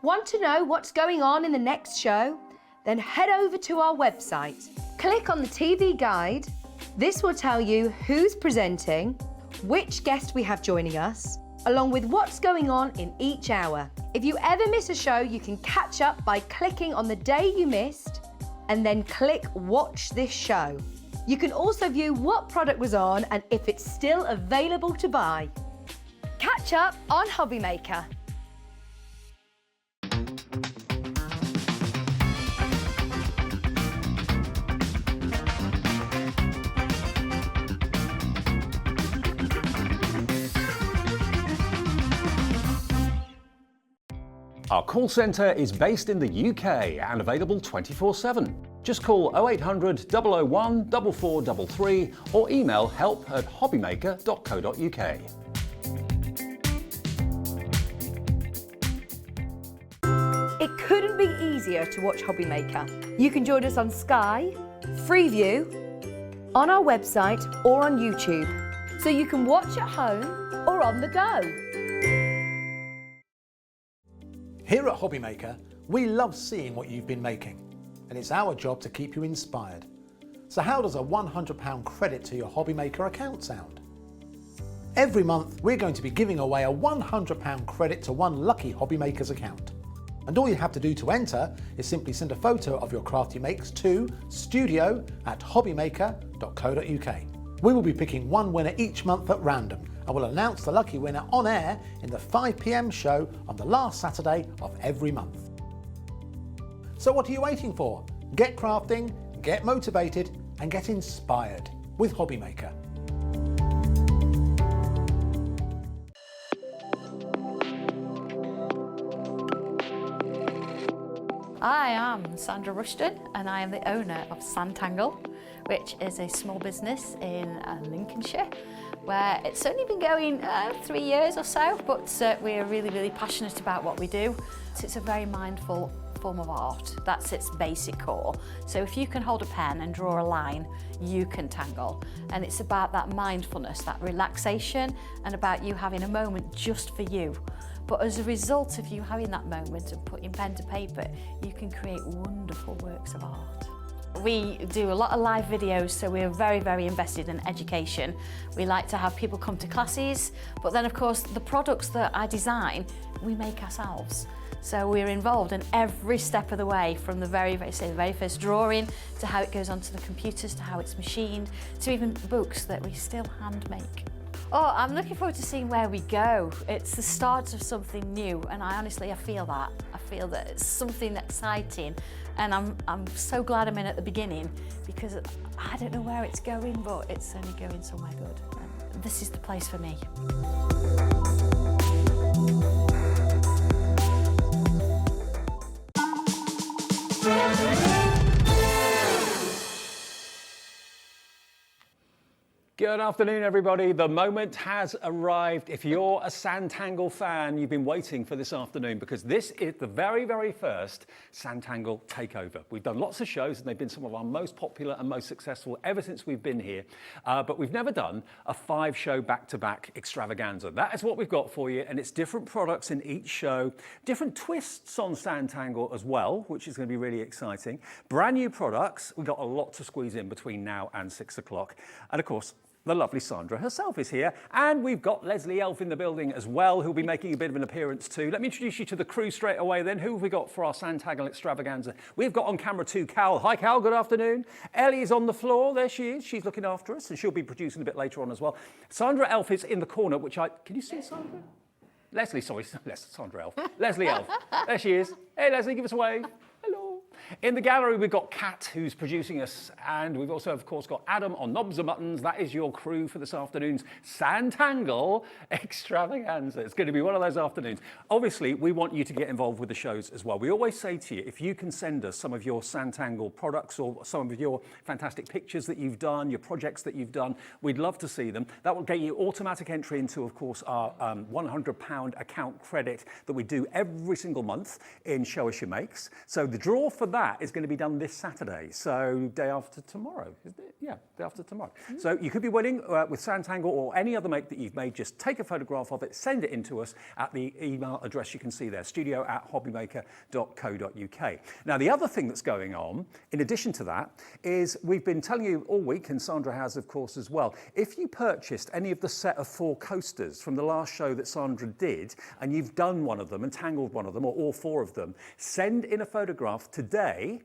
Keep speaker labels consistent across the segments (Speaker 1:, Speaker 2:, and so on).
Speaker 1: Want to know what's going on in the next show? Then head over to our website. Click on the TV guide. This will tell you who's presenting, which guest we have joining us, along with what's going on in each hour. If you ever miss a show, you can catch up by clicking on the day you missed and then click Watch This Show. You can also view what product was on and if it's still available to buy. Catch up on Hobby Maker.
Speaker 2: Our call centre is based in the UK and available 24/7. Just call 0800 001 4433 or email help@hobbymaker.co.uk.
Speaker 1: It couldn't be easier to watch Hobby Maker. You can join us on Sky, Freeview, on our website or on YouTube, so you can watch at home or on the go.
Speaker 3: Here at Hobby Maker, we love seeing what you've been making, and it's our job to keep you inspired. So how does a £100 credit to your Hobby Maker account sound? Every month, we're going to be giving away a £100 credit to one lucky Hobby Maker's account. And all you have to do to enter is simply send a photo of your craft you makes to studio@hobbymaker.co.uk. We will be picking one winner each month at random, and we'll announce the lucky winner on air in the 5 PM show on the last Saturday of every month. So what are you waiting for? Get crafting, get motivated, and get inspired with Hobby Maker.
Speaker 4: I am Sandra Rushton and I am the owner of Sanntangle, which is a small business in Lincolnshire, where it's only been going 3 years or so, but we're really passionate about what we do. So it's a very mindful form of art. That's its basic core. So if you can hold a pen and draw a line, you can tangle. And it's about that mindfulness, that relaxation, and about you having a moment just for you. But as a result of you having that moment and putting pen to paper, you can create wonderful works of art. We do a lot of live videos, so we're very invested in education. We like to have people come to classes, but then of course the products that I design, we make ourselves. So we're involved in every step of the way, from the very first drawing to how it goes onto the computers, to how it's machined, to even books that we still hand make. Oh, I'm looking forward to seeing where we go. It's the start of something new, and I feel that. I feel that it's something exciting, and I'm so glad I'm in at the beginning, because I don't know where it's going, but it's only going somewhere good. And this is the place for me.
Speaker 2: Good afternoon, everybody. The moment has arrived. If you're a Sanntangle fan, you've been waiting for this afternoon, because this is the very first Sanntangle Take-Over. We've done lots of shows, and they've been some of our most popular and most successful ever since we've been here. But we've never done a 5-show back-to-back extravaganza. That is what we've got for you, and it's different products in each show, different twists on Sanntangle as well, which is going to be really exciting. Brand new products. We've got a lot to squeeze in between now and 6 o'clock. And of course, the lovely Sandra herself is here, and we've got Leslie Elf in the building as well, who'll be making a bit of an appearance too. Let me introduce you to the crew straight away then. Who have we got for our Sanntangle extravaganza? We've got on camera too Cal. Hi Cal, good afternoon. Ellie is on the floor, there she is. She's looking after us, and she'll be producing a bit later on as well. Sandra Elf is in the corner, can you see Sandra? Leslie, sorry, Sandra Elf. Leslie Elf, there she is. Hey Leslie, give us a wave. Hello. In the gallery, we've got Kat, who's producing us, and we've also, of course, got Adam on knobs and buttons. That is your crew for this afternoon's Sanntangle extravaganza. It's going to be one of those afternoons. Obviously, we want you to get involved with the shows as well. We always say to you, if you can send us some of your Sanntangle products or some of your fantastic pictures that you've done, your projects that you've done, we'd love to see them. That will get you automatic entry into, of course, our £100 account credit that we do every single month in Show Us Your Makes. So the draw for that is going to be done this Saturday, so day after tomorrow, isn't it? Yeah, day after tomorrow. So you could be winning with Sanntangle or any other make that you've made. Just take a photograph of it, send it in to us at the email address you can see there, studio@hobbymaker.co.uk. Now, the other thing that's going on, in addition to that, is we've been telling you all week, and Sandra has, of course, as well, if you purchased any of the set of 4 coasters from the last show that Sandra did, and you've done one of them and tangled one of them, or all 4 of them, send in a photograph today.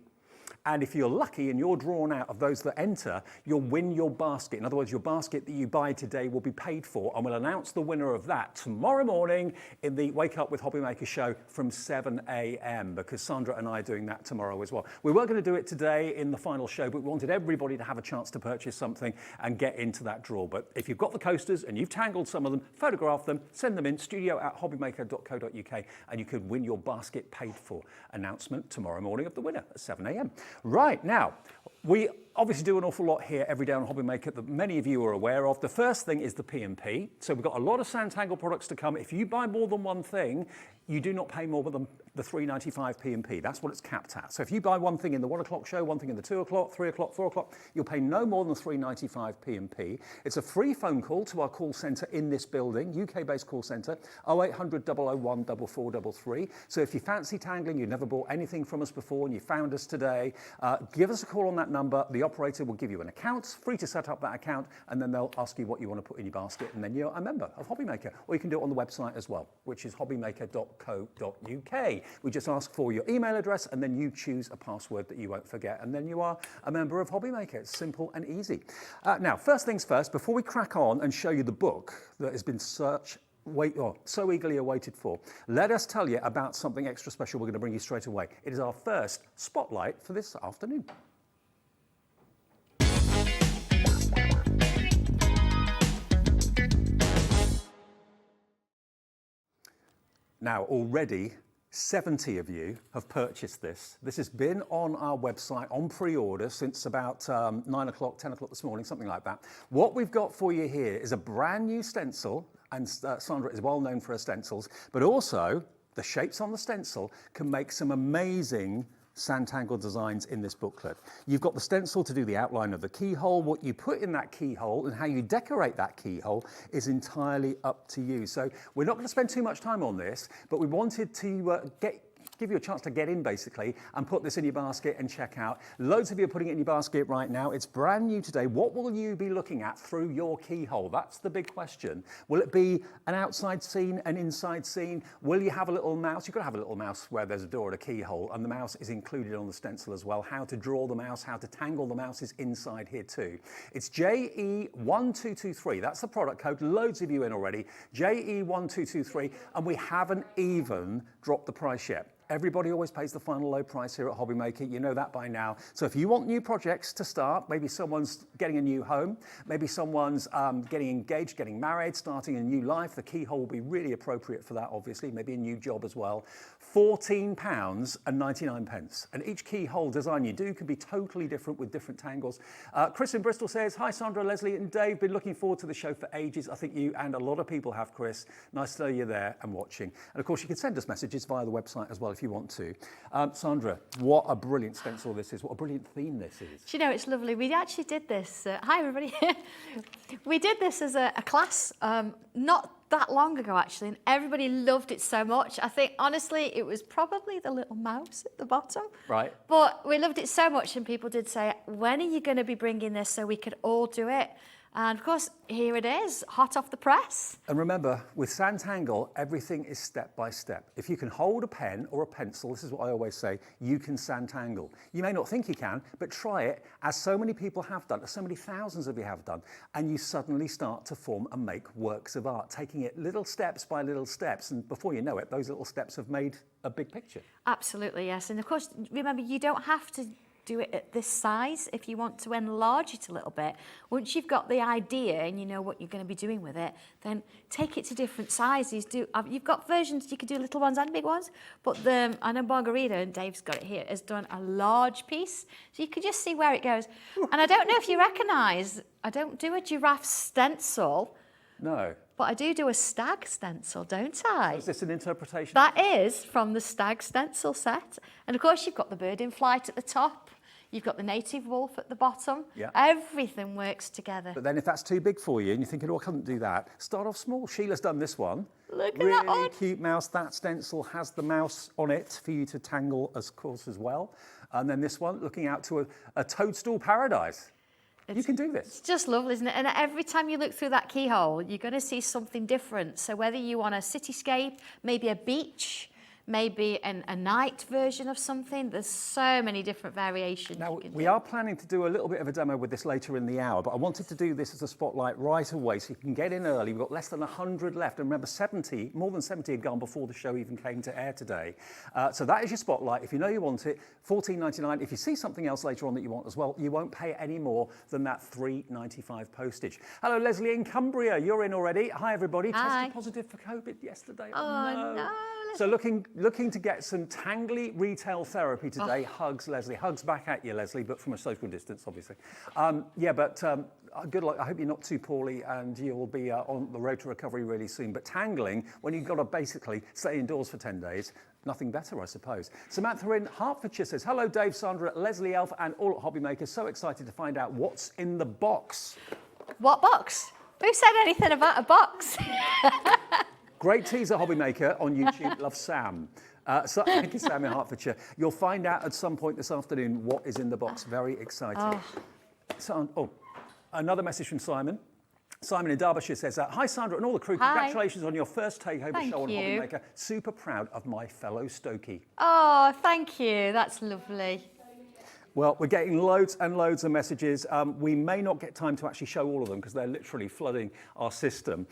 Speaker 2: And if you're lucky and you're drawn out of those that enter, you'll win your basket. In other words, your basket that you buy today will be paid for, and we'll announce the winner of that tomorrow morning in the Wake Up with Hobbymaker show from 7 a.m. because Sandra and I are doing that tomorrow as well. We were going to do it today in the final show, but we wanted everybody to have a chance to purchase something and get into that draw. But if you've got the coasters and you've tangled some of them, photograph them, send them in, studio@hobbymaker.co.uk, and you could win your basket paid for. Announcement tomorrow morning of the winner at 7 a.m. Right, now, we obviously do an awful lot here every day on Hobbymaker that many of you are aware of. The first thing is the P&P. So we've got a lot of Sanntangle products to come. If you buy more than one thing, you do not pay more than the $3.95 P&P. That's what it's capped at. So if you buy one thing in the 1 o'clock show, one thing in the 2 o'clock, 3 o'clock, 4 o'clock, you'll pay no more than $3.95 P&P. It's a free phone call to our call centre in this building, UK-based call centre, 0800 001 4433. So if you fancy tangling, you've never bought anything from us before and you found us today, give us a call on that number. The operator will give you an account, free to set up that account, and then they'll ask you what you want to put in your basket, and then you're a member of Hobbymaker. Or you can do it on the website as well, which is hobbymaker.co.uk. We just ask for your email address, and then you choose a password that you won't forget, and then you are a member of Hobbymaker. It's simple and easy. Now, first things first, before we crack on and show you the book that has been so eagerly awaited for, let us tell you about something extra special we're going to bring you straight away. It is our first spotlight for this afternoon. Now, already 70 of you have purchased this. This has been on our website on pre-order since about 9 o'clock, 10 o'clock this morning, something like that. What we've got for you here is a brand new stencil, and Sandra is well known for her stencils, but also the shapes on the stencil can make some amazing Sanntangle designs in this booklet. You've got the stencil to do the outline of the keyhole. What you put in that keyhole and how you decorate that keyhole is entirely up to you. So we're not going to spend too much time on this, but we wanted to give you a chance to get in basically and put this in your basket and check out. Loads of you are putting it in your basket right now. It's brand new today. What will you be looking at through your keyhole? That's the big question. Will it be an outside scene, an inside scene? Will you have a little mouse? You've got to have a little mouse where there's a door and a keyhole, and the mouse is included on the stencil as well. How to draw the mouse, how to tangle the mouse is inside here too. It's JE1223. That's the product code. Loads of you in already. JE1223, and we haven't even dropped the price yet. Everybody always pays the final low price here at Hobbymaker. You know that by now. So if you want new projects to start, maybe someone's getting a new home, maybe someone's getting engaged, getting married, starting a new life, the keyhole will be really appropriate for that, obviously, maybe a new job as well. £14.99. And each keyhole design you do can be totally different with different tangles. Chris in Bristol says, hi Sandra, Leslie and Dave, been looking forward to the show for ages. I think you and a lot of people have, Chris. Nice to know you're there and watching. And of course, you can send us messages via the website as well if you want to. Sandra, what a brilliant stencil this is. What a brilliant theme this is.
Speaker 4: Do you know, it's lovely. We actually did this. Hi, everybody. We did this as a class not that long ago, actually, and everybody loved it so much. I think, honestly, it was probably the little mouse at the bottom.
Speaker 2: Right.
Speaker 4: But we loved it so much, and people did say, when are you going to be bringing this so we could all do it? And of course, here it is, hot off the press.
Speaker 2: And remember, with Sanntangle, everything is step by step. If you can hold a pen or a pencil, this is what I always say, you can Sanntangle. You may not think you can, but try it, as so many people have done, as so many thousands of you have done, and you suddenly start to form and make works of art, taking it little steps by little steps, and before you know it, those little steps have made a big picture.
Speaker 4: Absolutely, yes. And of course, remember, you don't have to do it at this size if you want to enlarge it a little bit. Once you've got the idea and you know what you're going to be doing with it, then take it to different sizes. You've got versions, you could do little ones and big ones, but I know Margarita, and Dave's got it here, has done a large piece, so you could just see where it goes. And I don't know if you recognise, I don't do a giraffe stencil.
Speaker 2: No.
Speaker 4: but I do a stag stencil, don't I?
Speaker 2: Is this an interpretation?
Speaker 4: That is from the stag stencil set. And of course you've got the bird in flight at the top, you've got the native wolf at the bottom.
Speaker 2: Yeah.
Speaker 4: Everything works together.
Speaker 2: But then if that's too big for you and you're thinking, oh, I couldn't do that, start off small. Sheila's done this one.
Speaker 4: Look at
Speaker 2: really
Speaker 4: that one.
Speaker 2: Cute mouse. That stencil has the mouse on it for you to tangle, of course, as well. And then this one, looking out to a toadstool paradise. You can do this.
Speaker 4: It's just lovely, isn't it? And every time you look through that keyhole, you're going to see something different. So whether you want a cityscape, maybe a beach, maybe a night version of something, there's so many different variations.
Speaker 2: Now,
Speaker 4: you can
Speaker 2: we
Speaker 4: do.
Speaker 2: are planning to do a little bit of a demo with this later in the hour, but I wanted to do this as a spotlight right away so you can get in early. We've got less than 100 left, and remember, more than 70 had gone before the show even came to air today. So that is your spotlight. If you know you want it, $14.99. If you see something else later on that you want as well, you won't pay any more than that $3.95 postage. Hello, Leslie in Cumbria. You're in already. Hi, everybody.
Speaker 4: Hi.
Speaker 2: Tested positive for COVID yesterday.
Speaker 4: Oh, no.
Speaker 2: So looking to get some tangly retail therapy today. Hugs, Leslie. Hugs back at you, Leslie, but from a social distance, obviously. Good luck. I hope you're not too poorly and you'll be on the road to recovery really soon. But tangling, when you've got to basically stay indoors for 10 days, nothing better, I suppose. Samantha in Hertfordshire says, hello, Dave, Sandra, Leslie Elf, and all at Hobby Makers. So excited to find out what's in the box.
Speaker 4: What box? Who said anything about a box?
Speaker 2: Great teaser, Hobby Maker on YouTube. Love Sam. So, thank you, Sam in Hertfordshire. You'll find out at some point this afternoon what is in the box. Very exciting. Another message from Simon. Simon in Derbyshire says, hi, Sandra and all the crew.
Speaker 4: Hi.
Speaker 2: Congratulations on your first takeover
Speaker 4: Thank
Speaker 2: show on
Speaker 4: you.
Speaker 2: Hobby Maker. Super proud of my fellow Stokey.
Speaker 4: Oh, thank you. That's lovely.
Speaker 2: Well, we're getting loads and loads of messages. We may not get time to actually show all of them because they're literally flooding our system.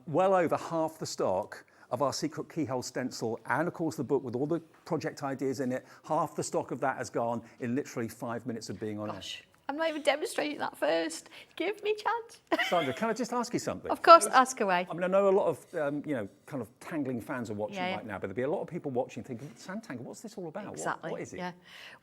Speaker 2: Well over half the stock of our secret keyhole stencil and, of course, the book with all the project ideas in it, half the stock of that has gone in literally 5 minutes of being on air.
Speaker 4: I'm not even demonstrating that first. Give me a chance.
Speaker 2: Sandra, can I just ask you something?
Speaker 4: Of course, ask away.
Speaker 2: I mean, I know a lot of, kind of tangling fans are watching
Speaker 4: Yeah.
Speaker 2: right now, but there'll be a lot of people watching thinking, Sanntangle, what's this all about?
Speaker 4: Exactly.
Speaker 2: What is it?
Speaker 4: Yeah,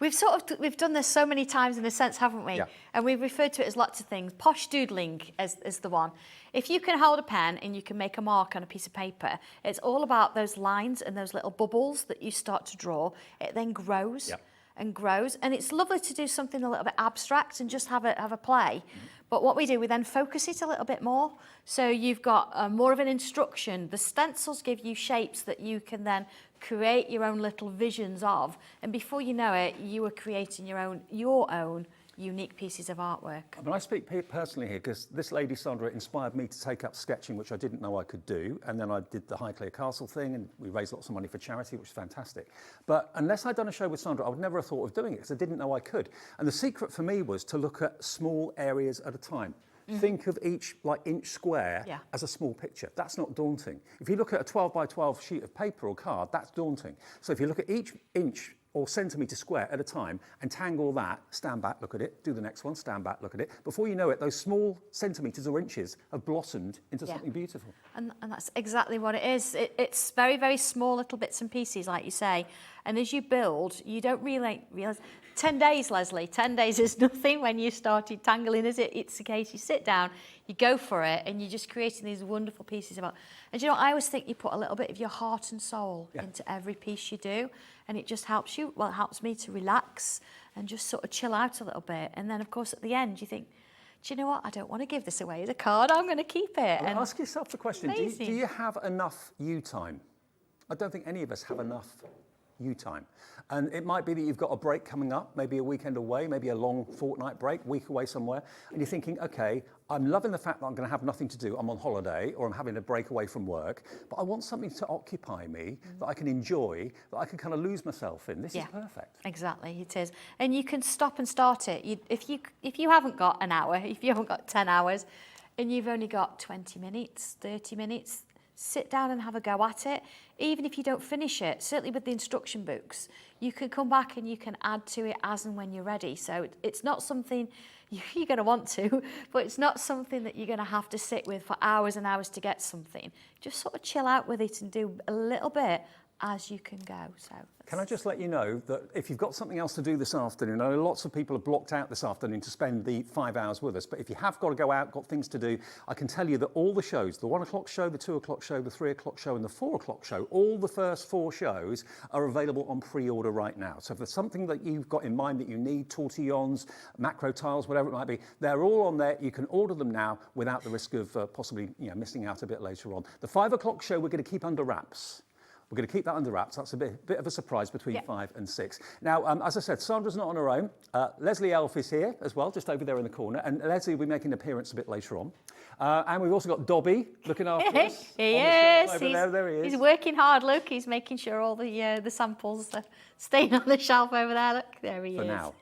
Speaker 4: we've done this so many times in a sense, haven't we?
Speaker 2: Yeah.
Speaker 4: And we've referred to it as lots of things. Posh doodling is the one. If you can hold a pen and you can make a mark on a piece of paper, it's all about those lines and those little bubbles that you start to draw. It then grows.
Speaker 2: Yeah.
Speaker 4: And grows, and it's lovely to do something a little bit abstract and just have a play. But what we do, we then focus it a little bit more. So you've got more of an instruction. The stencils give you shapes that you can then create your own little visions of, and before you know it, you are creating your own unique pieces of artwork.
Speaker 2: I mean, I speak personally here because this lady, Sandra, inspired me to take up sketching, which I didn't know I could do. And then I did the Highclere Castle thing and we raised lots of money for charity, which is fantastic. But unless I'd done a show with Sandra, I would never have thought of doing it because I didn't know I could. And the secret for me was to look at small areas at a time. Think of each inch square as a small picture. That's not daunting. If you look at a 12 by 12 sheet of paper or card, that's daunting. So if you look at each inch or centimetre square at a time and tangle that, stand back, look at it, do the next one, stand back, look at it. Before you know it, those small centimetres or inches have blossomed into something beautiful.
Speaker 4: And that's exactly what it is. It's very, very small little bits and pieces, like you say. And as you build, you don't really realise. 10 days, Leslie, 10 days is nothing when you started tangling, is it? It's the case you sit down, you go for it, and you're just creating these wonderful pieces about. And you know, I always think you put a little bit of your heart and soul into every piece you do, and it just helps you. Well, it helps me to relax and just sort of chill out a little bit. And then, of course, at the end, you think, do you know what? I don't want to give this away as a card. I'm going to keep it.
Speaker 2: Well, ask yourself the question, do
Speaker 4: Amazing.
Speaker 2: you have enough you time? I don't think any of us have enough you time. And it might be that you've got a break coming up, maybe a weekend away, maybe a long fortnight break, week away somewhere, and you're thinking, okay, I'm loving the fact that I'm going to have nothing to do. I'm on holiday or I'm having a break away from work, but I want something to occupy me that I can enjoy, that I can kind of lose myself in. This is perfect.
Speaker 4: Exactly, it is. And you can stop and start it. If you haven't got an hour, if you haven't got 10 hours, and you've only got 20 minutes, 30 minutes, sit down and have a go at it. Even if you don't finish it, certainly with the instruction books, you can come back and you can add to it as and when you're ready. So it's not something you're going to want to, but it's not something that you're going to have to sit with for hours and hours to get something. Just sort of chill out with it and do a little bit as you can go. So
Speaker 2: can I just let you know that if you've got something else to do this afternoon, I know lots of people have blocked out this afternoon to spend the 5 hours with us, but if you have got to go out, got things to do, I can tell you that all the shows, the 1 o'clock show, the 2 o'clock show, the 3 o'clock show and the 4 o'clock show, all the first 4 shows are available on pre-order right now. So if there's something that you've got in mind that you need, tortillons, macro tiles, whatever it might be, they're all on there. You can order them now without the risk of possibly missing out a bit later on. The 5 o'clock show we're going to keep under wraps. We're going to keep that under wraps. That's a bit of a surprise between 5 and 6. Now, as I said, Sandra's not on her own. Leslie Elf is here as well, just over there in the corner. And Leslie will be making an appearance a bit later on. And we've also got Dobby looking after us.
Speaker 4: He is.
Speaker 2: There he is.
Speaker 4: He's working hard. Look, he's making sure all the samples are staying on the shelf over there. Look, there he is.
Speaker 2: For now.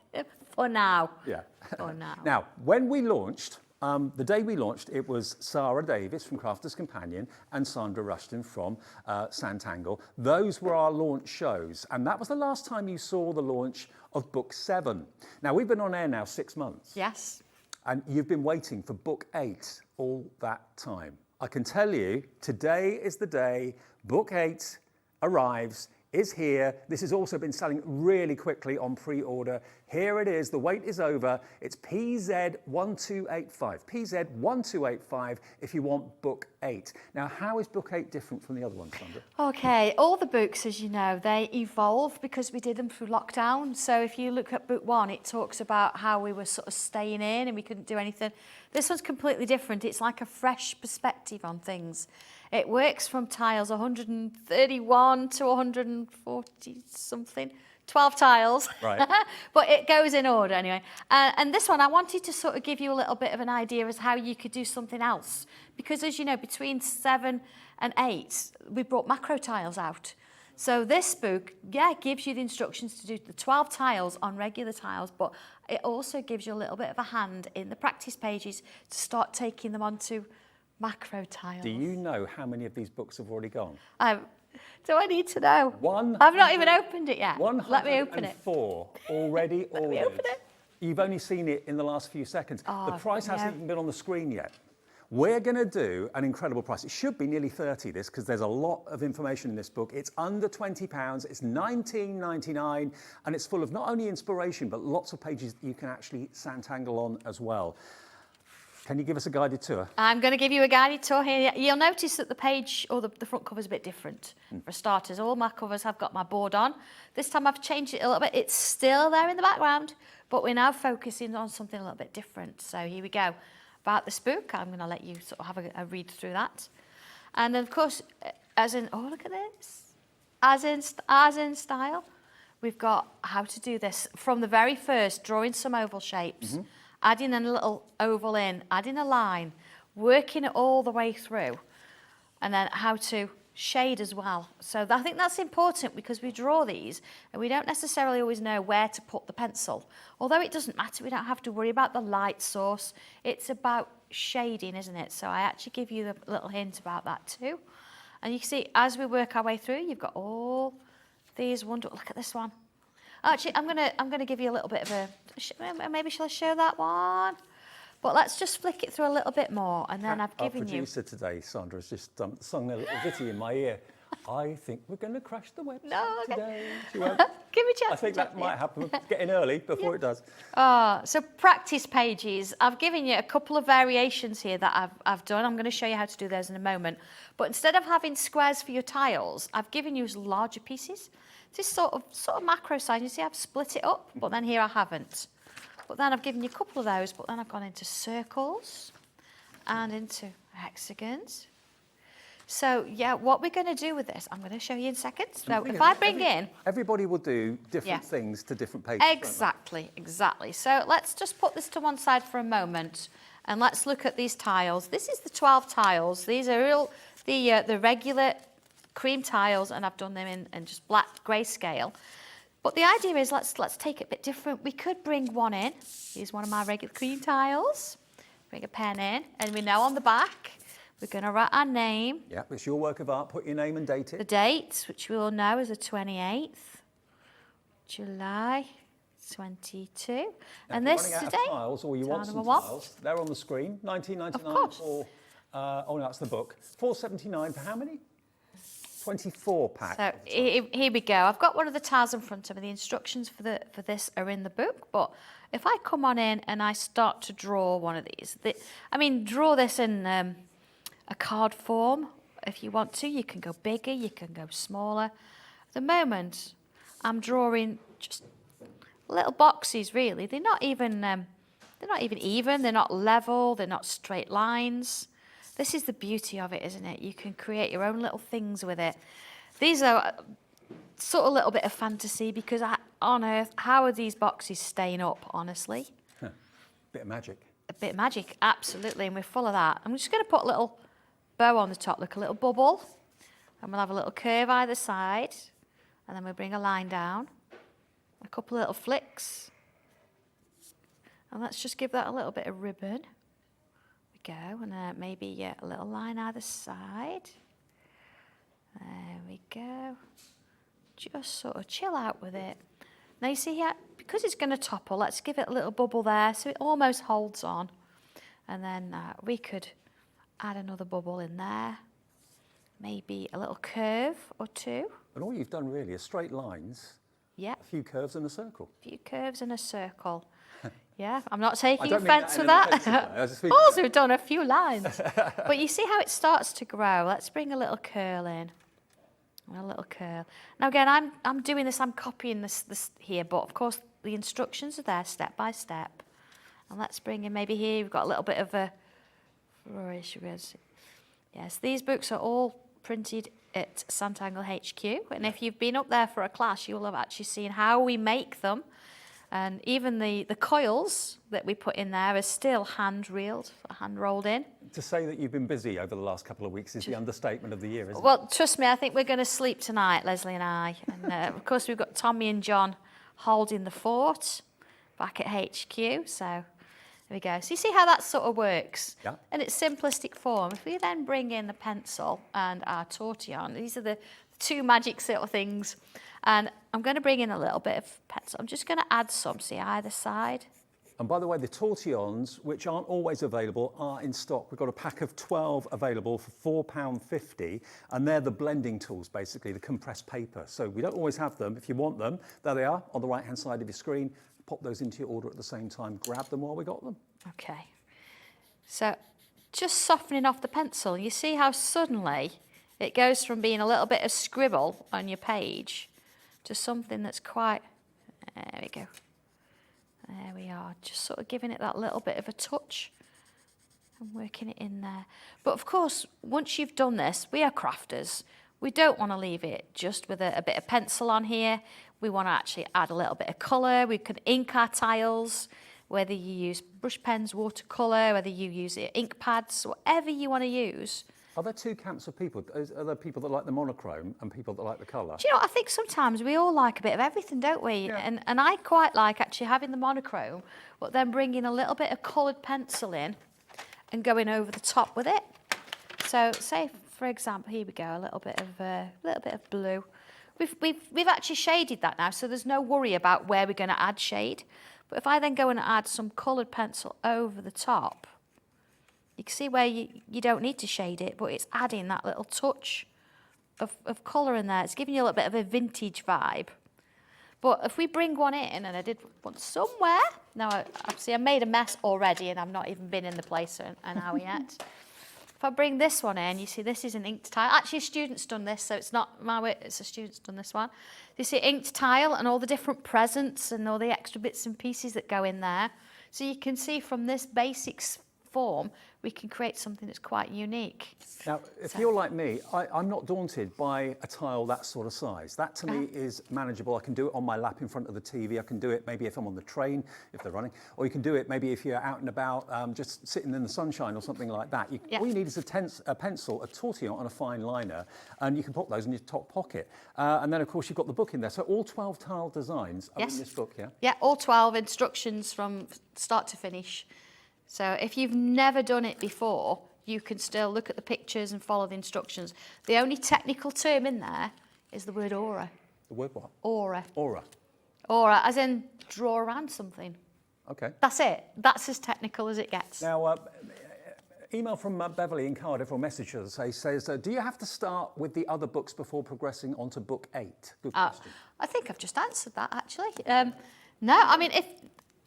Speaker 4: For now.
Speaker 2: Yeah.
Speaker 4: For now.
Speaker 2: Now, when we launched, the day we launched, it was Sarah Davis from Crafter's Companion and Sandra Rushton from Sanntangle. Those were our launch shows, and that was the last time you saw the launch of Book 7. Now, we've been on air now 6 months.
Speaker 4: Yes.
Speaker 2: And you've been waiting for Book 8 all that time. I can tell you, today is the day Book 8 arrives, is here. This has also been selling really quickly on pre-order. Here it is, the wait is over. It's PZ1285. PZ1285 if you want Book 8. Now, how is Book 8 different from the other ones, Sandra?
Speaker 4: Okay, all the books, as you know, they evolve because we did them through lockdown. So if you look at Book 1, it talks about how we were sort of staying in and we couldn't do anything. This one's completely different. It's like a fresh perspective on things. It works from tiles 131 to 140 something, 12 tiles. Right. But it goes in order anyway. And this one, I wanted to sort of give you a little bit of an idea as how you could do something else. Because as you know, between 7 and 8, we brought macro tiles out. So this book, gives you the instructions to do the 12 tiles on regular tiles, but it also gives you a little bit of a hand in the practice pages to start taking them onto macro tiles.
Speaker 2: Do you know how many of these books have already gone?
Speaker 4: Do I need to know?
Speaker 2: One.
Speaker 4: I've not even opened it yet. Let me open it.
Speaker 2: 4 already ordered.
Speaker 4: Let me open it.
Speaker 2: You've only seen it in the last few seconds.
Speaker 4: Oh,
Speaker 2: the price hasn't even been on the screen yet. We're going to do an incredible price. It should be nearly 30 this because there's a lot of information in this book. It's under £20. It's $19.99 and it's full of not only inspiration but lots of pages that you can actually Sanntangle on as well. Can you give us a guided tour?
Speaker 4: I'm going to give you a guided tour here. You'll notice that the page or the front cover is a bit different. For starters, all my covers have got my board on. This time I've changed it a little bit. It's still there in the background, but we're now focusing on something a little bit different. So here we go. About this book, I'm going to let you sort of have a read through that. And then of course, look at this. As in style, we've got how to do this from the very first, drawing some oval shapes. Adding a little oval in, adding a line, working it all the way through, and then how to shade as well. So I think that's important because we draw these and we don't necessarily always know where to put the pencil. Although it doesn't matter, we don't have to worry about the light source. It's about shading, isn't it? So I actually give you the little hint about that too. And you can see as we work our way through, you've got all these wonderful, look at this one. Actually, I'm gonna give you a little bit of a, maybe shall I show that one? But let's just flick it through a little bit more, and then I've given you.
Speaker 2: Our producer today, Sandra, has just sung a little ditty in my ear. I think we're going to crash the website today. She won't.
Speaker 4: Give me a chance.
Speaker 2: I think that might happen. Get in early before it does.
Speaker 4: So practice pages. I've given you a couple of variations here that I've done. I'm going to show you how to do those in a moment. But instead of having squares for your tiles, I've given you larger pieces. This sort of macro size. You see, I've split it up, but then here I haven't. But then I've given you a couple of those, but then I've gone into circles and into hexagons. So, what we're going to do with this, I'm going to show you in seconds. So if I bring in...
Speaker 2: Everybody will do different things to different pages.
Speaker 4: Exactly. So let's just put this to one side for a moment and let's look at these tiles. This is the 12 tiles. These are the regular cream tiles, and I've done them in just black grayscale. But the idea is let's take it a bit different. We could bring one in. Here's one of my regular cream tiles. Bring a pen in, and we know on the back we're going to write our name. Yeah,
Speaker 2: it's your work of art. Put your name and date it.
Speaker 4: The date, which we all know is the 28th, July 22.
Speaker 2: Now,
Speaker 4: and this
Speaker 2: today.
Speaker 4: Tiles,
Speaker 2: or you want some tiles, they're on the screen. $19.99 for. Oh, no, that's the book. $4.79 for how many? 24 pack.
Speaker 4: So here we go. I've got one of the tiles in front of me. The instructions for this are in the book, but if I come on in and I start to draw one of these, draw this in a card form if you want to. You can go bigger, you can go smaller. At the moment, I'm drawing just little boxes. Really, they're not even even. They're not level. They're not straight lines. This is the beauty of it, isn't it? You can create your own little things with it. These are sort of a little bit of fantasy because on Earth, how are these boxes staying up, honestly?
Speaker 2: Bit of magic.
Speaker 4: A bit of magic, absolutely, and we're full of that. I'm just going to put a little bow on the top, like a little bubble, and we'll have a little curve either side, and then we'll bring a line down, a couple of little flicks, and let's just give that a little bit of ribbon. Go, and maybe a little line either side. There we go. Just sort of chill out with it. Now you see here, because it's going to topple, let's give it a little bubble there so it almost holds on. And then we could add another bubble in there. Maybe a little curve or two.
Speaker 2: And all you've done really is straight lines.
Speaker 4: Yeah.
Speaker 2: A few curves and a circle.
Speaker 4: A few curves and a circle. Yeah, I'm not taking
Speaker 2: I don't
Speaker 4: offence
Speaker 2: mean
Speaker 4: with
Speaker 2: that.
Speaker 4: that.
Speaker 2: Of
Speaker 4: course, we've done a few lines. But you see how it starts to grow. Let's bring a little curl in. A little curl. Now again, I'm doing this, I'm copying this here, but of course the instructions are there step by step. And let's bring in, maybe here we've got a little bit of a flourish. Yes, these books are all printed at Sanntangle HQ. And if you've been up there for a class, you'll have actually seen how we make them. And even the coils that we put in there are still hand rolled in.
Speaker 2: To say that you've been busy over the last couple of weeks is the understatement of the year, isn't it?
Speaker 4: Well, trust me, I think we're going to sleep tonight, Leslie and I. And of course, we've got Tommy and John holding the fort back at HQ. So there we go. So you see how that sort of works?
Speaker 2: Yeah.
Speaker 4: In its simplistic form. If we then bring in the pencil and our tortillon, these are the two magic sort of things. And I'm going to bring in a little bit of pencil. I'm just going to add some, see, either side.
Speaker 2: And by the way, the tortillons, which aren't always available, are in stock. We've got a pack of 12 available for £4.50, and they're the blending tools, basically, the compressed paper. So we don't always have them. If you want them, there they are on the right-hand side of your screen. Pop those into your order at the same time. Grab them while we got them.
Speaker 4: Okay. So just softening off the pencil. You see how suddenly it goes from being a little bit of scribble on your page to something that's quite, there we go. There we are, just sort of giving it that little bit of a touch and working it in there. But of course, once you've done this, we are crafters. We don't want to leave it just with a bit of pencil on here. We want to actually add a little bit of colour. We can ink our tiles, whether you use brush pens, watercolour, whether you use ink pads, whatever you want to use.
Speaker 2: Are there two camps of people? Are there people that like the monochrome and people that like the colour?
Speaker 4: Do you know what? I think sometimes we all like a bit of everything, don't we?
Speaker 2: Yeah.
Speaker 4: And I quite like actually having the monochrome, but then bringing a little bit of coloured pencil in and going over the top with it. So say, for example, here we go, a little bit of blue. We've actually shaded that now, so there's no worry about where we're going to add shade. But if I then go and add some coloured pencil over the top, you can see where you don't need to shade it, but it's adding that little touch of colour in there. It's giving you a little bit of a vintage vibe. But if we bring one in, and I did one somewhere, now obviously I made a mess already and I've not even been in the place an hour yet. If I bring this one in, you see this is an inked tile. Actually, a student's done this, so it's not my way, it's a student's done this one. You see inked tile and all the different presents and all the extra bits and pieces that go in there. So you can see from this basic form, we can create something that's quite unique.
Speaker 2: Now, if you're like me, I'm not daunted by a tile that sort of size. That to me is manageable. I can do it on my lap in front of the TV. I can do it maybe if I'm on the train, if they're running, or you can do it maybe if you're out and about, just sitting in the sunshine or something like that. All you need is a pencil, a tortillon and a fine liner, and you can put those in your top pocket. And then, of course, you've got the book in there. So all 12 tile designs are in this book, yeah?
Speaker 4: Yeah, all 12 instructions from start to finish. So if you've never done it before, you can still look at the pictures and follow the instructions. The only technical term in there is the word aura.
Speaker 2: The word what?
Speaker 4: Aura.
Speaker 2: Aura.
Speaker 4: Aura, as in draw around something.
Speaker 2: Okay.
Speaker 4: That's it. That's as technical as it gets.
Speaker 2: Now, email from Beverly in Cardiff, or message her, says, do you have to start with the other books before progressing onto book 8? Good question.
Speaker 4: I think I've just answered that, actually. No, I mean, if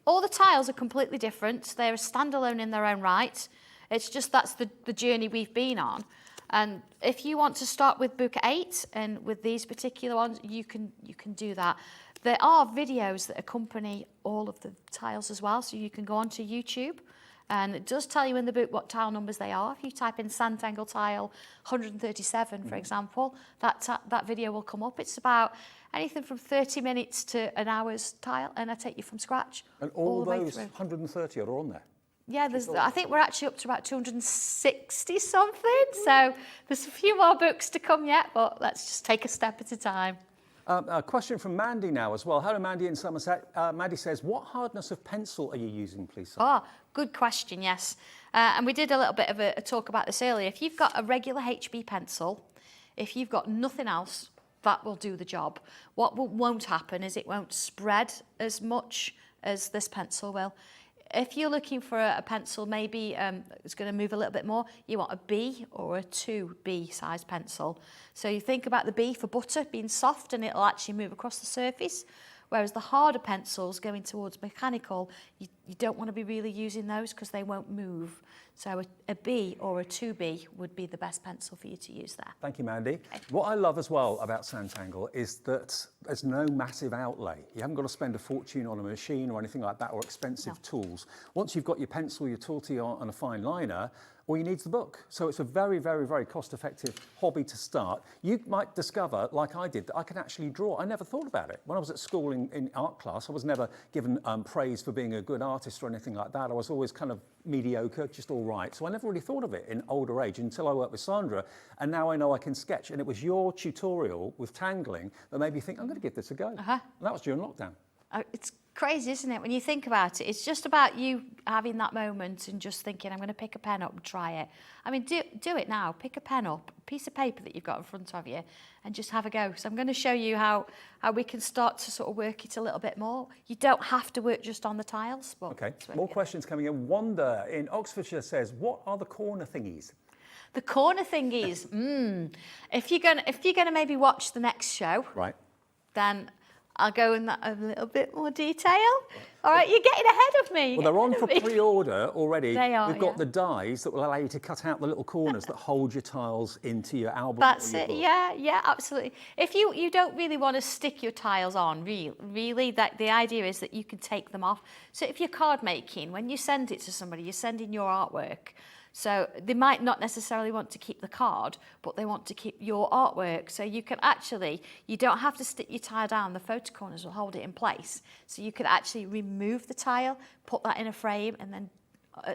Speaker 4: all the tiles are completely different, they're a standalone in their own right. It's just that's the journey we've been on. And if you want to start with book 8 and with these particular ones, you can do that. There are videos that accompany all of the tiles as well, so you can go onto YouTube. And it does tell you in the book what tile numbers they are. If you type in Sanntangle tile 137, for example, that video will come up. It's about anything from 30 minutes to an hour's tile, and I take you from scratch.
Speaker 2: And all
Speaker 4: the way
Speaker 2: those
Speaker 4: through.
Speaker 2: 130 are on there?
Speaker 4: Yeah, I think we're actually up to about 260 something. So there's a few more books to come yet, but let's just take a step at a time.
Speaker 2: A question from Mandy now as well. Hello, Mandy in Somerset. Mandy says, what hardness of pencil are you using, please?
Speaker 4: Oh, good question, yes. And we did a little bit of a talk about this earlier. If you've got a regular HB pencil, if you've got nothing else, that will do the job. What won't happen is it won't spread as much as this pencil will. If you're looking for a pencil, maybe it's going to move a little bit more, you want a B or a 2B size pencil. So you think about the B for butter being soft and it'll actually move across the surface, whereas the harder pencils going towards mechanical, you don't want to be really using those because they won't move. So a B or a 2B would be the best pencil for you to use there.
Speaker 2: Thank you, Mandy. What I love as well about Sanntangle is that there's no massive outlay. You haven't got to spend a fortune on a machine or anything like that, or expensive tools. Once you've got your pencil, your tortillon and a fine liner, all you need is the book. So it's a very, very, very cost-effective hobby to start. You might discover, like I did, that I can actually draw. I never thought about it. When I was at school in art class, I was never given praise for being a good artist or anything like that. I was always kind of mediocre, just all right. So I never really thought of it in older age until I worked with Sandra, and now I know I can sketch. And it was your tutorial with Tangling that made me think, I'm going to give this a go. And that was during lockdown.
Speaker 4: It's crazy, isn't it? When you think about it, it's just about you having that moment and just thinking, I'm going to pick a pen up and try it. I mean, do it now. Pick a pen up, a piece of paper that you've got in front of you, and just have a go. So I'm going to show you how we can start to sort of work it a little bit more. You don't have to work just on the tiles. But
Speaker 2: okay, more questions coming in. Wanda in Oxfordshire says, what are the corner thingies?
Speaker 4: The corner thingies, if you're gonna maybe watch the next show,
Speaker 2: right,
Speaker 4: then I'll go in that a little bit more detail. All right, you're getting ahead of me.
Speaker 2: Well, they're on for pre-order already.
Speaker 4: They are.
Speaker 2: We've got the dies that will allow you to cut out the little corners that hold your tiles into your album.
Speaker 4: That's
Speaker 2: or your
Speaker 4: it.
Speaker 2: book.
Speaker 4: Yeah, absolutely. If you don't really want to stick your tiles on, really, that the idea is that you can take them off. So if you're card making, when you send it to somebody, you're sending your artwork. So they might not necessarily want to keep the card, but they want to keep your artwork. So you can actually, you don't have to stick your tile down. The photo corners will hold it in place. So you could actually remove the tile, put that in a frame, and then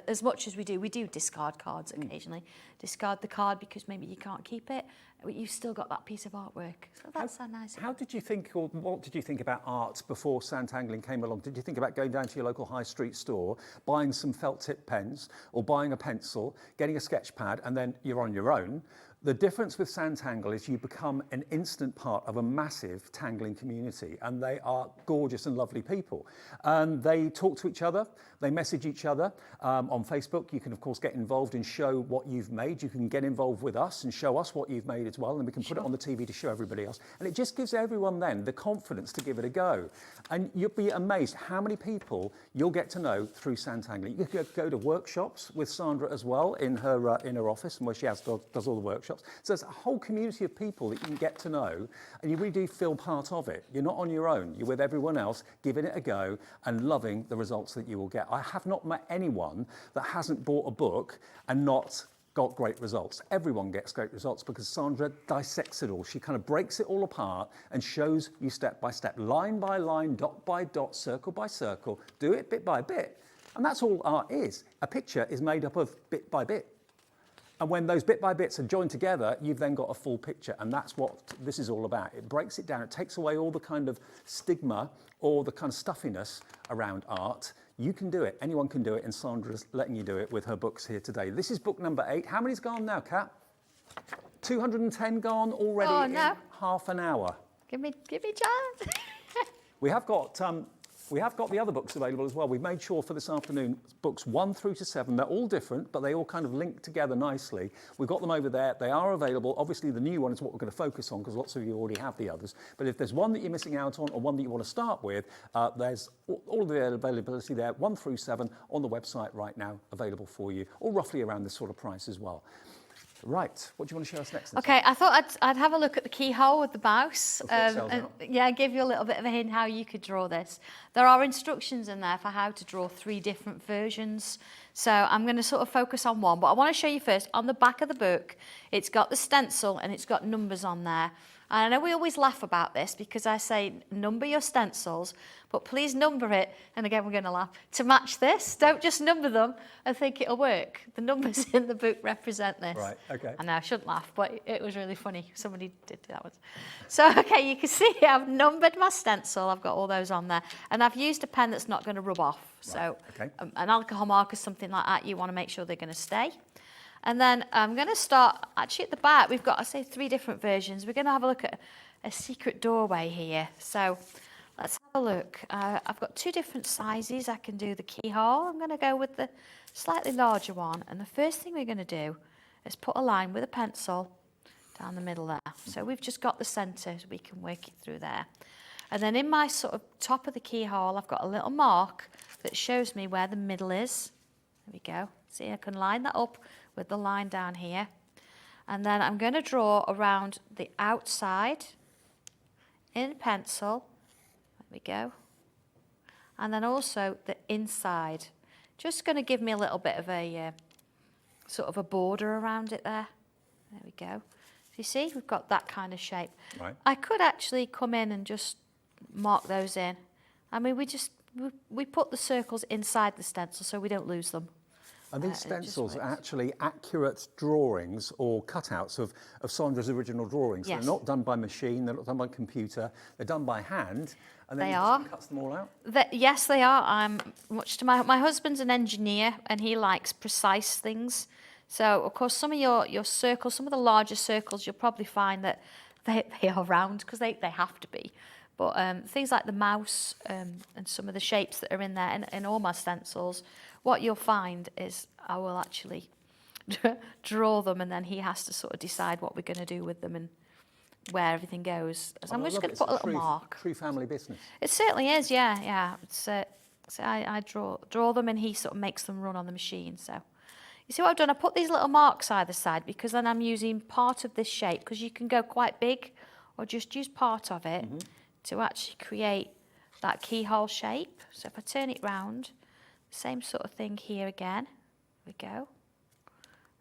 Speaker 4: as much as we do discard cards occasionally. Discard the card because maybe you can't keep it, but you've still got that piece of artwork. So that's a nice.
Speaker 2: How did you think, or what did you think about art before Santangling came along? Did you think about going down to your local high street store, buying some felt tip pens, or buying a pencil, getting a sketch pad, and then you're on your own? The difference with Sanntangle is you become an instant part of a massive tangling community, and they are gorgeous and lovely people. And they talk to each other, they message each other on Facebook. You can, of course, get involved and show what you've made. You can get involved with us and show us what you've made as well, and we can put it on the TV to show everybody else. And it just gives everyone then the confidence to give it a go. And you'll be amazed how many people you'll get to know through Santangling. You can go to workshops with Sandra as well in her office, and where she does all the workshops. So there's a whole community of people that you can get to know, and you really do feel part of it. You're not on your own. You're with everyone else, giving it a go and loving the results that you will get. I have not met anyone that hasn't bought a book and not got great results. Everyone gets great results because Sandra dissects it all. She kind of breaks it all apart and shows you step by step, line by line, dot by dot, circle by circle. Do it bit by bit. And that's all art is. A picture is made up of bit by bit. And when those bit by bits are joined together, you've then got a full picture. And that's what this is all about. It breaks it down. It takes away all the kind of stigma or the kind of stuffiness around art. You can do it. Anyone can do it. And Sandra's letting you do it with her books here today. This is book number 8. How many's gone now, Kat? 210 gone already in half an hour.
Speaker 4: Give me a chance.
Speaker 2: We have got We have got the other books available as well. We've made sure for this afternoon, books 1 through to 7, they're all different, but they all kind of link together nicely. We've got them over there. They are available. Obviously, the new one is what we're going to focus on because lots of you already have the others. But if there's one that you're missing out on or one that you want to start with, there's all the availability there, 1 through 7 on the website right now, available for you, or roughly around this sort of price as well. Right, what do you want to show us next?
Speaker 4: Okay, I thought I'd have a look at the keyhole with the mouse.
Speaker 2: And
Speaker 4: yeah, give you a little bit of a hint how you could draw this. There are instructions in there for how to draw 3 different versions. So I'm going to sort of focus on one, but I want to show you first, on the back of the book, it's got the stencil and it's got numbers on there. And I know we always laugh about this because I say number your stencils, but please number it, and again we're going to laugh, to match this. Don't just number them and think it'll work. The numbers in the book represent this.
Speaker 2: Right, okay.
Speaker 4: I know I shouldn't laugh, but it was really funny. Somebody did that once. So, okay, you can see I've numbered my stencil. I've got all those on there. And I've used a pen that's not going to rub off. So
Speaker 2: okay.
Speaker 4: An alcohol marker, something like that, you want to make sure they're going to stay. And then I'm going to start, actually at the back, we've got, I say, 3 different versions. We're going to have a look at a secret doorway here. So let's have a look. I've got 2 different sizes. I can do the keyhole. I'm going to go with the slightly larger one. And the first thing we're going to do is put a line with a pencil down the middle there. So we've just got the centre, so we can work it through there. And then in my sort of top of the keyhole, I've got a little mark that shows me where the middle is. There we go. See, I can line that up with the line down here. And then I'm going to draw around the outside in pencil. There we go. And then also the inside. Just going to give me a little bit of a sort of a border around it there. There we go. You see, we've got that kind of shape.
Speaker 2: Right.
Speaker 4: I could actually come in and just mark those in. I mean, we put the circles inside the stencil so we don't lose them.
Speaker 2: And these stencils are actually accurate drawings or cutouts of Sandra's original drawings.
Speaker 4: Yes.
Speaker 2: They're not done by machine, they're not done by computer, they're done by hand. And then
Speaker 4: They
Speaker 2: he
Speaker 4: are.
Speaker 2: just cuts them all out?
Speaker 4: Yes, they are. Much to my husband's an engineer and he likes precise things. So, of course, some of your circles, some of the larger circles, you'll probably find that they are round because they have to be. But things like the mouse and some of the shapes that are in there, in all my stencils, what you'll find is I will actually draw them and then he has to sort of decide what we're going to do with them and where everything goes. So I'm just going to put a little mark.
Speaker 2: True family business. It
Speaker 4: certainly is, yeah. It's, so I draw them and he sort of makes them run on the machine. So you see what I've done? I put these little marks either side because then I'm using part of this shape because you can go quite big or just use part of it to actually create that keyhole shape. So if I turn it round, same sort of thing here again. There we go.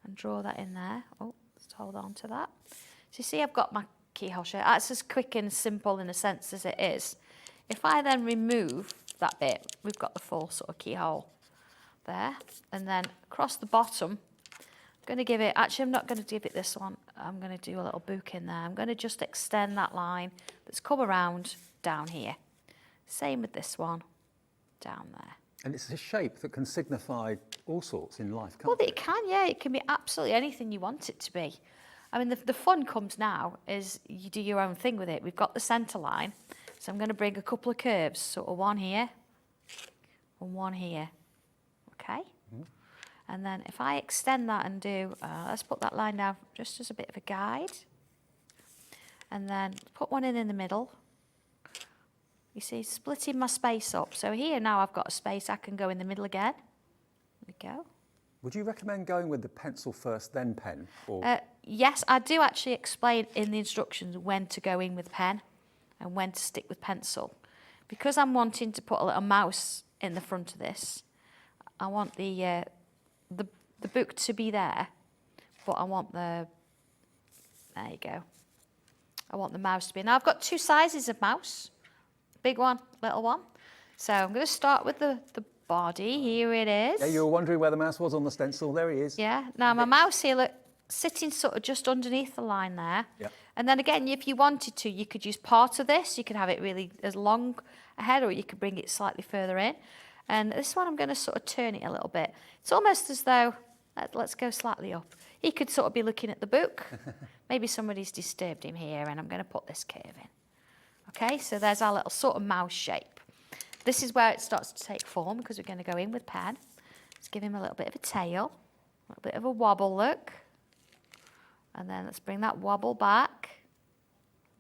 Speaker 4: And draw that in there. Oh, let's hold on to that. So you see I've got my keyhole shape. That's as quick and simple in a sense as it is. If I then remove that bit, we've got the full sort of keyhole there. And then across the bottom, I'm going to give it, actually I'm not going to give it this one. I'm going to do a little book in there. I'm going to just extend that line that's come around down here. Same with this one down there.
Speaker 2: And it's a shape that can signify all sorts in life, can't
Speaker 4: Well,
Speaker 2: it?
Speaker 4: it can, yeah. It can be absolutely anything you want it to be. I mean, the fun comes now is you do your own thing with it. We've got the centre line. So I'm going to bring a couple of curves. Sort of one here and one here. Okay? And then if I extend that and do, let's put that line down just as a bit of a guide. And then put one in the middle. You see, splitting my space up. So here now I've got a space, I can go in the middle again. There we go.
Speaker 2: Would you recommend going with the pencil first, then pen? Or
Speaker 4: Yes, I do actually explain in the instructions when to go in with pen and when to stick with pencil. Because I'm wanting to put a little mouse in the front of this, I want the book to be there, but I want there you go. I want the mouse to be. Now I've got 2 sizes of mouse. Big one, little one. So I'm going to start with the body. Here it is.
Speaker 2: yeah, you were wondering where the mouse was on the stencil. There he is.
Speaker 4: Yeah. Now my mouse here, look, sitting sort of just underneath the line there.
Speaker 2: Yeah.
Speaker 4: And then again, if you wanted to, you could use part of this. You could have it really as long ahead, or you could bring it slightly further in. And this one, I'm going to sort of turn it a little bit. It's almost as though, let's go slightly up. He could sort of be looking at the book. Maybe somebody's disturbed him here, and I'm going to put this curve in. Okay, so there's our little sort of mouse shape. this is where it starts to take form because we're going to go in with pen. Let's give him a little bit of a tail, a little bit of a wobble look. And then let's bring that wobble back.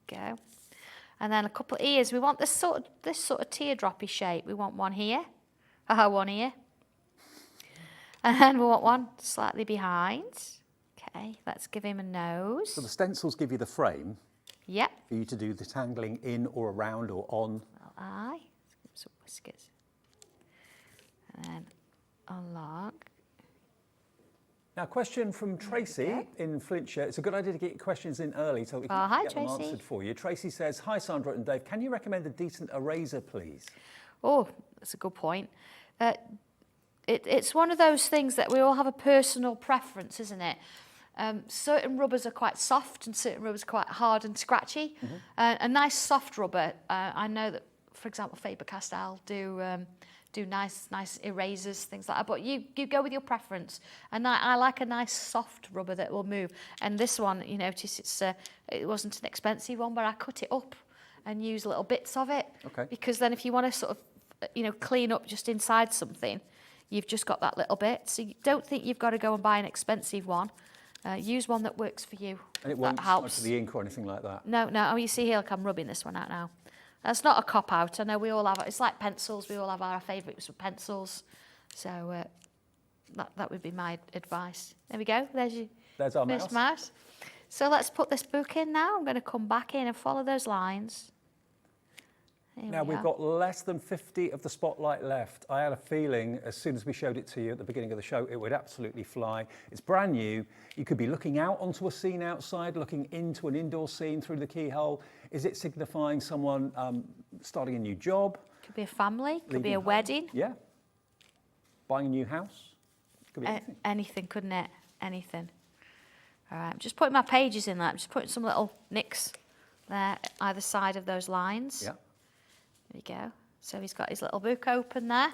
Speaker 4: Go. And then a couple of ears. We want this sort of teardroppy shape. We want one here. One here. And then we want one slightly behind. Okay, let's give him a nose.
Speaker 2: So the stencils give you the frame.
Speaker 4: Yep.
Speaker 2: For you to do the tangling in or around or on.
Speaker 4: Little eye. Let's give him some whiskers. And then along.
Speaker 2: Now, question from Tracy in Flintshire. It's a good idea to get your questions in early so we can
Speaker 4: hi,
Speaker 2: get them
Speaker 4: Tracy.
Speaker 2: answered for you. Tracy says, hi, Sandra and Dave. Can you recommend a decent eraser, please?
Speaker 4: Oh, that's a good point. It's one of those things that we all have a personal preference, isn't it? Certain rubbers are quite soft and certain rubbers are quite hard and scratchy. A nice soft rubber, I know that, for example, Faber-Castell do nice erasers, things like that. But you go with your preference. And I like a nice soft rubber that will move. And this one, you notice it wasn't an expensive one, but I cut it up and use little bits of it.
Speaker 2: Okay.
Speaker 4: Because then if you want to sort of, clean up just inside something, you've just got that little bit. So you don't think you've got to go and buy an expensive one. Use one that works for you.
Speaker 2: And it won't
Speaker 4: that
Speaker 2: smudge
Speaker 4: helps.
Speaker 2: the ink or anything like that?
Speaker 4: No. Oh, you see here, look, I'm rubbing this one out now. That's not a cop-out. I know we all have, it's like pencils. We all have our favourites with pencils. So that would be my advice. There we go. There's
Speaker 2: our mouse.
Speaker 4: mouse. So let's put this book in now. I'm going to come back in and follow those lines.
Speaker 2: Now, we've got less than 50 of the spotlight left. I had a feeling as soon as we showed it to you at the beginning of the show, it would absolutely fly. It's brand new. You could be looking out onto a scene outside, looking into an indoor scene through the keyhole. Is it signifying someone starting a new job?
Speaker 4: Could be a family, could be a
Speaker 2: home?
Speaker 4: wedding.
Speaker 2: Yeah. Buying a new house? Could be anything.
Speaker 4: Anything, couldn't it? Anything. All right, I'm just putting my pages in there. I'm just putting some little nicks there, either side of those lines.
Speaker 2: Yeah.
Speaker 4: There we go. So he's got his little book open there.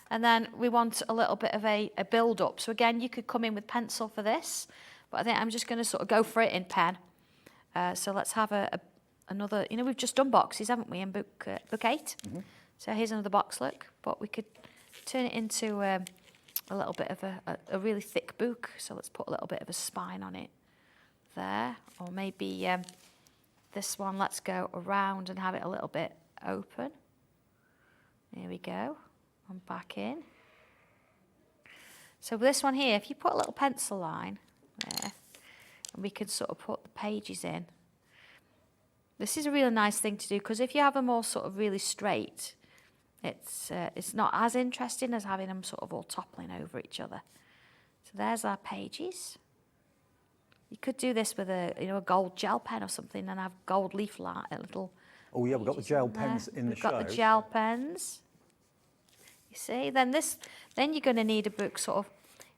Speaker 4: And then we want a little bit of a build-up. So again, you could come in with pencil for this, but I think I'm just going to sort of go for it in pen. So let's have another, we've just done boxes, haven't we, in book 8? So here's another box look, but we could turn it into a little bit of a really thick book. So let's put a little bit of a spine on it there. Or maybe this one, let's go around and have it a little bit open. There we go. And back in. So with this one here, if you put a little pencil line there, and we can sort of put the pages in. This is a really nice thing to do because if you have them all sort of really straight, it's not as interesting as having them sort of all toppling over each other. So there's our pages. You could do this with a gold gel pen or something and have gold leaf light, a little.
Speaker 2: Oh yeah, we've got the gel pens in the show.
Speaker 4: We've got the gel pens. You see, then you're going to need a book sort of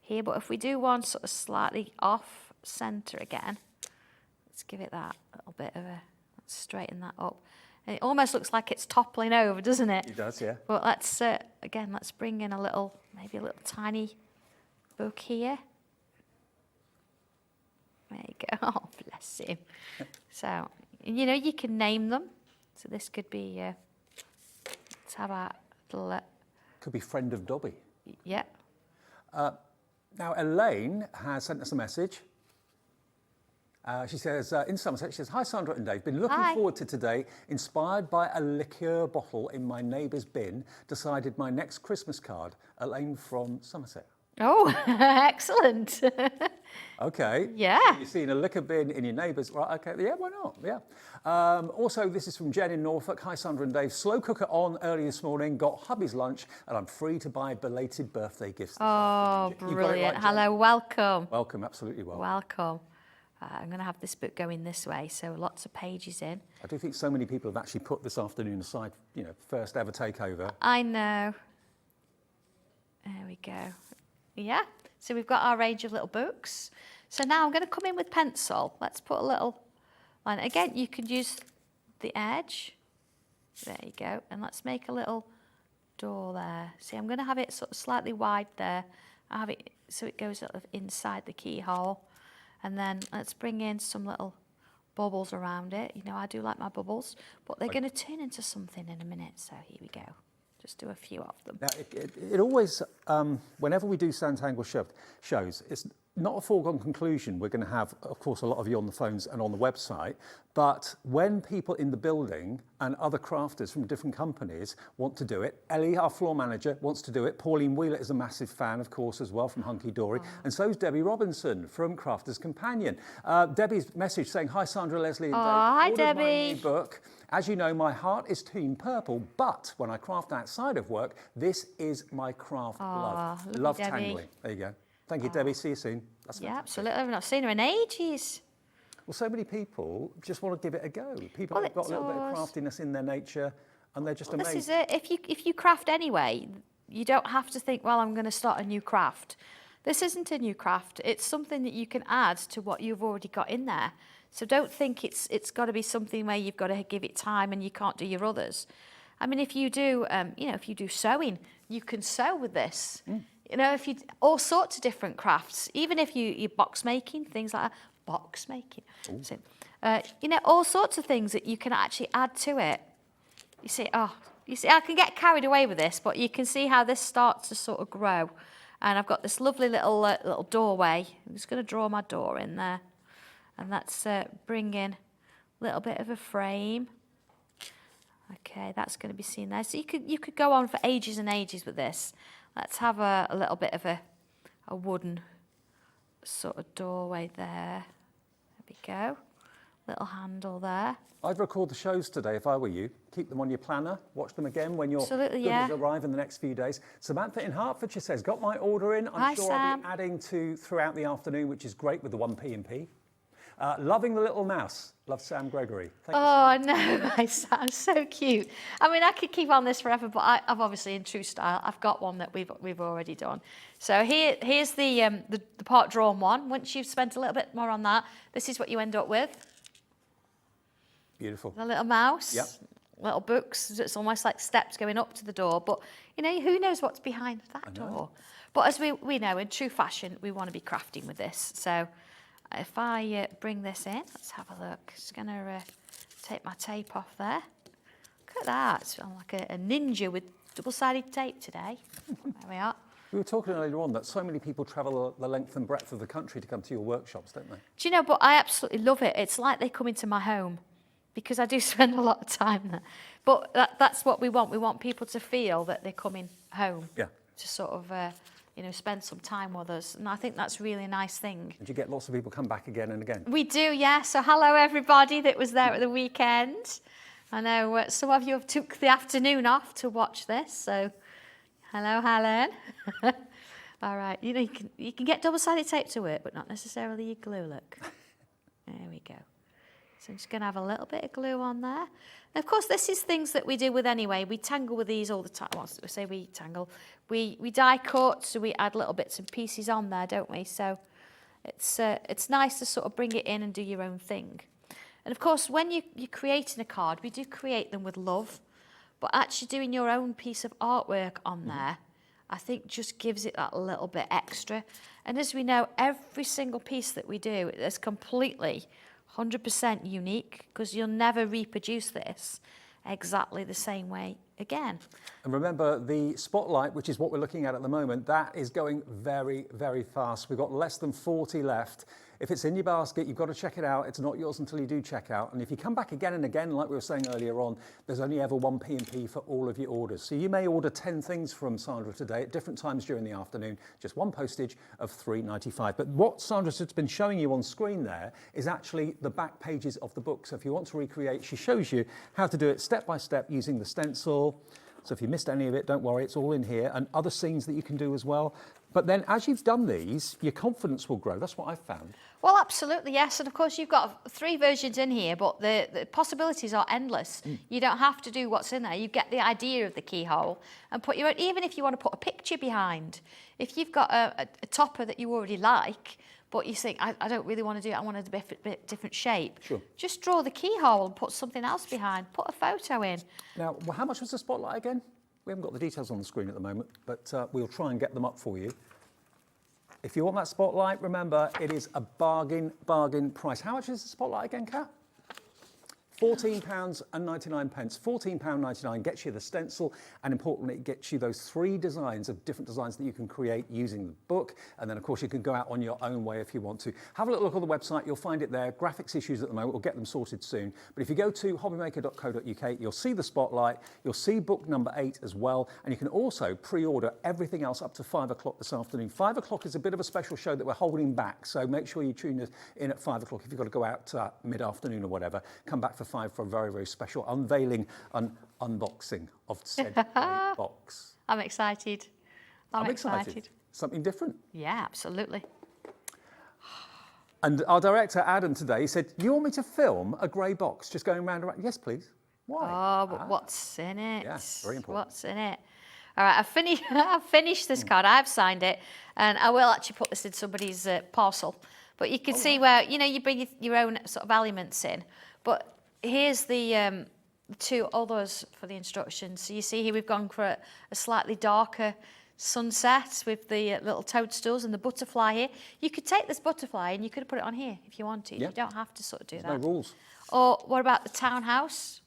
Speaker 4: here, but if we do one sort of slightly off centre again, let's give it that little bit of let's straighten that up. And it almost looks like it's toppling over, doesn't it?
Speaker 2: It does, yeah.
Speaker 4: But let's bring in maybe a little tiny book here. There you go. Oh, bless him. So, you can name them. So this could be, let's have our little...
Speaker 2: Could be friend of Dobby.
Speaker 4: Yeah.
Speaker 2: Now, Elaine has sent us a message. She says, in Somerset, she says, hi, Sandra and Dave. Been looking forward to today. Inspired by a liqueur bottle in my neighbour's bin. Decided my next Christmas card. Elaine from Somerset.
Speaker 4: Oh, excellent.
Speaker 2: Okay.
Speaker 4: Yeah.
Speaker 2: So you're seeing a liquor bin in your neighbour's. Right, okay. Yeah, why not? Yeah. Also, this is from Jen in Norfolk. Hi, Sandra and Dave. Slow cooker on early this morning. Got hubby's lunch and I'm free to buy belated birthday gifts.
Speaker 4: Oh, brilliant. Hello, welcome.
Speaker 2: Welcome, absolutely welcome.
Speaker 4: Welcome. I'm going to have this book going this way, so lots of pages in.
Speaker 2: I do think so many people have actually put this afternoon aside, first ever takeover.
Speaker 4: I know. There we go. Yeah, so we've got our range of little books. So now I'm going to come in with pencil. Let's put a little line. Again, you could use the edge. There you go. And let's make a little door there. See, I'm going to have it sort of slightly wide there. I have it so it goes sort of inside the keyhole. And then let's bring in some little bubbles around it. I do like my bubbles, but they're going to turn into something in a minute. So here we go. Just do a few of them.
Speaker 2: Now, it always, whenever we do Sanntangle shows, it's not a foregone conclusion. We're going to have, of course, a lot of you on the phones and on the website. But when people in the building and other crafters from different companies want to do it, Ellie, our floor manager, wants to do it. Pauline Wheeler is a massive fan, of course, as well, from Hunky Dory. And so is Debbie Robinson from Crafter's Companion. Debbie's message saying, hi, Sandra, Leslie, and Dave.
Speaker 4: Hi,
Speaker 2: Ordered
Speaker 4: Debbie.
Speaker 2: my new book. As you know, my heart is Team Purple, but when I craft outside of work, this is my craft love. Love
Speaker 4: Debbie.
Speaker 2: tangling. There you go. Thank you, Debbie. See you soon. That's
Speaker 4: Yeah,
Speaker 2: fantastic.
Speaker 4: absolutely. I've not seen her in ages.
Speaker 2: Well, so many people just want to give it a go. People have got a little bit of craftiness in their nature, and they're just amazed.
Speaker 4: This is it. If you craft anyway, you don't have to think, well, I'm going to start a new craft. This isn't a new craft. It's something that you can add to what you've already got in there. So don't think it's got to be something where you've got to give it time and you can't do your others. I mean, if you do, if you do sewing, you can sew with this. You know, if you all sorts of different crafts, even if you box making, things like that, box making. So, all sorts of things that you can actually add to it. You see, I can get carried away with this, but you can see how this starts to sort of grow. And I've got this lovely little doorway. I'm just going to draw my door in there, and that's bringing a little bit of a frame. Okay, that's going to be seen there. So you could go on for ages and ages with this. Let's have a little bit of a wooden sort of doorway there. There we go. Little handle there.
Speaker 2: I'd record the shows today if I were you. Keep them on your planner. Watch them again when your goodies arrive in the next few days. Samantha in Hertfordshire says, got my order in. I'm sure I'll be adding to throughout the afternoon, which is great with the 1P&P. Loving the little mouse. Love Sam Gregory. Thank you.
Speaker 4: No, my Sam, so cute. I mean, I could keep on this forever, but I've obviously, in true style, I've got one that we've already done. So here's the part drawn one. Once you've spent a little bit more on that, this is what you end up with.
Speaker 2: Beautiful.
Speaker 4: The little mouse.
Speaker 2: Yep.
Speaker 4: Little books. It's almost like steps going up to the door. But, who knows what's behind that door? But as we know, in true fashion, we want to be crafting with this. So if I bring this in, let's have a look. Just going to take my tape off there. Look at that. I'm like a ninja with double-sided tape today. There we are.
Speaker 2: We were talking earlier on that so many people travel the length and breadth of the country to come to your workshops, don't they?
Speaker 4: Do you know, but I absolutely love it. It's like they come into my home, because I do spend a lot of time there. But that's what we want. We want people to feel that they're coming home.
Speaker 2: Yeah.
Speaker 4: To sort of, spend some time with us. And I think that's really a nice thing.
Speaker 2: And you get lots of people come back again and again.
Speaker 4: We do, yeah. So hello, everybody that was there at the weekend. I know some of you have took the afternoon off to watch this. So hello, Helen. All right. You can get double-sided tape to work, but not necessarily your glue, look. There we go. So I'm just going to have a little bit of glue on there. And of course, this is things that we do with anyway. We tangle with these all the time. Well, we say we tangle. We die cut, so we add little bits and pieces on there, don't we? So it's nice to sort of bring it in and do your own thing. And of course, when you're creating a card, we do create them with love. But actually doing your own piece of artwork on there, I think just gives it that little bit extra. And as we know, every single piece that we do is completely 100% unique, because you'll never reproduce this exactly the same way again.
Speaker 2: And remember, the spotlight, which is what we're looking at the moment, that is going very, very fast. We've got less than 40 left. If it's in your basket, you've got to check it out. It's not yours until you do check out. And if you come back again and again, like we were saying earlier on, there's only ever 1P&P for all of your orders. So you may order 10 things from Sandra today at different times during the afternoon, just one postage of £3.95. But what Sandra's been showing you on screen there is actually the back pages of the book. So if you want to recreate, she shows you how to do it step by step using the stencil. So if you missed any of it, don't worry, it's all in here, and other scenes that you can do as well. But then as you've done these, your confidence will grow. That's what I've found.
Speaker 4: Well, absolutely, yes. And of course, you've got 3 versions in here, but the possibilities are endless. You don't have to do what's in there. You get the idea of the keyhole and put your own, even if you want to put a picture behind. If you've got a topper that you already like, but you think, I don't really want to do it, I want it a bit different shape.
Speaker 2: Sure. Just
Speaker 4: draw the keyhole and put something else behind. Put a photo in.
Speaker 2: Now, well, how much was the spotlight again? We haven't got the details on the screen at the moment, but we'll try and get them up for you. If you want that spotlight, remember, it is a bargain price. How much is the spotlight again, Kat? £14.99. £14.99 gets you the stencil, and importantly, it gets you those 3 designs of different designs that you can create using the book. And then, of course, you can go out on your own way if you want to. Have a little look on the website. You'll find it there. Graphics issues at the moment. We'll get them sorted soon. But if you go to hobbymaker.co.uk, you'll see the spotlight. You'll see book number 8 as well. And you can also pre-order everything else up to 5 o'clock this afternoon. 5 o'clock is a bit of a special show that we're holding back. So make sure you tune in at 5 o'clock if you've got to go out mid-afternoon or whatever. Come back for 5 for a very, very special unveiling and unboxing of said box.
Speaker 4: I'm excited. I'm excited.
Speaker 2: Something different.
Speaker 4: Yeah, absolutely.
Speaker 2: And our director, Adam, today said, you want me to film a grey box just going round and round? Yes, please. Why?
Speaker 4: Oh, but what's in it?
Speaker 2: Yeah, very important.
Speaker 4: What's in it? All right, I've finished this card. I've signed it, and I will actually put this in somebody's parcel. But you can see where, you know, you bring your own sort of elements in. But here's the 2 others for the instructions. So you see here we've gone for a slightly darker sunset with the little toadstools and the butterfly here. You could take this butterfly and you could have put it on here if you wanted.
Speaker 2: Yeah.
Speaker 4: You don't have to sort of do that.
Speaker 2: No rules.
Speaker 4: Or what about the townhouse?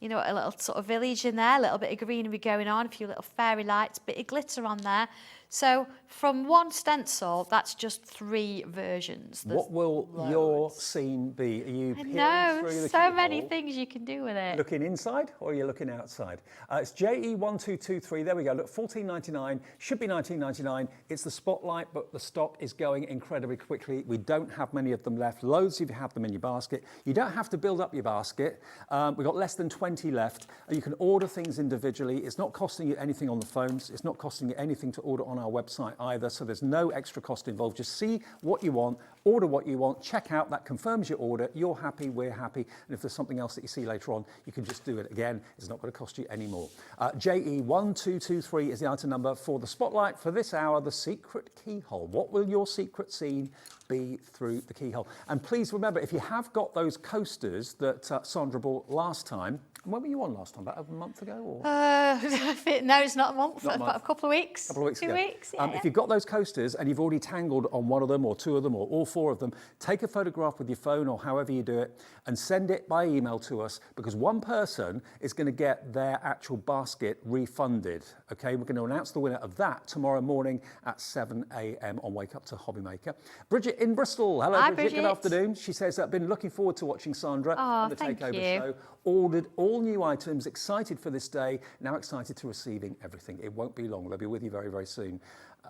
Speaker 4: You know, a little sort of village in there, a little bit of greenery going on, a few little fairy lights, bit of glitter on there. So from one stencil, that's just 3 versions. There's
Speaker 2: what will your scene be? Are you peering through the
Speaker 4: so many
Speaker 2: keyhole,
Speaker 4: things you can do with it.
Speaker 2: looking inside, or are you looking outside? It's JE1223. There we go. Look, $14.99. Should be $19.99. It's the spotlight, but the stock is going incredibly quickly. We don't have many of them left. Loads if you have them in your basket. You don't have to build up your basket. We've got less than 20 left. You can order things individually. It's not costing you anything on the phones. It's not costing you anything to order on our website either, so there's no extra cost involved. Just see what you want, order what you want, check out, that confirms your order, you're happy, we're happy, and if there's something else that you see later on, you can just do it again. It's not going to cost you any more. JE1223 is the item number for the spotlight for this hour, the secret keyhole. What will your secret scene be through the keyhole? And please remember, if you have got those coasters that Sandra bought last time, when were you on last time? About a month ago? Or?
Speaker 4: No, it's not a month.
Speaker 2: Not a month.
Speaker 4: A couple of weeks.
Speaker 2: A couple of weeks
Speaker 4: 2
Speaker 2: ago.
Speaker 4: weeks, yeah.
Speaker 2: If you've got those coasters and you've already tangled on one of them or 2 of them or all 4 of them, take a photograph with your phone or however you do it and send it by email to us, because one person is going to get their actual basket refunded. Okay, we're going to announce the winner of that tomorrow morning at 7 a.m. on Wake Up to Hobbymaker. Bridget in Bristol. Hello,
Speaker 4: Hi,
Speaker 2: Bridget. Good
Speaker 4: Bridget.
Speaker 2: afternoon. She says, I've been looking forward to watching Sandra on the
Speaker 4: thank
Speaker 2: Takeover
Speaker 4: you.
Speaker 2: show. Ordered all new items, excited for this day, now excited to receiving everything. It won't be long. They'll be with you very, very soon.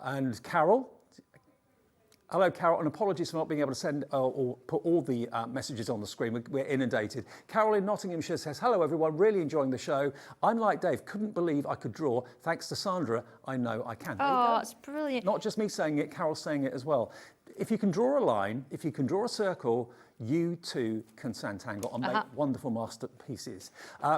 Speaker 2: And Carol. Hello, Carol, and apologies for not being able to send or put all the messages on the screen. We're inundated. Carol in Nottinghamshire says, hello, everyone, really enjoying the show. I'm like Dave, couldn't believe I could draw. Thanks to Sandra, I know I can.
Speaker 4: Oh, that's brilliant.
Speaker 2: Not just me saying it, Carol's saying it as well. If you can draw a line, if you can draw a circle, you too can Sanntangle and make wonderful masterpieces.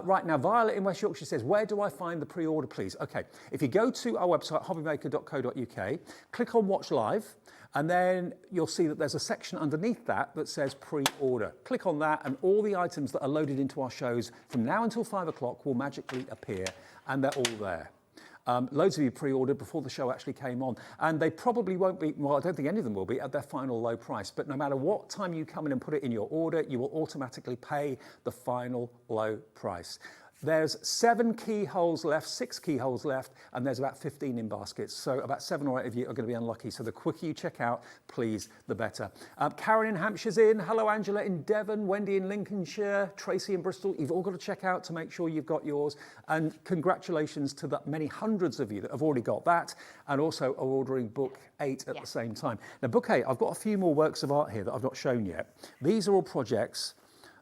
Speaker 2: Right now, Violet in West Yorkshire says, where do I find the pre-order, please? Okay, if you go to our website, hobbymaker.co.uk, click on Watch Live, and then you'll see that there's a section underneath that that says pre-order. Click on that, and all the items that are loaded into our shows from now until 5 o'clock will magically appear, and they're all there. Loads of you pre-ordered before the show actually came on, and they probably won't be, well, I don't think any of them will be at their final low price, but no matter what time you come in and put it in your order, you will automatically pay the final low price. There's 7 keyholes left, 6 keyholes left, and there's about 15 in baskets. So about 7 or 8 of you are going to be unlucky. So the quicker you check out, please, the better. Karen in Hampshire's in. Hello, Angela in Devon. Wendy in Lincolnshire. Tracy in Bristol. You've all got to check out to make sure you've got yours. And congratulations to the many hundreds of you that have already got that and also are ordering book 8 at the same time. Now, book 8, I've got a few more works of art here that I've not shown yet. These are all projects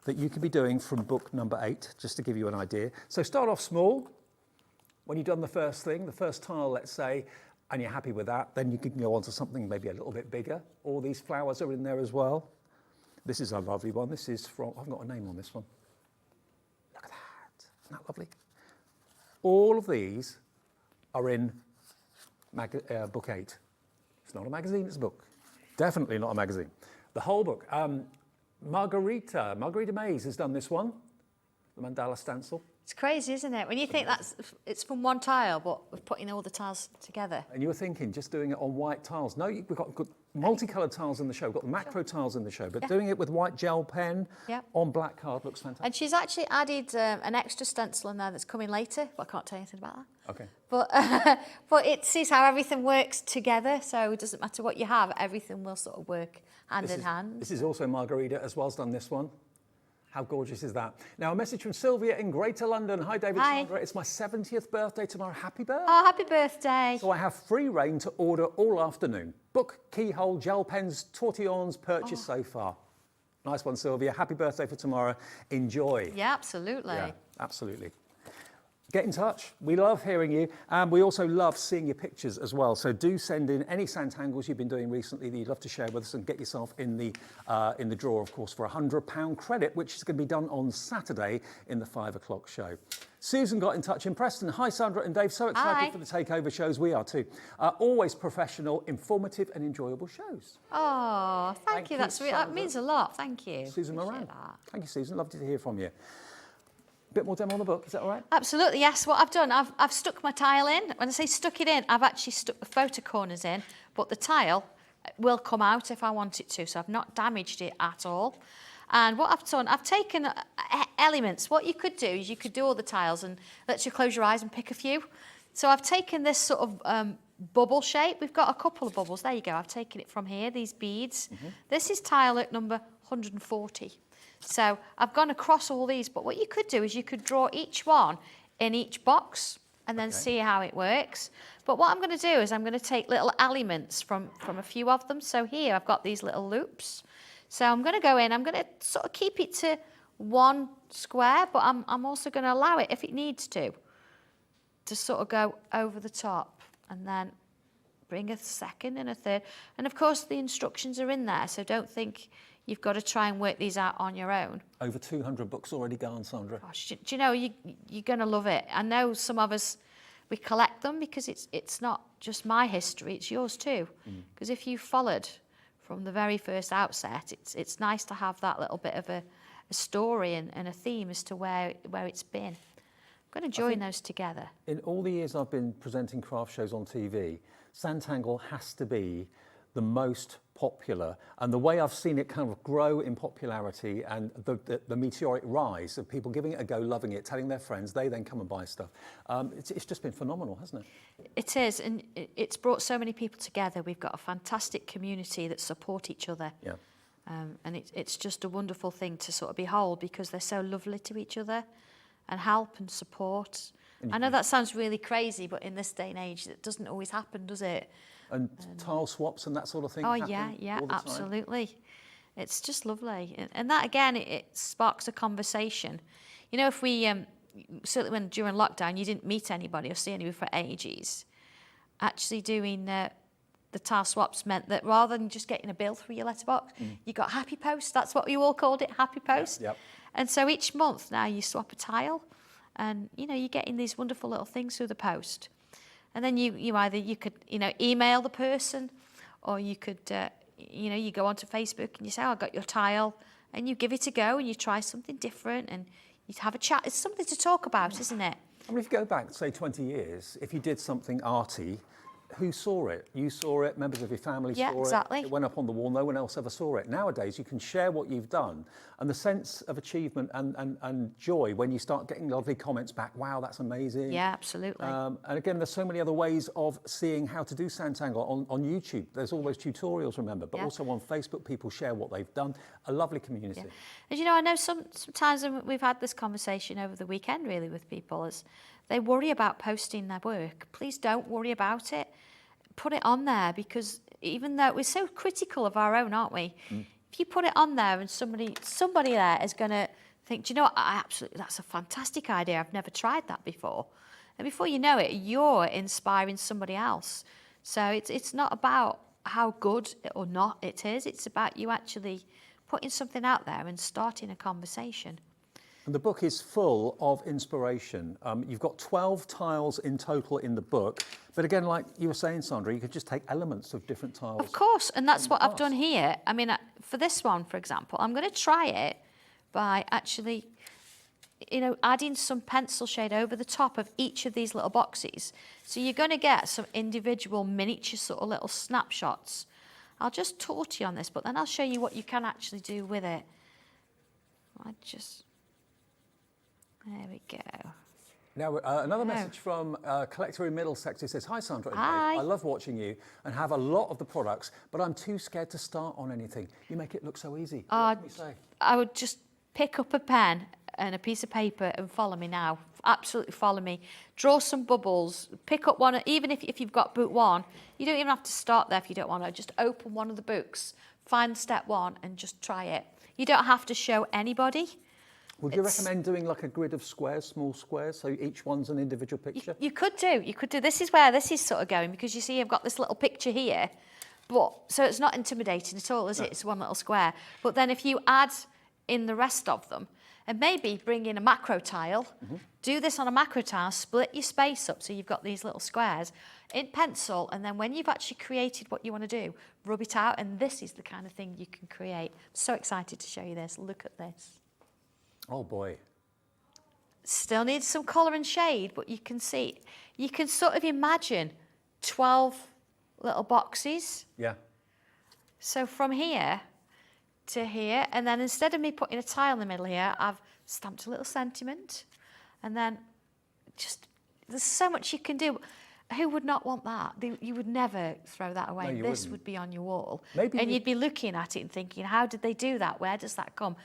Speaker 2: that you could be doing from book number 8, just to give you an idea. So start off small. When you've done the first thing, the first tile, let's say, and you're happy with that, then you can go on to something maybe a little bit bigger. All these flowers are in there as well. This is a lovely one. This is from, I've got a name on this one. Look at that. Isn't that lovely? All of these are in book 8. It's not a magazine, it's a book. Definitely not a magazine. The whole book. Margarita Mays has done this one, the mandala stencil.
Speaker 4: It's crazy, isn't it? When you think it's from one tile, but we're putting all the tiles together.
Speaker 2: And you were thinking just doing it on white tiles. No, we've got good multicolored tiles in the show. We've got the macro tiles in the show, but doing it with white gel pen on black card looks fantastic.
Speaker 4: And she's actually added an extra stencil in there that's coming later, but I can't tell you anything about that.
Speaker 2: Okay.
Speaker 4: But it sees how everything works together, so it doesn't matter what you have, everything will sort of work hand in hand.
Speaker 2: This is also Margarita as well's done this one. How gorgeous is that? Now, a message from Sylvia in Greater London. Hi, David.
Speaker 4: Hi.
Speaker 2: Sandra. It's my 70th birthday tomorrow. Happy birthday.
Speaker 4: Oh, happy birthday.
Speaker 2: So I have free reign to order all afternoon. Book, Keyhole, gel pens, tortillons purchased so far. Nice one, Sylvia. Happy birthday for tomorrow. Enjoy.
Speaker 4: Yeah, absolutely.
Speaker 2: Yeah, absolutely. Get in touch. We love hearing you, and we also love seeing your pictures as well. So do send in any Santangles you've been doing recently that you'd love to share with us, and get yourself in the draw, of course, for a £100 credit, which is going to be done on Saturday in the 5 o'clock show. Susan got in touch in Preston. Hi, Sandra and Dave. So excited for the takeover shows. We are too. Always professional, informative, and enjoyable shows.
Speaker 4: Oh, thank you. That means a lot. Thank you.
Speaker 2: Susan Moran. Thank you, Susan. Lovely to hear from you. Bit more demo on the book, is that all right?
Speaker 4: Absolutely, yes. What I've done, I've stuck my tile in. When I say stuck it in, I've actually stuck the photo corners in, but the tile will come out if I want it to, so I've not damaged it at all. And what I've done, I've taken elements. What you could do is you could do all the tiles and let you close your eyes and pick a few. So I've taken this sort of bubble shape. We've got a couple of bubbles. There you go. I've taken it from here, these beads. This is tile at number 140. So I've gone across all these, but what you could do is you could draw each one in each box and then see how it works. But what I'm going to do is I'm going to take little elements from a few of them. So here I've got these little loops. So I'm going to go in, I'm going to sort of keep it to one square, but I'm also going to allow it, if it needs to sort of go over the top, and then bring a second and a third. And of course the instructions are in there, so don't think you've got to try and work these out on your own.
Speaker 2: Over 200 books already gone, Sandra.
Speaker 4: Gosh, do you know, you're going to love it. I know some of us, we collect them because it's not just my history, it's yours too. Because if you followed from the very first outset, it's nice to have that little bit of a story and a theme as to where it's been. I'm going to join those together. In
Speaker 2: all the years I've been presenting craft shows on TV, Sanntangle has to be the most popular, and the way I've seen it kind of grow in popularity and the meteoric rise of people giving it a go, loving it, telling their friends, they then come and buy stuff. It's just been phenomenal, hasn't it?
Speaker 4: It is, and it's brought so many people together. We've got a fantastic community that support each other.
Speaker 2: Yeah.
Speaker 4: And it's just a wonderful thing to sort of behold, because they're so lovely to each other and help and support. I know that sounds really crazy, but in this day and age, it doesn't always happen, does it?
Speaker 2: And tile swaps and that sort of thing.
Speaker 4: Oh yeah, absolutely. It's just lovely, and that again, it sparks a conversation. You know, if we certainly when during lockdown you didn't meet anybody or see anybody for ages, actually doing the tile swaps meant that rather than just getting a bill through your letterbox, you got Happy Post. That's what we all called it, Happy Post.
Speaker 2: Yep.
Speaker 4: And so each month now you swap a tile, and you know you're getting these wonderful little things through the post. And then you could email the person, or you could you go onto Facebook and you say, oh, I got your tile, and you give it a go and you try something different and you have a chat. It's something to talk about, isn't it?
Speaker 2: I mean, if you go back, say 20 years, if you did something arty, who saw it? You saw it, members of your family saw it.
Speaker 4: Yeah, exactly.
Speaker 2: It went up on the wall, no one else ever saw it. Nowadays, you can share what you've done, and the sense of achievement and joy when you start getting lovely comments back, wow, that's amazing.
Speaker 4: Yeah, absolutely.
Speaker 2: And again, there's so many other ways of seeing how to do Sanntangle on YouTube. There's all those tutorials, remember, but also on Facebook, people share what they've done. A lovely community.
Speaker 4: Yeah. And you know, I know sometimes we've had this conversation over the weekend really with people as they worry about posting their work. Please don't worry about it. Put it on there, because even though we're so critical of our own, aren't we? If you put it on there and somebody there is going to think, do you know what, that's a fantastic idea. I've never tried that before. And before you know it, you're inspiring somebody else. So it's not about how good or not it is. It's about you actually putting something out there and starting a conversation.
Speaker 2: And the book is full of inspiration. You've got 12 tiles in total in the book. But again, like you were saying, Sandra, you could just take elements of different tiles.
Speaker 4: Of course, and that's what I've done here. I mean, for this one, for example, I'm going to try it by actually, adding some pencil shade over the top of each of these little boxes. So you're going to get some individual miniature sort of little snapshots. I'll just torty on this, but then I'll show you what you can actually do with it. There we go.
Speaker 2: Now, another message from a collector in Middlesex who says, "Hi Sandra, and
Speaker 4: Hi.
Speaker 2: Dave. I love watching you and have a lot of the products, but I'm too scared to start on anything. You make it look so easy." What can we say?
Speaker 4: I would just pick up a pen and a piece of paper and follow me now. Absolutely follow me. Draw some bubbles. Pick up one, even if you've got book 1, you don't even have to start there if you don't want to. Just open one of the books, find step 1 and just try it. You don't have to show anybody.
Speaker 2: Would you recommend doing like a grid of squares, small squares, so each one's an individual picture?
Speaker 4: You could do. This is where this is sort of going, because you see I've got this little picture here, but so it's not intimidating at all, is it? It's one little square. But then if you add in the rest of them, and maybe bring in a macro tile, do this on a macro tile, split your space up so you've got these little squares in pencil, and then when you've actually created what you want to do, rub it out, and this is the kind of thing you can create. So excited to show you this. Look at this.
Speaker 2: Oh boy.
Speaker 4: Still needs some colour and shade, but you can see, you can sort of imagine 12 little boxes.
Speaker 2: Yeah.
Speaker 4: So from here to here, and then instead of me putting a tile in the middle here, I've stamped a little sentiment, and then just, there's so much you can do. Who would not want that? You would never throw that away.
Speaker 2: No, you
Speaker 4: this
Speaker 2: wouldn't.
Speaker 4: would be on your wall.
Speaker 2: Maybe
Speaker 4: and
Speaker 2: you-
Speaker 4: you'd be looking at it and thinking, how did they do that? Where does that come?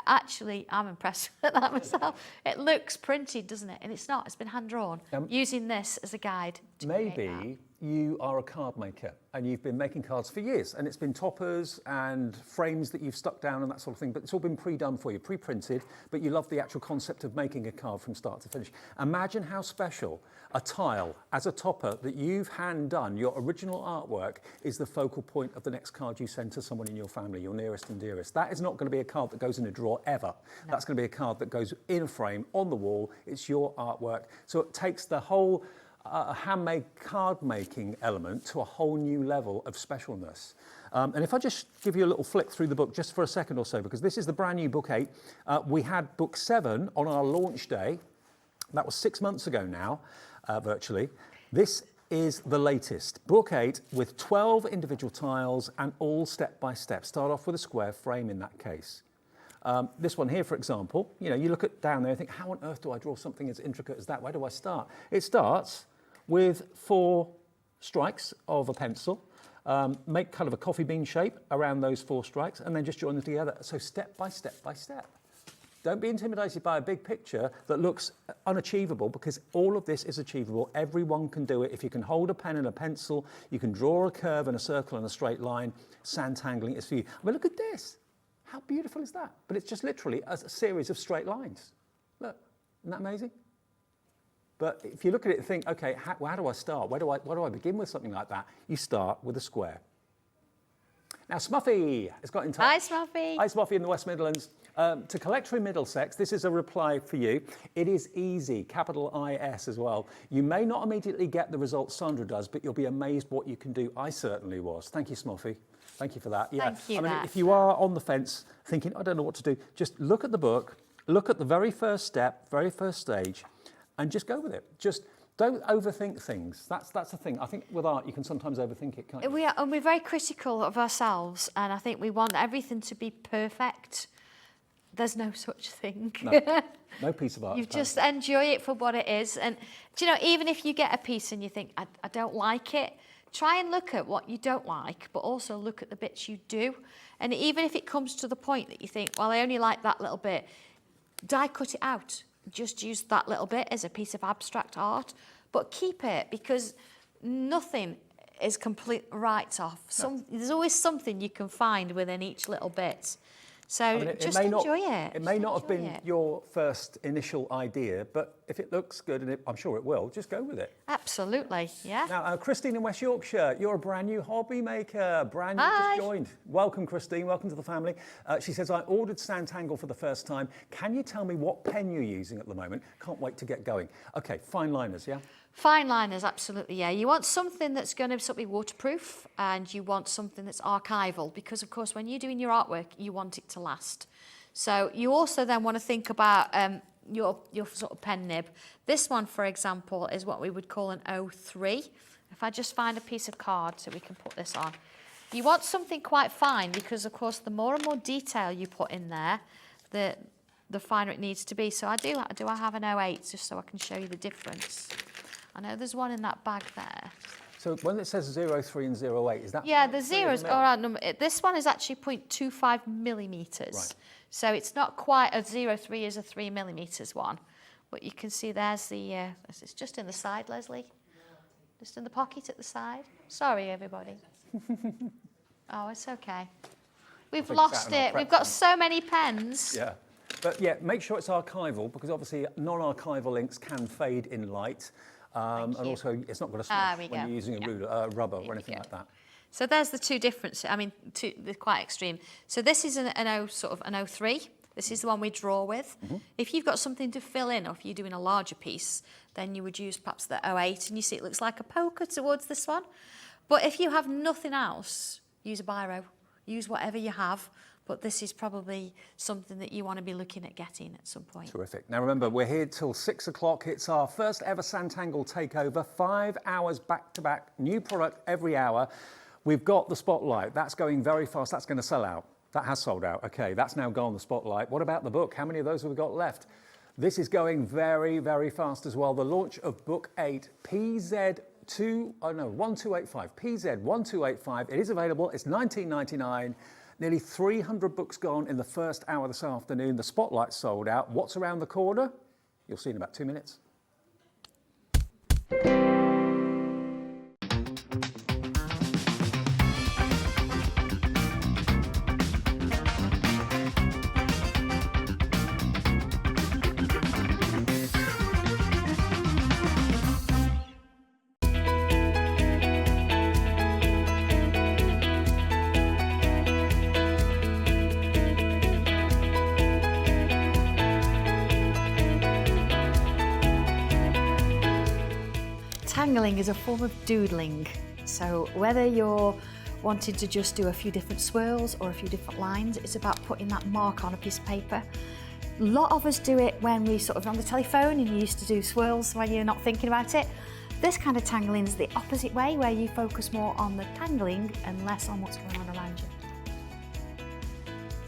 Speaker 4: Actually, I'm impressed with that myself. It looks printed, doesn't it? And it's not. It's been hand-drawn. Using this as a guide to create that.
Speaker 2: Maybe you are a card maker and you've been making cards for years, and it's been toppers and frames that you've stuck down and that sort of thing, but it's all been pre-done for you, pre-printed, but you love the actual concept of making a card from start to finish. Imagine how special a tile as a topper that you've hand done, your original artwork, is the focal point of the next card you send to someone in your family, your nearest and dearest. That is not going to be a card that goes in a drawer ever. No. That's going to be a card that goes in a frame on the wall. It's your artwork. So it takes the whole handmade card making element to a whole new level of specialness. And if I just give you a little flick through the book just for a second or so, because this is the brand new book 8. We had book 7 on our launch day. That was 6 months ago now, virtually. This is the latest, book 8, with 12 individual tiles and all step by step. Start off with a square frame in that case. This one here, for example, you know, you look at down there and think, how on earth do I draw something as intricate as that? Where do I start? It starts with 4 strikes of a pencil, make kind of a coffee bean shape around those 4 strikes, and then just join them together. So step by step by step. Don't be intimidated by a big picture that looks unachievable, because all of this is achievable. Everyone can do it. If you can hold a pen and a pencil, you can draw a curve and a circle and a straight line. Santangling is for you. I mean, look at this. How beautiful is that? But it's just literally a series of straight lines. Look, isn't that amazing? But if you look at it and think, okay, how do I start? Where do I begin with something like that? You start with a square. Now, Smuffy has got in touch.
Speaker 4: Hi, Smuffy.
Speaker 2: Hi, Smuffy in the West Midlands. To collector in Middlesex, this is a reply for you. It is easy, capital I-S as well. You may not immediately get the results Sandra does, but you'll be amazed what you can do. I certainly was. Thank you, Smuffy. Thank you for that. Yeah.
Speaker 4: Thank you,
Speaker 2: I mean,
Speaker 4: Matt.
Speaker 2: if you are on the fence thinking, I don't know what to do, just look at the book, look at the very first step, very first stage, and just go with it. Just don't overthink things. That's the thing. I think with art, you can sometimes overthink it, can't you?
Speaker 4: We are, and we're very critical of ourselves, and I think we want everything to be perfect. There's no such thing.
Speaker 2: No, no piece of art.
Speaker 4: You
Speaker 2: is
Speaker 4: just
Speaker 2: perfect.
Speaker 4: enjoy it for what it is. And do you know, even if you get a piece and you think, I don't like it, try and look at what you don't like, but also look at the bits you do. And even if it comes to the point that you think, well, I only like that little bit, die cut it out. Just use that little bit as a piece of abstract art, but keep it, because nothing is complete write-off. There's always something you can find within each little bit. So
Speaker 2: I mean,
Speaker 4: just enjoy it.
Speaker 2: It may not have been
Speaker 4: Enjoy it.
Speaker 2: your first initial idea, but if it looks good, and I'm sure it will, just go with it.
Speaker 4: Absolutely, yeah.
Speaker 2: Now, Christine in West Yorkshire, you're a brand new hobby maker, brand new,
Speaker 4: Hi.
Speaker 2: just joined. Welcome, Christine, welcome to the family. She says, I ordered Sanntangle for the first time. Can you tell me what pen you're using at the moment? Can't wait to get going. Okay, fine liners, yeah?
Speaker 4: Fine liners, absolutely, yeah. You want something that's going to be waterproof, and you want something that's archival, because, of course, when you're doing your artwork, you want it to last. So you also then want to think about your sort of pen nib. This one, for example, is what we would call an 03. If I just find a piece of card so we can put this on. You want something quite fine because, of course, the more and more detail you put in there, the finer it needs to be. So I have an 08 just so I can show you the difference. I know there's one in that bag there.
Speaker 2: So when it says 03 and 08, is that?
Speaker 4: Yeah, the zeros are our number. This one is actually 0.25 millimetres.
Speaker 2: Right.
Speaker 4: So it's not quite a 03 is a 3 millimetres one. But you can see there's the, it's just in the side, Leslie. Just in the pocket at the side. Sorry, everybody. Oh, it's okay. We've lost it. We've got so many pens.
Speaker 2: Yeah. But yeah, make sure it's archival because obviously non-archival inks can fade in light. And also it's not going to smudge when you're using a ruler, rubber or anything like that.
Speaker 4: So there's the two differences. I mean, they're quite extreme. So this is an 03. This is the one we draw with. If you've got something to fill in, or if you're doing a larger piece, then you would use perhaps the 08, and you see it looks like a poker towards this one. But if you have nothing else, use a biro. Use whatever you have. But this is probably something that you want to be looking at getting at some point.
Speaker 2: Terrific. Now remember, we're here till 6 o'clock. It's our first ever Sanntangle Takeover, 5 hours back to back, new product every hour. We've got the spotlight. That's going very fast. That's going to sell out. That has sold out. Okay, that's now gone, the spotlight. What about the book? How many of those have we got left? This is going very, very fast as well. The launch of book 8, PZ1285, PZ1285. It is available. It's $19.99. Nearly 300 books gone in the first hour this afternoon. The spotlight sold out. What's around the corner? You'll see in about 2 minutes.
Speaker 4: Tangling is a form of doodling. So whether you're wanting to just do a few different swirls or a few different lines, it's about putting that mark on a piece of paper. A lot of us do it when we sort of on the telephone and you used to do swirls when you're not thinking about it. This kind of tangling is the opposite way, where you focus more on the tangling and less on what's going on around you.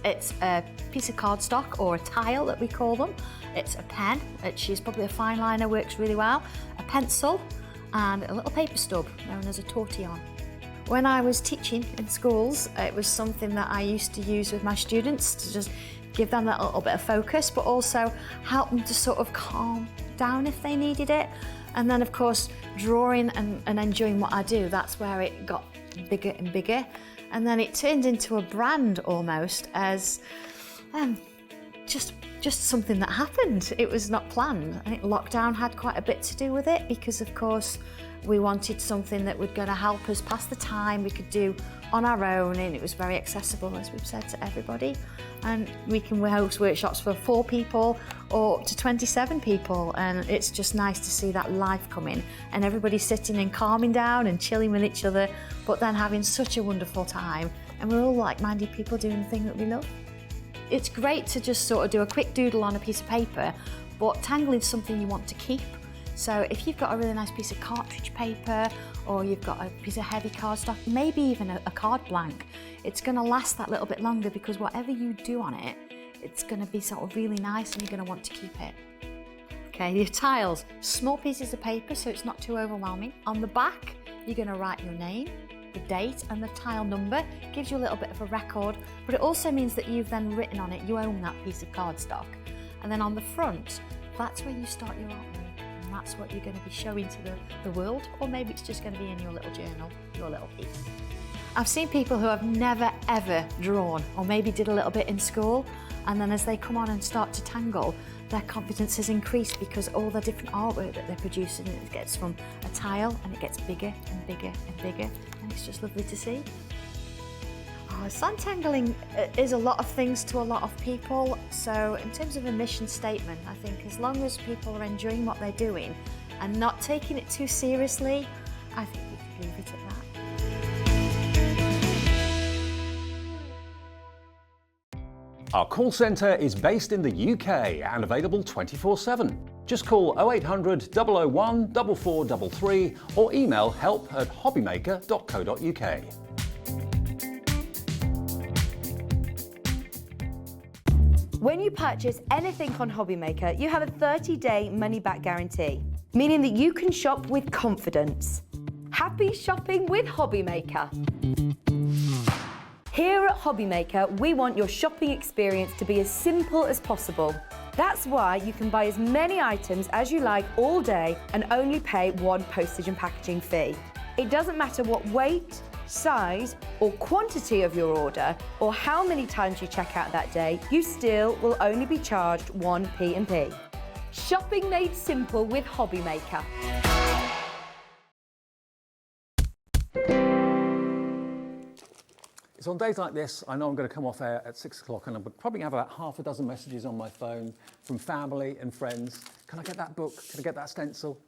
Speaker 4: It's a piece of cardstock or a tile that we call them. It's a pen, which is probably a fine liner, works really well, a pencil, and a little paper stub known as a tortillon. When I was teaching in schools, it was something that I used to use with my students to just give them that little bit of focus, but also help them to sort of calm down if they needed it. And then of course, drawing and enjoying what I do, that's where it got bigger and bigger. And then it turned into a brand almost as just something that happened. It was not planned. I think lockdown had quite a bit to do with it because of course we wanted something that was going to help us pass the time we could do on our own, and it was very accessible, as we've said, to everybody. And we can host workshops for 4 people or up to 27 people, and it's just nice to see that life coming and everybody sitting and calming down and chilling with each other, but then having such a wonderful time, and we're all like-minded people doing the thing that we love. It's great to just sort of do a quick doodle on a piece of paper, but tangling is something you want to keep. So if you've got a really nice piece of cartridge paper, or you've got a piece of heavy cardstock, maybe even a card blank, it's going to last that little bit longer because whatever you do on it, it's going to be sort of really nice and you're going to want to keep it. Okay, your tiles, small pieces of paper so it's not too overwhelming. On the back, you're going to write your name, the date and the tile number. Gives you a little bit of a record, but it also means that you've then written on it, you own that piece of cardstock. And then on the front, that's where you start your artwork, and that's what you're going to be showing to the world, or maybe it's just going to be in your little journal, your little piece. I've seen people who have never ever drawn, or maybe did a little bit in school, and then as they come on and start to tangle, their confidence has increased because all the different artwork that they're producing, it gets from a tile and it gets bigger and bigger and bigger, and it's just lovely to see. Santangling is a lot of things to a lot of people, so in terms of a mission statement, I think as long as people are enjoying what they're doing and not taking it too seriously, I think we could leave it at that.
Speaker 2: Our call centre is based in the UK and available 24/7. Just call 0800 001 4433 or email help@hobbymaker.co.uk.
Speaker 1: When you purchase anything on Hobbymaker, you have a 30-day money-back guarantee, meaning that you can shop with confidence. Happy shopping with Hobbymaker. Here at Hobbymaker, we want your shopping experience to be as simple as possible. That's why you can buy as many items as you like all day and only pay one postage and packaging fee. It doesn't matter what weight, size or quantity of your order or how many times you check out that day, you still will only be charged one P&P. Shopping made simple with Hobbymaker.
Speaker 2: It's on days like this, I know I'm going to come off air at 6 o'clock and I'm probably have about half a dozen messages on my phone from family and friends. Can I get that book? Can I get that stencil?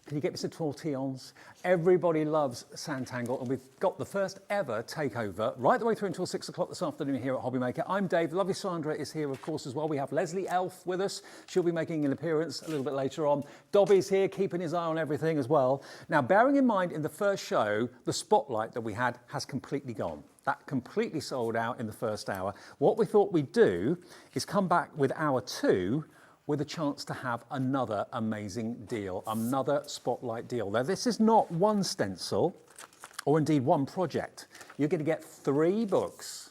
Speaker 2: Can you get me some tortillons? Everybody loves Sanntangle, and we've got the first ever takeover right the way through until 6 o'clock this afternoon here at Hobbymaker. I'm Dave. Lovely Sandra is here, of course, as well. We have Leslie Elf with us. She'll be making an appearance a little bit later on. Dobby's here, keeping his eye on everything as well. Now, bearing in mind, in the first show, the spotlight that we had has completely gone. That completely sold out in the first hour. What we thought we'd do is come back with hour 2 with a chance to have another amazing deal, another spotlight deal. Now, this is not one stencil, or indeed one project. You're going to get 3 books,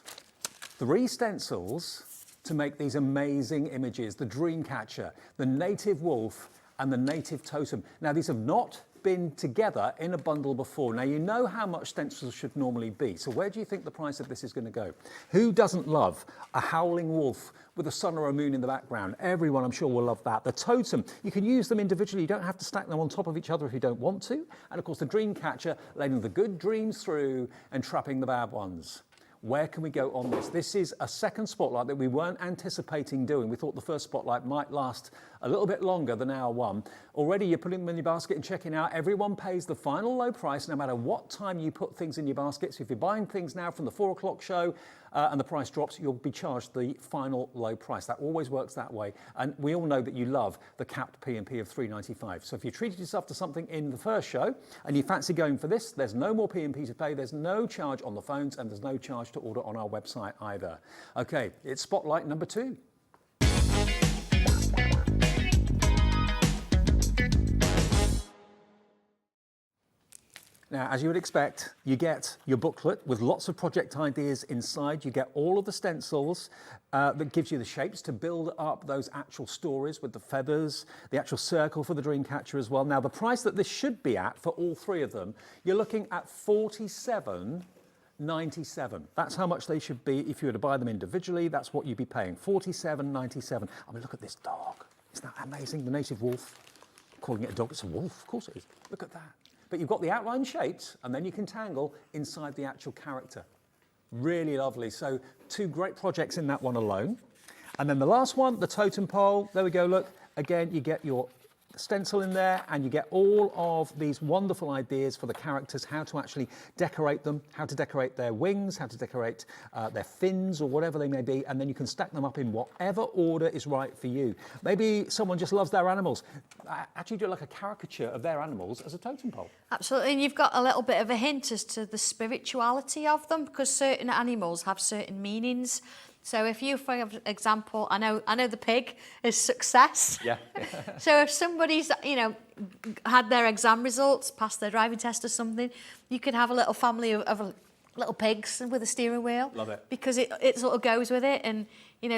Speaker 2: 3 stencils to make these amazing images, the Dreamcatcher, the native wolf, and the native totem. Now, these have not been together in a bundle before. Now, you know how much stencils should normally be. So where do you think the price of this is going to go? Who doesn't love a howling wolf with a sun or a moon in the background? Everyone, I'm sure, will love that. The totem, you can use them individually. You don't have to stack them on top of each other if you don't want to. And of course, the Dreamcatcher, letting the good dreams through and trapping the bad ones. Where can we go on this? This is a second spotlight that we weren't anticipating doing. We thought the first spotlight might last a little bit longer than hour 1. Already you're putting them in your basket and checking out. Everyone pays the final low price no matter what time you put things in your basket. So if you're buying things now from the 4 o'clock show and the price drops, you'll be charged the final low price. That always works that way. And we all know that you love the capped P&P of $3.95. So if you treated yourself to something in the first show and you fancy going for this, there's no more P&P to pay. There's no charge on the phones and there's no charge to order on our website either. Okay, it's spotlight number 2. Now, as you would expect, you get your booklet with lots of project ideas inside. You get all of the stencils that gives you the shapes to build up those actual stories with the feathers, the actual circle for the Dreamcatcher as well. Now, the price that this should be at for all 3 of them, you're looking at $47.97. That's how much they should be if you were to buy them individually. That's what you'd be paying, $47.97. I mean, look at this dog. Isn't that amazing? The native wolf. I'm calling it a dog, it's a wolf. Of course it is. Look at that. But you've got the outline shapes and then you can tangle inside the actual character. Really lovely. So 2 great projects in that one alone. And then the last one, the totem pole. There we go, look. Again, you get your stencil in there and you get all of these wonderful ideas for the characters, how to actually decorate them, how to decorate their wings, how to decorate their fins or whatever they may be, and then you can stack them up in whatever order is right for you. Maybe someone just loves their animals. Actually do like a caricature of their animals as a totem pole.
Speaker 4: Absolutely, and you've got a little bit of a hint as to the spirituality of them, because certain animals have certain meanings. So if you, for example, I know the pig is success.
Speaker 2: Yeah.
Speaker 4: So if somebody's, had their exam results, passed their driving test or something, you could have a little family of little pigs with a steering wheel.
Speaker 2: Love it.
Speaker 4: Because it sort of goes with it. And,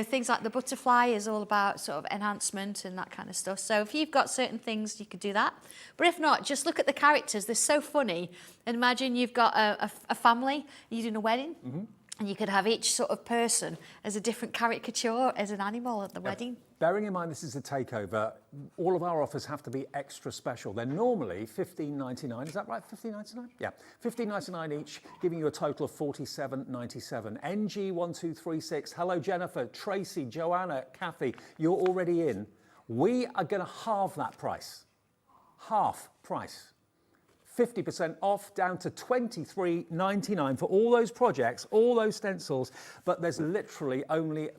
Speaker 4: things like the butterfly is all about sort of enhancement and that kind of stuff. So if you've got certain things, you could do that. But if not, just look at the characters. They're so funny. And imagine you've got a family, you're doing a wedding. Mm-hmm. And you could have each sort of person as a different caricature as an animal at the wedding.
Speaker 2: Bearing in mind this is a takeover, all of our offers have to be extra special. They're normally $15.99, is that right, $15.99? Yeah, $15.99 each, giving you a total of $47.97. NG1236, hello Jennifer, Tracy, Joanna, Kathy, you're already in. We are going to halve that price, half price. 50% off, down to $23.99 for all those projects, all those stencils, but there's literally only,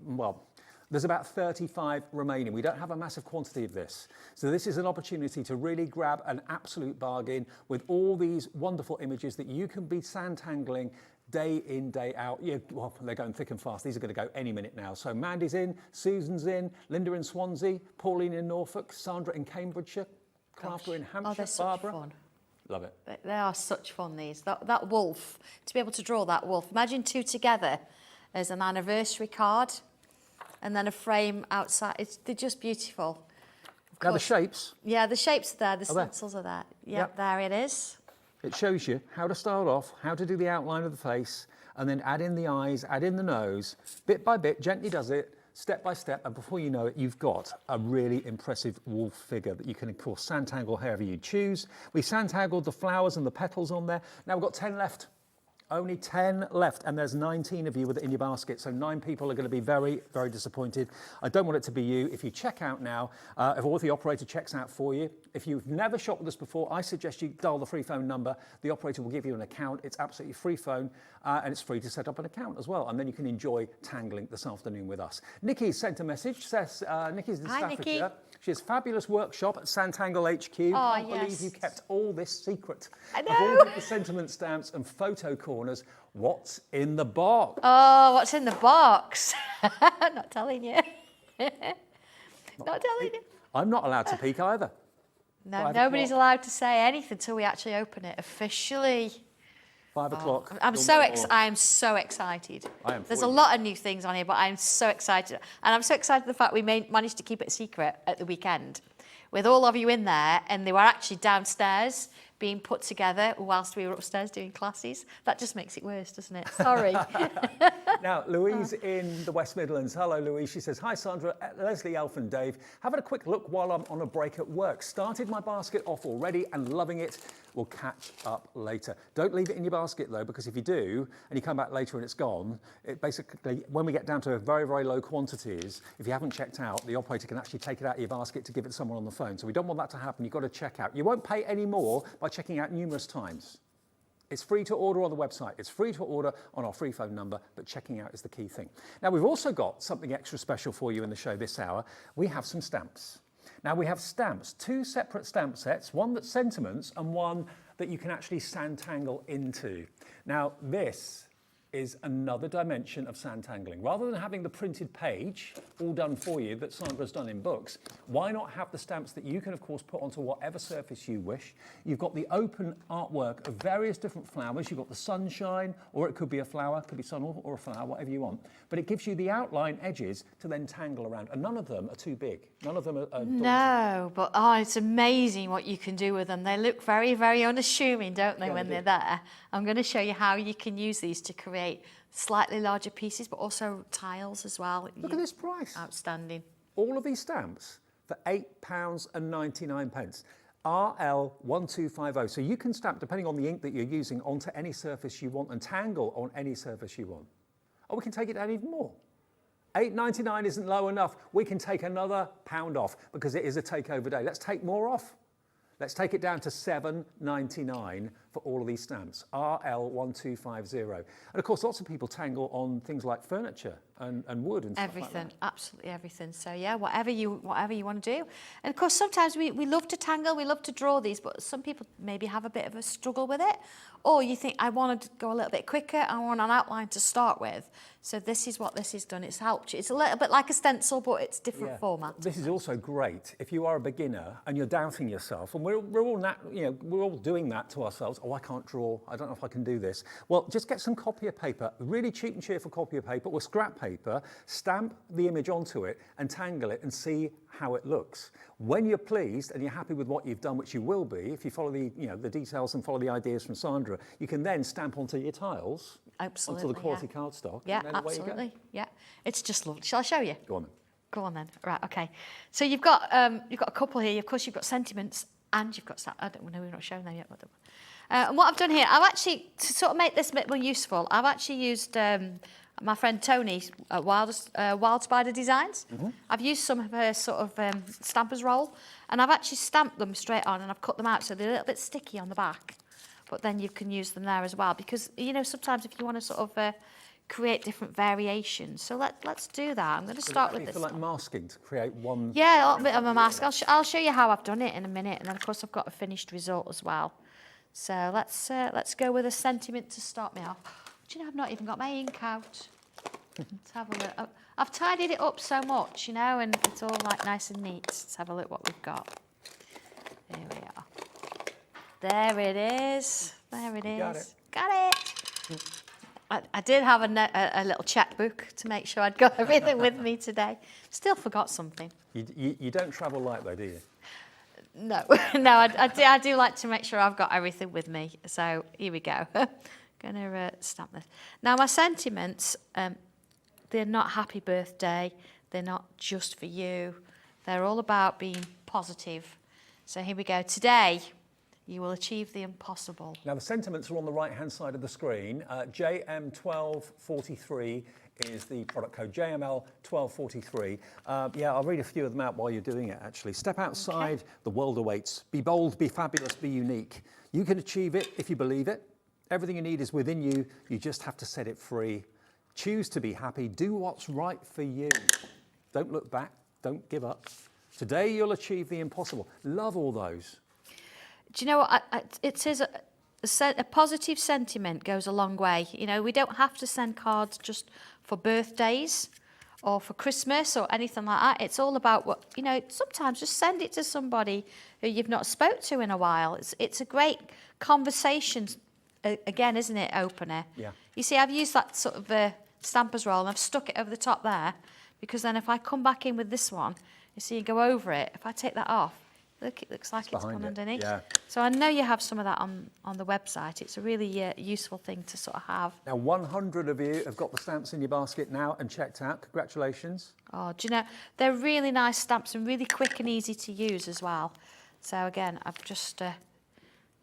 Speaker 2: there's about 35 remaining. We don't have a massive quantity of this. So this is an opportunity to really grab an absolute bargain with all these wonderful images that you can be Santangling day in, day out. Yeah, well, they're going thick and fast. These are going to go any minute now. So Mandy's in, Susan's in, Linda in Swansea, Pauline in Norfolk, Sandra in Cambridgeshire, Crafter in Hampshire,
Speaker 4: they're such
Speaker 2: Barbara.
Speaker 4: fun.
Speaker 2: Love it.
Speaker 4: They are such fun, these. That wolf, to be able to draw that wolf. Imagine two together as an anniversary card and then a frame outside. They're just beautiful.
Speaker 2: Now the shapes.
Speaker 4: Yeah, the shapes are there, the
Speaker 2: there.
Speaker 4: stencils are there. Yep, there it is.
Speaker 2: It shows you how to start off, how to do the outline of the face, and then add in the eyes, add in the nose, bit by bit, gently does it, step by step, and before you know it, you've got a really impressive wolf figure that you can, of course, Sanntangle however you choose. We Sanntangled the flowers and the petals on there. Now we've got 10 left. Only 10 left, and there's 19 of you with it in your basket, so 9 people are going to be very, very disappointed. I don't want it to be you. If you check out now, if the operator checks out for you, if you've never shopped with us before, I suggest you dial the free phone number. The operator will give you an account. It's absolutely free phone, and it's free to set up an account as well, and then you can enjoy tangling this afternoon with us. Nikki sent a message, says, Nikki's in
Speaker 4: Hi, Nikki.
Speaker 2: Staffordshire. She has a fabulous workshop at Sanntangle HQ. Can't believe you kept all this secret.
Speaker 4: I
Speaker 2: Of all
Speaker 4: know.
Speaker 2: the sentiment stamps and photo corners, what's in the box?
Speaker 4: Oh, what's in the box? Not telling you. Not telling you.
Speaker 2: I'm not allowed to peek either.
Speaker 4: No,
Speaker 2: 5
Speaker 4: nobody's
Speaker 2: o'clock.
Speaker 4: allowed to say anything until we actually open it officially.
Speaker 2: 5 o'clock.
Speaker 4: I'm
Speaker 2: Don't
Speaker 4: so
Speaker 2: get more.
Speaker 4: I am so excited.
Speaker 2: I am
Speaker 4: There's
Speaker 2: for
Speaker 4: a
Speaker 2: you.
Speaker 4: lot of new things on here, but I'm so excited. And I'm so excited the fact we managed to keep it secret at the weekend with all of you in there, and they were actually downstairs being put together whilst we were upstairs doing classes. That just makes it worse, doesn't it? Sorry.
Speaker 2: Now, Louise in the West Midlands. Hello, Louise. She says, hi, Sandra, Leslie, Elf and Dave. Having a quick look while I'm on a break at work. Started my basket off already and loving it. We'll catch up later. Don't leave it in your basket, though, because if you do, and you come back later and it's gone, it basically, when we get down to very, very low quantities, if you haven't checked out, the operator can actually take it out of your basket to give it to someone on the phone. So we don't want that to happen. You've got to check out. You won't pay any more by checking out numerous times. It's free to order on the website. It's free to order on our free phone number, but checking out is the key thing. Now, we've also got something extra special for you in the show this hour. We have some stamps. Now, we have stamps, 2 separate stamp sets, one that's sentiments and one that you can actually Sanntangle into. Now, this is another dimension of Santangling. Rather than having the printed page all done for you that Sandra's done in books, why not have the stamps that you can, of course, put onto whatever surface you wish? You've got the open artwork of various different flowers. You've got the sunshine, or it could be a flower, could be sun or a flower, whatever you want. But it gives you the outline edges to then tangle around. And none of them are too big. None of them are
Speaker 4: No, but it's amazing what you can do with them. They look very, very unassuming, don't they,
Speaker 2: Yeah,
Speaker 4: when
Speaker 2: they
Speaker 4: they're
Speaker 2: do.
Speaker 4: there? I'm going to show you how you can use these to create slightly larger pieces, but also tiles as well.
Speaker 2: Look at this price.
Speaker 4: Outstanding.
Speaker 2: All of these stamps for £8.99. RL1250. So you can stamp, depending on the ink that you're using, onto any surface you want and tangle on any surface you want. Or we can take it down even more. £8.99 isn't low enough. We can take another £1 off because it is a takeover day. Let's take more off. Let's take it down to £7.99 for all of these stamps, RL1250. And of course, lots of people tangle on things like furniture and wood and stuff like
Speaker 4: Everything,
Speaker 2: that.
Speaker 4: absolutely everything. So yeah, whatever you want to do. And of course, sometimes we love to tangle, we love to draw these, but some people maybe have a bit of a struggle with it. Or you think, I want to go a little bit quicker, I want an outline to start with. So this is what this has done, it's helped you. It's a little bit like a stencil, but it's different format.
Speaker 2: This is also great if you are a beginner and you're doubting yourself, and we're all doing that to ourselves. Oh, I can't draw. I don't know if I can do this. Well, just get some copier paper, really cheap and cheerful copier paper or scrap paper, stamp the image onto it and tangle it and see how it looks. When you're pleased and you're happy with what you've done, which you will be, if you follow the details and follow the ideas from Sandra, you can then stamp onto your tiles,
Speaker 4: Absolutely,
Speaker 2: onto the quality cardstock.
Speaker 4: Yeah,
Speaker 2: and then away you go.
Speaker 4: absolutely. Yeah, it's just lovely. Shall I show you?
Speaker 2: Go on then.
Speaker 4: Go on then. Right, okay. So you've got a couple here. Of course, you've got sentiments and you've got. I don't know. We've not shown them yet. And what I've done here, I've actually to sort of make this a bit more useful. I've actually used my friend Tony at Wild Spider Designs.
Speaker 2: Mm-hmm.
Speaker 4: I've used some of her sort of stampers roll, and I've actually stamped them straight on, and I've cut them out so they're a little bit sticky on the back. But then you can use them there as well because sometimes if you want to sort of create different variations. So let's do that. I'm going to start with
Speaker 2: You
Speaker 4: this.
Speaker 2: feel like masking to create one.
Speaker 4: Yeah, a little bit of a mask. I'll show you how I've done it in a minute, and then of course I've got a finished result as well. So let's go with a sentiment to start me off. Do you know, I've not even got my ink out. Let's have a look. I've tidied it up so much, you know, and it's all like nice and neat. Let's have a look what we've got. There we are. There it is. There it is. Got it. I did have a little checkbook to make sure I'd got everything with me today. Still forgot something.
Speaker 2: You don't travel light though, do you?
Speaker 4: No, no, I do like to make sure I've got everything with me. So here we go. Gonna stamp this. Now my sentiments, they're not happy birthday. They're not just for you. They're all about being positive. So here we go. Today, you will achieve the impossible.
Speaker 2: Now the sentiments are on the right-hand side of the screen. JM1243 is the product code, JML1243. Yeah, I'll read a few of them out while you're doing it, actually. Step outside, the world awaits. Be bold, be fabulous, be unique. You can achieve it if you believe it. Everything you need is within you. You just have to set it free. Choose to be happy. Do what's right for you. Don't look back. Don't give up. Today, you'll achieve the impossible. Love all those.
Speaker 4: Do you know what? It says a positive sentiment goes a long way. You know, we don't have to send cards just for birthdays or for Christmas or anything like that. It's all about what, you know, sometimes just send it to somebody who you've not spoke to in a while. It's a great conversation, again, isn't it, opener?
Speaker 2: Yeah.
Speaker 4: You see, I've used that sort of stamper's roll and I've stuck it over the top there because then if I come back in with this one, you see, you go over it. If I take that off, look, it looks like it's gone underneath.
Speaker 2: Yeah.
Speaker 4: So I know you have some of that on the website. It's a really useful thing to sort of have.
Speaker 2: Now, 100 of you have got the stamps in your basket now and checked out. Congratulations.
Speaker 4: Oh, do you know, they're really nice stamps and really quick and easy to use as well. So again, I've just going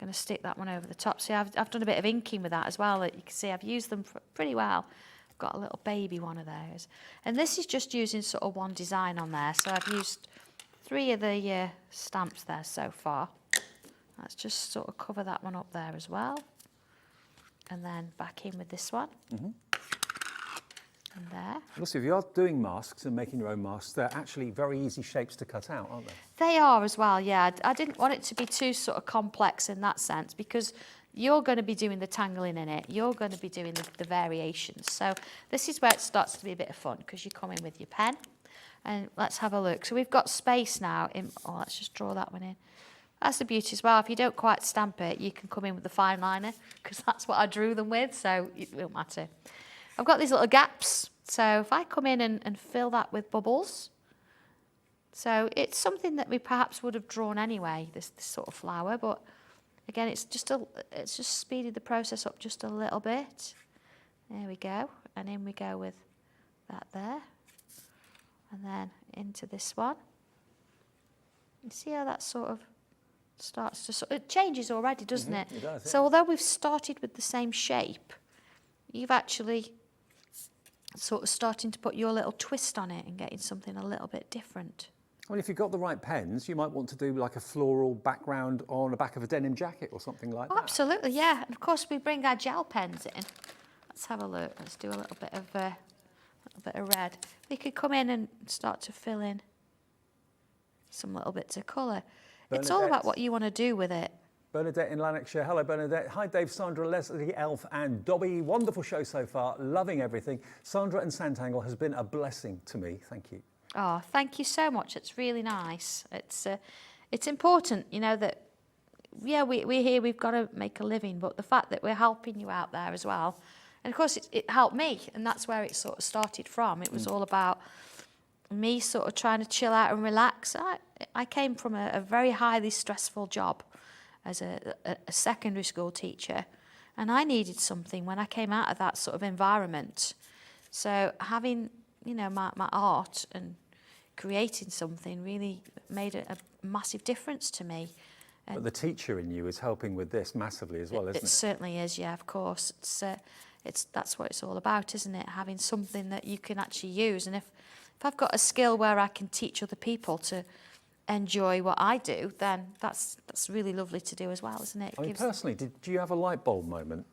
Speaker 4: to stick that one over the top. See, I've done a bit of inking with that as well. You can see I've used them pretty well. I've got a little baby one of those. And this is just using sort of one design on there. So I've used 3 of the stamps there so far. Let's just sort of cover that one up there as well. And then back in with this one. Mm-hmm. And there.
Speaker 2: Also, if you are doing masks and making your own masks, they're actually very easy shapes to cut out, aren't they?
Speaker 4: They are as well, yeah. I didn't want it to be too sort of complex in that sense because you're going to be doing the tangling in it. You're going to be doing the variations. So this is where it starts to be a bit of fun because you come in with your pen. And let's have a look. So we've got space now. Let's just draw that one in. That's the beauty as well. If you don't quite stamp it, you can come in with the fine liner because that's what I drew them with, so it won't matter. I've got these little gaps. So if I come in and fill that with bubbles, so it's something that we perhaps would have drawn anyway, this sort of flower, but again, it's just speeded the process up just a little bit. There we go. And in we go with that there. And then into this one. You see how that sort of starts to... It changes already, doesn't it?
Speaker 2: It does, yeah.
Speaker 4: So although we've started with the same shape, you've actually sort of starting to put your little twist on it and getting something a little bit different.
Speaker 2: Well, if you've got the right pens, you might want to do like a floral background on the back of a denim jacket or something like that.
Speaker 4: Absolutely, yeah. And of course, we bring our gel pens in. Let's have a look. Let's do a little bit of red. We could come in and start to fill in some little bits of colour. It's all about what you want to do with it.
Speaker 2: Bernadette in Lanarkshire. Hello, Bernadette. Hi, Dave, Sandra, Leslie, Elf, and Dobby. Wonderful show so far. Loving everything. Sandra and Sanntangle has been a blessing to me. Thank you.
Speaker 4: Oh, thank you so much. It's really nice. It's important, you know, that, yeah, we're here, we've got to make a living, but the fact that we're helping you out there as well. And of course, it helped me, and that's where it sort of started from. It was all about me sort of trying to chill out and relax. I came from a very highly stressful job as a secondary school teacher, and I needed something when I came out of that sort of environment. So having, you know, my art and creating something really made a massive difference to me. And
Speaker 2: but the teacher in you is helping with this massively as well, isn't it?
Speaker 4: It certainly is, yeah, of course. That's what it's all about, isn't it? Having something that you can actually use. And if I've got a skill where I can teach other people to enjoy what I do, then that's really lovely to do as well, isn't it?
Speaker 2: I mean, personally, did you have a light bulb moment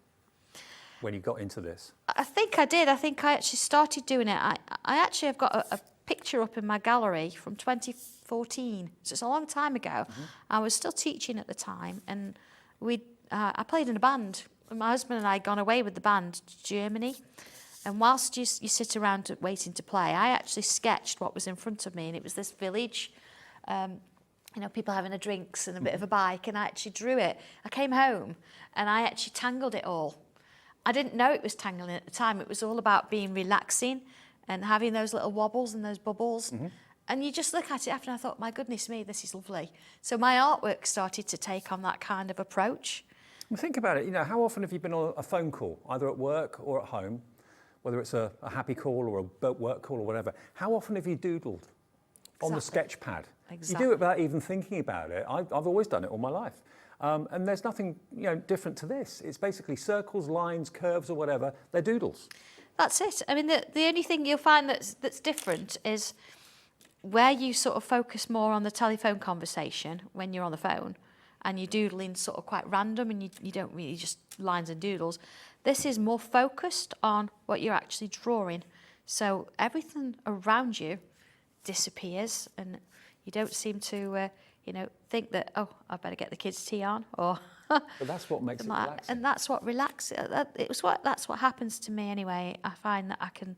Speaker 2: when you got into this?
Speaker 4: I think I did. I think I actually started doing it. I actually have got a picture up in my gallery from 2014. So it's a long time ago. Mm-hmm. I was still teaching at the time, and I played in a band my husband and I had gone away with the band to Germany. And whilst you sit around waiting to play, I actually sketched what was in front of me. And it was this village, you know, people having a drinks and a bit of a bike. And I actually drew it. I came home and I actually tangled it all. I didn't know it was tangling at the time. It was all about being relaxing and having those little wobbles and those bubbles. And you just look at it after, and I thought, my goodness me, this is lovely. So my artwork started to take on that kind of approach.
Speaker 2: Well, think about it, you know, how often have you been on a phone call, either at work or at home, whether it's a happy call or a work call or whatever? How often have you doodled on the sketch pad?
Speaker 4: Exactly.
Speaker 2: You do it without even thinking about it. I've always done it all my life. And there's nothing, you know, different to this. It's basically circles, lines, curves or whatever. They're doodles. That's
Speaker 4: it. I mean, the only thing you'll find that's different is where you sort of focus more on the telephone conversation when you're on the phone and you're doodling sort of quite random and you don't really just lines and doodles. This is more focused on what you're actually drawing. So everything around you disappears and you don't seem to, you know, think that, oh, I better get the kids' tea on or...
Speaker 2: But that's what makes it relaxing.
Speaker 4: And that's what that's what happens to me anyway. I find that I can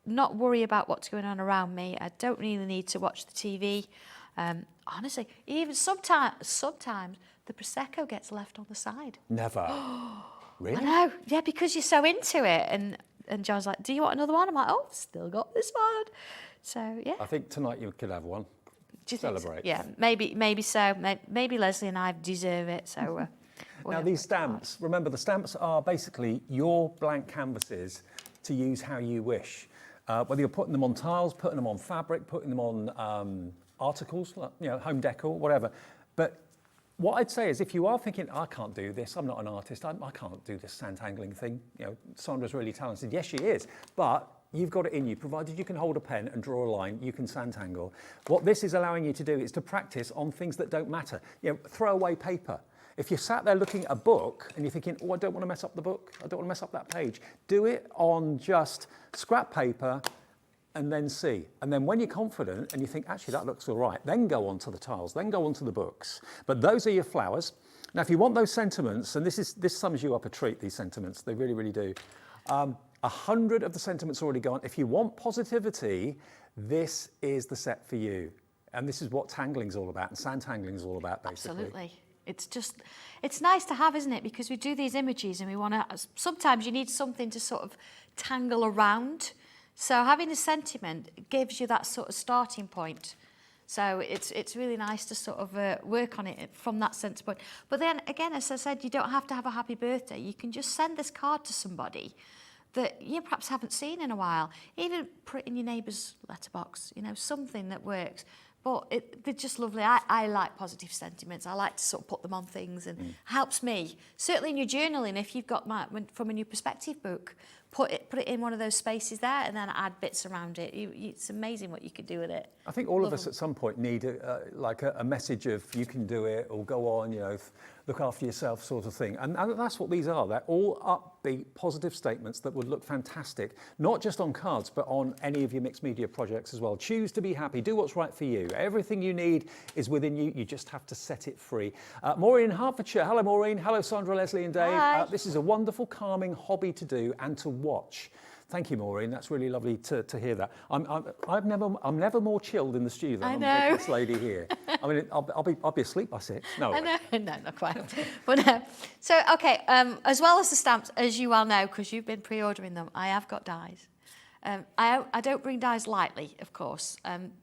Speaker 4: not worry about what's going on around me. I don't really need to watch the TV. Honestly, even sometimes the Prosecco gets left on the side.
Speaker 2: Never. Really?
Speaker 4: I know, yeah, because you're so into it. And John's like, do you want another one? I'm like, oh, still got this one. So, yeah.
Speaker 2: I think tonight you could have one.
Speaker 4: Do you
Speaker 2: Celebrate.
Speaker 4: Think so? Yeah, maybe so. Maybe Leslie and I deserve it. So.
Speaker 2: Now these stamps, remember the stamps are basically your blank canvases to use how you wish. Whether you're putting them on tiles, putting them on fabric, putting them on articles, like, you know, home decor, whatever. But what I'd say is if you are thinking, I can't do this, I'm not an artist, I can't do this Santangling thing. You know, Sandra's really talented. Yes, she is. But you've got it in you, provided you can hold a pen and draw a line, you can Santangle. What this is allowing you to do is to practice on things that don't matter. You know, throw away paper. If you're sat there looking at a book and you're thinking, oh, I don't want to mess up the book, I don't want to mess up that page, do it on just scrap paper and then see. And then when you're confident and you think, actually, that looks all right, then go on to the tiles, then go on to the books. But those are your flowers. Now, if you want those sentiments, and this sums you up a treat, these sentiments, they really, really do. 100 of the sentiments already gone. If you want positivity, this is the set for you. And this is what tangling's all about, and Santangling's all about, basically.
Speaker 4: Absolutely. It's nice to have, isn't it? Because we do these images and we want to, sometimes you need something to sort of tangle around. So having a sentiment gives you that sort of starting point. So it's really nice to sort of work on it from that sense point. But then again, as I said, you don't have to have a happy birthday. You can just send this card to somebody that you perhaps haven't seen in a while. Even put it in your neighbour's letterbox, you know, something that works. But they're just lovely. I like positive sentiments. I like to sort of put them on things and helps me. Certainly in your journaling, if you've got from a new perspective book, put it in one of those spaces there and then add bits around it. It's amazing what you could do with it.
Speaker 2: I think all of us at some point need a message of you can do it or go on, you know, look after yourself sort of thing. And that's what these are. They're all upbeat, positive statements that would look fantastic, not just on cards, but on any of your mixed media projects as well. Choose to be happy. Do what's right for you. Everything you need is within you. You just have to set it free. Maureen in Hertfordshire. Hello, Maureen. Hello, Sandra, Leslie and Dave. This is a wonderful, calming hobby to do and to watch. Thank you, Maureen. That's really lovely to hear that. I'm never more chilled in the studio than I'm with this lady here. I mean, I'll be asleep by 6. No,
Speaker 4: I know. No, not quite. But no. So okay, as well as the stamps, as you well know, because you've been pre-ordering them, I have got dies. I don't bring dies lightly, of course.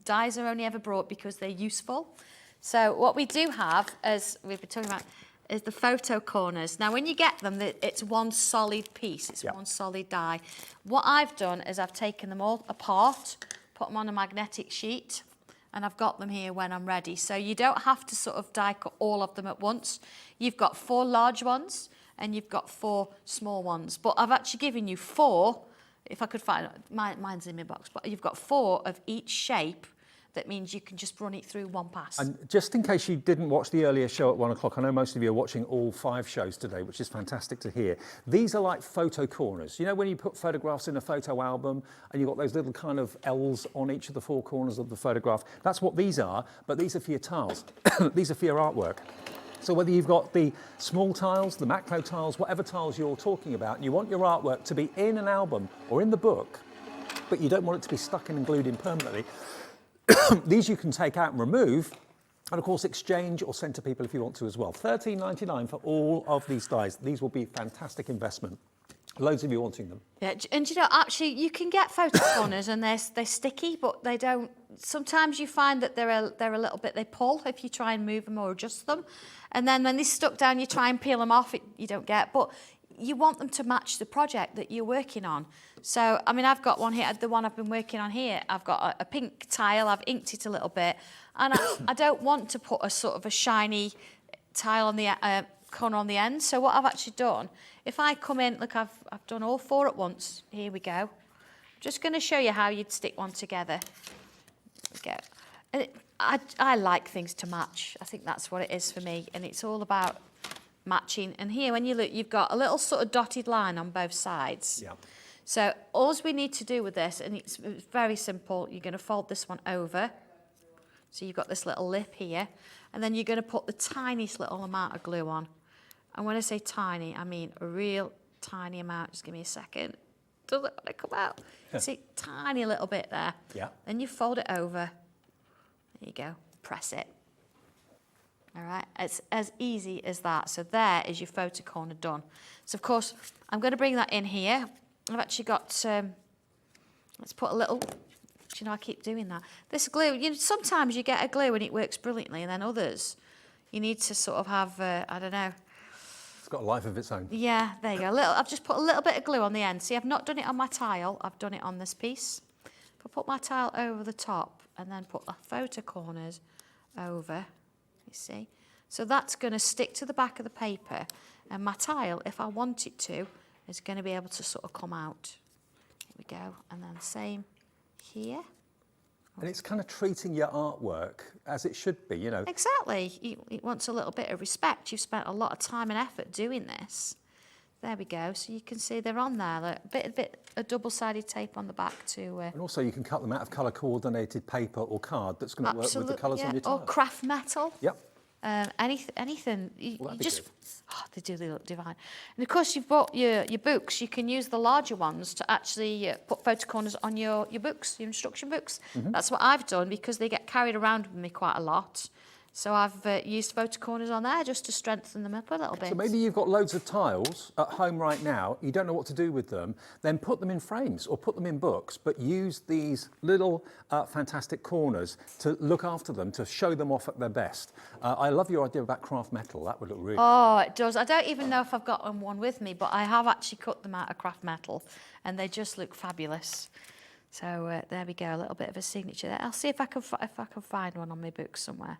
Speaker 4: Dies are only ever brought because they're useful. So what we do have, as we've been talking about, is the photo corners. Now, when you get them, it's one solid piece. It's one solid die. What I've done is I've taken them all apart, put them on a magnetic sheet, and I've got them here when I'm ready. So you don't have to sort of die cut all of them at once. You've got 4 large ones, and you've got 4 small ones. But I've actually given you 4, if I could find, mine's in my box, but you've got 4 of each shape. That means you can just run it through one pass. And
Speaker 2: just in case you didn't watch the earlier show at 1 o'clock, I know most of you are watching all 5 shows today, which is fantastic to hear. These are like photo corners. You know when you put photographs in a photo album and you've got those little kind of L's on each of the 4 corners of the photograph? That's what these are, but these are for your tiles. These are for your artwork. So whether you've got the small tiles, the macro tiles, whatever tiles you're talking about, and you want your artwork to be in an album or in the book, but you don't want it to be stuck in and glued in permanently, these you can take out and remove, and of course exchange or send to people if you want to as well. $13.99 for all of these dies. These will be fantastic investment. Loads of you wanting them.
Speaker 4: Yeah, and you know, actually, you can get photo corners and they're sticky, but they don't. Sometimes you find that they're a little bit, they pull if you try and move them or adjust them, and then when they're stuck down, you try and peel them off. You don't get, but you want them to match the project that you're working on. So, I mean, I've got one here, the one I've been working on here. I've got a pink tile. I've inked it a little bit, and I don't want to put a sort of a shiny tile on the corner on the end. So what I've actually done, if I come in, look, I've done all 4 at once. Here we go. I'm just going to show you how you'd stick one together. There we go. And I like things to match. I think that's what it is for me, and it's all about matching. And here, when you look, you've got a little sort of dotted line on both sides.
Speaker 2: Yeah.
Speaker 4: So all we need to do with this, and it's very simple, you're going to fold this one over. So you've got this little lip here, and then you're going to put the tiniest little amount of glue on. And when I say tiny, I mean a real tiny amount. Just give me a second. Does it want to come out? See, tiny little bit there.
Speaker 2: Yeah.
Speaker 4: Then you fold it over. There you go. Press it. All right. It's as easy as that. So there is your photo corner done. So, of course, I'm going to bring that in here. I've actually got, let's put a little, you know, I keep doing that. This glue, you know, sometimes you get a glue and it works brilliantly, and then others, you need to sort of have, I don't know.
Speaker 2: It's got a life of its own.
Speaker 4: Yeah, there you go. I've just put a little bit of glue on the end. See, I've not done it on my tile. I've done it on this piece. If I put my tile over the top and then put the photo corners over, you see. So that's going to stick to the back of the paper. And my tile, if I want it to, is going to be able to sort of come out. Here we go. And then same here.
Speaker 2: And it's kind of treating your artwork as it should be, you know.
Speaker 4: Exactly. It wants a little bit of respect. You've spent a lot of time and effort doing this. There we go. So you can see they're on there. A bit of double-sided tape on the back to...
Speaker 2: And also you can cut them out of colour-coordinated paper or card that's going to work with the colours on your tile.
Speaker 4: Or craft metal.
Speaker 2: Yep.
Speaker 4: Anything. You
Speaker 2: Well,
Speaker 4: just... Oh, they look divine. And of course, you've bought your books. You can use the larger ones to actually put photo corners on your books, your instruction books. Mm-hmm. That's what I've done because they get carried around with me quite a lot. So I've used photo corners on there just to strengthen them up a little bit.
Speaker 2: So maybe you've got loads of tiles at home right now, you don't know what to do with them, then put them in frames or put them in books, but use these little fantastic corners to look after them, to show them off at their best. I love your idea about craft metal. That would look really
Speaker 4: Oh, it does. I don't even know if I've got one with me, but I have actually cut them out of craft metal, and they just look fabulous. So there we go, a little bit of a signature there. I'll see if I can find one on my books somewhere.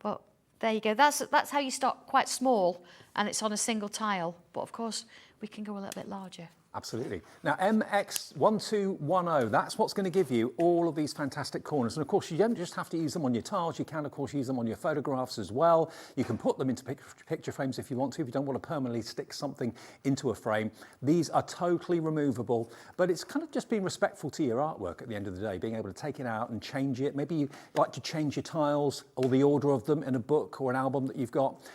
Speaker 4: But there you go. That's how you start quite small, and it's on a single tile. But of course, we can go a little bit larger.
Speaker 2: Absolutely. Now, MX1210, that's what's going to give you all of these fantastic corners. And of course, you don't just have to use them on your tiles. You can, of course, use them on your photographs as well. You can put them into picture frames if you want to, if you don't want to permanently stick something into a frame. These are totally removable, but it's kind of just being respectful to your artwork at the end of the day, being able to take it out and change it. Maybe you like to change your tiles or the order of them in a book or an album that you've got.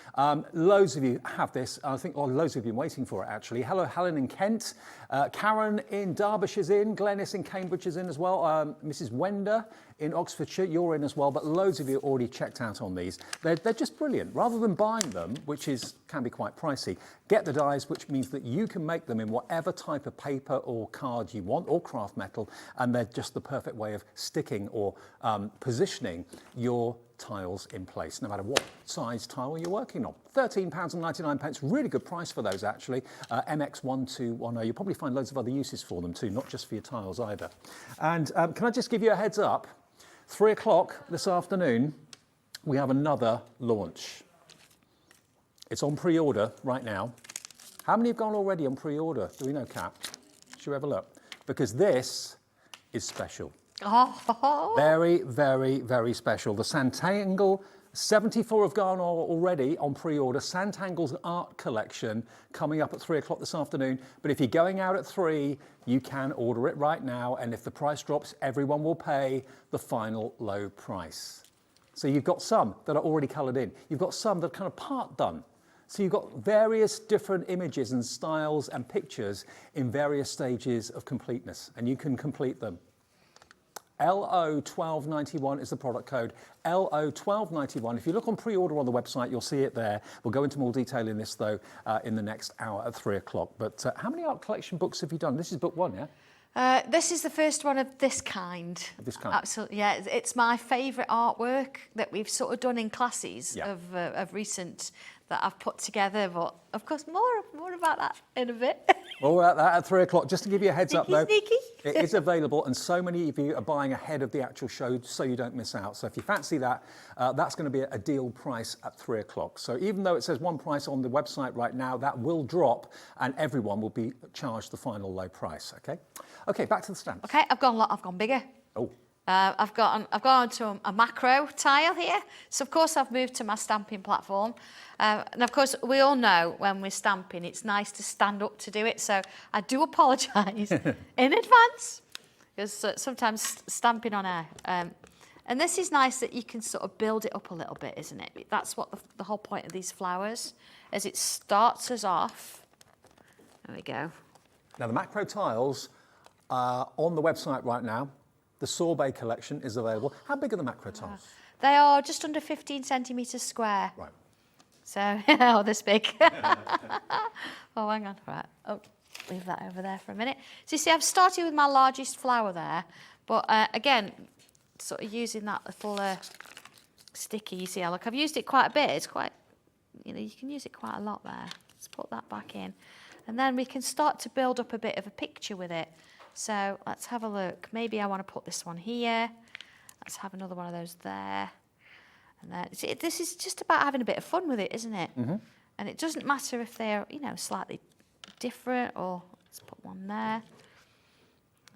Speaker 2: Loads of you have this. I think loads of you have been waiting for it, actually. Hello, Helen in Kent. Karen in Derbyshire's in, Glenys in Cambridge is in as well, Mrs. Wender in Oxfordshire, you're in as well, but loads of you already checked out on these. They're just brilliant. Rather than buying them, which can be quite pricey, get the dies, which means that you can make them in whatever type of paper or card you want, or craft metal, and they're just the perfect way of sticking or positioning your tiles in place, no matter what size tile you're working on. £13.99, really good price for those actually. MX1210, you'll probably find loads of other uses for them too, not just for your tiles either. And can I just give you a heads up? 3 o'clock this afternoon, we have another launch. It's on pre-order right now. How many have gone already on pre-order? Do we know, Kat? Should we have a look? Because this is special.
Speaker 4: Oh.
Speaker 2: Very, very, very special. The Santangel, 74 have gone already on pre-order. Santangle's art collection coming up at 3 o'clock this afternoon. But if you're going out at 3, you can order it right now. And if the price drops, everyone will pay the final low price. So you've got some that are already coloured in. You've got some that are kind of part done. So you've got various different images and styles and pictures in various stages of completeness, and you can complete them. LO1291 is the product code, LO1291. If you look on pre-order on the website, you'll see it there. We'll go into more detail in this, though, in the next hour at 3 o'clock. But how many art collection books have you done? This is book 1, yeah?
Speaker 4: This is the first one of this kind.
Speaker 2: This kind.
Speaker 4: Absolutely, yeah. It's my favourite artwork that we've sort of done in classes of recent that I've put together. But of course, more about that in a bit.
Speaker 2: More about that at 3 o'clock. Just to give you a heads up, though,
Speaker 4: Sneaky.
Speaker 2: it is available, and so many of you are buying ahead of the actual show, so you don't miss out. So if you fancy that, that's going to be a deal price at 3 o'clock. So even though it says one price on the website right now, that will drop, and everyone will be charged the final low price. Okay. Okay, back to the stamps.
Speaker 4: Okay, I've gone bigger.
Speaker 2: Oh.
Speaker 4: I've gone onto a macro tile here. So of course I've moved to my stamping platform. And of course we all know when we're stamping, it's nice to stand up to do it. So I do apologise in advance, because sometimes stamping on air. And this is nice that you can sort of build it up a little bit, isn't it? That's what the whole point of these flowers, is it starts us off. There we go.
Speaker 2: Now the macro tiles are on the website right now. The sorbet collection is available. How big are the macro tiles?
Speaker 4: They are just under 15 centimetres square.
Speaker 2: Right.
Speaker 4: So, oh, this big. Oh, hang on. Right. Oh, leave that over there for a minute. So you see, I've started with my largest flower there, but again, sort of using that little sticky, you see, look, I've used it quite a bit. It's quite, you know, you can use it quite a lot there. Let's put that back in. And then we can start to build up a bit of a picture with it. So let's have a look. Maybe I want to put this one here. Let's have another one of those there. And then, see, this is just about having a bit of fun with it, isn't it? Mm-hmm. And it doesn't matter if they're, you know, slightly different, or let's put one there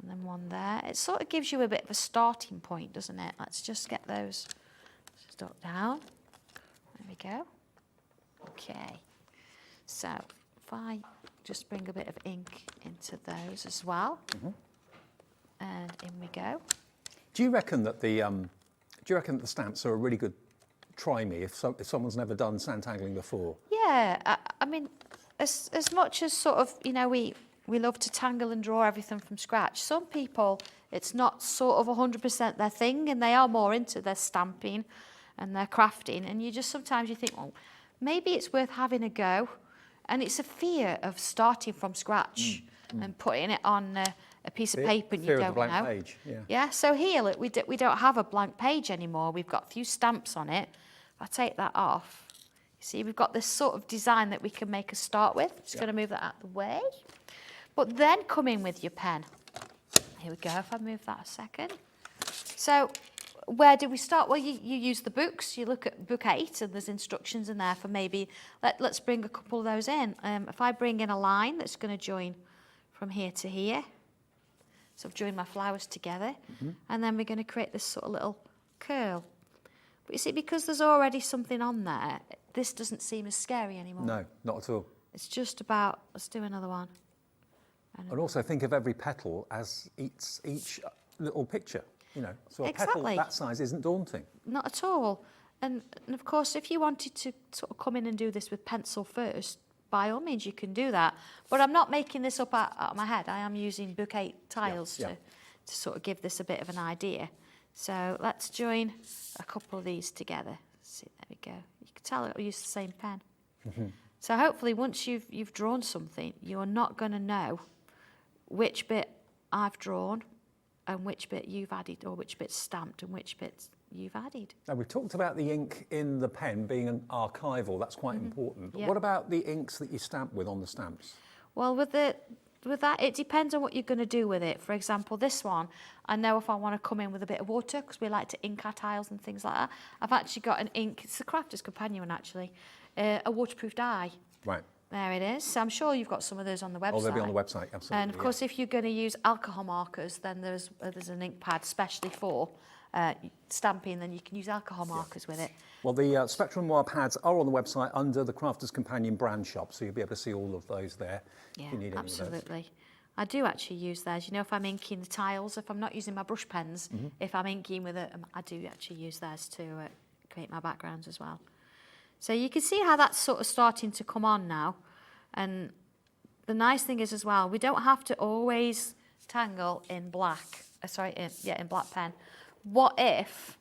Speaker 4: and then one there. It sort of gives you a bit of a starting point, doesn't it? Let's just get those stuck down. There we go. Okay. So if I just bring a bit of ink into those as well, and in we go.
Speaker 2: Do you reckon that the stamps are a really good try me if someone's never done Santangling before?
Speaker 4: Yeah, I mean, as much as sort of, you know, we love to tangle and draw everything from scratch. Some people, it's not sort of 100% their thing, and they are more into their stamping and their crafting. And sometimes you think, well, maybe it's worth having a go. And it's a fear of starting from scratch and putting it on a piece of paper and you don't know.
Speaker 2: Fear of the blank page, yeah.
Speaker 4: Yeah, so here, look, we don't have a blank page anymore. We've got a few stamps on it. If I take that off, you see, we've got this sort of design that we can make a start with. Just going to move that out of the way. But then come in with your pen. Here we go, if I move that a second. So where do we start? Well, you use the books. You look at book 8, and there's instructions in there for maybe, let's bring a couple of those in. If I bring in a line that's going to join from here to here, so I've joined my flowers together, and then we're going to create this sort of little curl. But you see, because there's already something on there, this doesn't seem as scary anymore.
Speaker 2: No, not at all.
Speaker 4: It's just about, let's do another one.
Speaker 2: And also think of every petal as each little picture. You know, so a petal that size isn't daunting.
Speaker 4: Not at all. And of course, if you wanted to sort of come in and do this with pencil first, by all means you can do that. But I'm not making this up out of my head. I am using book 8 tiles to sort of give this a bit of an idea. So let's join a couple of these together. See, there we go. You can tell I use the same pen. So hopefully once you've drawn something, you're not going to know which bit I've drawn and which bit you've added, or which bit's stamped and which bits you've added.
Speaker 2: Now, we've talked about the ink in the pen being an archival. That's quite important. But
Speaker 4: Yeah.
Speaker 2: what about the inks that you stamp with on the stamps?
Speaker 4: Well, with that, it depends on what you're going to do with it. For example, this one, I know if I want to come in with a bit of water, because we like to ink our tiles and things like that, I've actually got an ink, it's the Crafter's Companion actually, a waterproof dye.
Speaker 2: Right.
Speaker 4: There it is. So I'm sure you've got some of those on the website.
Speaker 2: Oh, they'll be on the website, absolutely.
Speaker 4: And of course, if you're going to use alcohol markers, then there's an ink pad specially for stamping, then you can use alcohol markers with it.
Speaker 2: Well, the Spectrum Noir pads are on the website under the Crafter's Companion brand shop, so you'll be able to see all of those there.
Speaker 4: Yeah,
Speaker 2: if you need any of those.
Speaker 4: absolutely. I do actually use theirs. You know, if I'm inking the tiles, if I'm not using my brush pens, if I'm inking with it, I do actually use theirs to create my backgrounds as well. So you can see how that's sort of starting to come on now. And the nice thing is as well, we don't have to always tangle in black, in black pen. What if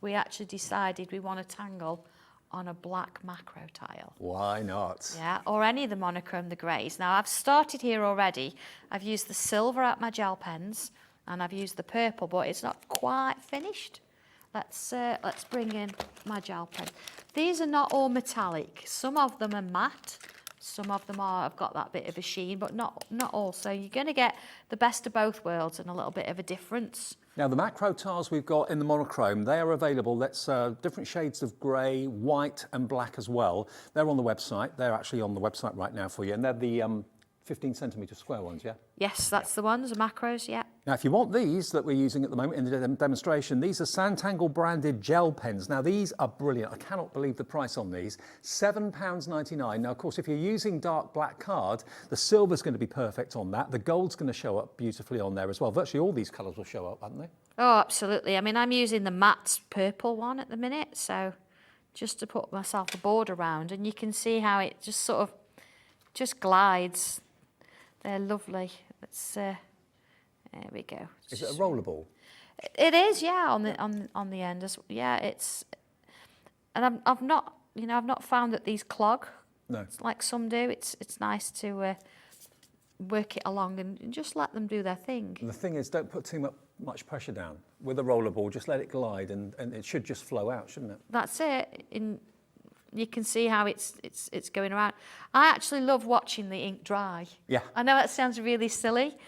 Speaker 4: we actually decided we want to tangle on a black macro tile?
Speaker 2: Why not?
Speaker 4: Yeah, or any of the monochrome, the greys. Now I've started here already. I've used the silver at my gel pens and I've used the purple, but it's not quite finished. Let's bring in my gel pen. These are not all metallic. Some of them are matte. Some of them have got that bit of a sheen, but not all. So you're going to get the best of both worlds and a little bit of a difference.
Speaker 2: Now, the macro tiles we've got in the monochrome, they are available. That's different shades of grey, white and black as well. They're on the website. They're actually on the website right now for you. And they're the 15 centimetre square ones, yeah?
Speaker 4: Yes, that's the ones, the macros, yeah.
Speaker 2: Now, if you want these that we're using at the moment in the demonstration, these are Sanntangle branded gel pens. Now, these are brilliant. I cannot believe the price on these. £7.99. Now, of course, if you're using dark black card, the silver's going to be perfect on that. The gold's going to show up beautifully on there as well. Virtually all these colours will show up, haven't they?
Speaker 4: Oh, absolutely. I mean, I'm using the matte purple one at the minute, so just to put myself a border around, and you can see how it just sort of just glides. They're lovely. Let's there we go.
Speaker 2: Is it a rollerball?
Speaker 4: It is, yeah, on the end. Yeah, it's, and I've not found that these clog.
Speaker 2: No.
Speaker 4: Like some do. It's nice to work it along and just let them do their thing.
Speaker 2: And the thing is, don't put too much pressure down with a rollerball. Just let it glide, and it should just flow out, shouldn't it?
Speaker 4: That's it. You can see how it's going around. I actually love watching the ink dry.
Speaker 2: Yeah.
Speaker 4: I know that sounds really silly,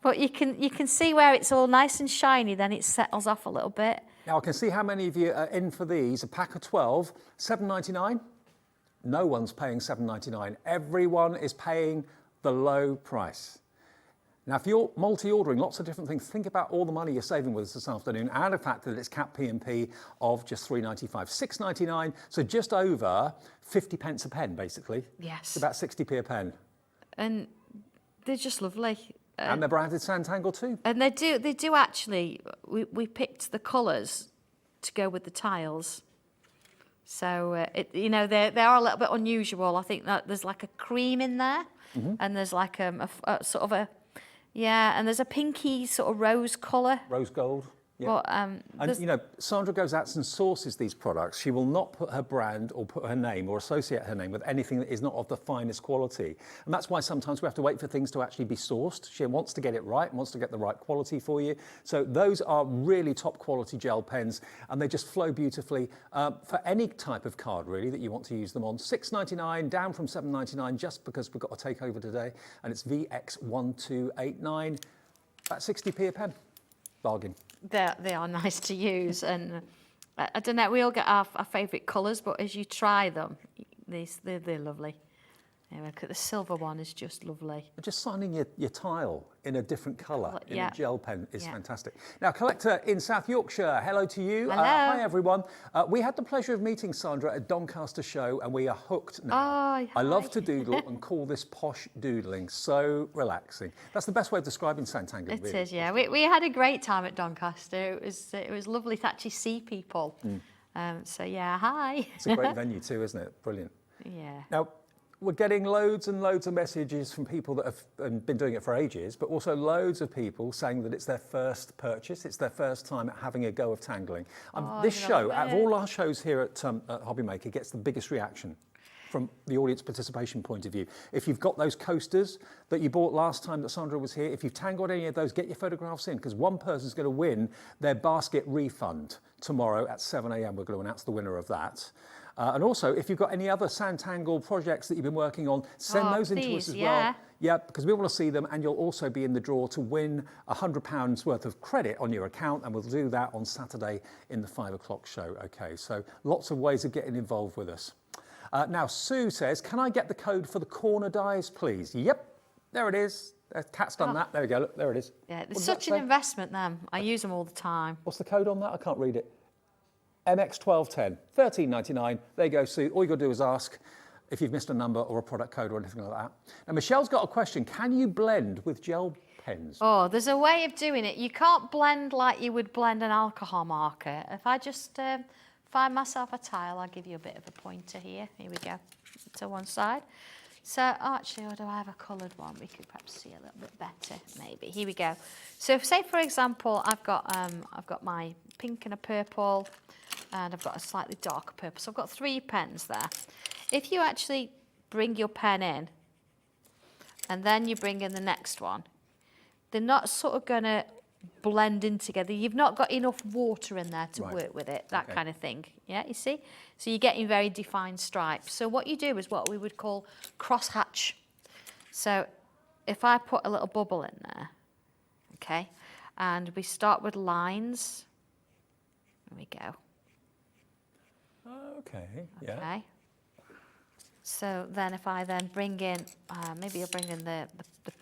Speaker 4: but you can see where it's all nice and shiny, then it settles off a little bit.
Speaker 2: Now, I can see how many of you are in for these. A pack of 12, £7.99. No one's paying £7.99. Everyone is paying the low price. Now, if you're multi-ordering lots of different things, think about all the money you're saving with us this afternoon, and the fact that it's cap P&P of just £3.95, £6.99, so just over 50 pence a pen, basically.
Speaker 4: Yes.
Speaker 2: It's about 60p a pen.
Speaker 4: And they're just lovely.
Speaker 2: And they're branded Sanntangle too.
Speaker 4: And they do actually, we picked the colours to go with the tiles. So, they are a little bit unusual. I think that there's like a cream in there, and there's like a sort of a, yeah, and there's a pinky sort of rose colour.
Speaker 2: Rose gold. Yeah.
Speaker 4: Well,
Speaker 2: and Sandra goes out and sources these products. She will not put her brand or put her name or associate her name with anything that is not of the finest quality. And that's why sometimes we have to wait for things to actually be sourced. She wants to get it right, wants to get the right quality for you. So those are really top quality gel pens, and they just flow beautifully for any type of card really that you want to use them on. $6.99 down from $7.99 just because we've got a takeover today, and it's VX1289, about 60p a pen. Bargain.
Speaker 4: They are nice to use, and I don't know, we all get our favourite colours, but as you try them, they're lovely. Yeah, look at the silver one is just lovely.
Speaker 2: Just signing your tile in a different colour in
Speaker 4: yeah.
Speaker 2: a gel pen is fantastic. Now, collector in South Yorkshire, hello to you.
Speaker 4: Hello.
Speaker 2: Hi, everyone. We had the pleasure of meeting Sandra at Doncaster Show, and we are hooked now.
Speaker 4: Oh,
Speaker 2: I love to doodle and call this posh doodling. So relaxing. That's the best way of describing Santangling.
Speaker 4: It
Speaker 2: really.
Speaker 4: is, yeah. We had a great time at Doncaster. It was lovely to actually see people. So yeah, hi.
Speaker 2: It's a great venue too, isn't it? Brilliant.
Speaker 4: Yeah.
Speaker 2: Now, we're getting loads and loads of messages from people that have been doing it for ages, but also loads of people saying that it's their first purchase, it's their first time having a go of tangling. This show, out of all our shows here at Hobbymaker, gets the biggest reaction from the audience participation point of view. If you've got those coasters that you bought last time that Sandra was here, if you've tangled any of those, get your photographs in, because one person's going to win their basket refund tomorrow at 7 a.m. We're going to announce the winner of that. And also, if you've got any other Sanntangle projects that you've been working on, send those in to us as well. Yeah, because we want to see them, and you'll also be in the draw to win £100 worth of credit on your account, and we'll do that on Saturday in the 5 o'clock show. Okay, so lots of ways of getting involved with us. Now, Sue says, can I get the code for the corner dies, please? Yep, there it is. Cat's done that. There we go. Look, there it is.
Speaker 4: Yeah, it's such an investment, them. I use them all the time.
Speaker 2: What's the code on that? I can't read it. MX1210, $13.99. There you go, Sue. All you got to do is ask if you've missed a number or a product code or anything like that. Now, Michelle's got a question. Can you blend with gel pens?
Speaker 4: Oh, there's a way of doing it. You can't blend like you would blend an alcohol marker. If I just find myself a tile, I'll give you a bit of a pointer here. Here we go, to one side. So actually, or do I have a coloured one? We could perhaps see a little bit better, maybe. Here we go. So if, say for example, I've got my pink and a purple, and I've got a slightly darker purple. So I've got 3 pens there. If you actually bring your pen in, and then you bring in the next one, they're not sort of going to blend in together. You've not got enough water in there to work with it, that kind of thing. Yeah, you see? So you're getting very defined stripes. So what you do is what we would call crosshatch. So if I put a little bubble in there, okay, and we start with lines, there we go.
Speaker 2: Okay, yeah.
Speaker 4: Okay. So then if I then bring in, maybe I'll bring in the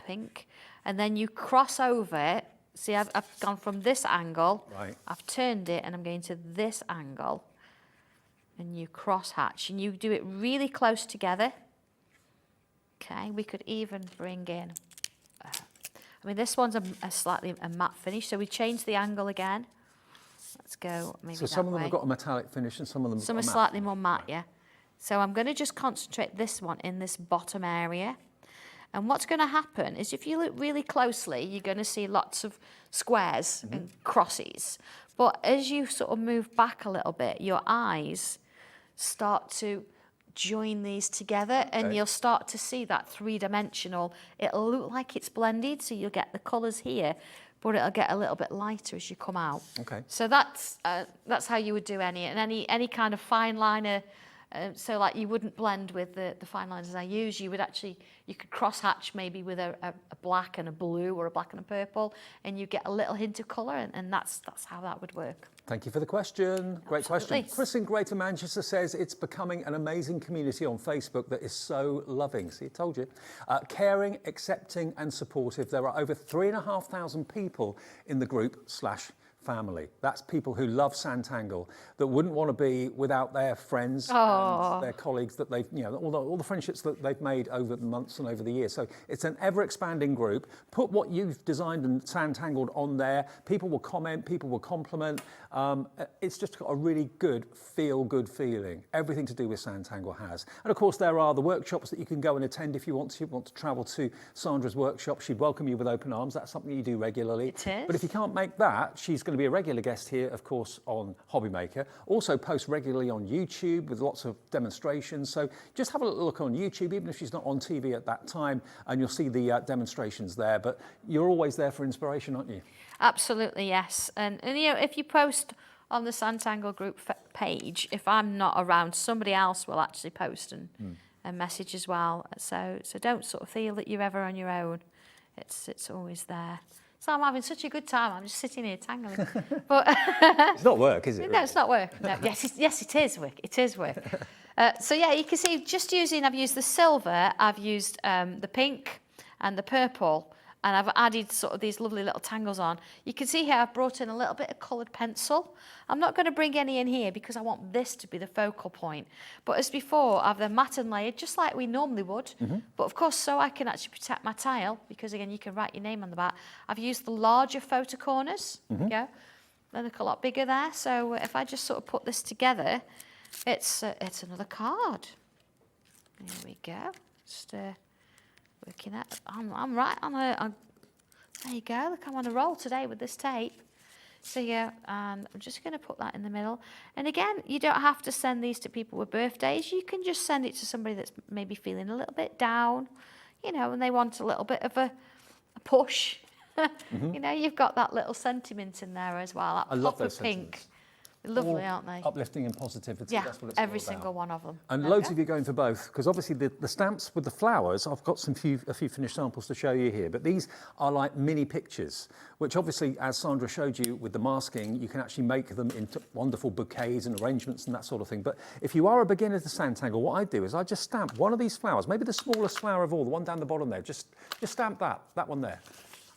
Speaker 4: pink, and then you cross over it. See, I've gone from this angle, I've turned it, and I'm going to this angle, and you cross hatch, and you do it really close together. Okay, we could even bring in, I mean, this one's a slightly matte finish, so we change the angle again. Let's go maybe
Speaker 2: So some of them have got a metallic finish, and some of them
Speaker 4: are slightly more matte, yeah. So I'm going to just concentrate this one in this bottom area. And what's going to happen is if you look really closely, you're going to see lots of squares and crosses. But as you sort of move back a little bit, your eyes start to join these together, and you'll start to see that 3-dimensional. It'll look like it's blended, so you'll get the colours here, but it'll get a little bit lighter as you come out.
Speaker 2: Okay.
Speaker 4: So that's how you would do any kind of fine liner. So like you wouldn't blend with the fine liners I use, you could cross hatch maybe with a black and a blue, or a black and a purple, and you get a little hint of colour, and that's how that would work.
Speaker 2: Thank you for the question. Great
Speaker 4: Absolutely.
Speaker 2: question. Chris in Greater Manchester says it's becoming an amazing community on Facebook that is so loving. See, I told you. Caring, accepting and supportive. There are over 3,500 people in the group /family. That's people who love Sanntangle, that wouldn't want to be without their friends and their colleagues, that they've, all the friendships that they've made over the months and over the years. So it's an ever-expanding group. Put what you've designed and Sanntangled on there. People will comment, people will compliment. It's just got a really good, feel-good feeling. Everything to do with Sanntangle has. And of course, there are the workshops that you can go and attend if you want to travel to Sandra's workshop. She'd welcome you with open arms. That's something you do regularly.
Speaker 4: It is.
Speaker 2: But if you can't make that, she's going to be a regular guest here, of course, on Hobbymaker. Also posts regularly on YouTube with lots of demonstrations. So just have a little look on YouTube, even if she's not on TV at that time, and you'll see the demonstrations there. But you're always there for inspiration, aren't you?
Speaker 4: Absolutely, yes. And if you post on the Sanntangle group page, if I'm not around, somebody else will actually post and message as well. So don't sort of feel that you're ever on your own. It's always there. So I'm having such a good time. I'm just sitting here tangling. But
Speaker 2: it's not work, is it?
Speaker 4: No, it's not work. No, yes, it is work. It is work. So yeah, you can see I've used the silver, I've used the pink and the purple, and I've added sort of these lovely little tangles on. You can see here I've brought in a little bit of coloured pencil. I'm not going to bring any in here because I want this to be the focal point. But as before, I've then matte and layered just like we normally would. But of course, so I can actually protect my tile, because again, you can write your name on the back. I've used the larger photo corners. They look a lot bigger there. So if I just sort of put this together, it's another card. There we go. Just working at. I'm right on a. There you go. Look, I'm on a roll today with this tape. So yeah, and I'm just going to put that in the middle. And again, you don't have to send these to people with birthdays. You can just send it to somebody that's maybe feeling a little bit down, and they want a little bit of a push. You've got that little sentiment in there as well. That
Speaker 2: I love
Speaker 4: pop
Speaker 2: those
Speaker 4: of pink.
Speaker 2: sentiments.
Speaker 4: Lovely, aren't they?
Speaker 2: Uplifting and positivity.
Speaker 4: Yeah,
Speaker 2: that's what it's
Speaker 4: every
Speaker 2: all about.
Speaker 4: single one of them.
Speaker 2: And loads of you going for both, because obviously the stamps with the flowers, I've got a few finished samples to show you here, but these are like mini pictures, which obviously, as Sandra showed you with the masking, you can actually make them into wonderful bouquets and arrangements and that sort of thing. But if you are a beginner to Sanntangle, what I do is I just stamp one of these flowers, maybe the smallest flower of all, the one down the bottom there, just stamp that one there,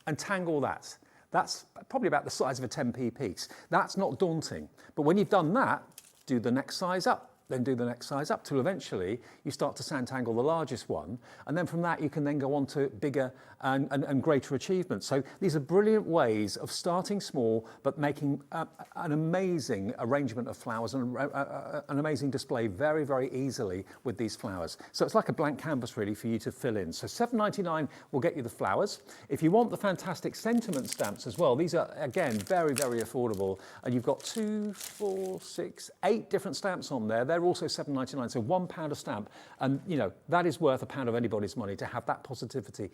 Speaker 2: and tangle that. That's probably about the size of a 10p piece. That's not daunting. But when you've done that, do the next size up. then do the next size up till eventually you start to Sanntangle the largest one. And then from that, you can then go on to bigger and greater achievements. So these are brilliant ways of starting small, but making an amazing arrangement of flowers and an amazing display very, very easily with these flowers. So it's like a blank canvas really for you to fill in. So £7.99 will get you the flowers. If you want the fantastic sentiment stamps as well, these are again very, very affordable. And you've got 2, 4, 6, 8 different stamps on there. They're also £7.99, so £1 a stamp. And you know, that is worth £1 of anybody's money to have that positivity.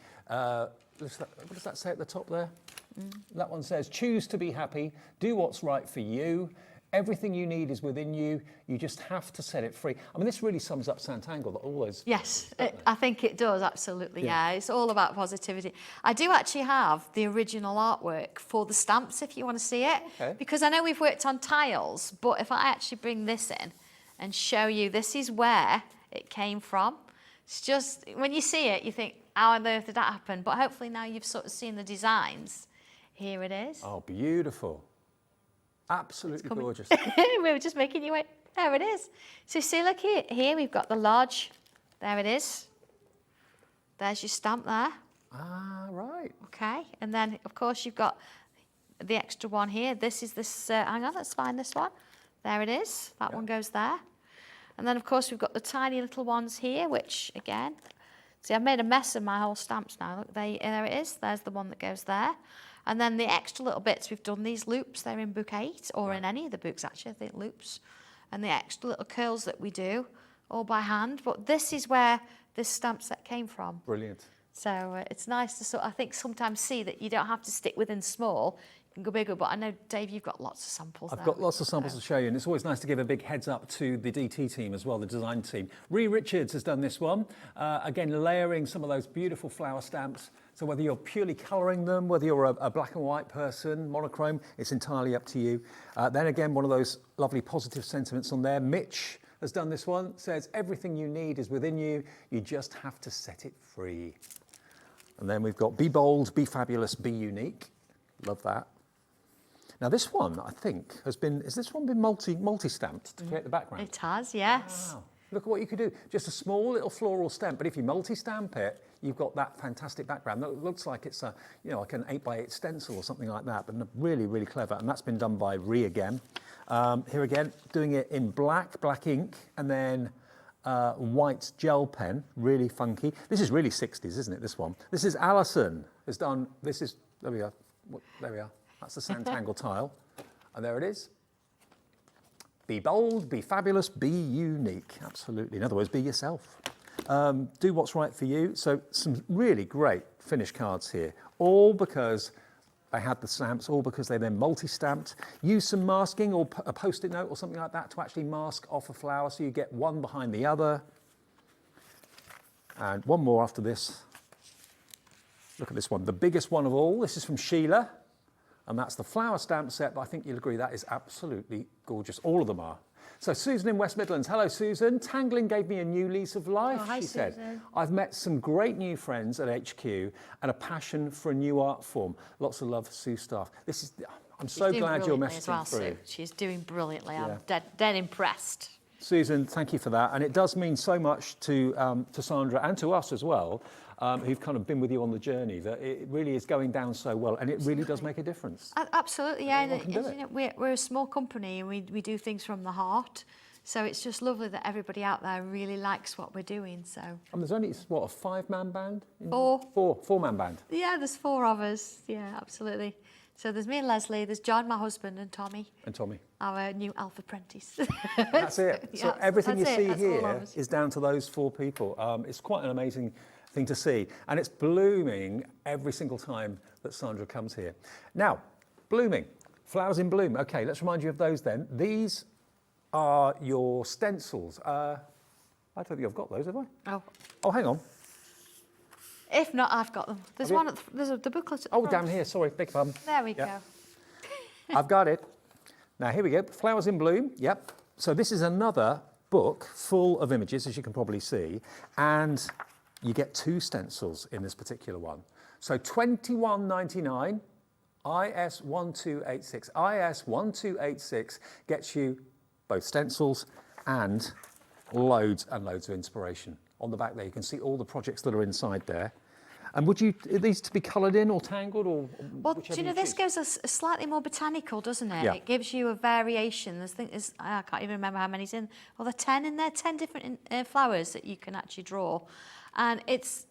Speaker 2: What does that say at the top there? That one says, choose to be happy, do what's right for you. Everything you need is within you. You just have to set it free. I mean, this really sums up Sanntangle, all those.
Speaker 4: Yes, I think it does, absolutely, yeah. It's all about positivity. I do actually have the original artwork for the stamps if you want to see it.
Speaker 2: Okay.
Speaker 4: Because I know we've worked on tiles, but if I actually bring this in and show you, this is where it came from. It's just, when you see it, you think, how on earth did that happen? But hopefully now you've sort of seen the designs. Here it is.
Speaker 2: Oh, beautiful. Absolutely gorgeous.
Speaker 4: We were just making you wait. There it is. So see, look here. Here we've got the large. There it is. There's your stamp there.
Speaker 2: Ah, right.
Speaker 4: Okay. And then, of course, you've got the extra one here. This is this. Hang on, let's find this one. There it is. That one goes there. And then, of course, we've got the tiny little ones here, which, again, see, I've made a mess of my whole stamps now. Look, there it is. There's the one that goes there. And then the extra little bits, we've done these loops. They're in book 8, or in any of the books, actually, I think, loops. And the extra little curls that we do, all by hand. But this is where this stamp set came from.
Speaker 2: Brilliant.
Speaker 4: So it's nice to sort of, I think, sometimes see that you don't have to stick within small. You can go bigger, but I know, Dave, you've got lots of samples
Speaker 2: I've
Speaker 4: there.
Speaker 2: got lots of samples to show you, and it's always nice to give a big heads up to the DT team as well, the design team. Ree Richards has done this one. Again, layering some of those beautiful flower stamps. So whether you're purely colouring them, whether you're a black and white person, monochrome, it's entirely up to you. Then again, one of those lovely positive sentiments on there. Mitch has done this one, says everything you need is within you, you just have to set it free. And then we've got be bold, be fabulous, be unique. Love that. Now this one, I think, has this one been multi-stamped to create the background?
Speaker 4: It has, yes.
Speaker 2: Wow. Look at what you could do. Just a small little floral stamp, but if you multi-stamp it, you've got that fantastic background. That looks like it's like an 8x8 stencil or something like that, but really, really clever. And that's been done by Ree again. Here again, doing it in black ink, and then white gel pen, really funky. This is really 60s, isn't it, this one? This is Alison has done, there we go. There we are. That's the Sanntangle tile. And there it is. Be bold, be fabulous, be unique. Absolutely. In other words, be yourself. Do what's right for you. So some really great finish cards here, all because they had the stamps, all because they then multi-stamped. Use some masking or a post-it note or something like that to actually mask off a flower so you get one behind the other. And one more after this. Look at this one, the biggest one of all. This is from Sheila. And that's the flower stamp set, but I think you'll agree that is absolutely gorgeous. All of them are. So Susan in West Midlands. Hello, Susan. Tangling gave me a new lease of life,
Speaker 4: hi,
Speaker 2: she said.
Speaker 4: Susan.
Speaker 2: I've met some great new friends at HQ and a passion for a new art form. Lots of love, Sue staff. I'm so glad you're messaging through.
Speaker 4: Sue. She's doing brilliantly.
Speaker 2: Yeah.
Speaker 4: I'm dead impressed.
Speaker 2: Susan, thank you for that. And it does mean so much to Sandra and to us as well, who've kind of been with you on the journey, that it really is going down so well, and it really does make a difference.
Speaker 4: Absolutely, yeah.
Speaker 2: Everyone can do it.
Speaker 4: You know, we're a small company and we do things from the heart. So it's just lovely that everybody out there really likes what we're doing. So.
Speaker 2: And there's only, what, a 5-man band?
Speaker 4: Four-man
Speaker 2: band.
Speaker 4: Yeah, there's 4 of us. Yeah, absolutely. So there's me and Leslie, there's John, my husband, and Tommy. Our new elf apprentice.
Speaker 2: That's it. So everything you see here
Speaker 4: is
Speaker 2: is down to those 4 people. It's quite an amazing thing to see. And it's blooming every single time that Sandra comes here. Now, blooming, flowers in bloom. Okay, let's remind you of those then. These are your stencils. I don't think I've got those, have I? Oh, hang on.
Speaker 4: If not, I've got them. There's one. There's the booklet. At the front.
Speaker 2: Down here. Sorry, big pardon.
Speaker 4: There we go.
Speaker 2: I've got it. Now here we go. Flowers in bloom. Yep. So this is another book full of images, as you can probably see, and you get 2 stencils in this particular one. So £21.99. IS1286. IS1286 gets you both stencils and loads and loads of inspiration. On the back there, you can see all the projects that are inside there. And would you, are these to be coloured in or tangled or
Speaker 4: Well, do
Speaker 2: whichever
Speaker 4: you know,
Speaker 2: you
Speaker 4: this
Speaker 2: choose?
Speaker 4: goes a slightly more botanical, doesn't it?
Speaker 2: Yeah.
Speaker 4: It gives you a variation. I can't even remember how many's in. Well, there are 10 in there, 10 different flowers that you can actually draw. And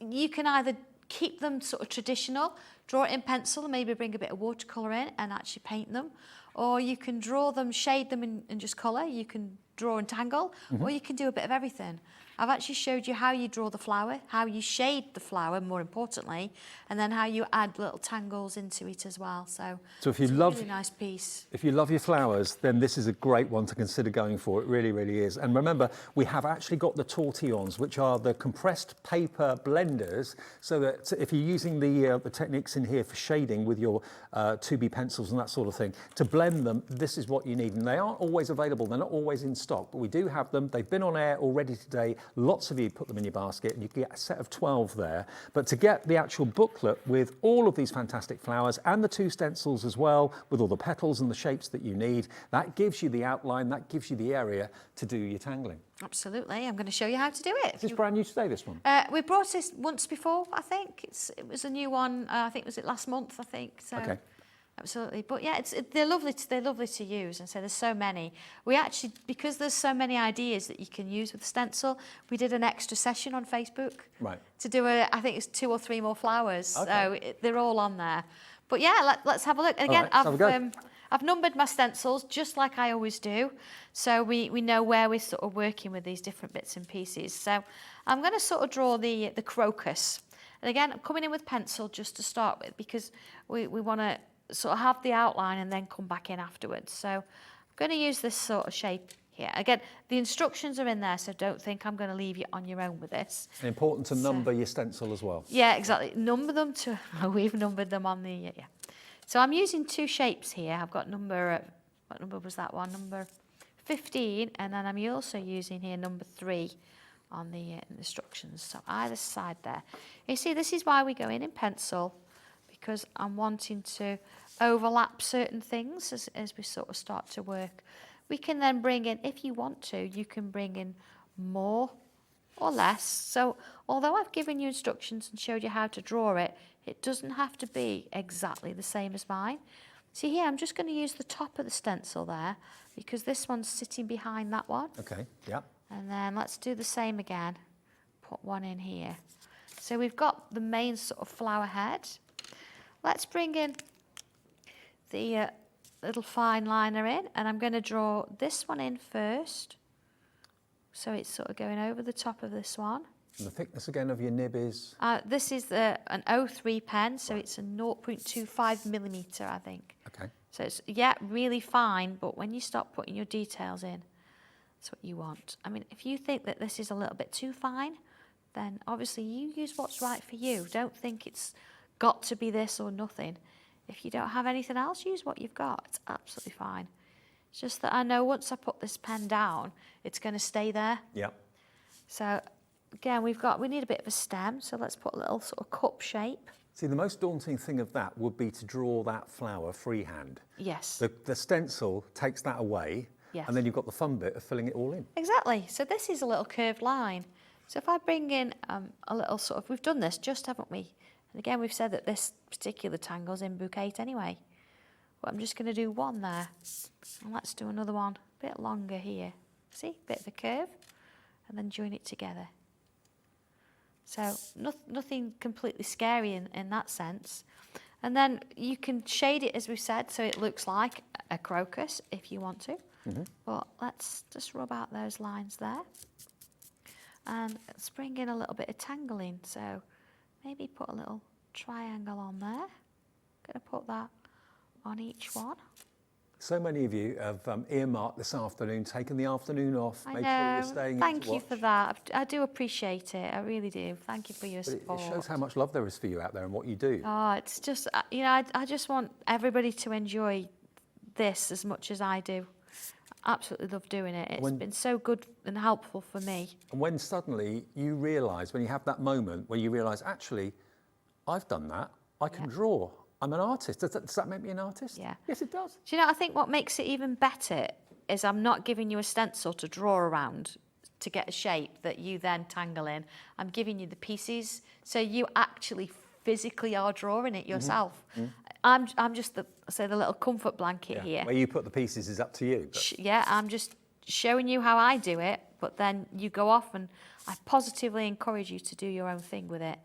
Speaker 4: you can either keep them sort of traditional, draw it in pencil and maybe bring a bit of watercolour in and actually paint them. Or you can draw them, shade them and just colour. You can draw and tangle, or you can do a bit of everything. I've actually showed you how you draw the flower, how you shade the flower, more importantly, and then how you add little tangles into it as well. So
Speaker 2: if you
Speaker 4: it's
Speaker 2: love,
Speaker 4: a really nice piece.
Speaker 2: if you love your flowers, then this is a great one to consider going for. It really, really is. And remember, we have actually got the tortillons, which are the compressed paper blenders, so that if you're using the techniques in here for shading with your 2B pencils and that sort of thing, to blend them, this is what you need. And they aren't always available. They're not always in stock, but we do have them. They've been on air already today. Lots of you put them in your basket and you can get a set of 12 there. But to get the actual booklet with all of these fantastic flowers and the 2 stencils as well, with all the petals and the shapes that you need, that gives you the outline, that gives you the area to do your tangling.
Speaker 4: Absolutely. I'm going to show you how to do it.
Speaker 2: Is this brand new today, this one?
Speaker 4: We brought this once before, I think. It was a new one. I think was it last month, I think. So.
Speaker 2: Okay.
Speaker 4: Absolutely, but yeah, they're lovely to use, and so there's so many. We actually, because there's so many ideas that you can use with the stencil, we did an extra session on Facebook.
Speaker 2: Right.
Speaker 4: To do I think it's 2 or 3 more flowers.
Speaker 2: Okay.
Speaker 4: So they're all on there. But yeah, let's have a look. And again,
Speaker 2: right, let's have a go.
Speaker 4: I've numbered my stencils just like I always do, so we know where we're sort of working with these different bits and pieces. So I'm going to sort of draw the crocus, and again, I'm coming in with pencil just to start with because we want to sort of have the outline and then come back in afterwards. So I'm going to use this sort of shape here. Again, the instructions are in there, so don't think I'm going to leave you on your own with this.
Speaker 2: And important to number your stencil as well.
Speaker 4: Yeah, exactly. Number them to, we've numbered them on the, yeah. So I'm using 2 shapes here. I've got what number was that one? Number 15, and then I'm also using here number 3 on the instructions. So either side there. You see, this is why we go in pencil, because I'm wanting to overlap certain things as we sort of start to work. We can then bring in, if you want to, you can bring in more or less. So although I've given you instructions and showed you how to draw it, it doesn't have to be exactly the same as mine. See here, I'm just going to use the top of the stencil there because this one's sitting behind that one.
Speaker 2: Okay, yeah.
Speaker 4: And then let's do the same again. Put one in here. So we've got the main sort of flower head. Let's bring in the little fine liner in, and I'm going to draw this one in first. So it's sort of going over the top of this one.
Speaker 2: And the thickness again of your nib is?
Speaker 4: This is an 03 pen, so it's a 0.25 millimetre, I think.
Speaker 2: Okay.
Speaker 4: So it's, yeah, really fine, but when you start putting your details in, that's what you want. I mean, if you think that this is a little bit too fine, then obviously you use what's right for you. Don't think it's got to be this or nothing. If you don't have anything else, use what you've got. It's absolutely fine. It's just that I know once I put this pen down, it's going to stay there.
Speaker 2: Yeah.
Speaker 4: So again, we need a bit of a stem, so let's put a little sort of cup shape.
Speaker 2: See, the most daunting thing of that would be to draw that flower freehand.
Speaker 4: Yes.
Speaker 2: The stencil takes that away,
Speaker 4: Yes.
Speaker 2: and then you've got the fun bit of filling it all in.
Speaker 4: Exactly. So this is a little curved line. So if I bring in a little sort of, we've done this just, haven't we? And again, we've said that this particular tangle's in bouquet anyway. But I'm just going to do one there. And let's do another one a bit longer here. See, bit of a curve. And then join it together. So nothing completely scary in that sense. And then you can shade it, as we said, so it looks like a crocus if you want to. But let's just rub out those lines there. And let's bring in a little bit of tangling. So maybe put a little triangle on there. Going to put that on each one.
Speaker 2: So many of you have earmarked this afternoon, taken the afternoon off,
Speaker 4: I
Speaker 2: made
Speaker 4: know.
Speaker 2: sure you're staying
Speaker 4: Thank
Speaker 2: in to
Speaker 4: you
Speaker 2: watch.
Speaker 4: for that. I do appreciate it. I really do. Thank you for your
Speaker 2: But
Speaker 4: support.
Speaker 2: it shows how much love there is for you out there and what you do.
Speaker 4: Oh, it's just, you know, I just want everybody to enjoy this as much as I do. I absolutely love doing it. It's been so good and helpful for me.
Speaker 2: And when suddenly you realise, when you have that moment where you realise, actually, I've done that, I can draw. I'm an artist. Does that make me an artist?
Speaker 4: Yeah.
Speaker 2: Yes, it does.
Speaker 4: Do you know, I think what makes it even better is I'm not giving you a stencil to draw around to get a shape that you then tangle in. I'm giving you the pieces, so you actually physically are drawing it yourself. I'm just the little comfort blanket here.
Speaker 2: Where you put the pieces is up to you. But...
Speaker 4: Yeah, I'm just showing you how I do it, but then you go off, and I positively encourage you to do your own thing with it.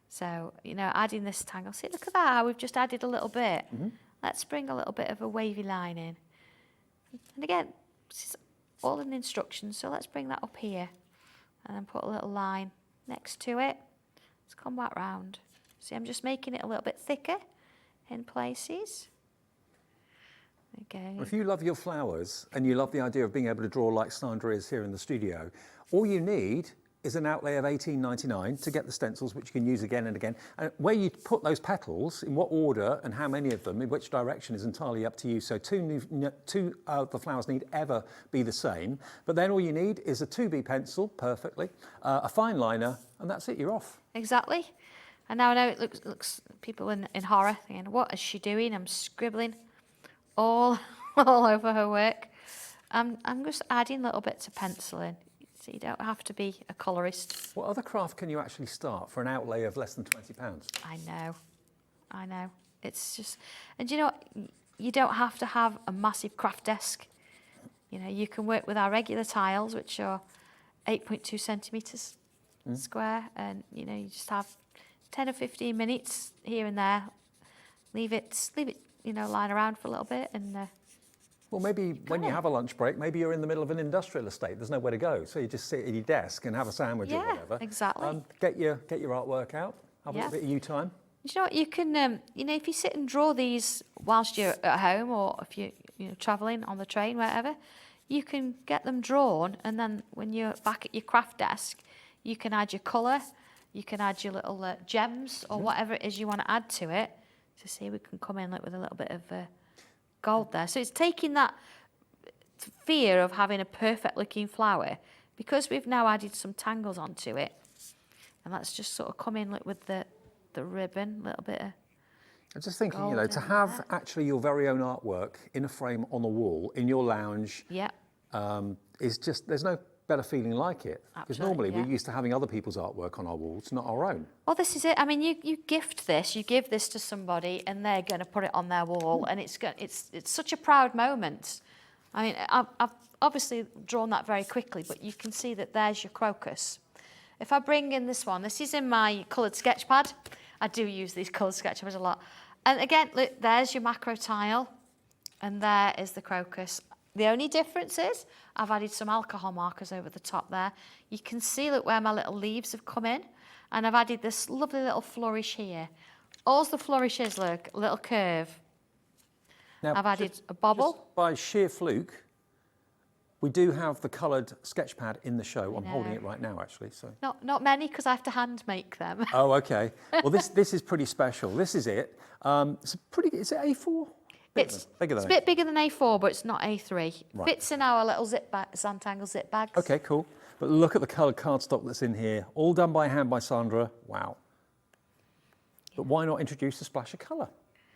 Speaker 4: So, you know, adding this tangle, see, look at that, how we've just added a little bit. Let's bring a little bit of a wavy line in. And again, this is all in the instructions, so let's bring that up here and then put a little line next to it. Let's come back round. See, I'm just making it a little bit thicker in places. Okay.
Speaker 2: If you love your flowers and you love the idea of being able to draw like Sandra is here in the studio, all you need is an outlay of $18.99 to get the stencils, which you can use again and again. And where you put those petals, in what order and how many of them, in which direction is entirely up to you. So two of the flowers need ever be the same. But then all you need is a 2B pencil, perfectly, a fine liner, and that's it, you're off.
Speaker 4: Exactly. And now I know it looks people in horror thinking, what is she doing? I'm scribbling all over her work. I'm just adding little bits of pencil in. So you don't have to be a colourist.
Speaker 2: What other craft can you actually start for an outlay of less than £20?
Speaker 4: I know. It's just, and you know what? You don't have to have a massive craft desk. You know, you can work with our regular tiles, which are 8.2 centimetres square, and you know, you just have 10 or 15 minutes here and there. Leave it, you know, lying around for a little bit, and
Speaker 2: well, maybe when you have a lunch break, maybe you're in the middle of an industrial estate. There's nowhere to go, so you just sit at your desk and have a sandwich or whatever.
Speaker 4: Exactly.
Speaker 2: Get your artwork out. Have a little bit of you time.
Speaker 4: Do you know what? You can, you know, if you sit and draw these whilst you're at home, or if you're travelling on the train, wherever, you can get them drawn, and then when you're back at your craft desk, you can add your colour, you can add your little gems or whatever it is you want to add to it. So see, we can come in with a little bit of gold there. So it's taking that fear of having a perfect looking flower, because we've now added some tangles onto it, and that's just sort of come in with the ribbon, a little bit of
Speaker 2: I'm just thinking, you know, to have actually your very own artwork in a frame on the wall in your lounge is just, there's no better feeling like it. Because normally we're used to having other people's artwork on our walls, not our own.
Speaker 4: Well, this is it. I mean, you gift this, you give this to somebody, and they're going to put it on their wall, and it's such a proud moment. I mean, I've obviously drawn that very quickly, but you can see that there's your crocus. If I bring in this one, this is in my coloured sketch pad. I do use these coloured sketch pads a lot. And again, look, there's your macro tile, and there is the crocus. The only difference is I've added some alcohol markers over the top there. You can see, look, where my little leaves have come in, and I've added this lovely little flourish here. All the flourish is, look, a little curve.
Speaker 2: Now,
Speaker 4: I've added a bobble.
Speaker 2: Just by sheer fluke, we do have the coloured sketch pad in the show. I'm holding it right now, actually. So
Speaker 4: not many, because I have to hand make them.
Speaker 2: Oh, okay. Well, this is pretty special. This is it. Is it A4?
Speaker 4: It's a bit bigger than A4, but it's not A3.
Speaker 2: Right.
Speaker 4: Fits in our little Sanntangle zip bags.
Speaker 2: Okay, cool. But look at the coloured cardstock that's in here. All done by hand by Sandra. Wow. But why not introduce a splash of colour?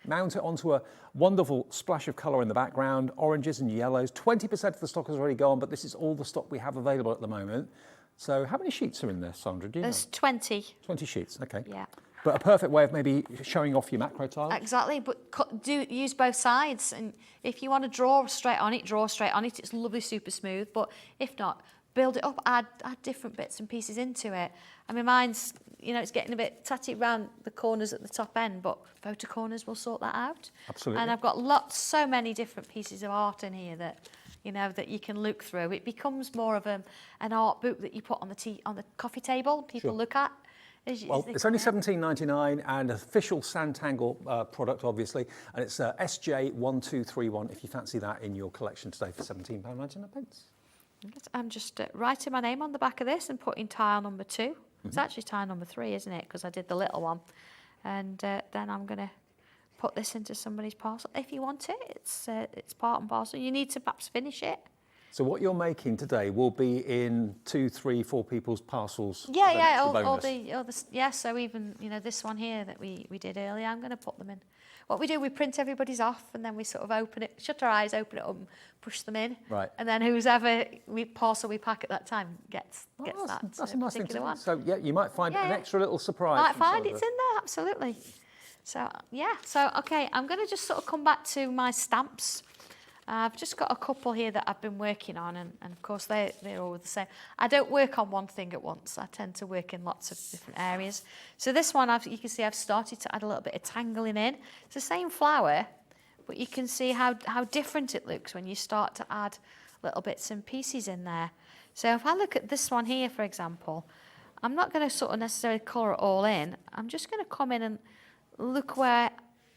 Speaker 2: Mount it onto a wonderful splash of colour in the background, oranges and yellows. 20% of the stock has already gone, but this is all the stock we have available at the moment. So how many sheets are in there, Sandra? Do you
Speaker 4: There's
Speaker 2: know?
Speaker 4: 20.
Speaker 2: 20 sheets, okay.
Speaker 4: Yeah.
Speaker 2: But a perfect way of maybe showing off your macro tile.
Speaker 4: Exactly, but do use both sides. And if you want to draw straight on it, draw straight on it. It's lovely, super smooth. But if not, build it up, add different bits and pieces into it. I mean, mine's, you know, it's getting a bit tatty around the corners at the top end, but photo corners will sort that out.
Speaker 2: Absolutely.
Speaker 4: And I've got so many different pieces of art in here that, you know, that you can look through. It becomes more of an art book that you put on the coffee table, people look at.
Speaker 2: Well, it's only £17.99 and official Sanntangle product, obviously, and it's SJ1231 if you fancy that in your collection today for £17.99.
Speaker 4: I'm just writing my name on the back of this and putting tile number 2. It's actually tile number 3, isn't it? Because I did the little one. And then I'm going to put this into somebody's parcel. If you want it, it's part and parcel. You need to perhaps finish it.
Speaker 2: So what you're making today will be in 2, 3, 4 people's parcels.
Speaker 4: Yeah,
Speaker 2: as an
Speaker 4: yeah,
Speaker 2: extra
Speaker 4: all
Speaker 2: bonus.
Speaker 4: the, yeah, so even, you know, this one here that we did earlier, I'm going to put them in. What we do, we print everybody's off and then we sort of open it, shut our eyes, open it up and push them in.
Speaker 2: Right.
Speaker 4: And then whoever parcel we pack at that time gets
Speaker 2: That's
Speaker 4: that
Speaker 2: a nice thing to do.
Speaker 4: one.
Speaker 2: So yeah, you might find
Speaker 4: Yeah,
Speaker 2: an
Speaker 4: yeah.
Speaker 2: extra little surprise.
Speaker 4: Might
Speaker 2: from
Speaker 4: find
Speaker 2: Sandra.
Speaker 4: it's in there, absolutely. So yeah, so okay, I'm going to just sort of come back to my stamps. I've just got a couple here that I've been working on, and of course they're all the same. I don't work on one thing at once. I tend to work in lots of different areas. So this one, you can see I've started to add a little bit of tangling in. It's the same flower, but you can see how different it looks when you start to add little bits and pieces in there. So if I look at this one here, for example, I'm not going to sort of necessarily colour it all in. I'm just going to come in and look where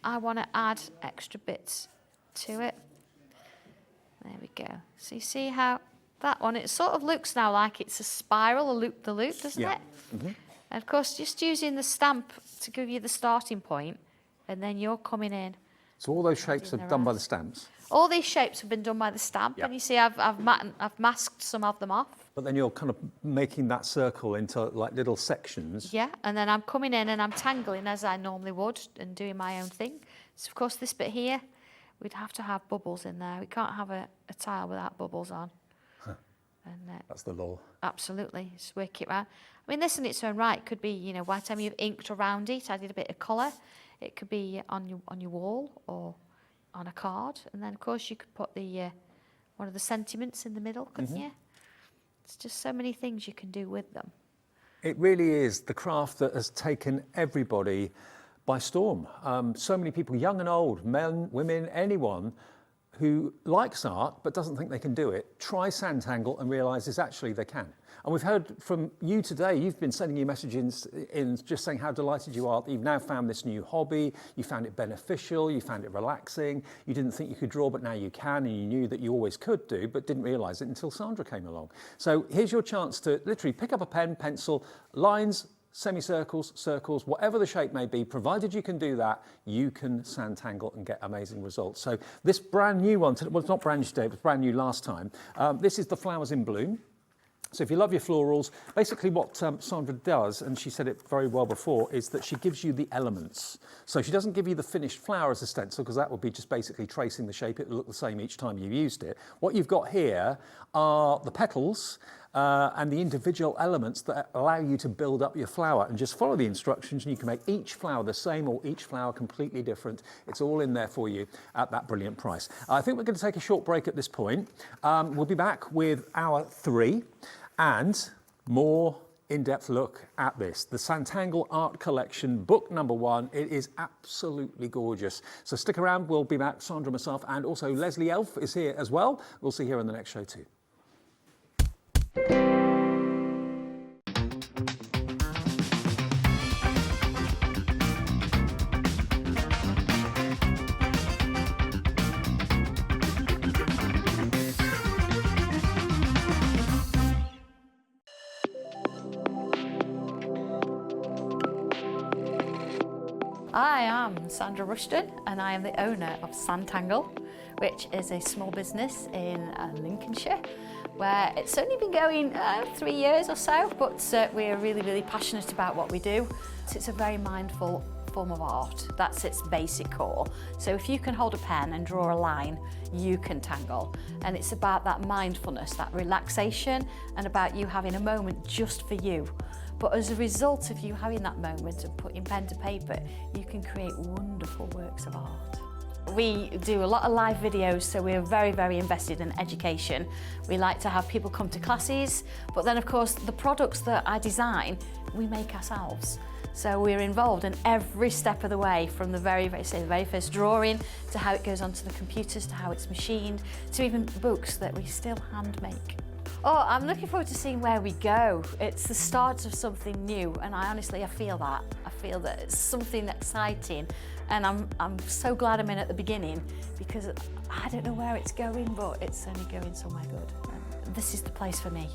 Speaker 4: I want to add extra bits to it. There we go. So you see how that one, it sort of looks now like it's a spiral, a loop-the-loop, doesn't
Speaker 2: Yeah.
Speaker 4: it? And of course, just using the stamp to give you the starting point, and then you're coming in.
Speaker 2: So all those shapes
Speaker 4: in
Speaker 2: are
Speaker 4: the
Speaker 2: done by
Speaker 4: rest.
Speaker 2: the stamps,
Speaker 4: All these shapes have been done by the stamp,
Speaker 2: Yeah.
Speaker 4: and you see I've masked some of them off.
Speaker 2: but then you're kind of making that circle into like little sections.
Speaker 4: Yeah, and then I'm coming in and I'm tangling as I normally would and doing my own thing. So of course this bit here, we'd have to have bubbles in there. We can't have a tile without bubbles on. And
Speaker 2: That's the law.
Speaker 4: absolutely, just work it round. I mean, this in its own right could be, you know, by the time you've inked around it, added a bit of colour. It could be on your wall or on a card, and then of course you could put the one of the sentiments in the middle, couldn't you? It's just so many things you can do with them.
Speaker 2: It really is the craft that has taken everybody by storm. So many people, young and old, men, women, anyone who likes art but doesn't think they can do it, try Sanntangle and realises actually they can. And we've heard from you today, you've been sending your messages in just saying how delighted you are that you've now found this new hobby, you found it beneficial, you found it relaxing, you didn't think you could draw but now you can, and you knew that you always could do but didn't realise it until Sandra came along. So here's your chance to literally pick up a pen, pencil, lines, semicircles, circles, whatever the shape may be, provided you can do that, you can Sanntangle and get amazing results. So this brand new one, well, it's not brand new today, it was brand new last time. This is the Flowers in Bloom. So if you love your florals, basically what Sandra does, and she said it very well before, is that she gives you the elements. So she doesn't give you the finished flower as a stencil, because that would be just basically tracing the shape. It will look the same each time you used it. What you've got here are the petals and the individual elements that allow you to build up your flower, and just follow the instructions and you can make each flower the same or each flower completely different. It's all in there for you at that brilliant price. I think we're going to take a short break at this point. We'll be back with hour 3 and more in-depth look at this. The Santangel Art Collection, book number 1. It is absolutely gorgeous. So stick around, we'll be back, Sandra, myself, and also Leslie Elf is here as well. We'll see you in the next show too.
Speaker 4: I am Sandra Rushton, and I am the owner of Santangel, which is a small business in Lincolnshire, where it's only been going 3 years or so, but we're really, really passionate about what we do. So it's a very mindful form of art. That's its basic core. So if you can hold a pen and draw a line, you can tangle. And it's about that mindfulness, that relaxation, and about you having a moment just for you. But as a result of you having that moment and putting pen to paper, you can create wonderful works of art. We do a lot of live videos, so we're very, very invested in education. We like to have people come to classes, but then of course the products that I design, we make ourselves. So we're involved in every step of the way, from the very first drawing, to how it goes onto the computers, to how it's machined, to even books that we still hand make. Oh, I'm looking forward to seeing where we go. It's the start of something new, and I feel that. I feel that it's something exciting, and I'm so glad I'm in at the beginning, because I don't know where it's going, but it's only going somewhere good. And this is the place for me.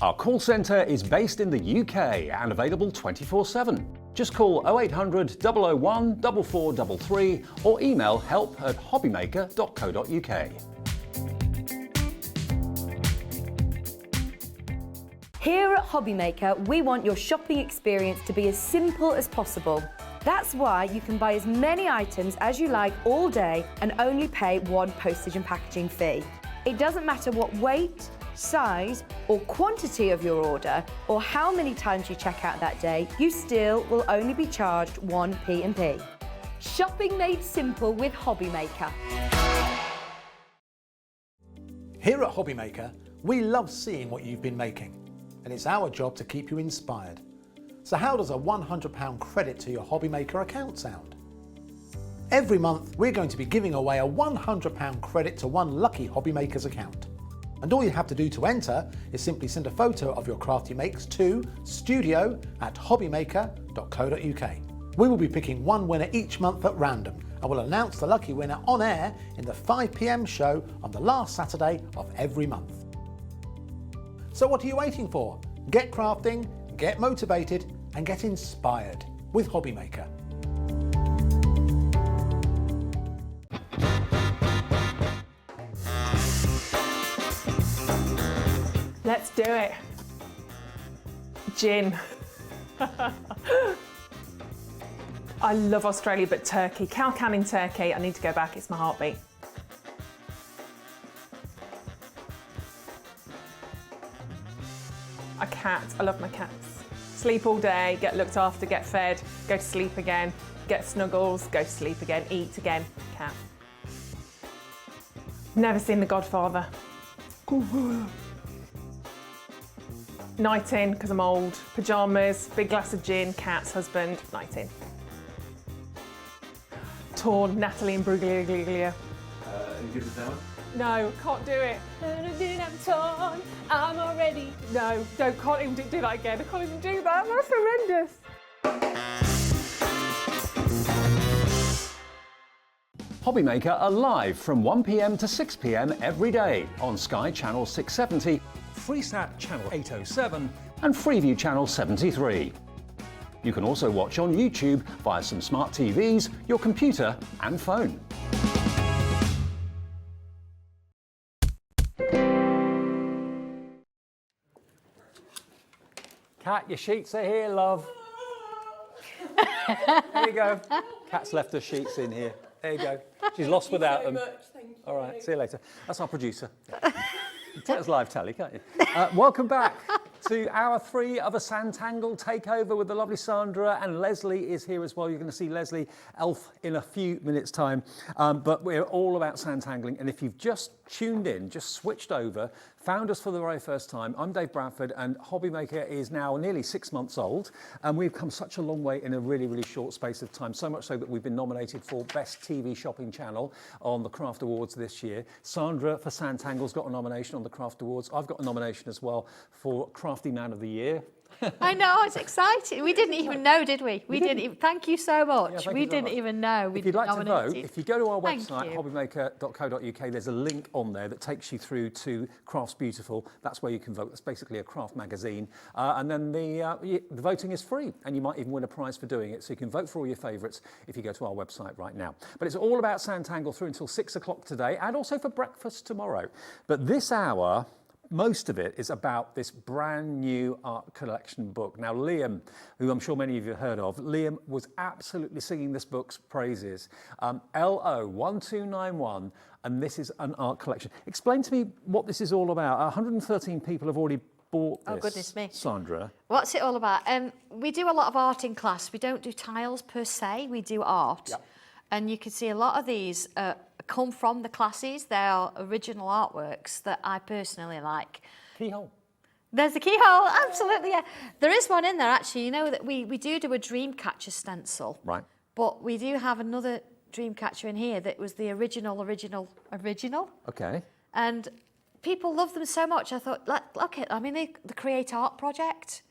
Speaker 2: Our call centre is based in the UK and available 24/7. Just call 0800 001 4433 or email help@hobbymaker.co.uk.
Speaker 1: Here at Hobbymaker, we want your shopping experience to be as simple as possible. That's why you can buy as many items as you like all day and only pay one postage and packaging fee. It doesn't matter what weight, size or quantity of your order or how many times you check out that day, you still will only be charged one P&P. Shopping made simple with Hobbymaker.
Speaker 3: Here at Hobbymaker, we love seeing what you've been making, and it's our job to keep you inspired. So how does a £100 credit to your Hobbymaker account sound? Every month, we're going to be giving away a £100 credit to one lucky Hobbymaker's account. And all you have to do to enter is simply send a photo of your craft you makes to studio@hobbymaker.co.uk. We will be picking one winner each month at random and will announce the lucky winner on air in the 5 PM show on the last Saturday of every month. So what are you waiting for? Get crafting, get motivated and get inspired with Hobbymaker.
Speaker 5: Let's do it. Gin. I love Australia, but Turkey. Cow Canning Turkey. I need to go back, it's my heartbeat. A cat, I love my cats. Sleep all day, get looked after, get fed, go to sleep again, get snuggles, go to sleep again, eat again, cat. Never seen The Godfather. Night in, because I'm old. Pyjamas, big glass of gin, cats, husband, night in. Torn, Natalie and Bruglia.
Speaker 2: You give us that one?
Speaker 5: No, can't do it. I'm torn, I'm already. No, can't even do that again. I can't even do that, that's horrendous.
Speaker 2: Hobbymaker are live from 1 PM to 6 PM every day on Sky Channel 670, Freesat Channel 807 and Freeview Channel 73. You can also watch on YouTube via some smart TVs, your computer and phone. Kat, your sheets are here, love. There you go. Kat's left her sheets in here. There you go. She's lost without them. All right, see you later. That's our producer. You tell us live tally, can't you? Welcome back to hour 3 of a Sanntangle Takeover with the lovely Sandra, and Leslie is here as well. You're going to see Leslie Elf in a few minutes' time. But we're all about Santangling, and if you've just tuned in, just switched over, found us for the very first time, I'm Dave Bradford, and Hobbymaker is now nearly 6 months old, and we've come such a long way in a really, really short space of time, so much so that we've been nominated for Best TV Shopping Channel on the Craft Awards this year. Sandra for Santangle's got a nomination on the Craft Awards. I've got a nomination as well for Crafty Man of the Year.
Speaker 4: I know, it's exciting. We didn't even know, did we? We didn't even, thank you so much.
Speaker 2: Yeah,
Speaker 4: we didn't even know.
Speaker 2: If you'd like to vote, if you go to our
Speaker 4: Thank
Speaker 2: website,
Speaker 4: you.
Speaker 2: hobbymaker.co.uk, there's a link on there that takes you through to Crafts Beautiful. That's where you can vote. That's basically a craft magazine. And then the voting is free, and you might even win a prize for doing it. So you can vote for all your favourites if you go to our website right now. But it's all about Sanntangle through until 6 o'clock today, and also for breakfast tomorrow. But this hour, most of it is about this brand new art collection book. Now, Liam, who I'm sure many of you have heard of, Liam was absolutely singing this book's praises. LO1291, and this is an art collection. Explain to me what this is all about. 113 people have already bought this.
Speaker 4: Oh, goodness me.
Speaker 2: Sandra.
Speaker 4: What's it all about? We do a lot of art in class. We don't do tiles per se, we do art.
Speaker 2: Yep.
Speaker 4: And you can see a lot of these come from the classes. They are original artworks that I personally like.
Speaker 2: Keyhole.
Speaker 4: There's the keyhole, absolutely, yeah. There is one in there, actually. You know that we do a dream catcher stencil.
Speaker 2: Right.
Speaker 4: But we do have another dream catcher in here that was the original.
Speaker 2: Okay.
Speaker 4: And people love them so much. I thought, look at, I mean, the Create Art project.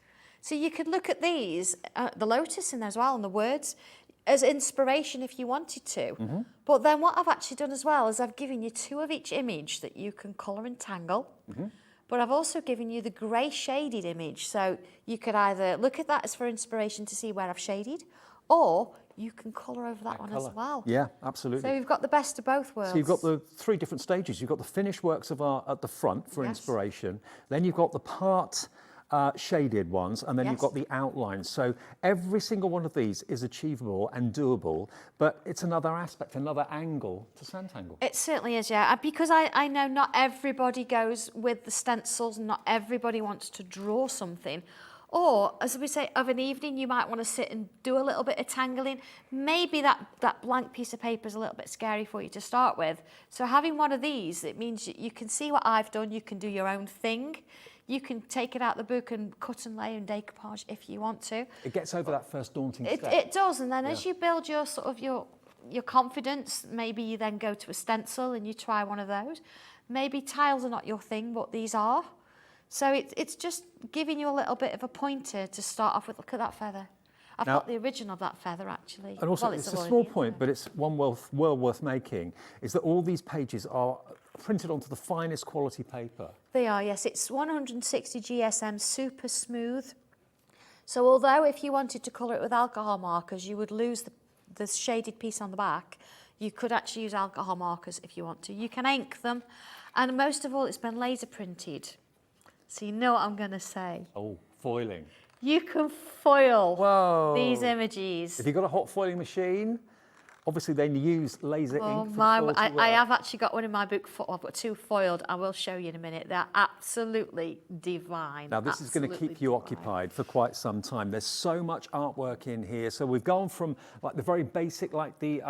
Speaker 4: So you could look at these, the lotus in there as well, and the words, as inspiration if you wanted to.
Speaker 2: Mm-hmm.
Speaker 4: But then what I've actually done as well is I've given you 2 of each image that you can colour and tangle.
Speaker 2: Mm-hmm.
Speaker 4: but I've also given you the grey shaded image. So you could either look at that as for inspiration to see where I've shaded, or you can colour over that one as well.
Speaker 2: Yeah, absolutely.
Speaker 4: So you've got the best of both worlds.
Speaker 2: So you've got the 3 different stages. You've got the finished works of art at the front for inspiration. Then you've got the part shaded ones, and then you've got the outlines. So every single one of these is achievable and doable, but it's another aspect, another angle to Sanntangle.
Speaker 4: It certainly is, yeah. Because I know not everybody goes with the stencils, not everybody wants to draw something. Or, as we say, of an evening, you might want to sit and do a little bit of tangling. Maybe that blank piece of paper is a little bit scary for you to start with. So having one of these, it means you can see what I've done, you can do your own thing. You can take it out the book and cut and lay and decoupage if you want to.
Speaker 2: It gets over that first daunting step.
Speaker 4: It does, and then as you build your sort of your confidence, maybe you then go to a stencil and you try one of those. Maybe tiles are not your thing, but these are. So it's just giving you a little bit of a pointer to start off with. Look at that feather. I've got the original of that feather, actually.
Speaker 2: And also, it's a small point, but it's one well worth making, is that all these pages are printed onto the finest quality paper.
Speaker 4: They are, yes. It's 160 GSM, super smooth. So although if you wanted to colour it with alcohol markers, you would lose the shaded piece on the back, you could actually use alcohol markers if you want to. You can ink them, and most of all, it's been laser printed. So you know what I'm going to say.
Speaker 2: Oh, foiling.
Speaker 4: You can foil these images.
Speaker 2: If you've got a hot foiling machine, obviously then use laser ink.
Speaker 4: I have actually got one in my book. I've got 2 foiled. I will show you in a minute. They're absolutely divine.
Speaker 2: Now this is going to keep you occupied for quite some time. There's so much artwork in here. So we've gone from like the very basic, like the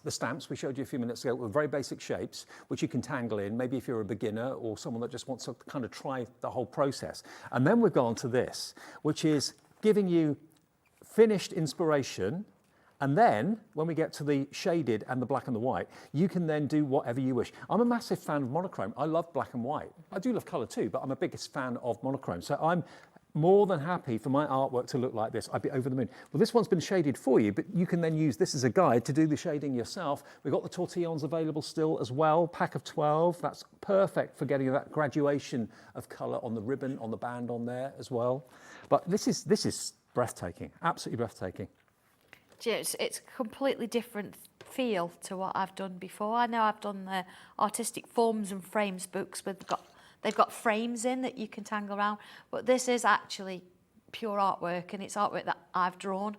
Speaker 2: stamps we showed you a few minutes ago, with very basic shapes, which you can tangle in, maybe if you're a beginner or someone that just wants to kind of try the whole process. And then we've gone to this, which is giving you finished inspiration. And then, when we get to the shaded and the black and the white, you can then do whatever you wish. I'm a massive fan of monochrome. I love black and white. I do love colour too, but I'm a biggest fan of monochrome. So I'm more than happy for my artwork to look like this. I'd be over the moon. Well, this one's been shaded for you, but you can then use this as a guide to do the shading yourself. We've got the tortillons available still as well, pack of 12. That's perfect for getting that graduation of colour on the ribbon, on the band on there as well. But this is breathtaking, absolutely breathtaking.
Speaker 4: It's a completely different feel to what I've done before. I know I've done the artistic forms and frames books, but they've got frames in that you can tangle around. But this is actually pure artwork, and it's artwork that I've drawn.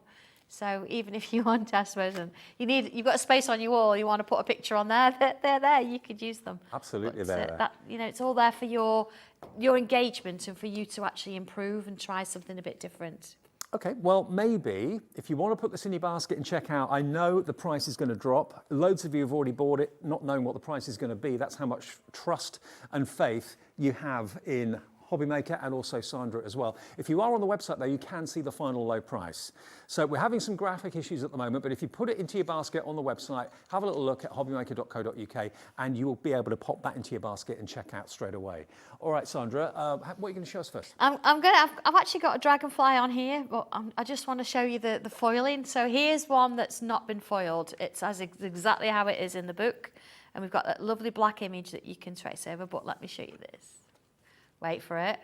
Speaker 4: So even if you want, I suppose, and you've got a space on your wall, you want to put a picture on there, they're there. You could use them.
Speaker 2: Absolutely, they're there.
Speaker 4: It's all there for your engagement and for you to actually improve and try something a bit different.
Speaker 2: Okay, well, maybe if you want to put this in your basket and check out, I know the price is going to drop. Loads of you have already bought it, not knowing what the price is going to be. That's how much trust and faith you have in Hobbymaker and also Sandra as well. If you are on the website though, you can see the final low price. So we're having some graphic issues at the moment, but if you put it into your basket on the website, have a little look at hobbymaker.co.uk and you will be able to pop that into your basket and check out straight away. All right, Sandra, what are you going to show us first?
Speaker 4: I've actually got a Dragonfly on here, but I just want to show you the foiling. So here's one that's not been foiled. It's exactly how it is in the book. And we've got that lovely black image that you can trace over, but let me show you this. Wait for it.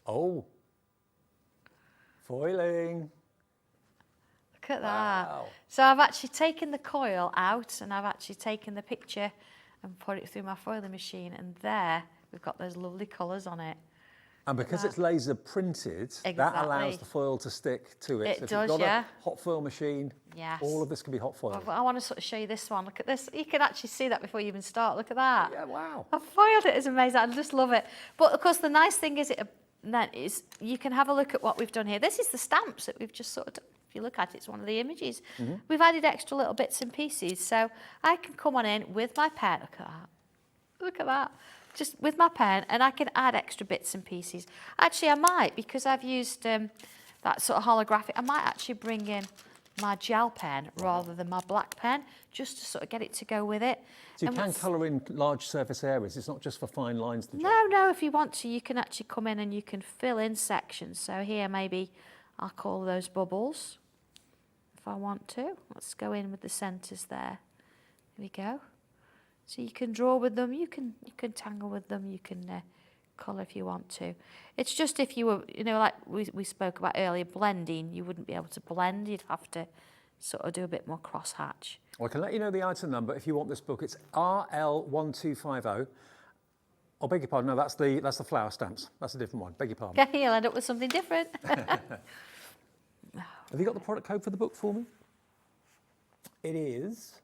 Speaker 2: Oh, foiling.
Speaker 4: Look at that.
Speaker 2: Wow.
Speaker 4: So I've actually taken the coil out and I've actually taken the picture and put it through my foiling machine, and there we've got those lovely colours on it.
Speaker 2: And because it's laser printed, that allows the foil to stick to it.
Speaker 4: It
Speaker 2: so if
Speaker 4: does,
Speaker 2: you've got a hot foil machine, all of this can be hot foiled.
Speaker 4: I want to sort of show you this one. Look at this. You can actually see that before you even start. Look at that.
Speaker 2: Yeah, wow.
Speaker 4: I foiled it. It's amazing. I just love it. But of course, the nice thing is you can have a look at what we've done here. This is the stamps that we've just sort of done. If you look at it, it's one of the images. Mm-hmm. We've added extra little bits and pieces. So I can come on in with my pen. Look at that. Look at that. Just with my pen, and I can add extra bits and pieces. Actually, I might, because I've used that sort of holographic, I might actually bring in my gel pen rather than my black pen, just to sort of get it to go with it.
Speaker 2: So you can colour in large surface areas. It's not just for fine lines.
Speaker 4: No, if you want to, you can actually come in and you can fill in sections. So here, maybe I'll call those bubbles, if I want to. Let's go in with the centres there. Here we go. So you can draw with them, you can tangle with them, you can colour if you want to. It's just if you were, you know, like we spoke about earlier, blending, you wouldn't be able to blend, you'd have to sort of do a bit more crosshatch.
Speaker 2: Well, I can let you know the item number if you want this book. It's RL1250. Oh, beg your pardon, no, that's the flower stamps. That's a different one, beg your pardon.
Speaker 4: Okay, you'll end up with something different.
Speaker 2: Have you got the product code for the book for me? It is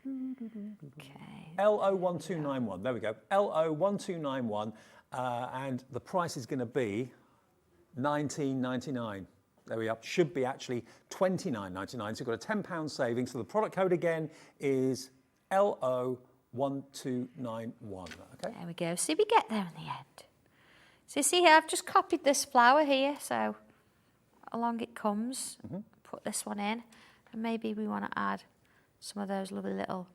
Speaker 4: Okay.
Speaker 2: LO1291. There we go. LO1291, and the price is going to be $19.99. There we are. Should be actually $29.99. So you've got a £10 saving. So the product code again is LO1291. Okay.
Speaker 4: There we go. See, we get there in the end. So see here, I've just copied this flower here, so along it comes. Put this one in, and maybe we want to add some of those lovely little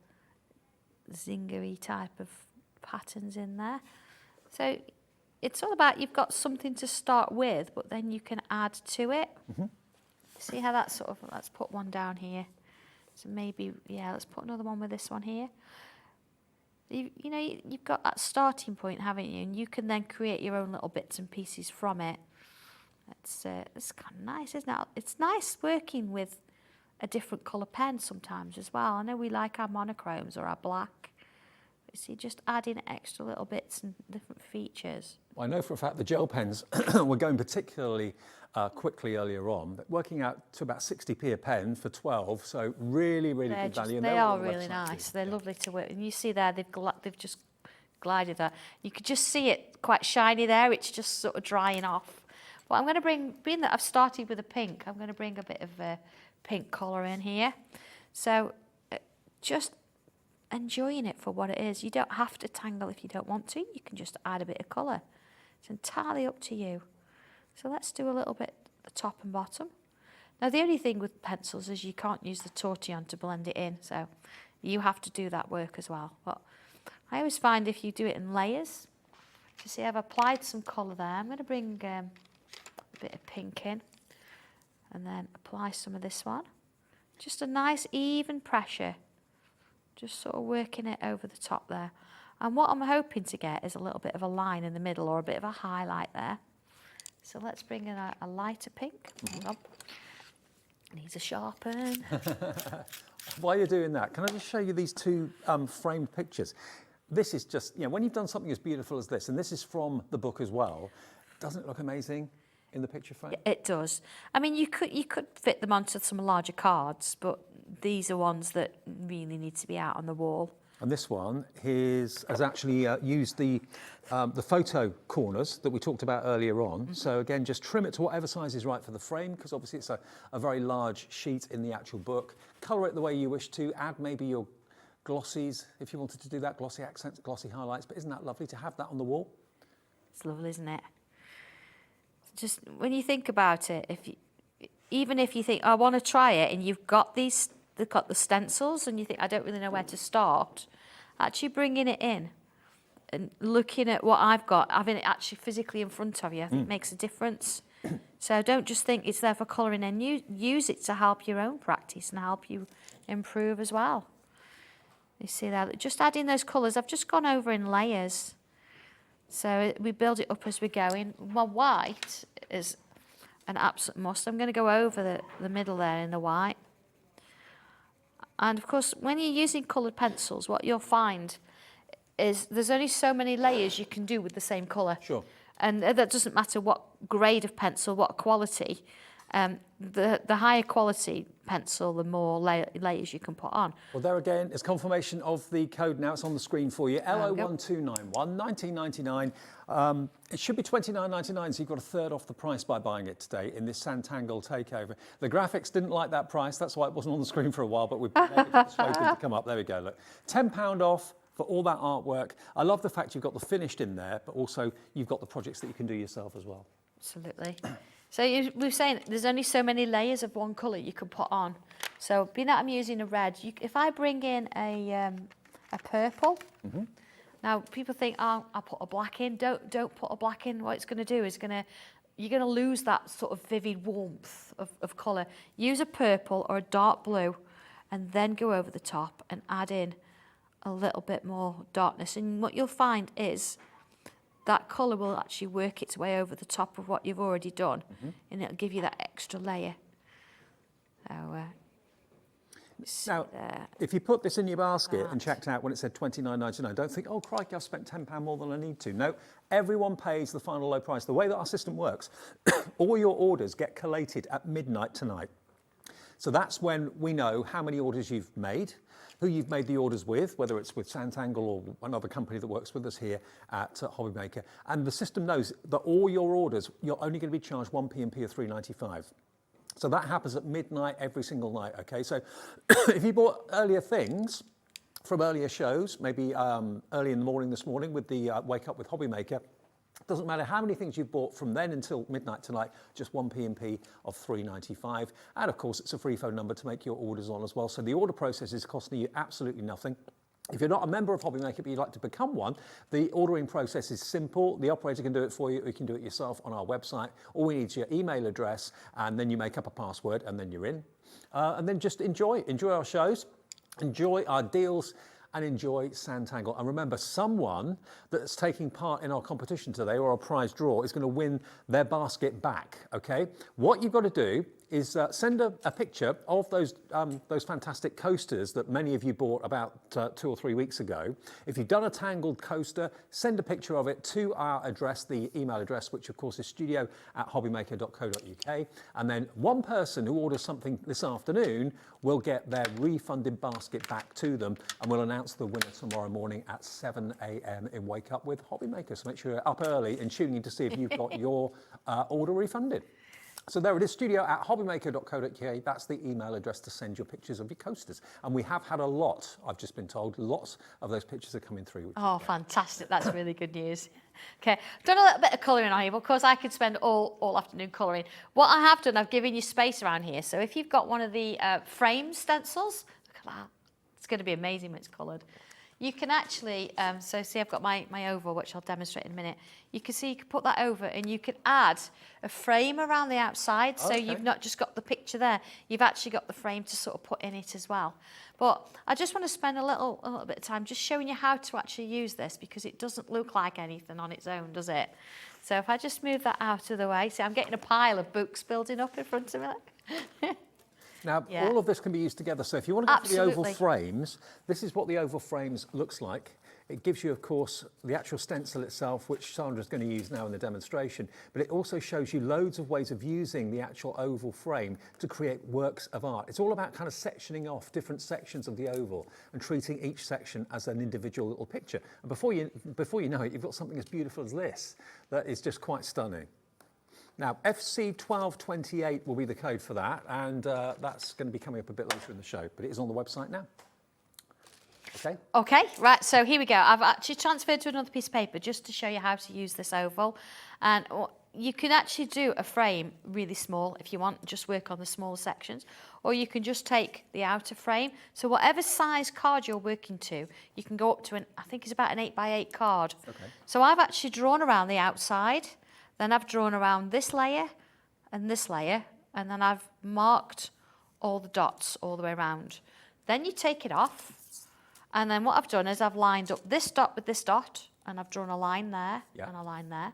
Speaker 4: zingery type of patterns in there. So it's all about you've got something to start with, but then you can add to it. See how that's sort of, let's put one down here. So maybe, yeah, let's put another one with this one here. You know, you've got that starting point, haven't you? And you can then create your own little bits and pieces from it. It's kind of nice, isn't it? It's nice working with a different colour pen sometimes as well. I know we like our monochromes or our black. But see, just adding extra little bits and different features.
Speaker 2: I know for a fact the gel pens were going particularly quickly earlier on, working out to about 60p a pen for 12, so really, really good value. And
Speaker 4: They
Speaker 2: they're
Speaker 4: are
Speaker 2: on the
Speaker 4: really
Speaker 2: website
Speaker 4: nice.
Speaker 2: too.
Speaker 4: They're lovely to work. And you see there, they've just glided there. You could just see it quite shiny there. It's just sort of drying off. But I'm going to bring, being that I've started with a pink, I'm going to bring a bit of pink colour in here. So just enjoying it for what it is. You don't have to tangle if you don't want to. You can just add a bit of colour. It's entirely up to you. So let's do a little bit at the top and bottom. Now the only thing with pencils is you can't use the tortillon to blend it in, so you have to do that work as well. But I always find if you do it in layers, you see I've applied some colour there. I'm going to bring a bit of pink in and then apply some of this one. Just a nice even pressure, just sort of working it over the top there. And what I'm hoping to get is a little bit of a line in the middle or a bit of a highlight there. So let's bring in a lighter pink. Hold on. Needs a sharpen.
Speaker 2: While you're doing that, can I just show you these two framed pictures? This is just, you know, when you've done something as beautiful as this, and this is from the book as well, doesn't it look amazing in the picture frame?
Speaker 4: It does. I mean, you could fit them onto some larger cards, but these are ones that really need to be out on the wall.
Speaker 2: And this one has actually used the photo corners that we talked about earlier on. So again, just trim it to whatever size is right for the frame, because obviously it's a very large sheet in the actual book. Colour it the way you wish to, add maybe your glossies, if you wanted to do that, glossy accents, glossy highlights. But isn't that lovely to have that on the wall?
Speaker 4: It's lovely, isn't it? Just when you think about it, even if you think, I want to try it, and you've got these, they've got the stencils, and you think, I don't really know where to start, actually bringing it in and looking at what I've got, having it actually physically in front of you, I think makes a difference. So don't just think it's there for colouring, and use it to help your own practice and help you improve as well. You see that? Just adding those colours, I've just gone over in layers. So we build it up as we're going. My white is an absolute must. I'm going to go over the middle there in the white. And of course, when you're using coloured pencils, what you'll find is there's only so many layers you can do with the same colour.
Speaker 2: Sure.
Speaker 4: And that doesn't matter what grade of pencil, what quality. The higher quality pencil, the more layers you can put on.
Speaker 2: Well, there again, it's confirmation of the code now. It's on the screen for you. LO1291, $19.99. It should be $29.99, so you've got a third off the price by buying it today in this Sanntangle Takeover. The graphics didn't like that price. That's why it wasn't on the screen for a while, but we've made it to come up. There we go, look. £10 off for all that artwork. I love the fact you've got the finished in there, but also you've got the projects that you can do yourself as well.
Speaker 4: Absolutely. So we were saying there's only so many layers of one colour you can put on. So being that I'm using a red, if I bring in a purple, now people think, oh, I'll put a black in. Don't put a black in. What it's going to do is you're going to lose that sort of vivid warmth of colour. Use a purple or a dark blue, and then go over the top and add in a little bit more darkness. And what you'll find is that colour will actually work its way over the top of what you've already done, and it'll give you that extra layer. So,
Speaker 2: Now, if you put this in your basket and checked out when it said $29.99, don't think, oh, crikey, I've spent £10 more than I need to. No, everyone pays the final low price. The way that our system works, all your orders get collated at midnight tonight. So that's when we know how many orders you've made, who you've made the orders with, whether it's with Santangel or another company that works with us here at Hobbymaker. And the system knows that all your orders, you're only going to be charged 1 P&P of $3.95. So that happens at midnight every single night, okay? So if you bought earlier things from earlier shows, maybe early in the morning this morning with the Wake Up with Hobbymaker, doesn't matter how many things you've bought from then until midnight tonight, just 1 P&P of $3.95. And of course, it's a free phone number to make your orders on as well. So the order process is costing you absolutely nothing. If you're not a member of Hobbymaker but you'd like to become one, the ordering process is simple. The operator can do it for you. You can do it yourself on our website. All we need is your email address, and then you make up a password, and then you're in. And then just enjoy our shows, enjoy our deals, and enjoy Sanntangle. And remember, someone that's taking part in our competition today, or our prize draw, is going to win their basket back, okay? What you've got to do is send a picture of those fantastic coasters that many of you bought about 2 or 3 weeks ago. If you've done a tangled coaster, send a picture of it to our address, the email address, which of course is studio@hobbymaker.co.uk. And then one person who orders something this afternoon will get their refunded basket back to them, and we'll announce the winner tomorrow morning at 7 a.m. in Wake Up with Hobbymaker. So make sure you're up early and tuning in to see if you've got your order refunded. So there it is, studio@hobbymaker.co.uk. That's the email address to send your pictures of your coasters. And we have had a lot, I've just been told, lots of those pictures are coming through.
Speaker 4: oh, fantastic. That's really good news. Okay, I've done a little bit of colouring on here, but of course I could spend all afternoon colouring. What I have done, I've given you space around here. So if you've got one of the frame stencils, look at that. It's going to be amazing when it's coloured. You can actually, so see I've got my oval, which I'll demonstrate in a minute. You can see you can put that over and you can add a frame around the outside. So you've not just got the picture there, you've actually got the frame to sort of put in it as well. But I just want to spend a little bit of time just showing you how to actually use this, because it doesn't look like anything on its own, does it? So if I just move that out of the way, see I'm getting a pile of books building up in front of me.
Speaker 2: Now, all of this can be used together. So if you want to go for the oval frames, this is what the oval frames looks like. It gives you, of course, the actual stencil itself, which Sandra is going to use now in the demonstration, but it also shows you loads of ways of using the actual oval frame to create works of art. It's all about kind of sectioning off different sections of the oval and treating each section as an individual little picture. And before you know it, you've got something as beautiful as this that is just quite stunning. Now, FC1228 will be the code for that, and that's going to be coming up a bit later in the show, but it is on the website now. Okay?
Speaker 4: Okay, right, so here we go. I've actually transferred to another piece of paper just to show you how to use this oval. And you can actually do a frame really small if you want, just work on the smaller sections, or you can just take the outer frame. So whatever size card you're working to, you can go up to, I think it's about an 8x8 card. Okay. So I've actually drawn around the outside. Then I've drawn around this layer, and then I've marked all the dots all the way around. Then you take it off, and then what I've done is I've lined up this dot with this dot, and I've drawn a line there, and a line there.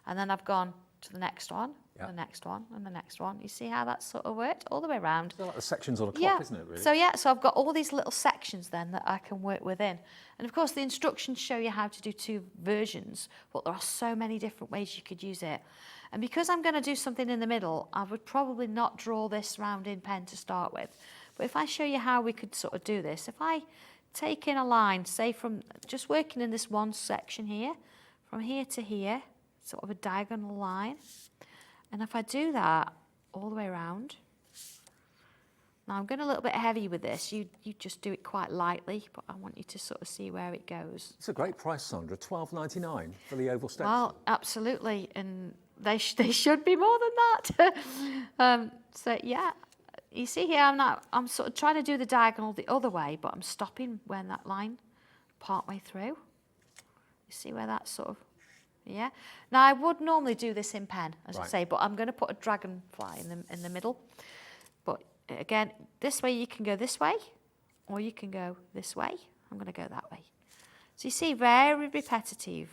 Speaker 4: And then I've gone to the next one, the next one, and the next one. You see how that sort of worked all the way around?
Speaker 2: It's like the sections on a clock, isn't it, really?
Speaker 4: So so I've got all these little sections then that I can work within. And of course the instructions show you how to do 2 versions, but there are so many different ways you could use it. And because I'm going to do something in the middle, I would probably not draw this round in pen to start with. But if I show you how we could sort of do this, if I take in a line, say from just working in this one section here, from here to here, sort of a diagonal line. And if I do that all the way around, now I'm going a little bit heavy with this. You just do it quite lightly, but I want you to sort of see where it goes.
Speaker 2: It's a great price, Sandra, $12.99 for the oval stencil.
Speaker 4: Well, absolutely, and they should be more than that. So yeah, you see here, I'm sort of trying to do the diagonal the other way, but I'm stopping when that line part way through. You see where that sort of. Yeah. Now I would normally do this in pen, as I say, but I'm going to put a dragonfly in the middle. But again, this way you can go this way, or you can go this way. I'm going to go that way. So you see, very repetitive.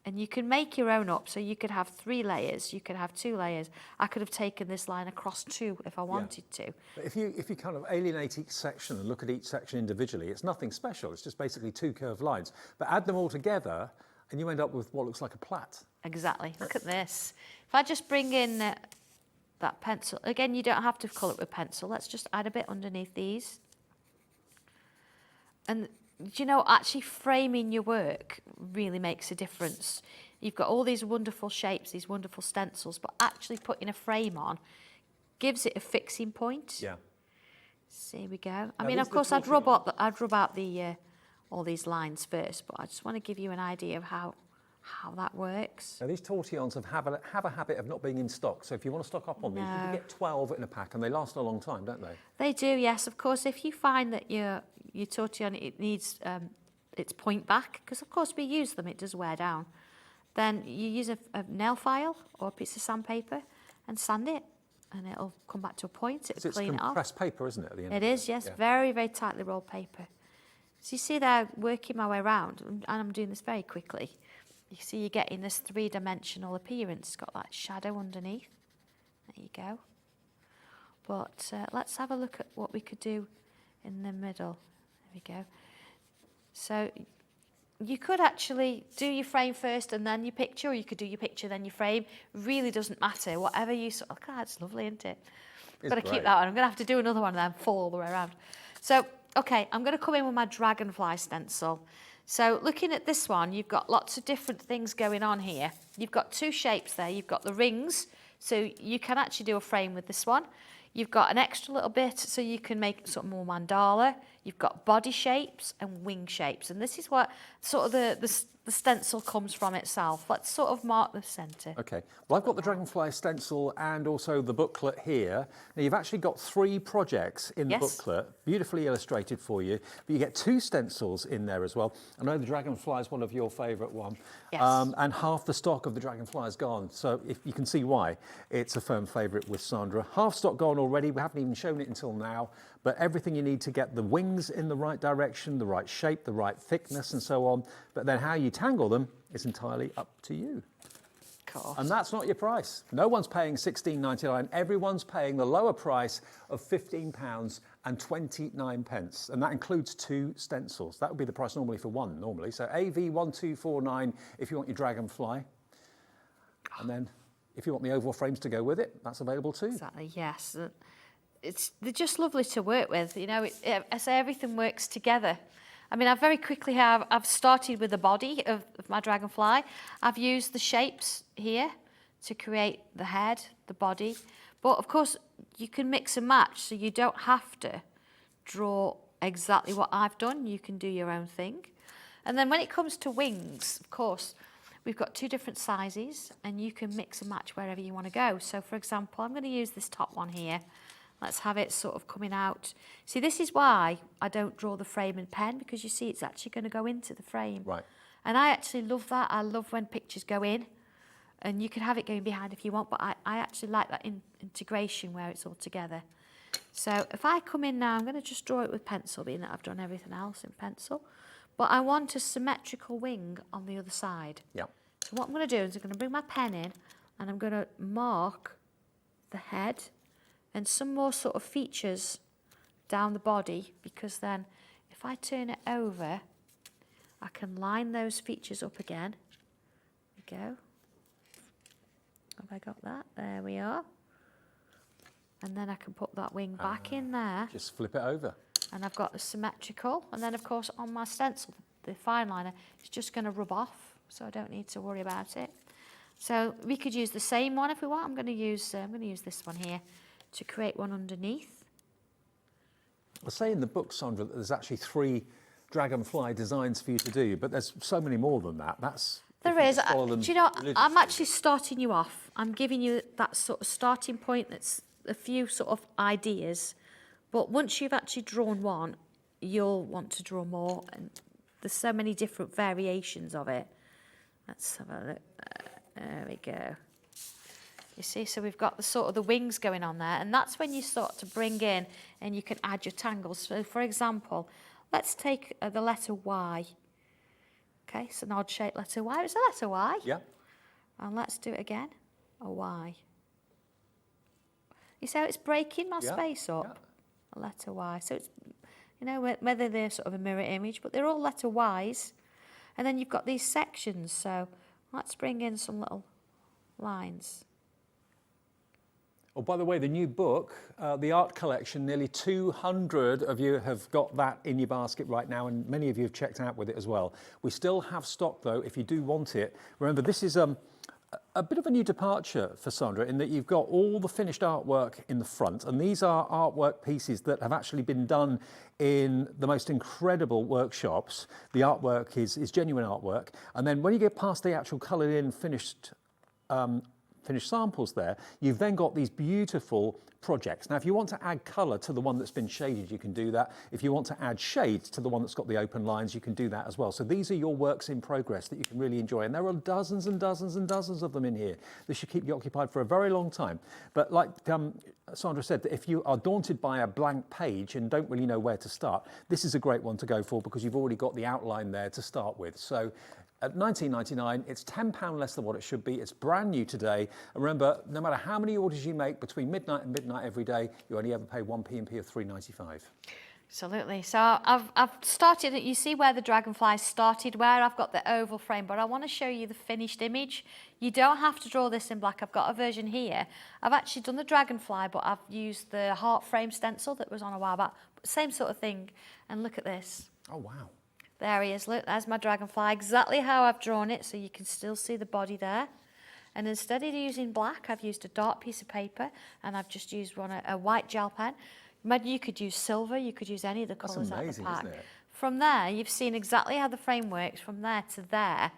Speaker 4: And you can make your own up, so you could have 3 layers, you could have 2 layers. I could have taken this line across 2 if I wanted to.
Speaker 2: But if you kind of alienate each section and look at each section individually, it's nothing special. It's just basically 2 curved lines. But add them all together, and you end up with what looks like a plait.
Speaker 4: Exactly. Look at this. If I just bring in that pencil, again, you don't have to colour it with pencil. Let's just add a bit underneath these. And you know, actually framing your work really makes a difference. You've got all these wonderful shapes, these wonderful stencils, but actually putting a frame on gives it a fixing point.
Speaker 2: Yeah.
Speaker 4: So here we go. I mean, of course, I'd rub out the all these lines first, but I just want to give you an idea of how that works.
Speaker 2: Now, these tortillons have a habit of not being in stock. So if you want to stock up on these, you can get 12 in a pack, and they last a long time, don't they? They
Speaker 4: do, yes. Of course, if you find that your tortillon, it needs its point back, because of course we use them, it does wear down, then you use a nail file or a piece of sandpaper and sand it, and it'll come back to a point, it'll clean it off.
Speaker 2: It's compressed paper, isn't it, at the end?
Speaker 4: It is, yes. Yeah. Very, very tightly rolled paper. So you see there, working my way around, and I'm doing this very quickly. You see you're getting this 3-dimensional appearance. It's got that shadow underneath. There you go. But let's have a look at what we could do in the middle. There we go. So you could actually do your frame first and then your picture, or you could do your picture, then your frame. Really doesn't matter. Whatever you sort of, God, it's lovely, isn't it? I've got to keep that one. I'm going to have to do another one and then fall all the way around. So, okay, I'm going to come in with my Dragonfly stencil. So looking at this one, you've got lots of different things going on here. You've got 2 shapes there. You've got the rings, so you can actually do a frame with this one. You've got an extra little bit, so you can make sort of more mandala. You've got body shapes and wing shapes, and this is what sort of the stencil comes from itself. Let's sort of mark the centre.
Speaker 2: Okay. Well, I've got the Dragonfly stencil and also the booklet here. Now, you've actually got 3 projects in the booklet, beautifully illustrated for you, but you get 2 stencils in there as well. I know the Dragonfly is one of your favourite ones.
Speaker 4: Yes.
Speaker 2: And half the stock of the Dragonfly is gone, so if you can see why it's a firm favourite with Sandra. Half stock gone already. We haven't even shown it until now, but everything you need to get the wings in the right direction, the right shape, the right thickness and so on. But then how you tangle them is entirely up to you.
Speaker 4: Cool.
Speaker 2: And that's not your price. No one's paying £16.99. Everyone's paying the lower price of £15.29. And that includes 2 stencils. That would be the price normally for one, normally. So AV1249 if you want your Dragonfly. And then if you want the oval frames to go with it, that's available too.
Speaker 4: Exactly, yes. They're just lovely to work with. You know, I say everything works together. I mean, I've started with the body of my Dragonfly. I've used the shapes here to create the head, the body. But of course, you can mix and match, so you don't have to draw exactly what I've done. You can do your own thing. And then when it comes to wings, of course, we've got 2 different sizes, and you can mix and match wherever you want to go. So for example, I'm going to use this top one here. Let's have it sort of coming out. See, this is why I don't draw the frame in pen, because you see it's actually going to go into the frame.
Speaker 2: Right.
Speaker 4: And I actually love that. I love when pictures go in, and you can have it going behind if you want, but I actually like that integration where it's all together. So if I come in now, I'm going to just draw it with pencil, being that I've done everything else in pencil. But I want a symmetrical wing on the other side.
Speaker 2: Yeah.
Speaker 4: So what I'm going to do is I'm going to bring my pen in, and I'm going to mark the head and some more sort of features down the body, because then if I turn it over, I can line those features up again. There we go. Have I got that? There we are. And then I can put that wing back in there.
Speaker 2: Just flip it over.
Speaker 4: And I've got the symmetrical. And then, of course, on my stencil, the fine liner is just going to rub off, so I don't need to worry about it. So we could use the same one if we want. I'm going to use this one here to create one underneath.
Speaker 2: I say in the book, Sandra, that there's actually 3 Dragonfly designs for you to do, but there's so many more than that.
Speaker 4: There is. Do you know, I'm actually starting you off. I'm giving you that sort of starting point that's a few sort of ideas. But once you've actually drawn one, you'll want to draw more. And there's so many different variations of it. Let's have a look. There we go. You see, so we've got the sort of the wings going on there, and that's when you start to bring in and you can add your tangles. So for example, let's take the letter Y. Okay, it's an odd shaped letter Y. It's a letter Y.
Speaker 2: Yeah.
Speaker 4: And let's do it again, a Y. You see how it's breaking my space up? A letter Y. So it's, you know, whether they're sort of a mirror image, but they're all letter Ys. And then you've got these sections, so let's bring in some little lines.
Speaker 2: Oh, by the way, the new book, the art collection, nearly 200 of you have got that in your basket right now, and many of you have checked out with it as well. We still have stock, though, if you do want it. Remember, this is a bit of a new departure for Sandra in that you've got all the finished artwork in the front, and these are artwork pieces that have actually been done in the most incredible workshops. The artwork is genuine artwork, and then when you get past the actual coloured in finished samples there, you've then got these beautiful projects. Now, if you want to add colour to the one that's been shaded, you can do that. If you want to add shades to the one that's got the open lines, you can do that as well. So these are your works in progress that you can really enjoy. And there are dozens and dozens and dozens of them in here. This should keep you occupied for a very long time. But like Sandra said, that if you are daunted by a blank page and don't really know where to start, this is a great one to go for because you've already got the outline there to start with. So at $19.99, it's £10 less than what it should be. It's brand new today. And remember, no matter how many orders you make between midnight and midnight every day, you only ever pay one P&P of $3.95.
Speaker 4: Absolutely. So I've started, you see where the Dragonfly started, where I've got the oval frame, but I want to show you the finished image. You don't have to draw this in black. I've got a version here. I've actually done the Dragonfly, but I've used the heart frame stencil that was on a while back. Same sort of thing. And look at this.
Speaker 2: Oh, wow.
Speaker 4: There he is, look, there's my Dragonfly, exactly how I've drawn it, so you can still see the body there. And instead of using black, I've used a dark piece of paper, and I've just used a white gel pen. Maybe you could use silver, you could use any of the colours out of the pack.
Speaker 2: Isn't it?
Speaker 4: From there, you've seen exactly how the frame works, from there to there.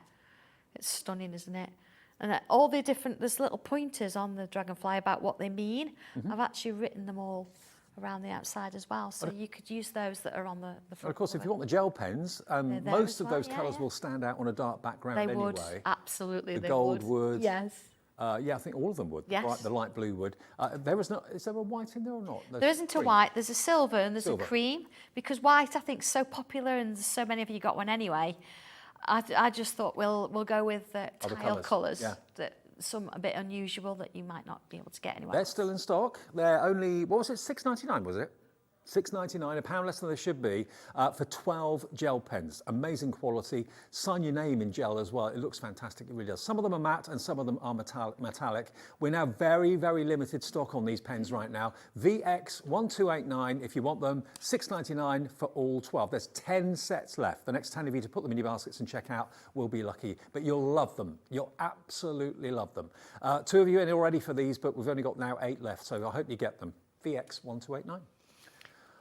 Speaker 4: It's stunning, isn't it? And all the different, there's little pointers on the Dragonfly about what they mean. I've actually written them all around the outside as well, so you could use those that are on the front.
Speaker 2: And of course, if you want the gel pens, most of those colours will stand out on a dark background
Speaker 4: they
Speaker 2: anyway.
Speaker 4: Would, absolutely.
Speaker 2: The
Speaker 4: they
Speaker 2: gold
Speaker 4: would. Yes.
Speaker 2: Yeah, I think all of them would.
Speaker 4: Yes.
Speaker 2: The light blue would. Is there a white in there or not?
Speaker 4: There isn't a white. There's a silver and there's a cream, because white I think is so popular and there's so many of you got one anyway. I just thought we'll go with the tile colours. That some a bit unusual that you might not be able to get anywhere.
Speaker 2: They're still in stock. They're only, what was it, $6.99 was it? $6.99, £1 less than they should be, for 12 gel pens. Amazing quality. Sign your name in gel as well. It looks fantastic, it really does. Some of them are matte and some of them are metallic. We're now very, very limited stock on these pens right now. VX1289 if you want them, $6.99 for all 12. There's 10 sets left. The next 10 of you to put them in your baskets and check out will be lucky, but you'll love them. You'll absolutely love them. 2 of you in already for these, but we've only got now 8 left, so I hope you get them. VX1289.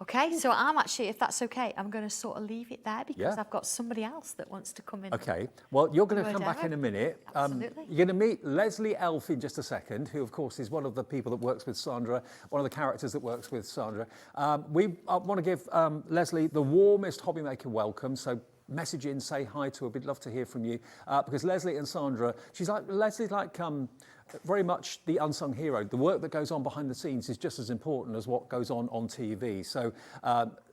Speaker 4: Okay, so I'm actually, if that's okay, I'm going to sort of leave it there because I've got somebody else that wants to come in.
Speaker 2: Okay, well, you're going to come back in a minute.
Speaker 4: Absolutely.
Speaker 2: You're going to meet Leslie Elf in just a second, who, of course, is one of the people that works with Sandra, one of the characters that works with Sandra. We want to give Leslie the warmest hobby maker welcome, so message in, say hi to her. We'd love to hear from you because Leslie and Sandra, Leslie's like very much the unsung hero. The work that goes on behind the scenes is just as important as what goes on TV. So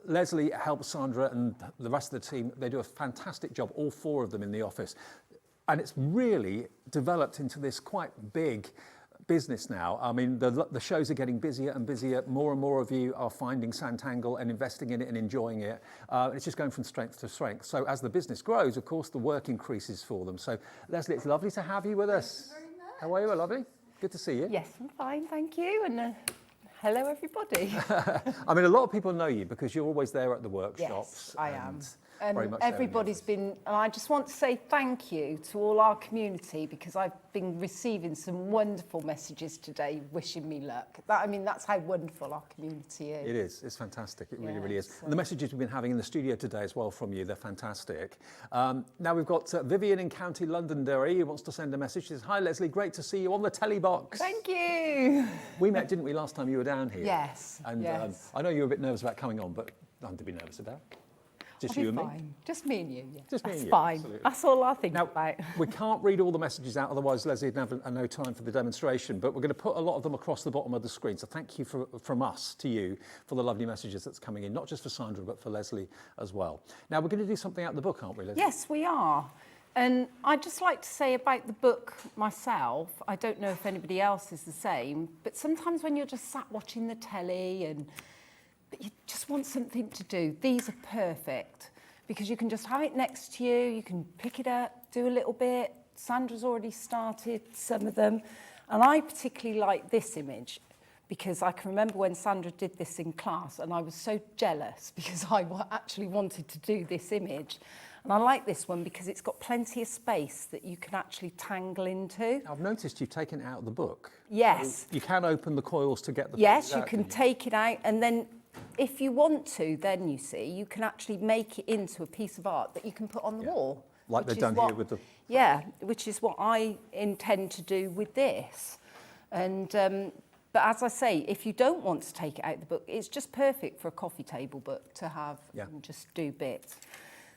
Speaker 2: Leslie helps Sandra and the rest of the team. They do a fantastic job, all 4 of them in the office. And it's really developed into this quite big business now. I mean, the shows are getting busier and busier. More and more of you are finding Sanntangle and investing in it and enjoying it. It's just going from strength to strength. So as the business grows, of course, the work increases for them. So Leslie, it's lovely to have you with us. How are you? Lovely. Good to see you.
Speaker 6: Yes, I'm fine, thank you. And hello, everybody.
Speaker 2: I mean, a lot of people know you because you're always there at the workshops.
Speaker 6: Yes, I am.
Speaker 2: And
Speaker 6: everybody's been, and I just want to say thank you to all our community because I've been receiving some wonderful messages today wishing me luck. That's how wonderful our community is.
Speaker 2: It is. It's fantastic. It really, really is. And the messages we've been having in the studio today as well from you, they're fantastic. Now we've got Vivian in County Londonderry who wants to send a message. She says, hi, Leslie, great to see you on the telly box.
Speaker 6: Thank you.
Speaker 2: We met, didn't we, last time you were down here?
Speaker 6: Yes.
Speaker 2: And
Speaker 6: yes.
Speaker 2: I know you were a bit nervous about coming on, but nothing to be nervous about. Just
Speaker 6: I'll
Speaker 2: you
Speaker 6: be
Speaker 2: and me?
Speaker 6: fine. Just me and you, yeah.
Speaker 2: Just me
Speaker 6: That's
Speaker 2: and you,
Speaker 6: fine.
Speaker 2: absolutely.
Speaker 6: That's all I think
Speaker 2: Now,
Speaker 6: about.
Speaker 2: we can't read all the messages out, otherwise Leslie would have no time for the demonstration, but we're going to put a lot of them across the bottom of the screen. So thank you from us to you for the lovely messages that's coming in, not just for Sandra, but for Leslie as well. Now, we're going to do something out of the book, aren't we, Leslie?
Speaker 6: Yes, we are. And I'd just like to say about the book myself, I don't know if anybody else is the same, but sometimes when you're just sat watching the telly but you just want something to do, these are perfect because you can just have it next to you, you can pick it up, do a little bit. Sandra's already started some of them. And I particularly like this image because I can remember when Sandra did this in class and I was so jealous because I actually wanted to do this image. And I like this one because it's got plenty of space that you can actually tangle into.
Speaker 2: I've noticed you've taken it out of the book.
Speaker 6: Yes.
Speaker 2: So you can open the coils to get the
Speaker 6: Yes,
Speaker 2: pieces
Speaker 6: you
Speaker 2: out,
Speaker 6: can take it out and then if you want to, then you see, you can actually make it into a piece of art that you can put on the wall.
Speaker 2: Like they've done here with the...
Speaker 6: Yeah, which is what I intend to do with this. And but as I say, if you don't want to take it out of the book, it's just perfect for a coffee table book to have and just do bits.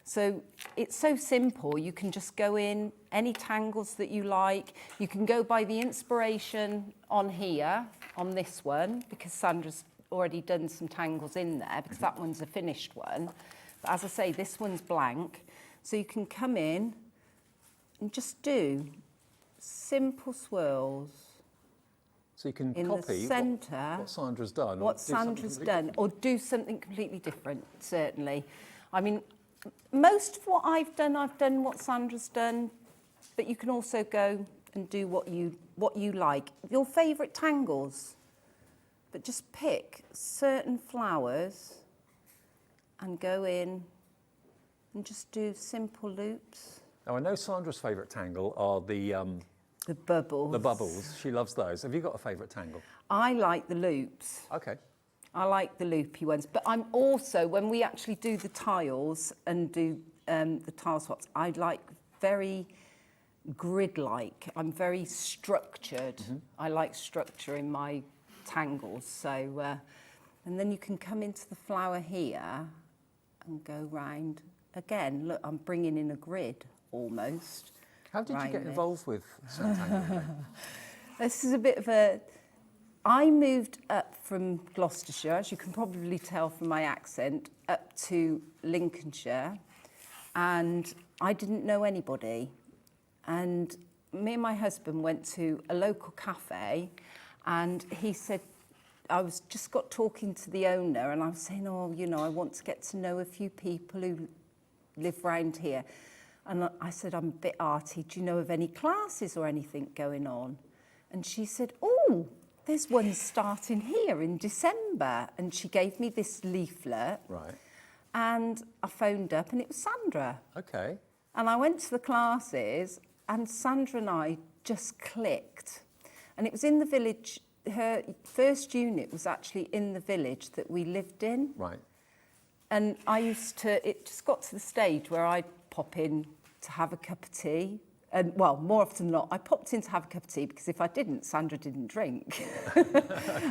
Speaker 6: So it's so simple. You can just go in any tangles that you like. You can go by the inspiration on here, on this one, because Sandra's already done some tangles in there, because that one's a finished one. But as I say, this one's blank. So you can come in and just do simple swirls.
Speaker 2: So you can
Speaker 6: in
Speaker 2: copy
Speaker 6: the centre,
Speaker 2: what Sandra's done.
Speaker 6: what Sandra's done, or do something completely different, certainly. I mean, most of what I've done what Sandra's done, but you can also go and do what you like. Your favourite tangles, but just pick certain flowers and go in and just do simple loops.
Speaker 2: Now, I know Sandra's favourite tangle are the
Speaker 6: bubbles.
Speaker 2: The bubbles. She loves those. Have you got a favourite tangle?
Speaker 6: I like the loops.
Speaker 2: Okay.
Speaker 6: I like the loopy ones, but I'm also, when we actually do the tiles and do the tile swaps, I like very grid-like. I'm very structured. I like structure in my tangles. So, and then you can come into the flower here and go round. Again, look, I'm bringing in a grid almost.
Speaker 2: How did you get involved with Santangling?
Speaker 6: This is a bit of a... I moved up from Gloucestershire, as you can probably tell from my accent, up to Lincolnshire, and I didn't know anybody. And me and my husband went to a local cafe, and he said, I was just got talking to the owner, and I was saying, oh, you know, I want to get to know a few people who live round here. And I said, I'm a bit arty. Do you know of any classes or anything going on? And she said, oh, there's one starting here in December. And she gave me this leaflet.
Speaker 2: Right.
Speaker 6: And I phoned up and it was Sandra.
Speaker 2: Okay.
Speaker 6: And I went to the classes and Sandra and I just clicked. And it was in the village. Her first unit was actually in the village that we lived in.
Speaker 2: Right.
Speaker 6: And it just got to the stage where I'd pop in to have a cup of tea. And, well, more often than not, I popped in to have a cup of tea because if I didn't, Sandra didn't drink.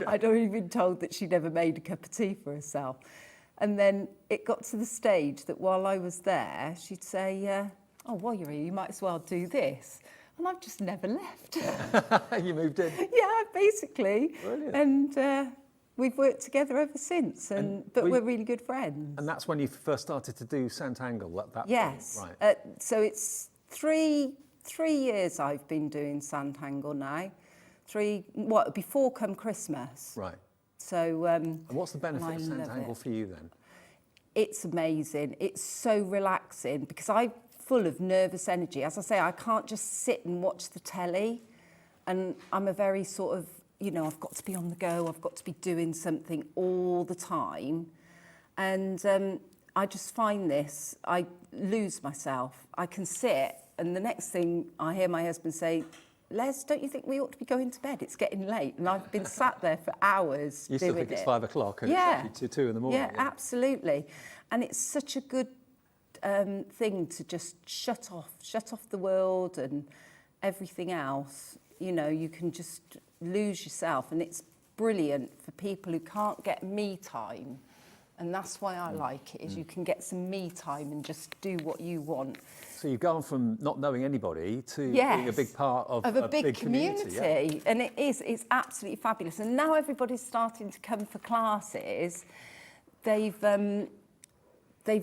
Speaker 6: I'd already been told that she never made a cup of tea for herself. And then it got to the stage that while I was there, she'd say, oh, while you're here, you might as well do this. And I've just never left.
Speaker 2: You moved in?
Speaker 6: Yeah, basically.
Speaker 2: Brilliant.
Speaker 6: And we've worked together ever since, but we're really good friends.
Speaker 2: And that's when you first started to do Santangel at that
Speaker 6: Yes.
Speaker 2: point? Right.
Speaker 6: So it's three years I've been doing Santangel now. Before come Christmas.
Speaker 2: Right.
Speaker 6: So.
Speaker 2: And what's the benefit of
Speaker 6: love
Speaker 2: Santangel
Speaker 6: it.
Speaker 2: for you then?
Speaker 6: It's amazing. It's so relaxing because I'm full of nervous energy. As I say, I can't just sit and watch the telly. And I'm a very sort of, you know, I've got to be on the go. I've got to be doing something all the time. And I just find this, I lose myself. I can sit and the next thing I hear my husband say, Les, don't you think we ought to be going to bed? It's getting late. And I've been sat there for hours
Speaker 2: You
Speaker 6: doing
Speaker 2: still think it's
Speaker 6: it.
Speaker 2: 5 o'clock and it's actually 2 in the morning.
Speaker 6: Yeah, absolutely. And it's such a good thing to just shut off the world and everything else. You know, you can just lose yourself. And it's brilliant for people who can't get me time. And that's why I like it, is you can get some me time and just do what you want.
Speaker 2: So you've gone from not knowing anybody to
Speaker 6: Yes,
Speaker 2: being a big part of
Speaker 6: a big community.
Speaker 2: Yeah.
Speaker 6: And it's absolutely fabulous. And now everybody's starting to come for classes. They've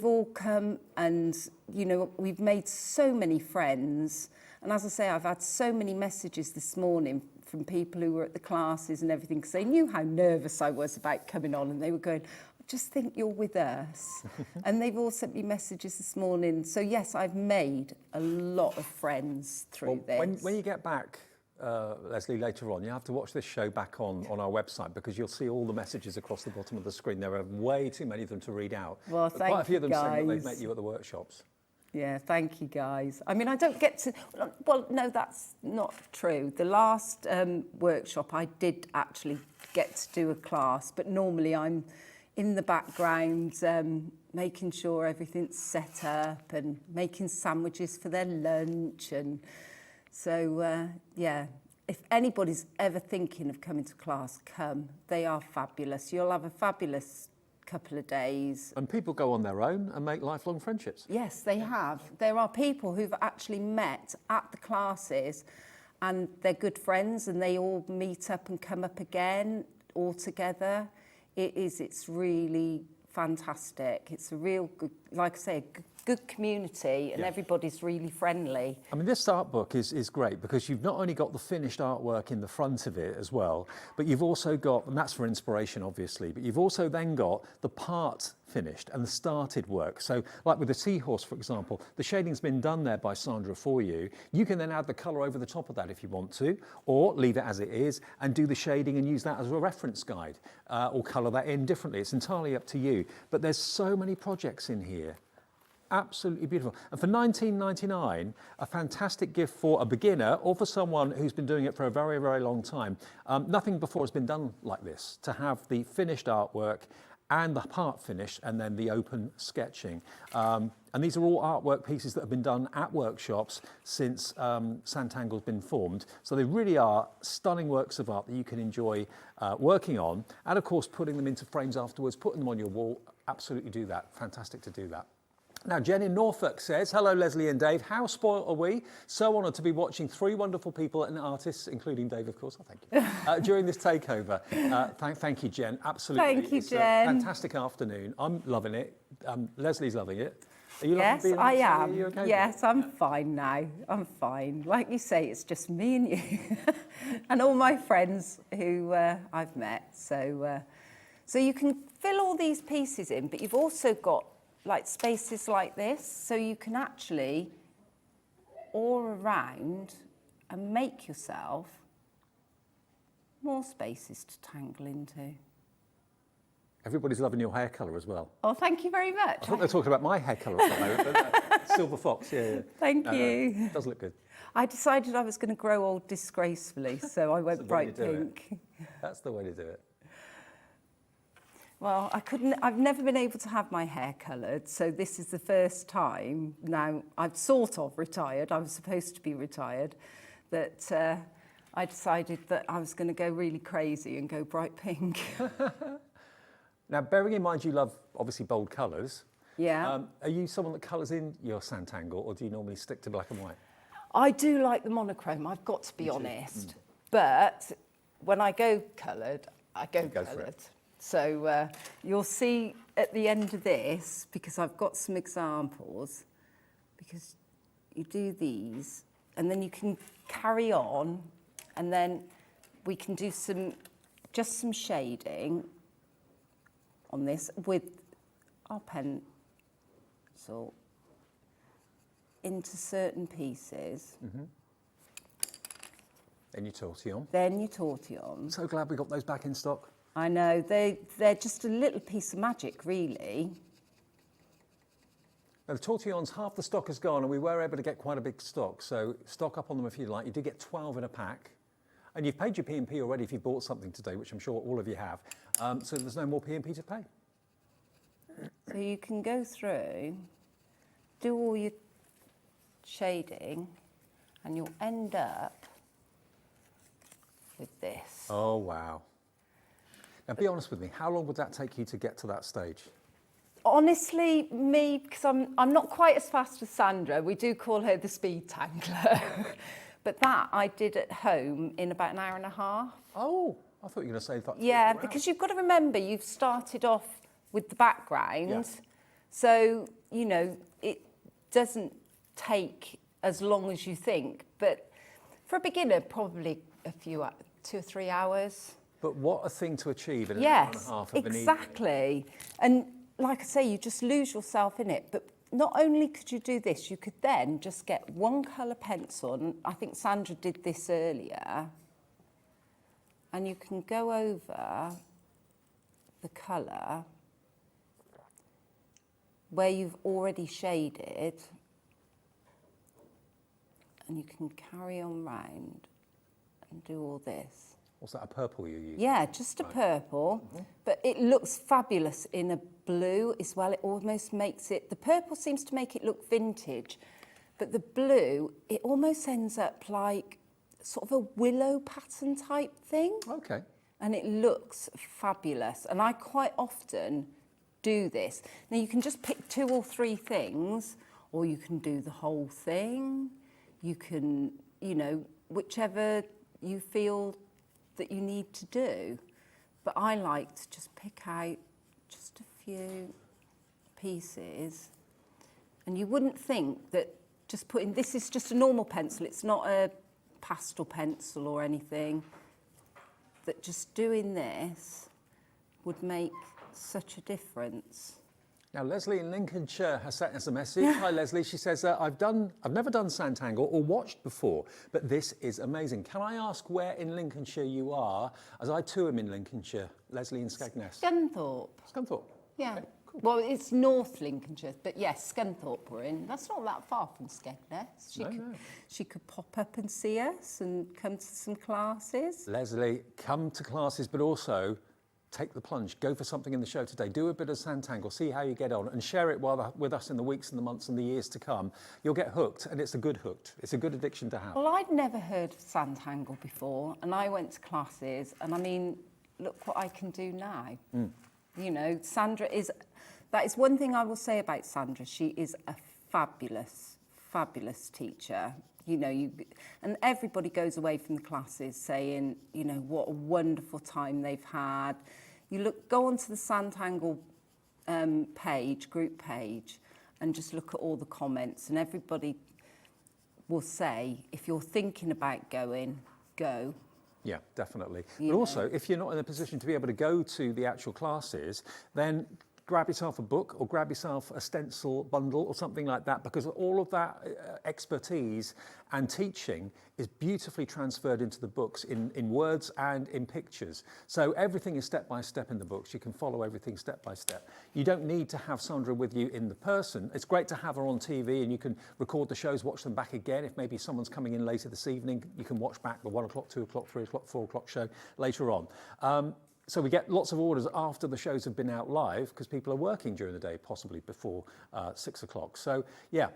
Speaker 6: all come, and you know, we've made so many friends. And as I say, I've had so many messages this morning from people who were at the classes and everything, because they knew how nervous I was about coming on, and they were going, I just think you're with us. And they've all sent me messages this morning. So yes, I've made a lot of friends through this.
Speaker 2: When you get back, Leslie, later on, you have to watch this show back on our website, because you'll see all the messages across the bottom of the screen. There are way too many of them to read out.
Speaker 6: Well,
Speaker 2: but quite a few of them saying that they've
Speaker 6: guys.
Speaker 2: met you at the workshops.
Speaker 6: Yeah, thank you guys. I mean, I don't get to, well, no, that's not true. The last workshop, I did actually get to do a class, but normally I'm in the background making sure everything's set up and making sandwiches for their lunch. And so, yeah, if anybody's ever thinking of coming to class, come. They are fabulous. You'll have a fabulous couple of days.
Speaker 2: And people go on their own and make lifelong friendships.
Speaker 6: Yes, they have. There are people who've actually met at the classes, and they're good friends, and they all meet up and come up again all together. It's really fantastic. It's a real good, like I say, good community, and everybody's really friendly.
Speaker 2: I mean, this art book is great, because you've not only got the finished artwork in the front of it as well, but you've also got, and that's for inspiration obviously, but you've also then got the part finished and the started work. So like with the seahorse, for example, the shading's been done there by Sandra for you. You can then add the colour over the top of that if you want to, or leave it as it is and do the shading and use that as a reference guide, or colour that in differently. It's entirely up to you. But there's so many projects in here. Absolutely beautiful. And for £19.99, a fantastic gift for a beginner or for someone who's been doing it for a very, very long time. Nothing before has been done like this, to have the finished artwork and the part finished, and then the open sketching. And these are all artwork pieces that have been done at workshops since Santangle's been formed. So they really are stunning works of art that you can enjoy working on. And of course, putting them into frames afterwards, putting them on your wall, absolutely do that. Fantastic to do that. Now, Jen in Norfolk says, hello, Leslie and Dave. How spoiled are we? So honoured to be watching three wonderful people and artists, including Dave, of course. Oh, thank you. During this takeover. Thank you, Jen. Absolutely.
Speaker 6: Thank you,
Speaker 2: it's
Speaker 6: Jen.
Speaker 2: A fantastic afternoon. I'm loving it. Leslie's loving it. Are you
Speaker 6: Yes,
Speaker 2: loving being
Speaker 6: I
Speaker 2: on?
Speaker 6: am.
Speaker 2: Are you okay?
Speaker 6: Yes, I'm fine now. I'm fine. Like you say, it's just me and you and all my friends who I've met. So you can fill all these pieces in, but you've also got like spaces like this, so you can actually all around and make yourself more spaces to tangle into.
Speaker 2: Everybody's loving your hair colour as well.
Speaker 6: Oh, thank you very much.
Speaker 2: I thought they were talking about my hair colour at the moment, but Silver Fox, yeah.
Speaker 6: Thank
Speaker 2: No,
Speaker 6: you.
Speaker 2: it does look good.
Speaker 6: I decided I was going to grow old disgracefully, so I went
Speaker 2: That's the way
Speaker 6: bright
Speaker 2: to do it.
Speaker 6: pink.
Speaker 2: That's the way to do it.
Speaker 6: Well, I've never been able to have my hair coloured, so this is the first time. Now, I've sort of retired, I was supposed to be retired, that I decided that I was going to go really crazy and go bright pink.
Speaker 2: Now, bearing in mind you love, obviously, bold colours,
Speaker 6: Yeah.
Speaker 2: are you someone that colours in your Sanntangle, or do you normally stick to black and white?
Speaker 6: I do like the monochrome, I've got to be honest. But when I go coloured, I go
Speaker 2: Go for
Speaker 6: coloured.
Speaker 2: it.
Speaker 6: So you'll see at the end of this, because I've got some examples, because you do these, and then you can carry on, and then we can do just some shading on this with our pencil into certain pieces.
Speaker 2: Then you tortillon.
Speaker 6: Then you tortillon.
Speaker 2: I'm so glad we got those back in stock.
Speaker 6: I know, they're just a little piece of magic, really.
Speaker 2: Now, the tortillons, half the stock is gone, and we were able to get quite a big stock, so stock up on them if you like. You did get 12 in a pack. And you've paid your P&P already if you bought something today, which I'm sure all of you have. So there's no more P&P to pay.
Speaker 6: So you can go through, do all your shading, and you'll end up with this.
Speaker 2: Oh, wow. Now, be honest with me. How long would that take you to get to that stage?
Speaker 6: Honestly, me, because I'm not quite as fast as Sandra. We do call her the speed tangler. But that I did at home in about an hour and a half.
Speaker 2: Oh, I thought you were going to say that.
Speaker 6: Yeah, because you've got to remember you've started off with the background.
Speaker 2: Yeah.
Speaker 6: So, you know, it doesn't take as long as you think. But for a beginner, probably a few, 2 or 3 hours.
Speaker 2: But what a thing to achieve in an hour and a half of an evening.
Speaker 6: Exactly. And like I say, you just lose yourself in it. But not only could you do this, you could then just get one colour pencil. And I think Sandra did this earlier. And you can go over the colour where you've already shaded. And you can carry on round and do all this.
Speaker 2: Was that a purple you used?
Speaker 6: Yeah, just a purple, but it looks fabulous in a blue as well. It almost makes it, the purple seems to make it look vintage, but the blue, it almost ends up like sort of a willow pattern type thing.
Speaker 2: Okay.
Speaker 6: And it looks fabulous. And I quite often do this. Now you can just pick 2 or 3 things, or you can do the whole thing. You can, you know, whichever you feel that you need to do. But I like to just pick out just a few pieces. And you wouldn't think that just putting, this is just a normal pencil, it's not a pastel pencil or anything, that just doing this would make such a difference.
Speaker 2: Now, Leslie in Lincolnshire has sent us a message. Hi, Leslie. She says, I've never done Sanntangle or watched before, but this is amazing. Can I ask where in Lincolnshire you are, as I too am in Lincolnshire? Leslie in Skegness.
Speaker 6: Scunthorpe.
Speaker 2: Scunthorpe.
Speaker 6: Yeah.
Speaker 2: Okay, cool.
Speaker 6: Well, it's North Lincolnshire, but yes, Scunthorpe we're in. That's not that far from Skegness. She could pop up and see us and come to some classes.
Speaker 2: Leslie, come to classes, but also take the plunge, go for something in the show today, do a bit of Sanntangle, see how you get on, and share it with us in the weeks and the months and the years to come. You'll get hooked, and it's a good hooked. It's a good addiction to have.
Speaker 6: Well, I'd never heard of Sanntangle before, and I went to classes, and I mean, look what I can do now. You know, Sandra is, that is one thing I will say about Sandra. She is a fabulous, fabulous teacher. You know, and everybody goes away from the classes saying, you know, what a wonderful time they've had. You go onto the Sanntangle page, group page, and just look at all the comments, and everybody will say, if you're thinking about going, go.
Speaker 2: Yeah, definitely. But also, if you're not in a position to be able to go to the actual classes, then grab yourself a book or grab yourself a stencil bundle or something like that, because all of that expertise and teaching is beautifully transferred into the books in words and in pictures. So everything is step by step in the books. You can follow everything step by step. You don't need to have Sandra with you in the person. It's great to have her on TV, and you can record the shows, watch them back again. If maybe someone's coming in later this evening, you can watch back the 1 o'clock, 2 o'clock, 3 o'clock, 4 o'clock show later on. So we get lots of orders after the shows have been out live, because people are working during the day, possibly before 6 o'clock. So yeah,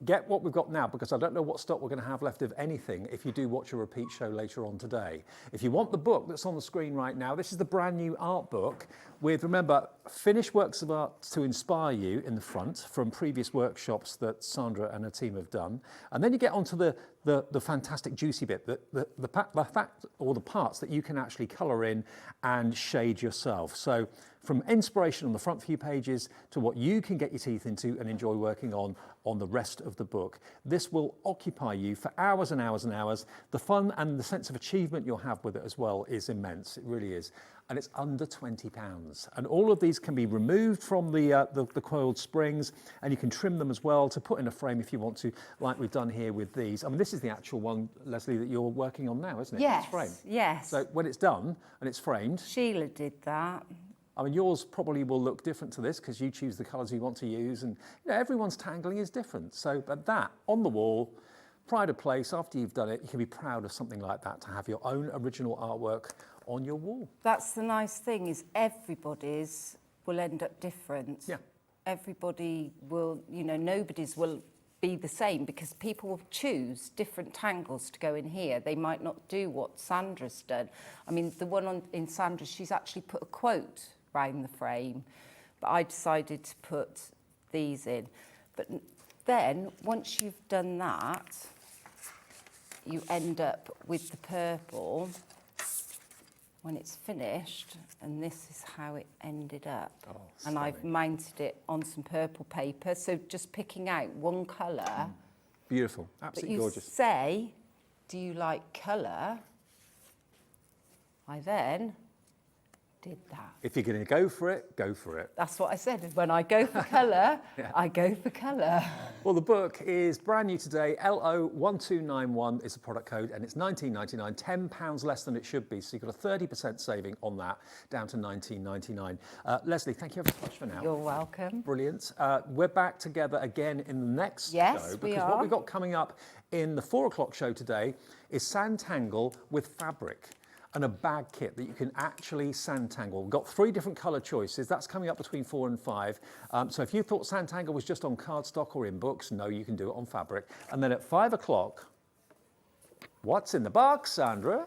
Speaker 2: get what we've got now, because I don't know what stock we're going to have left of anything if you do watch a repeat show later on today. If you want the book that's on the screen right now, this is the brand new art book with, remember, finished works of art to inspire you in the front from previous workshops that Sandra and her team have done. And then you get onto the fantastic juicy bit, the fact or the parts that you can actually colour in and shade yourself. So from inspiration on the front few pages to what you can get your teeth into and enjoy working on the rest of the book. This will occupy you for hours and hours and hours. The fun and the sense of achievement you'll have with it as well is immense. It really is. And it's under £20. And all of these can be removed from the coiled springs, and you can trim them as well to put in a frame if you want to, like we've done here with these. I mean, this is the actual one, Leslie, that you're working on now, isn't it?
Speaker 6: Yes,
Speaker 2: it's framed.
Speaker 6: yes.
Speaker 2: So when it's done and it's framed,
Speaker 6: Sheila did that.
Speaker 2: I mean, yours probably will look different to this because you choose the colours you want to use, and you know, everyone's tangling is different. So, but that on the wall, pride of place, after you've done it, you can be proud of something like that, to have your own original artwork on your wall.
Speaker 6: That's the nice thing, is everybody's will end up different.
Speaker 2: Yeah.
Speaker 6: Everybody will, you know, nobody's will be the same, because people will choose different tangles to go in here. They might not do what Sandra's done. I mean, the one in Sandra, she's actually put a quote around the frame. but I decided to put these in. But then, once you've done that, you end up with the purple when it's finished, and this is how it ended up.
Speaker 2: Oh,
Speaker 6: and I've mounted it on some purple paper, so just picking out one colour.
Speaker 2: Beautiful,
Speaker 6: But
Speaker 2: absolutely
Speaker 6: you
Speaker 2: gorgeous.
Speaker 6: say, do you like colour? I then did that.
Speaker 2: If you're going to go for it, go for it.
Speaker 6: That's what I said. When I go for colour,
Speaker 2: Yeah.
Speaker 6: I go for colour.
Speaker 2: Well, the book is brand new today. LO1291 is the product code, and it's £19.99, £10 less than it should be. So you've got a 30% saving on that, down to £19.99. Leslie, thank you ever so much for now.
Speaker 6: You're welcome.
Speaker 2: Brilliant. We're back together again in the next
Speaker 6: Yes,
Speaker 2: show,
Speaker 6: we
Speaker 2: because
Speaker 6: are.
Speaker 2: what we've got coming up in the 4 o'clock show today is Sanntangle with fabric and a bag kit that you can actually Sanntangle. We've got 3 different colour choices. That's coming up between 4 and 5. So if you thought Sanntangle was just on cardstock or in books, no, you can do it on fabric. And then at 5 o'clock, what's in the box, Sandra?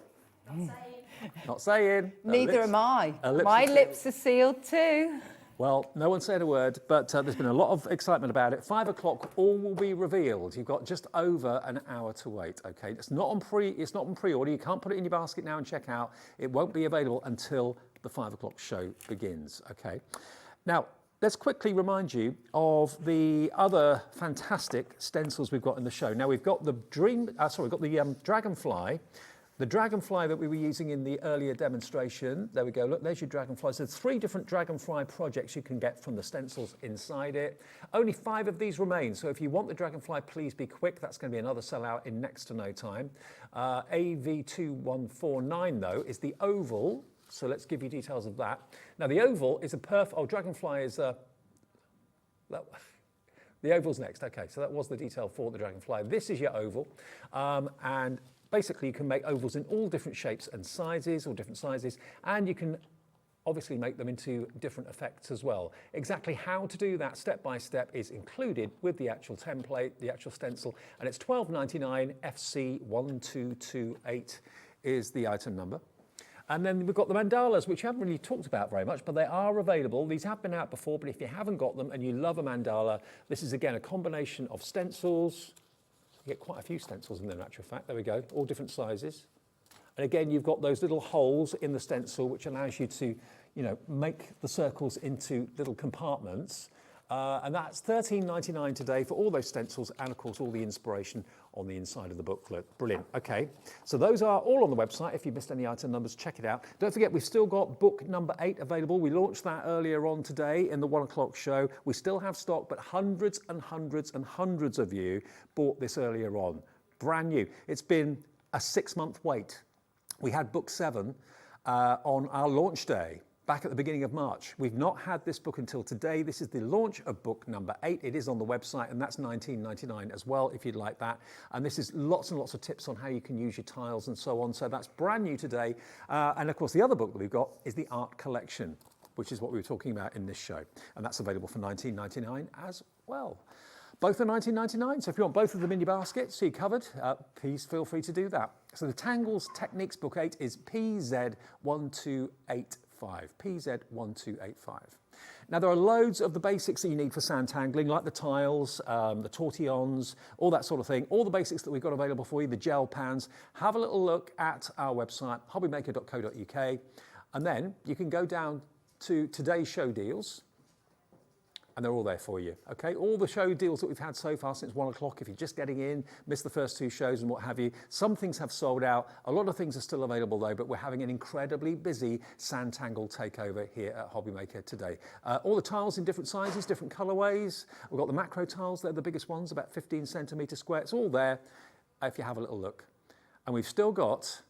Speaker 2: Not saying.
Speaker 6: Neither am I.
Speaker 2: lips
Speaker 6: My
Speaker 2: are sealed.
Speaker 6: lips are sealed too.
Speaker 2: Well, no one said a word, but there's been a lot of excitement about it. 5 o'clock, all will be revealed. You've got just over an hour to wait. Okay, it's not on pre-order. You can't put it in your basket now and check out. It won't be available until the 5 o'clock show begins. Okay, now let's quickly remind you of the other fantastic stencils we've got in the show. Now we've got the Dragonfly. The Dragonfly that we were using in the earlier demonstration, there we go, look, there's your Dragonfly. So there's 3 different Dragonfly projects you can get from the stencils inside it. Only 5 of these remain, so if you want the Dragonfly, please be quick. That's going to be another sellout in next to no time. AV2149, though, is the oval, so let's give you details of that. Now, the oval is Dragonfly is the oval's next, okay, so that was the detail for the Dragonfly. This is your oval, and basically, you can make ovals in all different shapes and sizes, and you can obviously make them into different effects as well. Exactly how to do that step by step is included with the actual template, the actual stencil, and it's £12.99. FC1228 is the item number. And then we've got the mandalas, which we haven't really talked about very much, but they are available. These have been out before, but if you haven't got them and you love a mandala, this is again a combination of stencils. You get quite a few stencils in there, in actual fact. There we go, all different sizes. And again, you've got those little holes in the stencil, which allows you to, make the circles into little compartments. And that's £13.99 today for all those stencils and, of course, all the inspiration on the inside of the booklet. Brilliant. Okay, so those are all on the website. If you missed any item numbers, check it out. Don't forget, we've still got book number 8 available. We launched that earlier on today in the 1 o'clock show. We still have stock, but hundreds and hundreds and hundreds of you bought this earlier on. Brand new. It's been a 6-month wait. We had book 7 on our launch day back at the beginning of March. We've not had this book until today. This is the launch of book number 8. It is on the website, and that's £19.99 as well, if you'd like that. And this is lots and lots of tips on how you can use your tiles and so on. So that's brand new today. And of course, the other book that we've got is the art collection, which is what we were talking about in this show. And that's available for £19.99 as well. Both are £19.99, so if you want both of them in your basket, so you're covered, please feel free to do that. So the Tangles Techniques Book 8 is PZ1285. PZ1285. Now there are loads of the basics that you need for Santangling, like the tiles, the tortillons, all that sort of thing. All the basics that we've got available for you, the gel pans. Have a little look at our website, hobbymaker.co.uk, and then you can go down to today's show deals, and they're all there for you, okay? All the show deals that we've had so far since 1 o'clock, if you're just getting in, missed the first 2 shows and what have you, some things have sold out. A lot of things are still available though, but we're having an incredibly busy Sanntangle takeover here at Hobbymaker today. All the tiles in different sizes, different colorways. We've got the macro tiles, they're the biggest ones, about 15 centimetre square. It's all there if you have a little look. And we've still got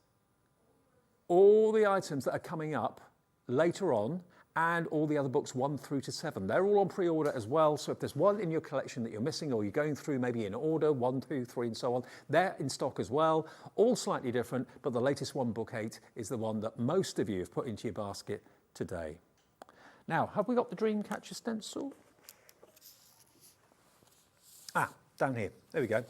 Speaker 2: all the items that are coming up later on, and all the other books 1 through to 7. They're all on pre-order as well, so if there's one in your collection that you're missing or you're going through maybe in order, 1, 2, 3 and so on, they're in stock as well, all slightly different, but the latest one, book 8, is the one that most of you have put into your basket today. Now, have we got the Dreamcatcher stencil? Ah, down here, there we go.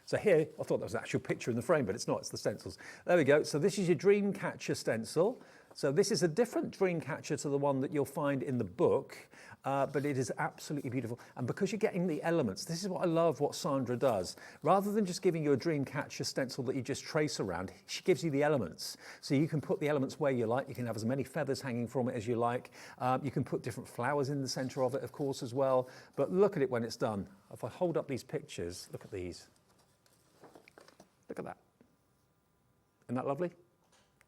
Speaker 2: So here, I thought that was an actual picture in the frame, but it's not, it's the stencils. There we go, so this is your Dreamcatcher stencil. So this is a different dream catcher to the one that you'll find in the book, but it is absolutely beautiful. And because you're getting the elements, this is what I love what Sandra does. Rather than just giving you a dream catcher stencil that you just trace around, she gives you the elements. So you can put the elements where you like. You can have as many feathers hanging from it as you like. You can put different flowers in the center of it, of course, as well. But look at it when it's done. If I hold up these pictures, look at these. Look at that. Isn't that lovely?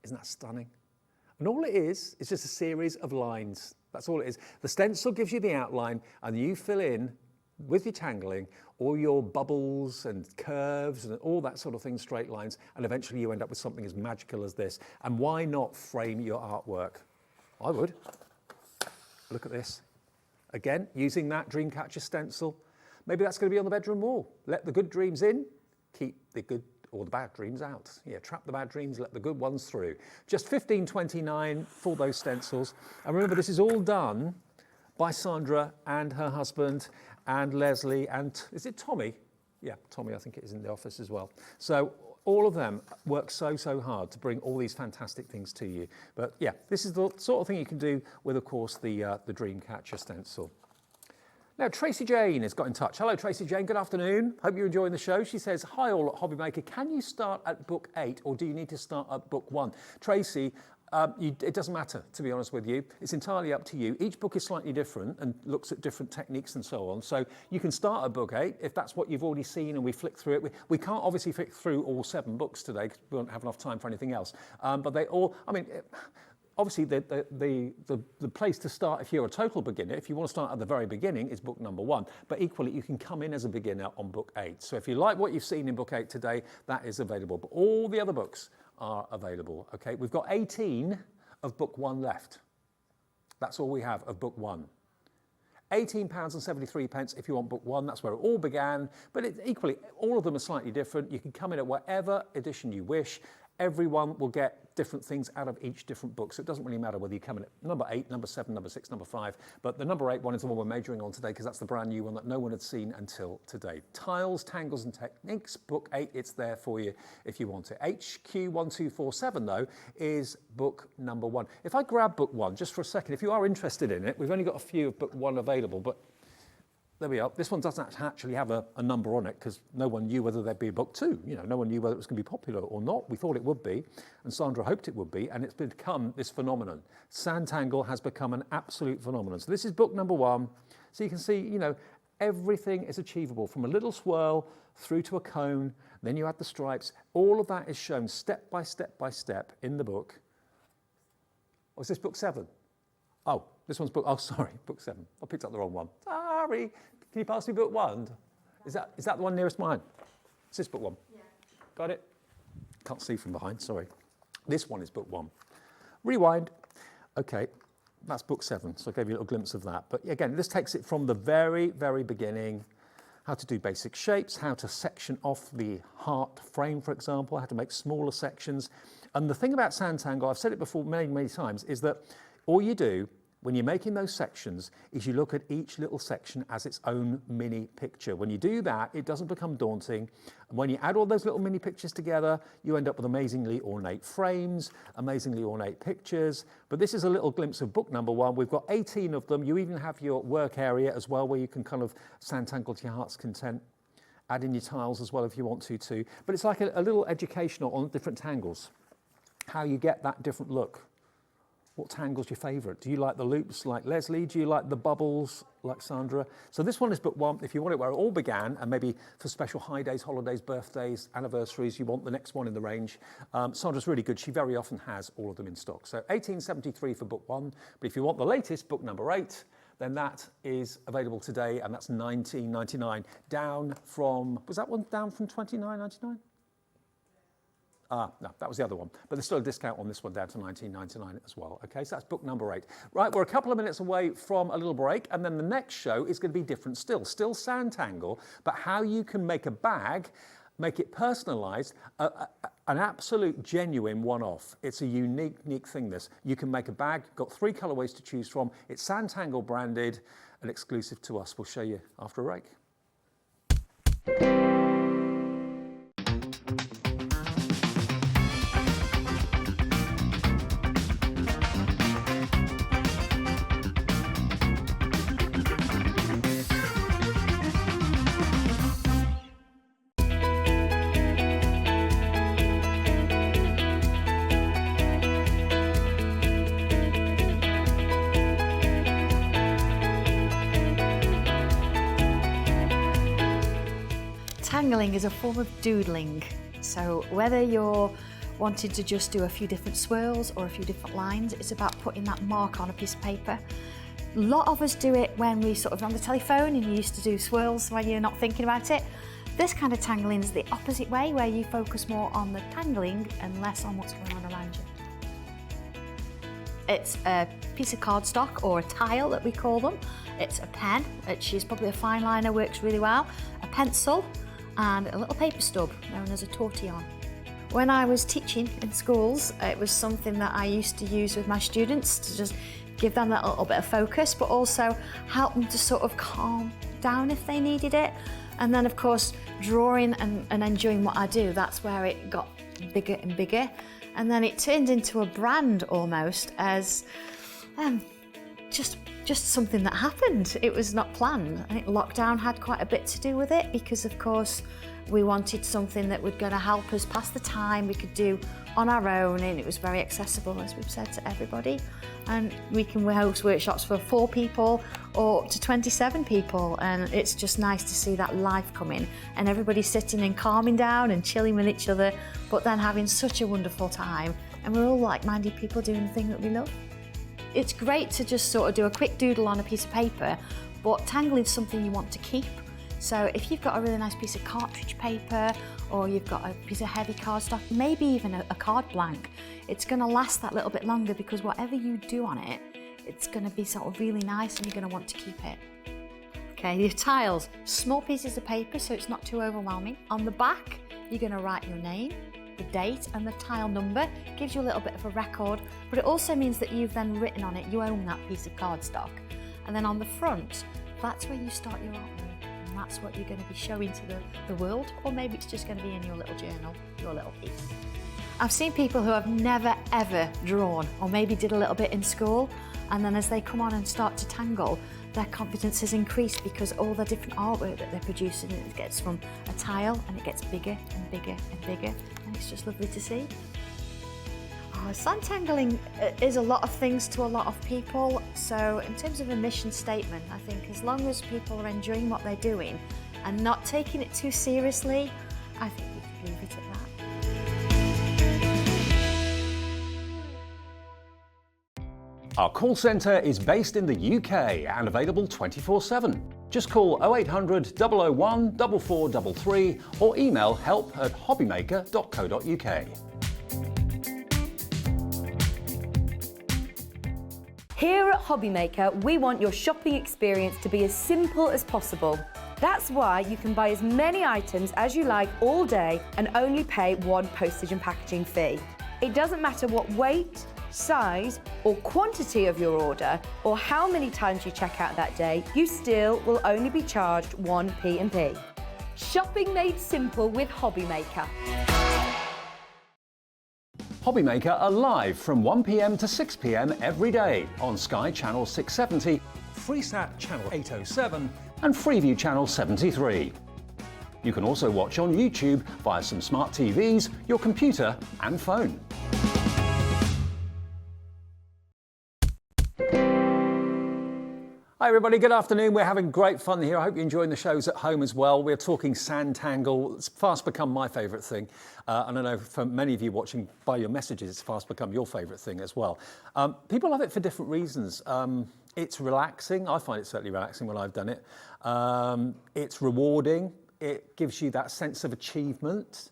Speaker 2: Isn't that stunning? And all it is just a series of lines. That's all it is. The stencil gives you the outline and you fill in with your tangling all your bubbles and curves and all that sort of thing, straight lines, and eventually you end up with something as magical as this. And why not frame your artwork? I would. Look at this. Again, using that Dreamcatcher stencil. Maybe that's going to be on the bedroom wall. Let the good dreams in, keep the good or the bad dreams out. Yeah, trap the bad dreams, let the good ones through. Just $15.29 for those stencils. And remember, this is all done by Sandra and her husband and Leslie and, is it Tommy? Yeah, Tommy, I think it is in the office as well. So all of them work so hard to bring all these fantastic things to you. But yeah, this is the sort of thing you can do with, of course, the Dreamcatcher stencil. Now, Tracy Jane has got in touch. Hello, Tracy Jane. Good afternoon. Hope you're enjoying the show. She says, hi all at Hobbymaker. Can you start at book 8 or do you need to start at book 1? Tracy, it doesn't matter, to be honest with you. It's entirely up to you. Each book is slightly different and looks at different techniques and so on. So you can start at book 8 if that's what you've already seen and we flick through it. We can't obviously flick through all 7 books today because we won't have enough time for anything else. But they all, I mean, obviously, the place to start if you're a total beginner, if you want to start at the very beginning, is book number 1. But equally, you can come in as a beginner on book 8. So if you like what you've seen in book 8 today, that is available. But all the other books are available. Okay, we've got 18 of book 1 left. That's all we have of book 1. £18.73 if you want book 1. That's where it all began. But equally, all of them are slightly different. You can come in at whatever edition you wish. Everyone will get different things out of each different book. So it doesn't really matter whether you come in at number 8, number 7, number 6, number 5. But the number 8 one is the one we're majoring on today because that's the brand new one that no one had seen until today. Tiles, Tangles and Techniques, book 8. It's there for you if you want it. HQ1247, though, is book number 1. If I grab book 1 just for a second, if you are interested in it, we've only got a few of book 1 available, but there we are. This one doesn't actually have a number on it because no one knew whether there'd be a book 2. You know, no one knew whether it was going to be popular or not. We thought it would be, and Sandra hoped it would be, and it's become this phenomenon. Sanntangle has become an absolute phenomenon. So this is book number 1. So you can see, you know, everything is achievable from a little swirl through to a cone. Then you add the stripes. All of that is shown step by step by step in the book. Or is this book 7? Oh, this one's book, oh, sorry, book 7. I picked up the wrong one. Sorry. Can you pass me book 1? Is that the one nearest mine? Is this book 1? Yeah. Got it? Can't see from behind, sorry. This one is book 1. Rewind. Okay, that's book 7, so I gave you a little glimpse of that. But again, this takes it from the very, very beginning. How to do basic shapes, how to section off the heart frame, for example, how to make smaller sections. And the thing about Sanntangle, I've said it before many, many times, is that all you do when you're making those sections is you look at each little section as its own mini picture. When you do that, it doesn't become daunting. And when you add all those little mini pictures together, you end up with amazingly ornate frames, amazingly ornate pictures. But this is a little glimpse of book number 1. We've got 18 of them. You even have your work area as well, where you can kind of Sanntangle to your heart's content. Add in your tiles as well if you want to too. But it's like a little educational on different tangles, how you get that different look. What tangle's your favourite? Do you like the loops like Leslie? Do you like the bubbles like Sandra? So this one is book 1. If you want it where it all began, and maybe for special high days, holidays, birthdays, anniversaries, you want the next one in the range. Sandra's really good. She very often has all of them in stock. So $18.73 for book 1. But if you want the latest, book number 8, then that is available today, and that's $19.99. Down from, was that one down from $29.99? No, that was the other one. But there's still a discount on this one down to $19.99 as well. Okay, so that's book number 8. Right, we're a couple of minutes away from a little break, and then the next show is going to be different still Sanntangle, but how you can make a bag, make it personalised, an absolute genuine one-off. It's a unique thing, this. You can make a bag, got 3 colourways to choose from. It's Sanntangle branded and exclusive to us. We'll show you after a break.
Speaker 4: Santangling is a form of doodling. So whether you're wanting to just do a few different swirls or a few different lines, it's about putting that mark on a piece of paper. A lot of us do it when we sort of on the telephone and you used to do swirls when you're not thinking about it. This kind of tangling is the opposite way, where you focus more on the tangling and less on what's going on around you. It's a piece of cardstock, or a tile that we call them. It's a pen, which is probably a fine liner, works really well, a pencil, and a little paper stub known as a tortillon. When I was teaching in schools, it was something that I used to use with my students to just give them that little bit of focus, but also help them to sort of calm down if they needed it. And then of course, drawing and enjoying what I do, that's where it got bigger and bigger. And then it turned into a brand almost, as just something that happened. It was not planned. I think lockdown had quite a bit to do with it, because of course we wanted something that was going to help us pass the time, we could do on our own, and it was very accessible, as we've said, to everybody. And we can host workshops for 4 people or up to 27 people, and it's just nice to see that life come in and everybody sitting and calming down and chilling with each other, but then having such a wonderful time, and we're all like-minded people doing the thing that we love. It's great to just sort of do a quick doodle on a piece of paper, but tangling is something you want to keep. So if you've got a really nice piece of cartridge paper, or you've got a piece of heavy cardstock, maybe even a card blank, it's going to last that little bit longer, because whatever you do on it, it's going to be sort of really nice and you're going to want to keep it. Okay, your tiles, small pieces of paper so it's not too overwhelming. On the back, you're going to write your name, the date and the tile number. It gives you a little bit of a record, but it also means that you've then written on it, you own that piece of cardstock. And then on the front, that's where you start your artwork. And that's what you're going to be showing to the world, or maybe it's just going to be in your little journal, your little piece. I've seen people who have never ever drawn, or maybe did a little bit in school, and then as they come on and start to tangle, their confidence has increased, because all the different artwork that they're producing, it gets from a tile and it gets bigger and bigger and bigger, and it's just lovely to see. Santangling is a lot of things to a lot of people, so in terms of a mission statement, I think as long as people are enjoying what they're doing and not taking it too seriously, I think we could leave it at that.
Speaker 2: Our call centre is based in the UK and available 24/7. Just call 0800 001 4433 or email help@hobbymaker.co.uk.
Speaker 1: Here at Hobbymaker, we want your shopping experience to be as simple as possible. That's why you can buy as many items as you like all day and only pay one postage and packaging fee. It doesn't matter what weight, size or quantity of your order, or how many times you check out that day, you still will only be charged one P&P. Shopping made simple with Hobbymaker.
Speaker 2: Hobbymaker are live from 1 PM to 6 PM every day on Sky Channel 670, Freesat Channel 807 and Freeview Channel 73. You can also watch on YouTube via some smart TVs, your computer and phone. Hi everybody, good afternoon. We're having great fun here. I hope you're enjoying the shows at home as well. We're talking Sanntangle. It's fast become my favourite thing. And I know for many of you watching by your messages, it's fast become your favourite thing as well. People love it for different reasons. It's relaxing. I find it certainly relaxing when I've done it. It's rewarding. It gives you that sense of achievement.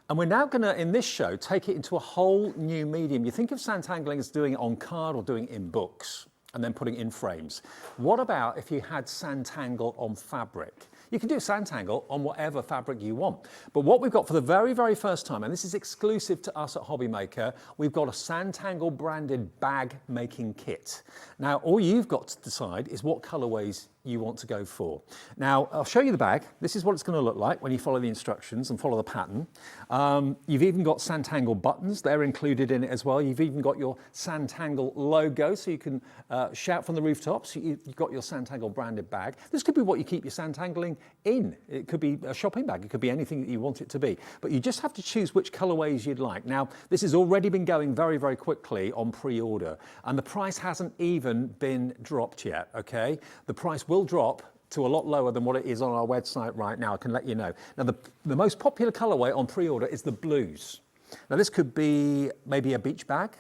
Speaker 2: And we're now going to, in this show, take it into a whole new medium. You think of Santangling as doing it on card or doing it in books, and then putting in frames. What about if you had Sanntangle on fabric? You can do Sanntangle on whatever fabric you want. But what we've got for the very, very first time, and this is exclusive to us at Hobbymaker, we've got a Santangel branded bag making kit. Now, all you've got to decide is what colorways you want to go for. Now, I'll show you the bag. This is what it's going to look like when you follow the instructions and follow the pattern. You've even got Santangel buttons. They're included in it as well. You've even got your Santangel logo, so you can shout from the rooftops. You've got your Santangel branded bag. This could be what you keep your Santangling in. It could be a shopping bag. It could be anything that you want it to be. But you just have to choose which colorways you'd like. Now, this has already been going very, very quickly on pre-order, and the price hasn't even been dropped yet, okay? The price will drop to a lot lower than what it is on our website right now, I can let you know. Now, the most popular colorway on pre-order is the blues. Now, this could be maybe a beach bag.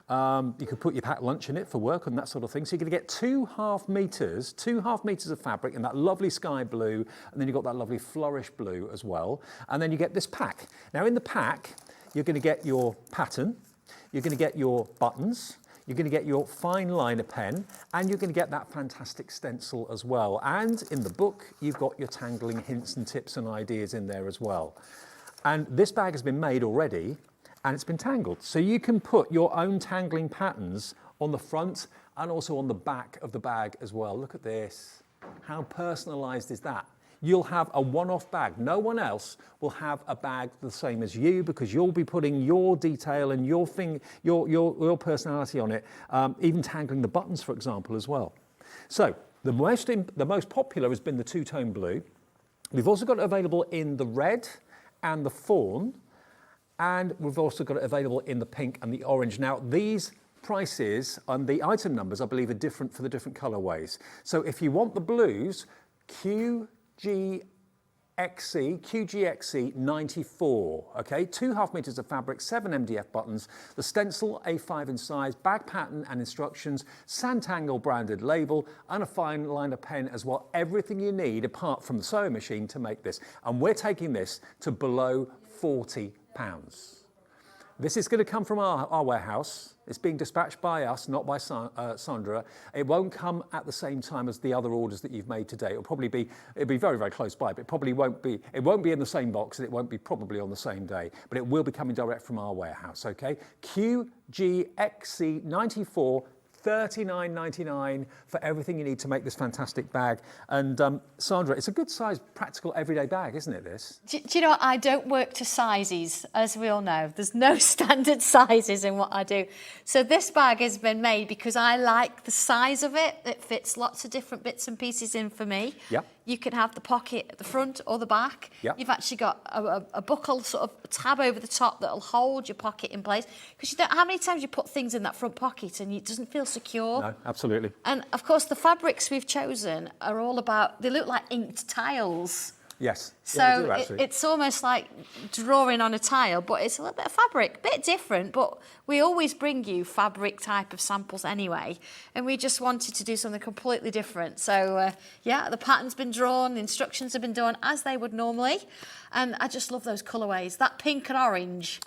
Speaker 2: You could put your packed lunch in it for work and that sort of thing. So you're going to get 2.5 meters of fabric in that lovely sky blue, and then you've got that lovely flourish blue as well. And then you get this pack. Now, in the pack, you're going to get your pattern, you're going to get your buttons, you're going to get your fine liner pen, and you're going to get that fantastic stencil as well. And in the book, you've got your tangling hints and tips and ideas in there as well. And this bag has been made already, and it's been tangled. So you can put your own tangling patterns on the front and also on the back of the bag as well. Look at this. How personalized is that? You'll have a one-off bag. No one else will have a bag the same as you, because you'll be putting your detail and your personality on it, even tangling the buttons, for example, as well. So the most popular has been the two-tone blue. We've also got it available in the red and the fawn, and we've also got it available in the pink and the orange. Now, these prices and the item numbers, I believe, are different for the different colorways. So if you want the blues, QGXC 94, okay? 2.5 meters of fabric, 7 MDF buttons, the stencil A5 in size, bag pattern and instructions, Sanntangle branded label, and a fine liner pen as well. Everything you need apart from the sewing machine to make this. And we're taking this to below £40. This is going to come from our warehouse. It's being dispatched by us, not by Sandra. It won't come at the same time as the other orders that you've made today. It'll be very, very close by, but it probably won't be in the same box, and it won't be probably on the same day, but it will be coming direct from our warehouse, okay? QGXC 94, $39.99 for everything you need to make this fantastic bag. And Sandra, it's a good size, practical, everyday bag, isn't it, this?
Speaker 4: Do you know what? I don't work to sizes, as we all know. There's no standard sizes in what I do. So this bag has been made because I like the size of it. It fits lots of different bits and pieces in for me.
Speaker 2: Yep.
Speaker 4: You can have the pocket at the front or the back.
Speaker 2: Yep.
Speaker 4: You've actually got a buckle sort of tab over the top that'll hold your pocket in place. Because you don't, how many times you put things in that front pocket and it doesn't feel secure?
Speaker 2: No, absolutely.
Speaker 4: And of course, the fabrics we've chosen are all about, they look like inked tiles.
Speaker 2: Yes.
Speaker 4: So
Speaker 2: yeah, they do, actually.
Speaker 4: it's almost like drawing on a tile, but it's a little bit of fabric, a bit different, but we always bring you fabric type of samples anyway, and we just wanted to do something completely different. So yeah, the pattern's been drawn, the instructions have been done as they would normally, and I just love those colourways. That pink and orange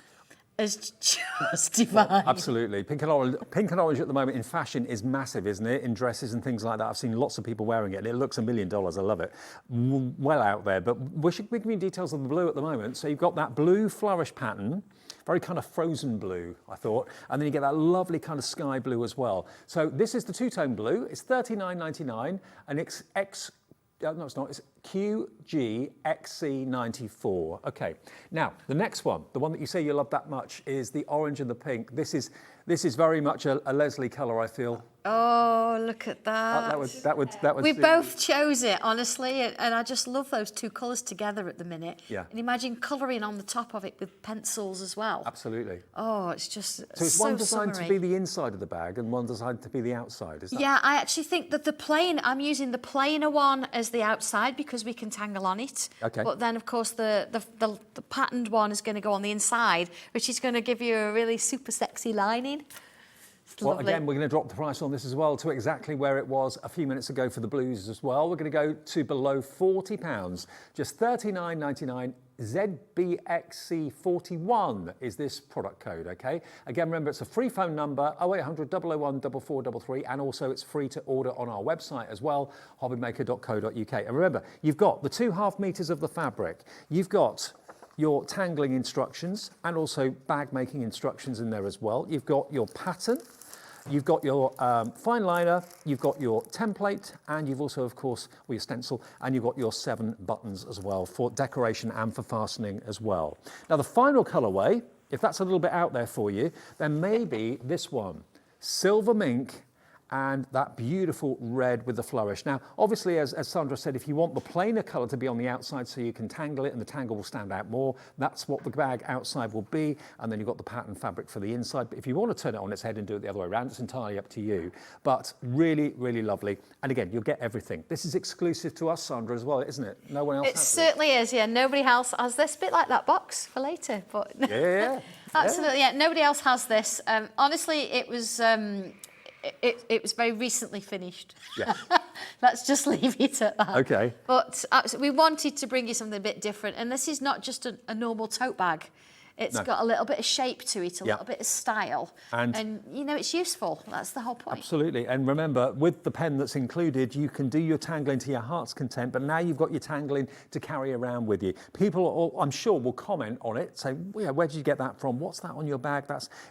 Speaker 4: is just divine.
Speaker 2: Absolutely. Pink and orange at the moment in fashion is massive, isn't it? In dresses and things like that. I've seen lots of people wearing it, and it looks $1 million. I love it. Well out there. But we're giving you details of the blue at the moment. So you've got that blue flourish pattern, very kind of frozen blue, I thought. And then you get that lovely kind of sky blue as well. So this is the two-tone blue. It's $39.99, and it's no, it's not. It's QGXC94. Okay. Now, the next one, the one that you say you love that much, is the orange and the pink. This is very much a Leslie colour, I feel.
Speaker 4: Oh, look at that.
Speaker 2: That would.
Speaker 4: We both chose it, honestly, and I just love those two colours together at the minute.
Speaker 2: Yeah.
Speaker 4: And imagine colouring on the top of it with pencils as well.
Speaker 2: Absolutely.
Speaker 4: Oh, it's just
Speaker 2: so it's one designed to be the inside of the bag and one designed to be the outside, is that?
Speaker 4: Yeah, I actually think that I'm using the plainer one as the outside because we can tangle on it.
Speaker 2: Okay.
Speaker 4: But then, of course, the patterned one is going to go on the inside, which is going to give you a really super sexy lining.
Speaker 2: Well, again, we're going to drop the price on this as well to exactly where it was a few minutes ago for the blues as well. We're going to go to below £40, just $39.99. ZBXC41 is this product code, okay? Again, remember, it's a free phone number, 0800 001 4433, and also it's free to order on our website as well, hobbymaker.co.uk. And remember, you've got the 2.5 meters of the fabric, you've got your tangling instructions and also bag making instructions in there as well. You've got your pattern, you've got your fine liner, you've got your template, and you've also, of course, your stencil, and you've got your 7 buttons as well for decoration and for fastening as well. Now, the final colourway, if that's a little bit out there for you, then maybe this one, silver mink and that beautiful red with the flourish. Now, obviously, as Sandra said, if you want the plainer colour to be on the outside so you can tangle it and the tangle will stand out more, that's what the bag outside will be, and then you've got the pattern fabric for the inside. But if you want to turn it on its head and do it the other way around, it's entirely up to you. But really, really lovely. And again, you'll get everything. This is exclusive to us, Sandra, as well, isn't it? No one else has
Speaker 4: It certainly is, yeah. Nobody else has this. Bit like that box for later, but...
Speaker 2: Yeah.
Speaker 4: Absolutely, yeah. Nobody else has this. Honestly, it was very recently finished.
Speaker 2: Yeah.
Speaker 4: Let's just leave it at that.
Speaker 2: Okay.
Speaker 4: But we wanted to bring you something a bit different, and this is not just a normal tote bag. It's got a little bit of shape to it, a little bit of style, and you know, it's useful. That's the whole point.
Speaker 2: Absolutely. And remember, with the pen that's included, you can do your tangling to your heart's content, but now you've got your tangling to carry around with you. People, I'm sure, will comment on it, say, well, yeah, where did you get that from? What's that on your bag?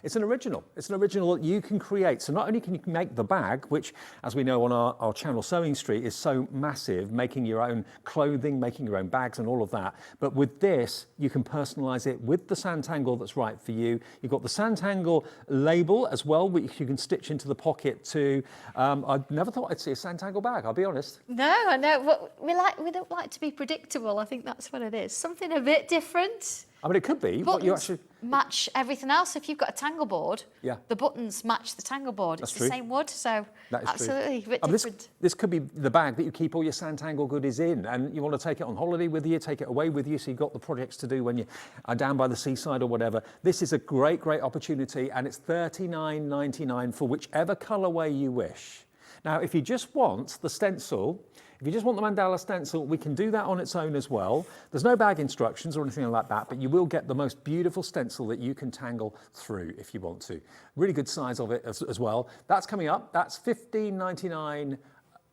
Speaker 2: It's an original. It's an original that you can create. So not only can you make the bag, which, as we know on our channel, Sewing Street, is so massive, making your own clothing, making your own bags and all of that, but with this, you can personalise it with the Sanntangle that's right for you. You've got the Sanntangle label as well, which you can stitch into the pocket too. I never thought I'd see a Sanntangle bag, I'll be honest.
Speaker 4: No, I know. But we don't like to be predictable. I think that's what it is. Something a bit different.
Speaker 2: I mean, it could be. What you actually
Speaker 4: match everything else. If you've got a tangle board, the buttons match the tangle board.
Speaker 2: That's
Speaker 4: it's
Speaker 2: true.
Speaker 4: the same wood, so
Speaker 2: that is
Speaker 4: absolutely
Speaker 2: true.
Speaker 4: a bit different.
Speaker 2: This could be the bag that you keep all your Sanntangle goodies in, and you want to take it on holiday with you, take it away with you, so you've got the projects to do when you are down by the seaside or whatever. This is a great, great opportunity, and it's $39.99 for whichever colourway you wish. Now, if you just want the stencil, if you just want the mandala stencil, we can do that on its own as well. There's no bag instructions or anything like that, but you will get the most beautiful stencil that you can tangle through if you want to. Really good size of it as well. That's coming up. That's $15.99.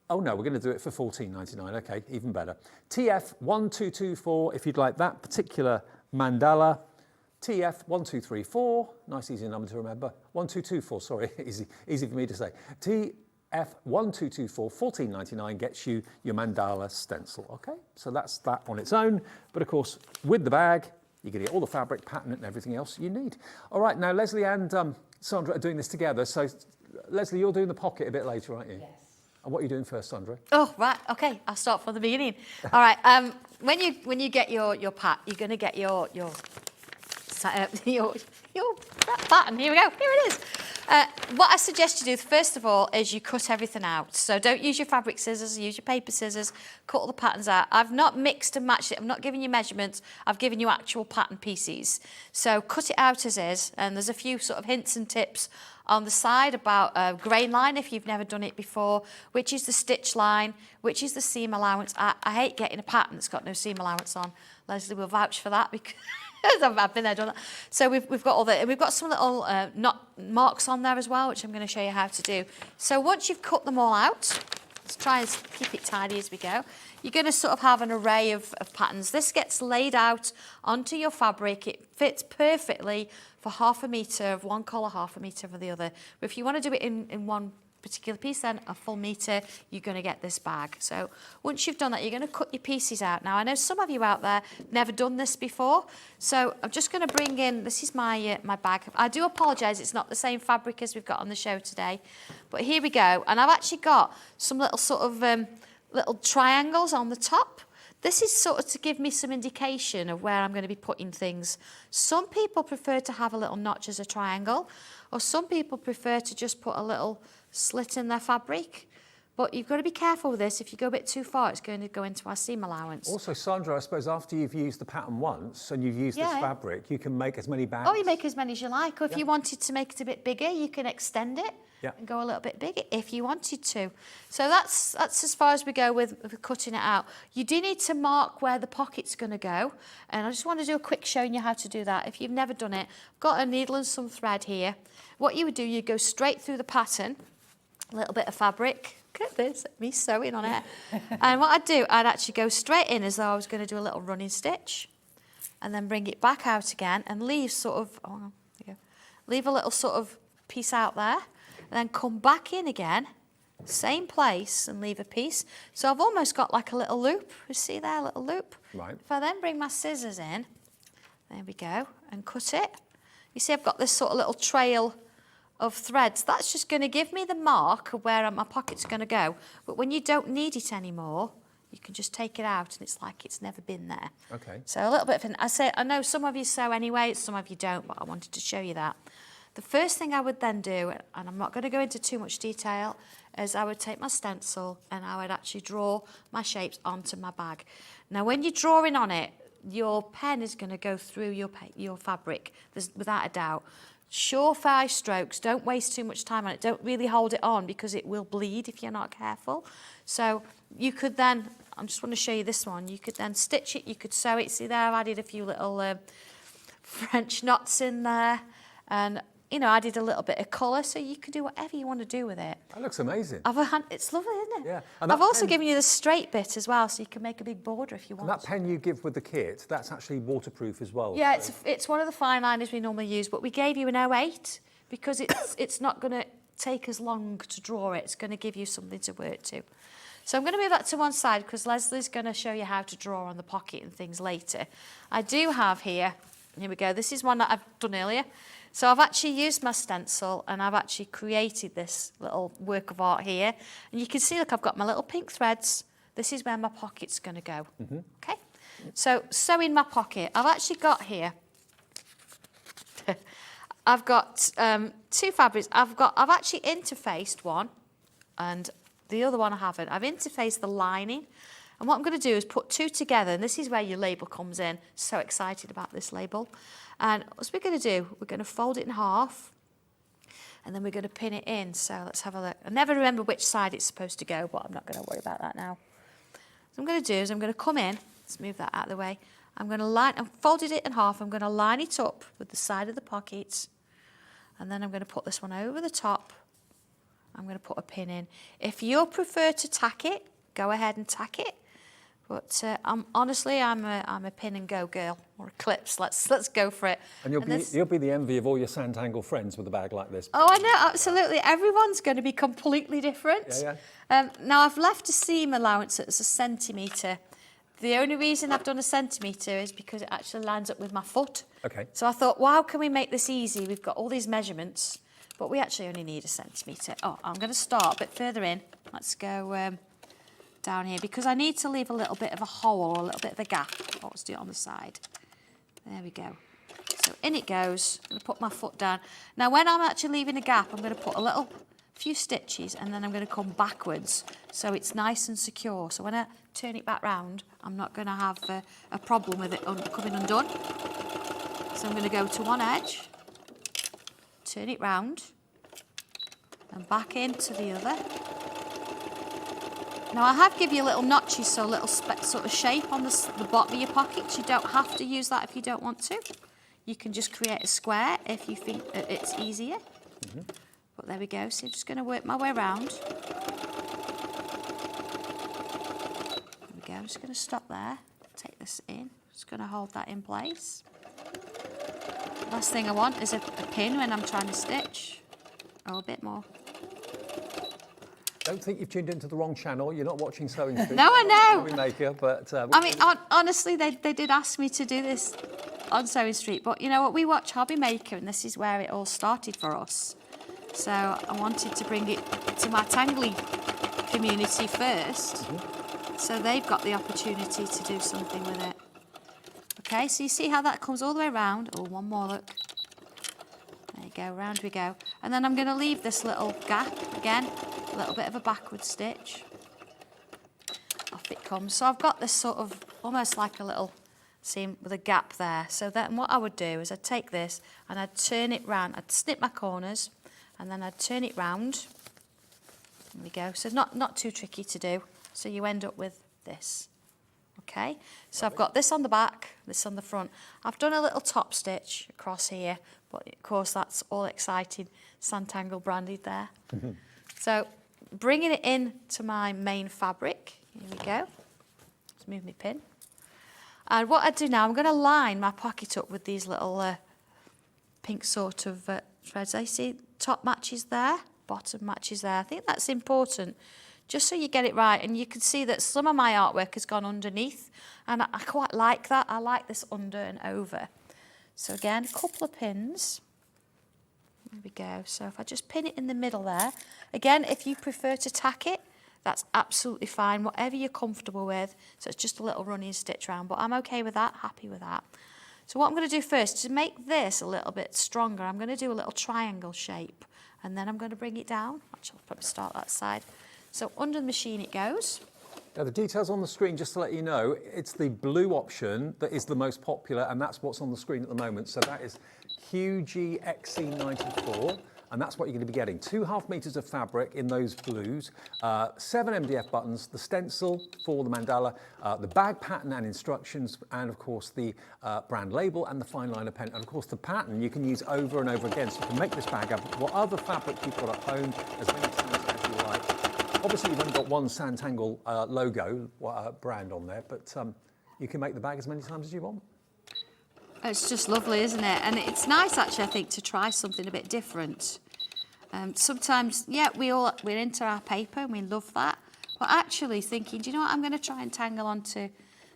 Speaker 2: Oh no, we're going to do it for $14.99. Okay, even better. TF1224 if you'd like that particular mandala. TF1234, nice easy number to remember. 1224, sorry, easy for me to say. TF1224, $14.99 gets you your mandala stencil, okay? So that's that on its own, but of course, with the bag, you're gonna get all the fabric, pattern, and everything else you need. All right, now Leslie and Sandra are doing this together, so Leslie, you're doing the pocket a bit later, aren't you? Yes. And what are you doing first, Sandra?
Speaker 4: Oh, right, okay, I'll start from the beginning. All right, when you get your pat, you're gonna get your pattern. Here we go, here it is. What I suggest you do, first of all, is you cut everything out. So don't use your fabric scissors, use your paper scissors, cut all the patterns out. I've not mixed and matched it, I'm not giving you measurements, I've given you actual pattern pieces. So cut it out as is, and there's a few sort of hints and tips on the side about grain line if you've never done it before, which is the stitch line, which is the seam allowance. I hate getting a pattern that's got no seam allowance on. Leslie will vouch for that because I've been there, done that. So we've got all that, and we've got some little marks on there as well, which I'm going to show you how to do. So once you've cut them all out, let's try and keep it tidy as we go. You're going to sort of have an array of patterns. This gets laid out onto your fabric. It fits perfectly for half a metre of one colour, half a metre of the other. But if you want to do it in one particular piece, then a full metre, you're going to get this bag. So once you've done that, you're going to cut your pieces out. Now, I know some of you out there never done this before, so I'm just going to bring in, this is my bag. I do apologise, it's not the same fabric as we've got on the show today, but here we go. And I've actually got some little sort of little triangles on the top. This is sort of to give me some indication of where I'm going to be putting things. Some people prefer to have a little notch as a triangle, or some people prefer to just put a little slit in their fabric. But you've got to be careful with this. If you go a bit too far, it's going to go into our seam allowance.
Speaker 2: Also, Sandra, I suppose after you've used the pattern once and you've used this fabric, you can make as many bags.
Speaker 4: Oh, you make as many as you like. Or if you wanted to make it a bit bigger, you can extend it and go a little bit bigger if you wanted to. So that's as far as we go with cutting it out. You do need to mark where the pocket's going to go. And I just want to do a quick showing you how to do that. If you've never done it, I've got a needle and some thread here. What you would do, you go straight through the pattern, a little bit of fabric. Look at this, me sewing on it. And what I'd do, I'd actually go straight in as though I was going to do a little running stitch, and then bring it back out again and leave sort of, leave a little sort of piece out there, and then come back in again, same place, and leave a piece. So I've almost got like a little loop. You see there, a little loop?
Speaker 2: Right.
Speaker 4: If I then bring my scissors in, there we go, and cut it. You see I've got this sort of little trail of threads, that's just going to give me the mark of where my pocket's going to go. But when you don't need it anymore, you can just take it out and it's like it's never been there.
Speaker 2: Okay.
Speaker 4: So a little bit of I know some of you sew anyway, some of you don't, but I wanted to show you that. The first thing I would then do, and I'm not going to go into too much detail, is I would take my stencil and I would actually draw my shapes onto my bag. Now when you're drawing on it, your pen is going to go through your fabric, without a doubt. Surefire strokes, don't waste too much time on it. Don't really hold it on because it will bleed if you're not careful. So you could then, I just want to show you this one, you could then stitch it, you could sew it. See there, I've added a few little French knots in there, and you know, added a little bit of colour, so you can do whatever you want to do with it.
Speaker 2: That looks amazing.
Speaker 4: It's lovely, isn't it?
Speaker 2: Yeah. And
Speaker 4: I've also
Speaker 2: pen,
Speaker 4: given you the straight bit as well, so you can make a big border if you want.
Speaker 2: And that pen you give with the kit, that's actually waterproof as well.
Speaker 4: Yeah,
Speaker 2: so.
Speaker 4: it's one of the fine liners we normally use, but we gave you an 08 because it's not going to take as long to draw it. It's going to give you something to work to. So I'm going to move that to one side because Leslie's going to show you how to draw on the pocket and things later. I do have here we go, this is one that I've done earlier. So I've actually used my stencil and I've actually created this little work of art here. And you can see, look, I've got my little pink threads. This is where my pocket's going to go. Okay? So sewing my pocket, I've actually got here, I've got two fabrics. I've actually interfaced one and the other one I haven't. I've interfaced the lining. And what I'm going to do is put two together, and this is where your label comes in. So excited about this label. And what we're going to do, we're going to fold it in half, and then we're going to pin it in. So let's have a look. I never remember which side it's supposed to go, but I'm not going to worry about that now. What I'm going to do is I'm going to come in, let's move that out of the way. I'm going to I've folded it in half, I'm going to line it up with the side of the pocket, and then I'm going to put this one over the top. I'm going to put a pin in. If you prefer to tack it, go ahead and tack it. But honestly, I'm a pin and go girl, or a clips. Let's go for it.
Speaker 2: And you'll be the envy of all your Sanntangle friends with a bag like this.
Speaker 4: Oh, I know, absolutely. Everyone's going to be completely different.
Speaker 2: Yeah.
Speaker 4: Now I've left a seam allowance that's 1 centimetre. The only reason I've done 1 centimetre is because it actually lines up with my foot.
Speaker 2: Okay.
Speaker 4: So I thought, wow, can we make this easy? We've got all these measurements, but we actually only need 1 centimetre. Oh, I'm going to start a bit further in. Let's go down here because I need to leave a little bit of a hole or a little bit of a gap. Oh, let's do it on the side. There we go. So in it goes. I'm going to put my foot down. Now when I'm actually leaving a gap, I'm going to put a few stitches and then I'm going to come backwards so it's nice and secure. So when I turn it back round, I'm not going to have a problem with it coming undone. So I'm going to go to one edge, turn it round and back into the other. Now I have given you little notches, so a little sort of shape on the bottom of your pockets. You don't have to use that if you don't want to. You can just create a square if you think that it's easier. But there we go. So I'm just going to work my way around. There we go. I'm just going to stop there. Take this in. Just going to hold that in place. Last thing I want is a pin when I'm trying to stitch. Oh, a bit more.
Speaker 2: Don't think you've tuned into the wrong channel. You're not watching Sewing Street.
Speaker 4: No, I know.
Speaker 2: Hobby Maker, but
Speaker 4: I mean, honestly, they did ask me to do this on Sewing Street, but you know what? We watch Hobby Maker, and this is where it all started for us. So I wanted to bring it to my Tangling community first, so they've got the opportunity to do something with it. Okay, so you see how that comes all the way around. Oh, one more, look. There you go, round we go. And then I'm going to leave this little gap again, a little bit of a backward stitch. Off it comes. So I've got this sort of almost like a little seam with a gap there. So then what I would do is I'd take this and I'd turn it round. I'd snip my corners and then I'd turn it round. There we go. So not too tricky to do. So you end up with this. Okay, so I've got this on the back, this on the front. I've done a little top stitch across here, but of course that's all exciting Sanntangle branded there. So bringing it in to my main fabric, here we go. Let's move my pin. And what I do now, I'm going to line my pocket up with these little pink sort of threads. I see top matches there, bottom matches there. I think that's important, just so you get it right. And you can see that some of my artwork has gone underneath, and I quite like that. I like this under and over. So again, a couple of pins. There we go. So if I just pin it in the middle there, again, if you prefer to tack it, that's absolutely fine, whatever you're comfortable with. So it's just a little running stitch round, but I'm okay with that, happy with that. So what I'm going to do first, to make this a little bit stronger, I'm going to do a little triangle shape, and then I'm going to bring it down. Actually, I'll probably start that side. So under the machine it goes.
Speaker 2: Now the details on the screen, just to let you know, it's the blue option that is the most popular, and that's what's on the screen at the moment. So that is Hugh XC94, and that's what you're going to be getting. 2.5 meters of fabric in those blues, 7 MDF buttons, the stencil for the mandala, the bag pattern and instructions, and of course the brand label and the fine liner pen. And of course the pattern you can use over and over again, so you can make this bag up what other fabric you've got at home, as many times as you like. Obviously, you've only got one Sanntangle logo brand on there, but you can make the bag as many times as you want.
Speaker 4: It's just lovely, isn't it? And it's nice, actually, I think, to try something a bit different. Sometimes, yeah, we're into our paper and we love that. But actually thinking, do you know what, I'm going to try and tangle onto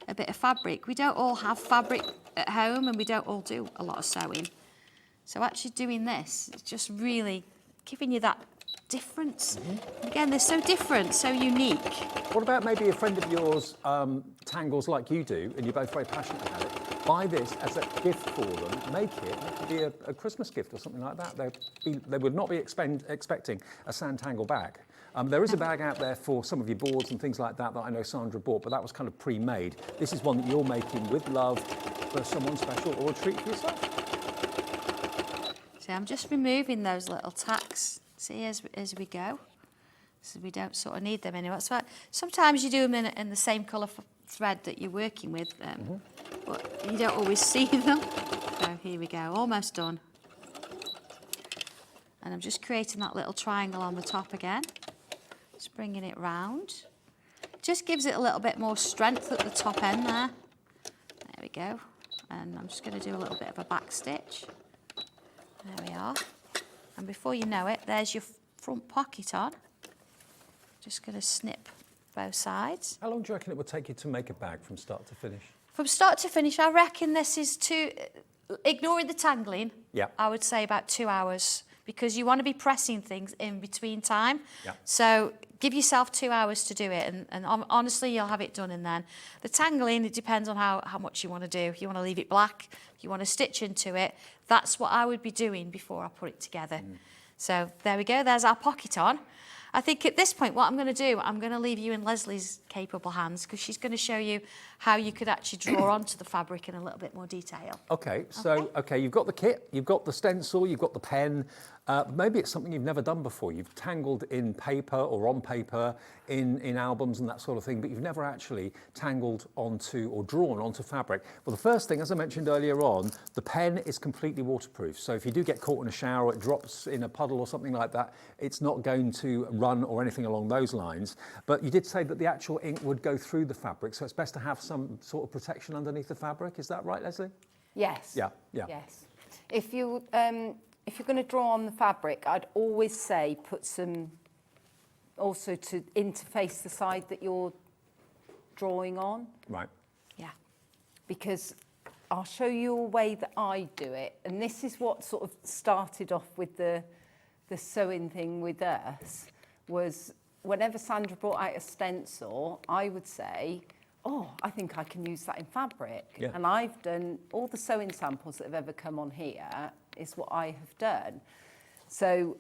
Speaker 4: a bit of fabric. We don't all have fabric at home and we don't all do a lot of sewing. So actually doing this, it's just really giving you that difference. Again, they're so different, so unique.
Speaker 2: What about maybe a friend of yours tangles like you do, and you're both very passionate about it? Buy this as a gift for them, make it. It could be a Christmas gift or something like that. They would not be expecting a Sanntangle bag. There is a bag out there for some of your boards and things like that that I know Sandra bought, but that was kind of pre-made. This is one that you're making with love for someone special or a treat for yourself.
Speaker 4: See, I'm just removing those little tacks. See, as we go, so we don't sort of need them anymore. So sometimes you do them in the same colour thread that you're working with, but you don't always see them. So here we go, almost done. And I'm just creating that little triangle on the top again. Just bringing it round. Just gives it a little bit more strength at the top end there. There we go. And I'm just going to do a little bit of a back stitch. There we are. And before you know it, there's your front pocket on. Just going to snip both sides.
Speaker 2: How long do you reckon it would take you to make a bag from start to finish?
Speaker 4: From start to finish, I reckon this is ignoring the tangling,
Speaker 2: yeah,
Speaker 4: I would say about 2 hours, because you want to be pressing things in between time.
Speaker 2: Yeah.
Speaker 4: So give yourself 2 hours to do it, and honestly, you'll have it done in then. The tangling, it depends on how much you want to do. If you want to leave it black, if you want to stitch into it, that's what I would be doing before I put it together. So there we go, there's our pocket on. I think at this point, what I'm going to do, I'm going to leave you in Leslie's capable hands, because she's going to show you how you could actually draw onto the fabric in a little bit more detail.
Speaker 2: Okay, so you've got the kit, you've got the stencil, you've got the pen. Maybe it's something you've never done before. You've tangled in paper or on paper, in albums and that sort of thing, but you've never actually tangled onto or drawn onto fabric. Well, the first thing, as I mentioned earlier on, the pen is completely waterproof. So if you do get caught in a shower or it drops in a puddle or something like that, it's not going to run or anything along those lines. But you did say that the actual ink would go through the fabric, so it's best to have some sort of protection underneath the fabric. Is that right, Leslie?
Speaker 6: Yes.
Speaker 2: Yeah, yeah.
Speaker 6: Yes. If you're going to draw on the fabric, I'd always say put some, also to interface the side that you're drawing on.
Speaker 2: Right.
Speaker 4: Yeah.
Speaker 6: Because I'll show you a way that I do it. And this is what sort of started off with the sewing thing with us, was whenever Sandra brought out a stencil, I would say, oh, I think I can use that in fabric.
Speaker 2: Yeah.
Speaker 6: And I've done all the sewing samples that have ever come on here is what I have done. So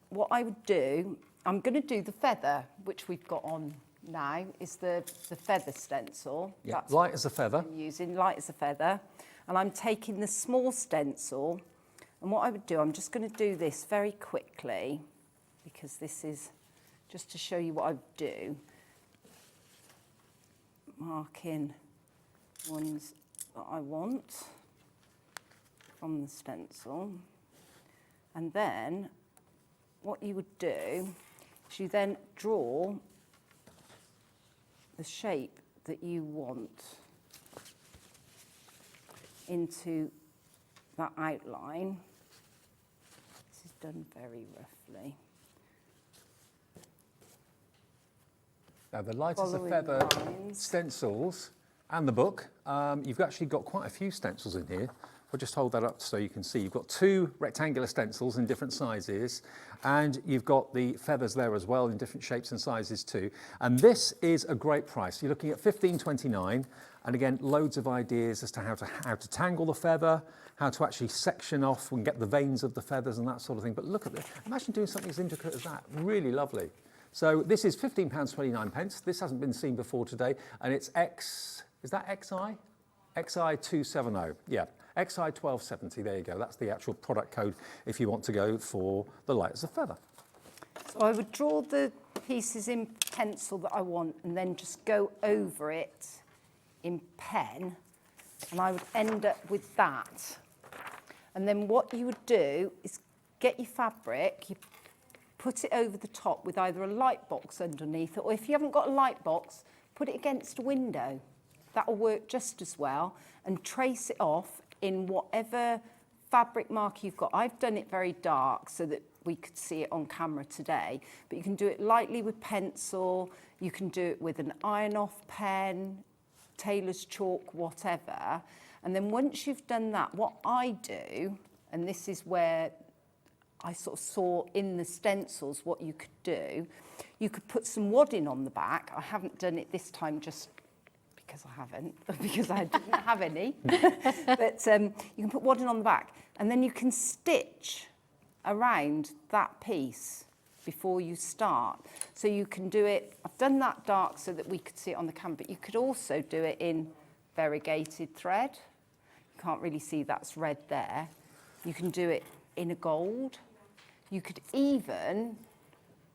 Speaker 6: what I would do, I'm going to do the feather, which we've got on now, is the feather stencil.
Speaker 2: Yeah.
Speaker 6: That's
Speaker 2: Light as a feather.
Speaker 6: I'm using light as a feather. And I'm taking the small stencil, and what I would do, I'm just going to do this very quickly, because this is just to show you what I would do. Marking ones that I want from the stencil. And then what you would do is you then draw the shape that you want into that outline. This is done very roughly.
Speaker 2: Now, the light as a
Speaker 6: Following
Speaker 2: feather
Speaker 6: lines.
Speaker 2: stencils and the book, you've actually got quite a few stencils in here. I'll just hold that up so you can see. You've got 2 rectangular stencils in different sizes, and you've got the feathers there as well in different shapes and sizes too. And this is a great price. You're looking at $15.29, and again, loads of ideas as to how to tangle the feather, how to actually section off and get the veins of the feathers and that sort of thing. But look at this. Imagine doing something as intricate as that. Really lovely. So this is £15.29. This hasn't been seen before today, and it's is that XI? XI270, yeah. XI1270, there you go. That's the actual product code if you want to go for the light as a feather.
Speaker 6: So I would draw the pieces in pencil that I want and then just go over it in pen, and I would end up with that. And then what you would do is get your fabric, you put it over the top with either a light box underneath, or if you haven't got a light box, put it against a window. That'll work just as well, and trace it off in whatever fabric marker you've got. I've done it very dark so that we could see it on camera today, but you can do it lightly with pencil, you can do it with an iron-off pen, tailor's chalk, whatever. And then once you've done that, what I do, and this is where I sort of saw in the stencils what you could do, you could put some wadding on the back. I haven't done it this time just because I haven't, because I didn't have any. But you can put wadding on the back, and then you can stitch around that piece before you start. So you can do it, I've done that dark so that we could see it on the camera, but you could also do it in variegated thread. You can't really see that's red there. You can do it in a gold. You could even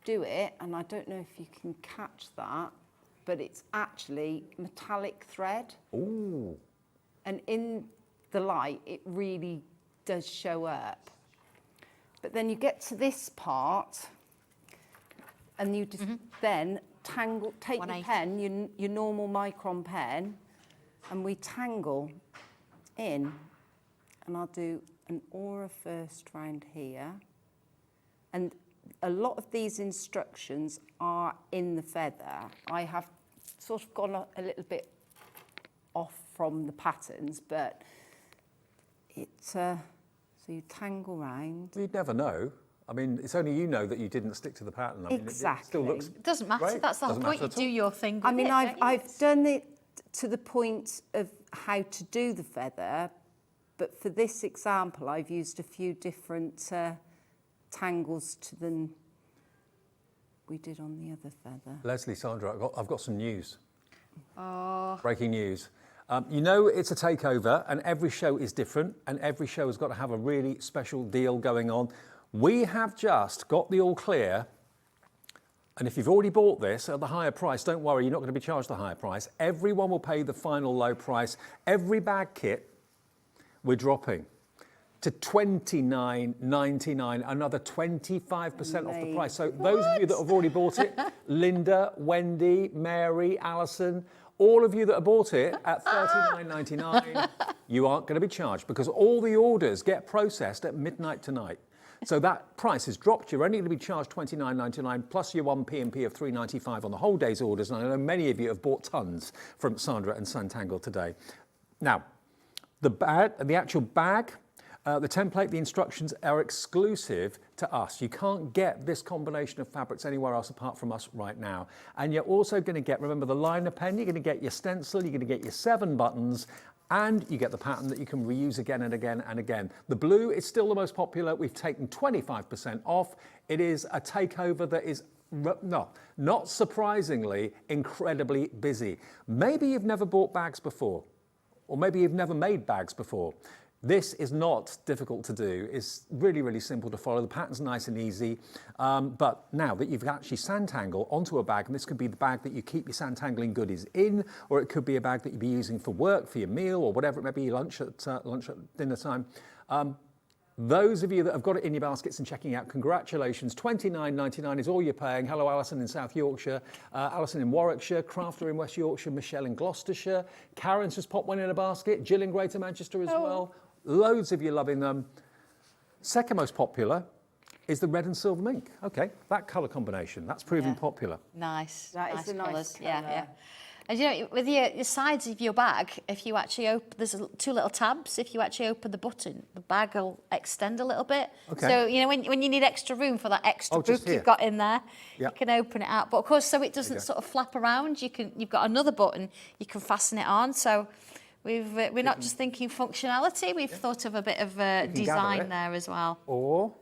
Speaker 6: do it, and I don't know if you can catch that, but it's actually metallic thread.
Speaker 2: Ooh.
Speaker 6: And in the light, it really does show up. But then you get to this part, and you just then tangle, take your
Speaker 4: 180.
Speaker 6: pen, your normal Monochrome pen, and we tangle in. And I'll do an aura first round here. And a lot of these instructions are in the feather. I have sort of gone a little bit off from the patterns, but it's so you tangle round.
Speaker 2: You'd never know. I mean, it's only you know that you didn't stick to the pattern. I mean,
Speaker 6: Exactly.
Speaker 2: it still looks
Speaker 4: It doesn't matter.
Speaker 2: great.
Speaker 4: That's the whole
Speaker 2: Doesn't
Speaker 4: point. You
Speaker 2: matter at
Speaker 4: do
Speaker 2: all.
Speaker 4: your thing with
Speaker 6: I mean,
Speaker 4: it, don't you?
Speaker 6: I've done it to the point of how to do the feather, but for this example, I've used a few different tangles to than we did on the other feather.
Speaker 2: Leslie, Sandra, I've got some news.
Speaker 4: Oh.
Speaker 2: Breaking news. You know it's a takeover, and every show is different, and every show has got to have a really special deal going on. We have just got the all clear, and if you've already bought this at the higher price, don't worry, you're not going to be charged the higher price. Everyone will pay the final low price. Every bag kit we're dropping to $29.99, another 25% off the price. So those of you that have already bought it, Linda, Wendy, Mary, Alison, all of you that have bought it at $39.99, you aren't going to be charged because all the orders get processed at midnight tonight. So that price has dropped. You're only going to be charged $29.99 plus your one P&P of $3.95 on the whole day's orders. And I know many of you have bought tons from Sandra and Sanntangle today. Now, the actual bag, the template, the instructions are exclusive to us. You can't get this combination of fabrics anywhere else apart from us right now. And you're also going to get, remember the liner pen, you're going to get your stencil, you're going to get your 7 buttons, and you get the pattern that you can reuse again and again and again. The blue is still the most popular. We've taken 25% off. It is a takeover that is, not surprisingly, incredibly busy. Maybe you've never bought bags before, or maybe you've never made bags before. This is not difficult to do. It's really, really simple to follow. The pattern's nice and easy. But now that you've actually Sanntangle onto a bag, and this could be the bag that you keep your Santangling goodies in, or it could be a bag that you'd be using for work, for your meal, or whatever it may be, lunch at dinner time. Those of you that have got it in your baskets and checking out, congratulations. $29.99 is all you're paying. Hello, Alison in South Yorkshire, Alison in Warwickshire, Crafter in West Yorkshire, Michelle in Gloucestershire. Karen's just popped one in a basket. Jill in Greater Manchester as well. Loads of you loving them. Second most popular, is the red and silver mink. Okay, that colour combination, that's proving
Speaker 4: Yeah.
Speaker 2: popular.
Speaker 4: Nice.
Speaker 6: That is a nice
Speaker 4: colours. Yeah,
Speaker 6: colour.
Speaker 4: yeah. And you know, with your sides of your bag, if you actually open, there's two little tabs. If you actually open the button, the bag will extend a little bit.
Speaker 2: Okay.
Speaker 4: So, you know, when you need extra room for that extra book
Speaker 2: just here.
Speaker 4: you've got in there,
Speaker 2: Yeah.
Speaker 4: you can open it out. But of course, so it doesn't
Speaker 2: Okay.
Speaker 4: sort of flap around, you've got another button, you can fasten it on. So we're not just thinking functionality, we've thought of a bit of
Speaker 2: gather
Speaker 4: design
Speaker 2: it.
Speaker 4: there as well.
Speaker 2: Or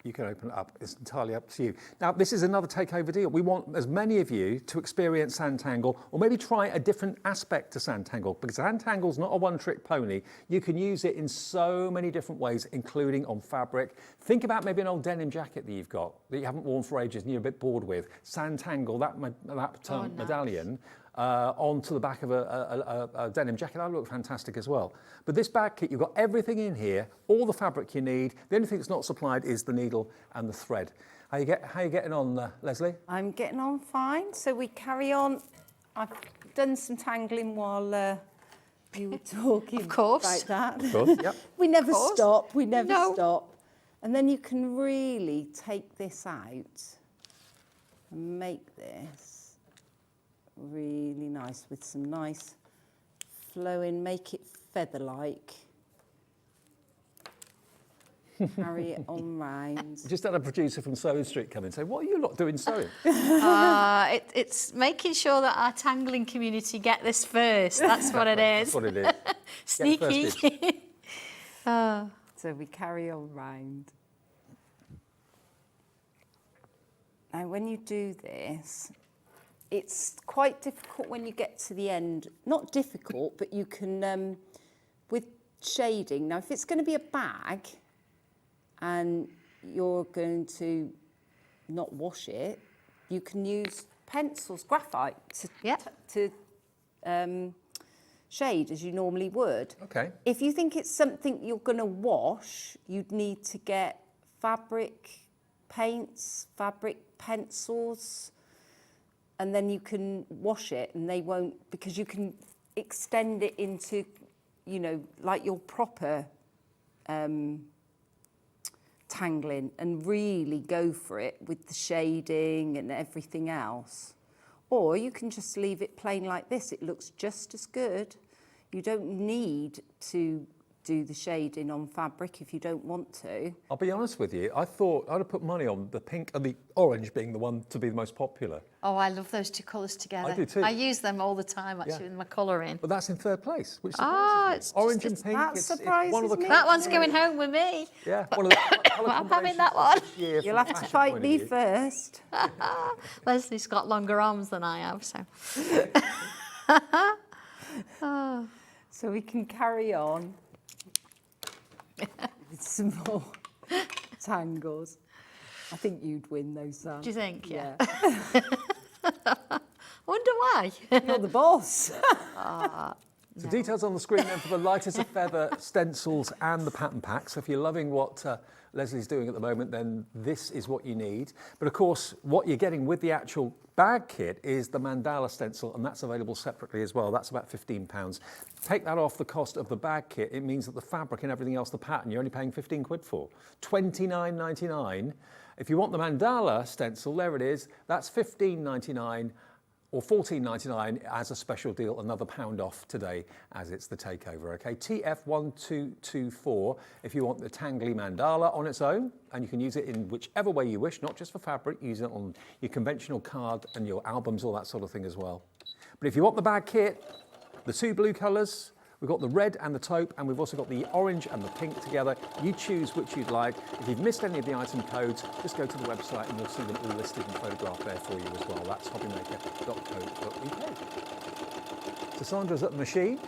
Speaker 2: you can open it up. It's entirely up to you. Now, this is another takeover deal. We want as many of you to experience Sanntangle, or maybe try a different aspect to Sanntangle, because Santangle's not a one-trick pony. You can use it in so many different ways, including on fabric. Think about maybe an old denim jacket that you've got that you haven't worn for ages and you're a bit bored with. Sanntangle that
Speaker 4: nice.
Speaker 2: medallion onto the back of a denim jacket. That would look fantastic as well. But this bag kit, you've got everything in here, all the fabric you need. The only thing that's not supplied is the needle and the thread. How you getting on, Leslie?
Speaker 6: I'm getting on fine. So we carry on. I've done some tangling while you were talking
Speaker 4: Of course.
Speaker 6: about that.
Speaker 2: Good. Yep.
Speaker 6: We never
Speaker 4: course.
Speaker 6: stop. We never
Speaker 4: No.
Speaker 6: stop. And then you can really take this out and make this really nice with some nice flowing, make it feather-like. Carry it on round.
Speaker 2: Just had a producer from Sewing Street come in and say, what are you lot doing sewing?
Speaker 4: It's making sure that our tangling community get this first. That's what it is.
Speaker 2: That's what it is.
Speaker 4: Sneaky.
Speaker 6: So we carry on round. Now, when you do this, it's quite difficult when you get to the end. Not difficult, but you can, with shading. Now, if it's going to be a bag and you're going to not wash it, you can use pencils, graphite, to shade as you normally would.
Speaker 2: Okay.
Speaker 6: If you think it's something you're going to wash, you'd need to get fabric paints, fabric pencils, and then you can wash it and they won't, because you can extend it into, you know, like your proper tangling and really go for it with the shading and everything else. Or you can just leave it plain like this. It looks just as good. You don't need to do the shading on fabric if you don't want to.
Speaker 2: I'll be honest with you, I thought I'd have put money on the pink and the orange being the one to be the most popular.
Speaker 4: Oh, I love those two colours together.
Speaker 2: I do too.
Speaker 4: I use them all the time, actually, in my colouring.
Speaker 2: But that's in third place, which
Speaker 4: It's
Speaker 2: orange
Speaker 4: just,
Speaker 2: and pink.
Speaker 6: that
Speaker 2: It's one of
Speaker 6: surprises
Speaker 2: the
Speaker 6: me.
Speaker 4: that one's going home with me.
Speaker 2: Yeah, one of the colour
Speaker 4: I'm having
Speaker 2: combinations
Speaker 4: that one.
Speaker 2: this year
Speaker 6: You'll
Speaker 2: from
Speaker 6: have to
Speaker 2: fashion
Speaker 6: fight
Speaker 2: point of
Speaker 6: me
Speaker 2: view.
Speaker 6: first.
Speaker 4: Leslie's got longer arms than I have, so.
Speaker 6: So we can carry on with some more tangles. I think you'd win those, Sam.
Speaker 4: Do you think? Yeah.
Speaker 6: Yeah.
Speaker 4: Wonder why.
Speaker 6: You're the boss.
Speaker 2: So details on the screen then for the light as a feather stencils and the pattern pack. So if you're loving what Leslie's doing at the moment, then this is what you need. But of course, what you're getting with the actual bag kit is the mandala stencil, and that's available separately as well. That's about £15. Take that off the cost of the bag kit. It means that the fabric and everything else, the pattern, you're only paying 15 quid for. £29.99. If you want the mandala stencil, there it is. That's £15.99. or $14.99 as a special deal, another £1 off today as it's the takeover, okay? TF1224 if you want the Tangly Mandala on its own, and you can use it in whichever way you wish, not just for fabric, use it on your conventional card and your albums, all that sort of thing as well. But if you want the bag kit, the two blue colours, we've got the red and the taupe, and we've also got the orange and the pink together. You choose which you'd like. If you've missed any of the item codes, just go to the website and you'll see them all listed and photographed there for you as well. That's hobbymaker.co.uk. So Sandra's at the machine.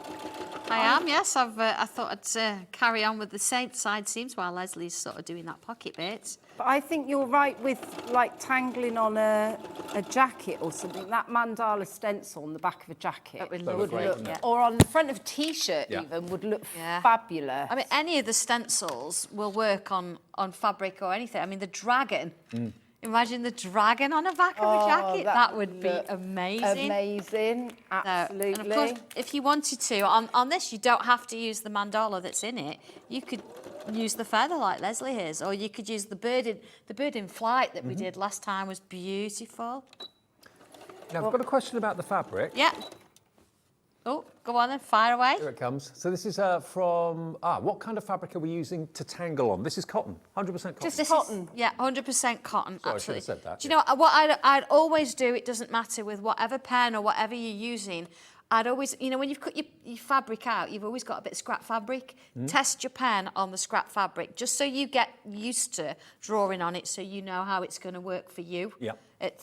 Speaker 4: I am, yes. I thought I'd carry on with the side seams while Leslie's sort of doing that pocket bit.
Speaker 6: But I think you're right with like tangling on a jacket or something. That mandala stencil on the back of a jacket
Speaker 4: That would
Speaker 2: look
Speaker 6: would
Speaker 2: great,
Speaker 6: look,
Speaker 2: wouldn't it?
Speaker 6: or on the front of a t-shirt
Speaker 2: Yeah.
Speaker 6: even would look
Speaker 4: Yeah.
Speaker 6: fabulous.
Speaker 4: I mean, any of the stencils will work on fabric or anything. I mean, the dragon. Imagine the dragon on the back of a jacket. That would be
Speaker 6: look
Speaker 4: amazing.
Speaker 6: Amazing, absolutely.
Speaker 4: And of course, if you wanted to, on this, you don't have to use the mandala that's in it. You could use the feather like Leslie has, or you could use the bird in flight that we did last time was beautiful.
Speaker 2: Now, I've got a question about the fabric.
Speaker 4: Yeah. Oh, go on then, fire away.
Speaker 2: Here it comes. So this is from, what kind of fabric are we using to tangle on? This is cotton, 100% cotton.
Speaker 6: Just cotton.
Speaker 4: Yeah, 100% cotton,
Speaker 2: Sorry, I should
Speaker 4: absolutely.
Speaker 2: have said that,
Speaker 4: Do you know what I'd always do, it doesn't matter with whatever pen or whatever you're using, I'd always, you know, when you've cut your fabric out, you've always got a bit of scrap fabric. Test your pen on the scrap fabric, just so you get used to drawing on it, so you know how it's going to work for you.
Speaker 2: Yeah.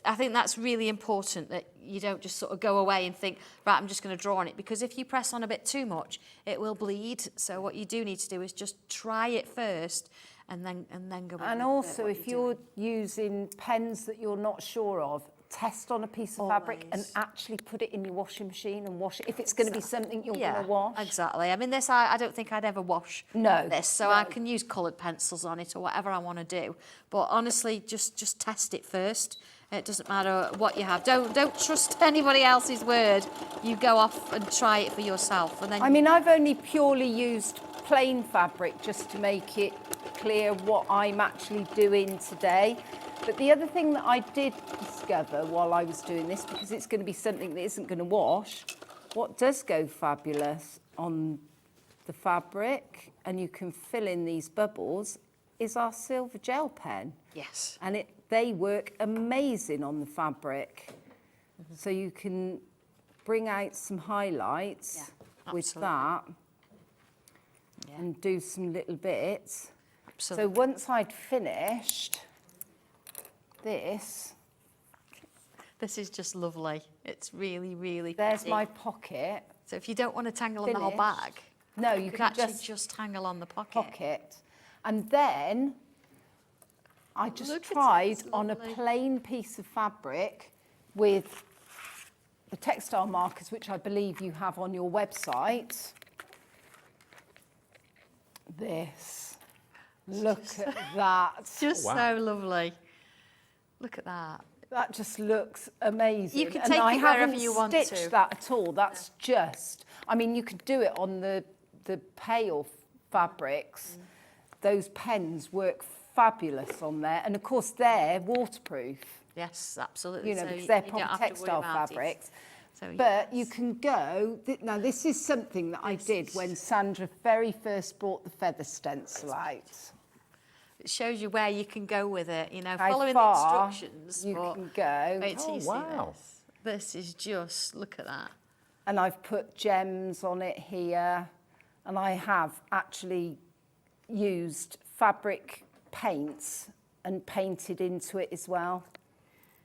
Speaker 4: I think that's really important, that you don't just sort of go away and think, right, I'm just going to draw on it, because if you press on a bit too much, it will bleed. So what you do need to do is just try it first, and then go.
Speaker 6: And also, if you're using pens that you're not sure of, test on a piece of fabric and actually put it in your washing machine and wash it if it's going to be something you're going to wash.
Speaker 4: Exactly. I mean, this, I don't think I'd ever wash this, so I can use coloured pencils on it or whatever I want to do. But honestly, just test it first. It doesn't matter what you have. Don't trust anybody else's word. You go off and try it for yourself. And then
Speaker 6: I mean, I've only purely used plain fabric just to make it clear what I'm actually doing today. But the other thing that I did discover while I was doing this, because it's going to be something that isn't going to wash, what does go fabulous on the fabric, and you can fill in these bubbles, is our silver gel pen.
Speaker 4: Yes.
Speaker 6: And they work amazing on the fabric. So you can bring out some highlights with that and do some little bits.
Speaker 4: Absolutely.
Speaker 6: So once I'd finished this
Speaker 4: is just lovely. It's really, really
Speaker 6: there's
Speaker 4: pretty.
Speaker 6: my pocket.
Speaker 4: So if you don't want to tangle on the whole
Speaker 6: Finished.
Speaker 4: bag,
Speaker 6: No, you
Speaker 4: could
Speaker 6: can
Speaker 4: actually just tangle on the
Speaker 6: pocket. And then I just
Speaker 4: Look at it,
Speaker 6: tried
Speaker 4: it's
Speaker 6: on a
Speaker 4: lovely.
Speaker 6: plain piece of fabric with the textile markers, which I believe you have on your website. This. Look at that.
Speaker 4: Just
Speaker 2: Wow.
Speaker 4: so lovely. Look at that.
Speaker 6: That just looks amazing.
Speaker 4: You can
Speaker 6: and
Speaker 4: take
Speaker 6: I
Speaker 4: it wherever
Speaker 6: haven't
Speaker 4: you want
Speaker 6: stitched
Speaker 4: to.
Speaker 6: that at all. That's just, I mean, you could do it on the pale fabrics. Those pens work fabulous on there. And of course, they're waterproof,
Speaker 4: Yes, absolutely.
Speaker 6: you know,
Speaker 4: So
Speaker 6: because they're
Speaker 4: you don't
Speaker 6: proper
Speaker 4: have to worry
Speaker 6: textile
Speaker 4: about it.
Speaker 6: fabrics.
Speaker 4: So,
Speaker 6: But
Speaker 4: yes.
Speaker 6: you can go, now this is something that I did when Sandra very first brought the feather stencil out.
Speaker 4: It shows you where you can go with it, you know,
Speaker 6: How
Speaker 4: following
Speaker 6: far
Speaker 4: the instructions.
Speaker 6: you
Speaker 4: but
Speaker 6: can go.
Speaker 4: wait till
Speaker 2: Oh,
Speaker 4: you see
Speaker 2: wow.
Speaker 4: this. This is just, look at that.
Speaker 6: And I've put gems on it here. And I have actually used fabric paints and painted into it as well.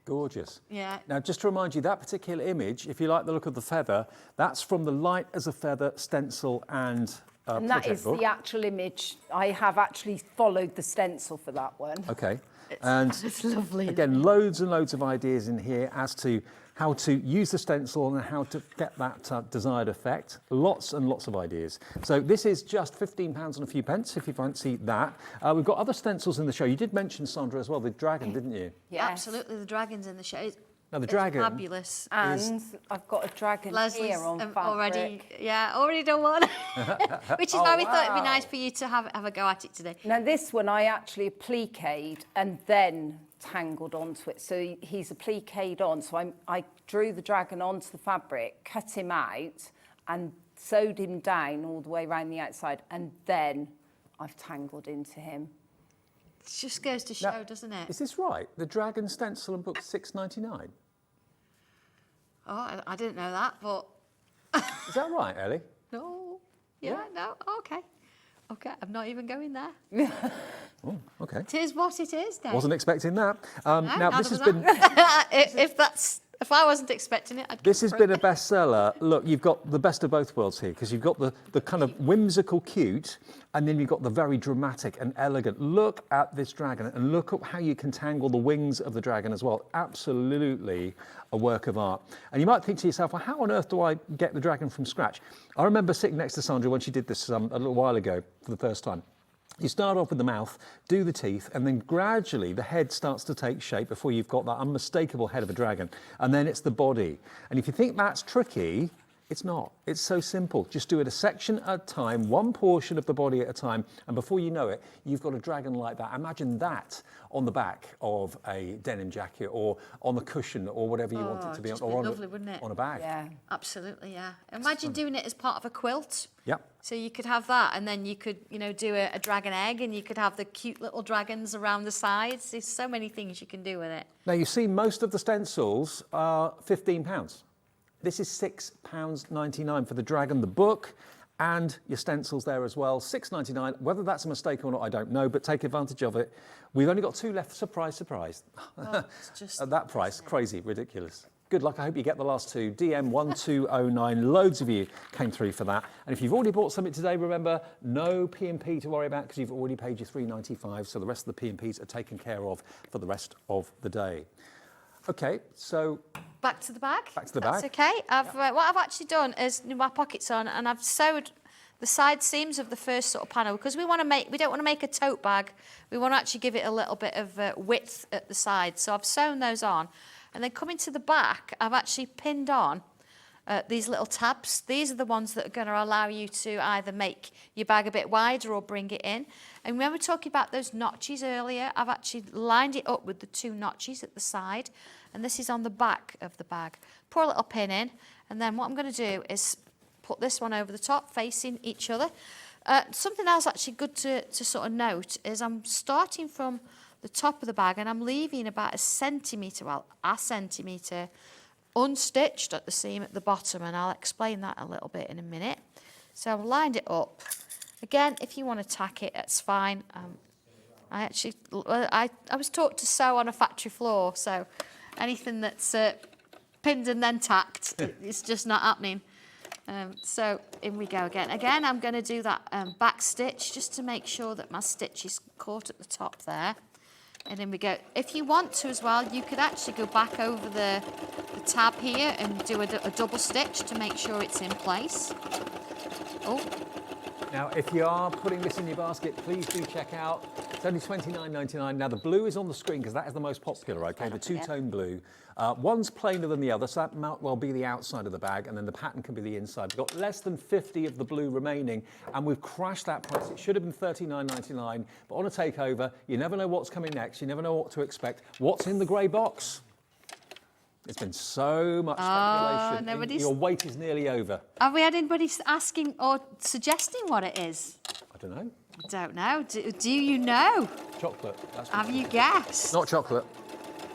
Speaker 2: Gorgeous.
Speaker 4: Yeah.
Speaker 2: Now, just to remind you, that particular image, if you like the look of the feather, that's from the Light as a Feather stencil and
Speaker 6: And that
Speaker 2: project
Speaker 6: is
Speaker 2: book.
Speaker 6: the actual image. I have actually followed the stencil for that one.
Speaker 2: Okay. And
Speaker 4: It's lovely.
Speaker 2: again, loads and loads of ideas in here as to how to use the stencil and how to get that desired effect. Lots and lots of ideas. So this is just £15 and a few pence if you fancy that. We've got other stencils in the show. You did mention, Sandra, as well, the dragon, didn't you?
Speaker 6: Yes.
Speaker 4: Absolutely, the dragon's in the show.
Speaker 2: Now, the
Speaker 4: It's
Speaker 2: dragon
Speaker 4: fabulous.
Speaker 6: And I've got a dragon
Speaker 4: Leslie's
Speaker 6: here on fabric.
Speaker 4: already done one. Which is why we thought it'd be
Speaker 2: wow.
Speaker 4: nice for you to have a go at it today.
Speaker 6: Now this one I actually appliqued and then tangled onto it. So he's appliqued on. So I drew the dragon onto the fabric, cut him out and sewed him down all the way around the outside. And then I've tangled into him.
Speaker 4: It just goes to show,
Speaker 2: Now,
Speaker 4: doesn't it?
Speaker 2: Is this right? The dragon stencil and book $6.99.
Speaker 4: Oh, I didn't know that, but
Speaker 2: Is that right, Ellie?
Speaker 4: no. Yeah, no, okay. Okay, I'm not even going there.
Speaker 2: Oh, okay.
Speaker 4: It is what it is, Dave.
Speaker 2: Wasn't expecting that. Now,
Speaker 4: neither
Speaker 2: this has
Speaker 4: was
Speaker 2: been
Speaker 4: if I wasn't expecting it, I'd
Speaker 2: this
Speaker 4: go
Speaker 2: has
Speaker 4: for
Speaker 2: been
Speaker 4: it.
Speaker 2: a bestseller. Look, you've got the best of both worlds here because you've got the kind of whimsical cute and then you've got the very dramatic and elegant. Look at this dragon and look at how you can tangle the wings of the dragon as well. Absolutely a work of art. And you might think to yourself, well, how on earth do I get the dragon from scratch? I remember sitting next to Sandra when she did this a little while ago for the first time. You start off with the mouth, do the teeth, and then gradually the head starts to take shape before you've got that unmistakable head of a dragon. And then it's the body. And if you think that's tricky, It's not. It's so simple. Just do it a section at a time, one portion of the body at a time, and before you know it, you've got a dragon like that. Imagine that on the back of a denim jacket or on the cushion or whatever you want it to be,
Speaker 4: just
Speaker 2: or
Speaker 4: be
Speaker 2: on,
Speaker 4: lovely, wouldn't it?
Speaker 2: on a bag.
Speaker 6: Yeah.
Speaker 4: Absolutely, yeah. Imagine doing it as part of a quilt.
Speaker 2: Yep.
Speaker 4: So you could have that, and then you could, you know, do a dragon egg, and you could have the cute little dragons around the sides. There's so many things you can do with it.
Speaker 2: Now you see most of the stencils are £15. This is £6.99 for the dragon, the book, and your stencils there as well. £6.99. Whether that's a mistake or not, I don't know, but take advantage of it. We've only got 2 left. Surprise, surprise.
Speaker 4: Oh, it's just
Speaker 2: At that price, crazy, ridiculous. Good luck. I hope you get the last 2. DM1209. Loads of you came through for that. And if you've already bought something today, remember, no P&P to worry about because you've already paid your £3.95. So the rest of the P&Ps are taken care of for the rest of the day. Okay, so
Speaker 4: back to the bag.
Speaker 2: Back to the
Speaker 4: That's
Speaker 2: bag.
Speaker 4: okay. What I've actually done is my pockets on, and I've sewed the side seams of the first sort of panel because we don't want to make a tote bag. We want to actually give it a little bit of width at the side. So I've sewn those on, and then coming to the back, I've actually pinned on these little tabs. These are the ones that are going to allow you to either make your bag a bit wider or bring it in. And when we were talking about those notches earlier, I've actually lined it up with the 2 notches at the side, and this is on the back of the bag. Pour a little pin in, and then what I'm going to do is put this one over the top, facing each other. Something else actually good to sort of note is I'm starting from the top of the bag, and I'm leaving about a centimetre unstitched at the seam at the bottom, and I'll explain that a little bit in a minute. So I've lined it up. Again, if you want to tack it, that's fine. I was taught to sew on a factory floor, so anything that's pinned and then tacked, it's just not happening. So in we go again. Again, I'm going to do that back stitch just to make sure that my stitch is caught at the top there. And in we go. If you want to as well, you could actually go back over the tab here and do a double stitch to make sure it's in place. Oh.
Speaker 2: Now, if you are putting this in your basket, please do check out. It's only £29.99. Now, the blue is on the screen because that is the most popular, okay? The two-tone blue. One's plainer than the other, so that might well be the outside of the bag, and then the pattern can be the inside. We've got less than 50 of the blue remaining, and we've crashed that price. It should have been £39.99, but on a takeover, you never know what's coming next. You never know what to expect. What's in the grey box? There's been so much speculation. Your wait is nearly over.
Speaker 4: Have we had anybody asking or suggesting what it is?
Speaker 2: I don't know.
Speaker 4: I don't know. Do you know?
Speaker 2: Chocolate. That's
Speaker 4: Have you guessed?
Speaker 2: Not chocolate.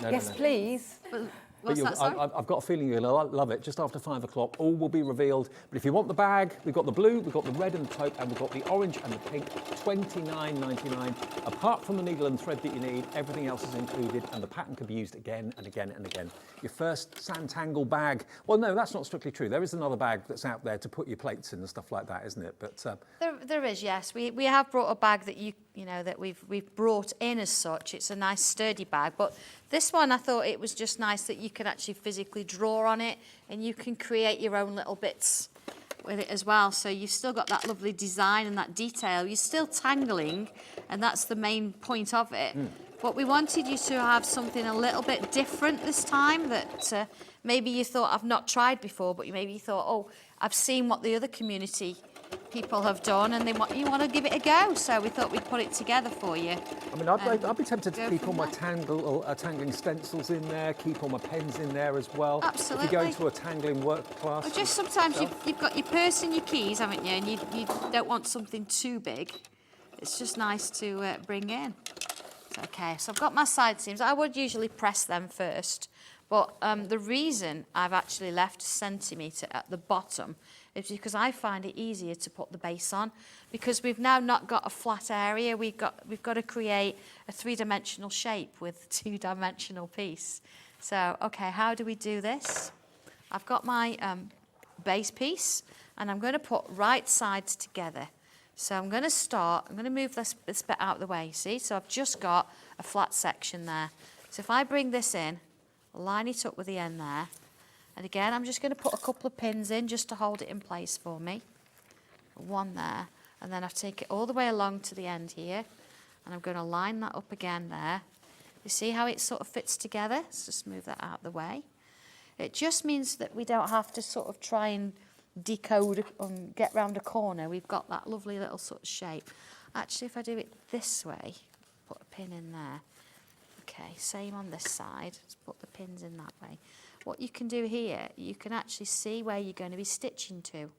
Speaker 2: No,
Speaker 6: Yes,
Speaker 2: no.
Speaker 6: please.
Speaker 4: What's that, sorry?
Speaker 2: I've got a feeling you'll love it. Just after 5 o'clock, all will be revealed. But if you want the bag, we've got the blue, we've got the red and the taupe, and we've got the orange and the pink, £29.99. Apart from the needle and thread that you need, everything else is included, and the pattern can be used again and again and again. Your first Sanntangle bag. Well, no, that's not strictly true. There is another bag that's out there to put your plates in and stuff like that, isn't it? But
Speaker 4: There is, yes. We have brought a bag that you know that we've brought in as such. It's a nice sturdy bag, but this one I thought it was just nice that you can actually physically draw on it, and you can create your own little bits with it as well. So you've still got that lovely design and that detail. You're still tangling, and that's the main point of it. But we wanted you to have something a little bit different this time that maybe you thought I've not tried before, but maybe you thought, oh, I've seen what the other community people have done, and you want to give it a go. So we thought we'd put it together for you.
Speaker 2: I mean, I'd be tempted to keep all my tangling stencils in there, keep all my pens in there as well.
Speaker 4: Absolutely.
Speaker 2: If you go into a tangling work class.
Speaker 4: Or just sometimes you've got your purse and your keys, haven't you? And you don't want something too big. It's just nice to bring in. Okay, so I've got my side seams. I would usually press them first, but the reason I've actually left a centimetre at the bottom is because I find it easier to put the base on, because we've now not got a flat area. We've got to create a 3-dimensional shape with a 2-dimensional piece. So, okay, how do we do this? I've got my base piece, and I'm going to put right sides together. So I'm going to move this bit out of the way, see? So I've just got a flat section there. So if I bring this in, line it up with the end there, and again, I'm just going to put a couple of pins in just to hold it in place for me. One there, and then I take it all the way along to the end here, and I'm going to line that up again there. You see how it sort of fits together? Let's just move that out of the way. It just means that we don't have to sort of try and decode and get round a corner, we've got that lovely little sort of shape. Actually, if I do it this way, put a pin in there. Okay, same on this side, just put the pins in that way. What you can do here, you can actually see where you're going to be stitching to.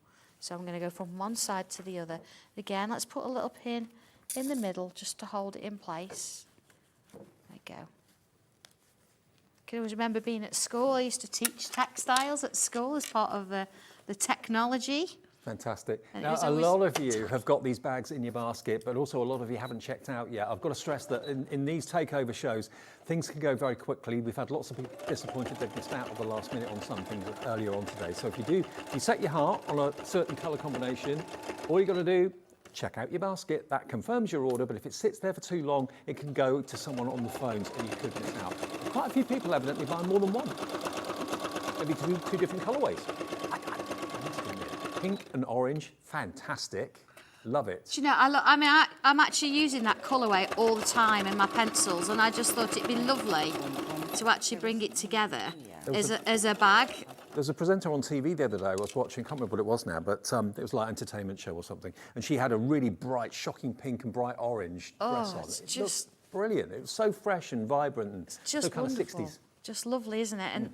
Speaker 4: So I'm going to go from one side to the other. Again, let's put a little pin in the middle just to hold it in place. There we go. I can always remember being at school. I used to teach textiles at school as part of the technology.
Speaker 2: Fantastic.
Speaker 4: And it
Speaker 2: Now,
Speaker 4: was
Speaker 2: a
Speaker 4: always
Speaker 2: lot of you have got these bags in your basket, but also a lot of you haven't checked out yet. I've got to stress that in these takeover shows, things can go very quickly. We've had lots of people disappointed they've missed out at the last minute on some things earlier on today. So if you set your heart on a certain colour combination, all you've got to do, check out your basket. That confirms your order, but if it sits there for too long, it can go to someone on the phones and you could miss out. Quite a few people evidently buy more than one. Maybe two different colourways. Pink and orange, fantastic. Love it.
Speaker 4: Do you know, I'm actually using that colourway all the time in my pencils, and I just thought it'd be lovely to actually bring it together as a bag.
Speaker 2: There was a presenter on TV the other day I was watching, I can't remember what it was now, but it was like an entertainment show or something, and she had a really bright, shocking pink and bright orange dress on.
Speaker 4: It's
Speaker 2: It
Speaker 4: just
Speaker 2: looked brilliant. It was so fresh and vibrant and
Speaker 4: it's just
Speaker 2: so kind
Speaker 4: wonderful.
Speaker 2: of 60s.
Speaker 4: Just lovely, isn't it? And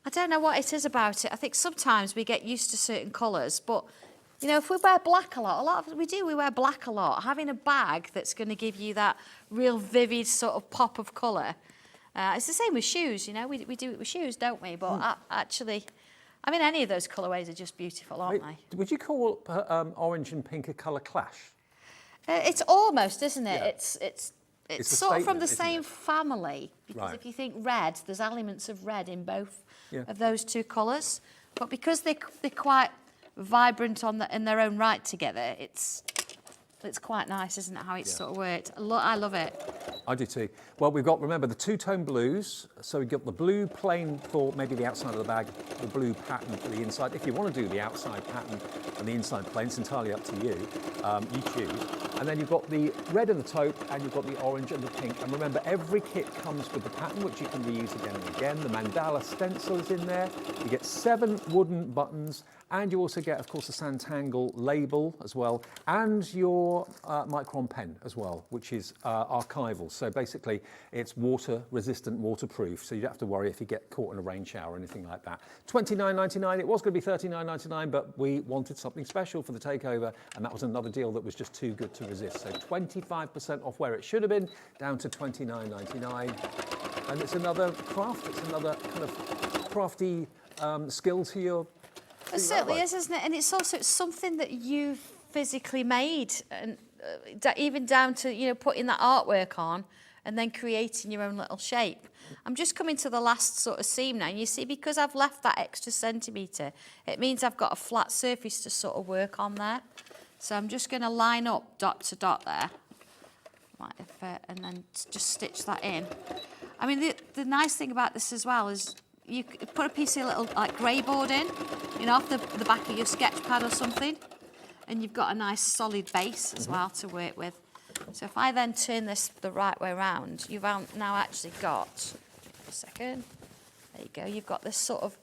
Speaker 4: I don't know what it is about it. I think sometimes we get used to certain colours, but you know, if we wear black a lot of we wear black a lot. Having a bag that's going to give you that real vivid sort of pop of colour. It's the same with shoes, you know. We do it with shoes, don't we? But actually, I mean, any of those colourways are just beautiful, aren't they?
Speaker 2: Would you call orange and pink a colour clash?
Speaker 4: It's almost, isn't it?
Speaker 2: Yeah.
Speaker 4: It's
Speaker 2: a
Speaker 4: sort of from
Speaker 2: statement,
Speaker 4: the
Speaker 2: isn't
Speaker 4: same
Speaker 2: it?
Speaker 4: family, because
Speaker 2: Right.
Speaker 4: if you think red, there's elements of red in both
Speaker 2: Yeah.
Speaker 4: of those two colours. But because they're quite vibrant in their own right together, it's quite nice, isn't it, how it's sort of worked. I love it.
Speaker 2: I do too. Well, we've got, remember, the two-tone blues. So we've got the blue plain for maybe the outside of the bag, the blue pattern for the inside. If you want to do the outside pattern and the inside plain, it's entirely up to you. You choose. And then you've got the red and the taupe, and you've got the orange and the pink. And remember, every kit comes with the pattern, which you can reuse again and again. The mandala stencil is in there. You get 7 wooden buttons, and you also get, of course, the Santangel label as well, and your Monochrome pen as well, which is archival. So basically, it's water-resistant, waterproof, so you don't have to worry if you get caught in a rain shower or anything like that. $29.99. It was going to be $39.99, but we wanted something special for the takeover, and that was another deal that was just too good to resist. So 25% off where it should have been, down to $29.99. And it's another craft. It's another kind of crafty skill to your...
Speaker 4: It certainly is, isn't it? And it's also something that you've physically made, and even down to, you know, putting that artwork on and then creating your own little shape. I'm just coming to the last sort of seam now. And you see, because I've left that extra centimetre, it means I've got a flat surface to sort of work on there. So I'm just going to line up dot to dot there, and then just stitch that in. I mean, the nice thing about this as well is you put a piece of little like grey board in, you know, off the back of your sketch pad or something, and you've got a nice solid base as well to work with. So if I then turn this the right way around, you've now actually got, a second, there you go, you've got this sort of,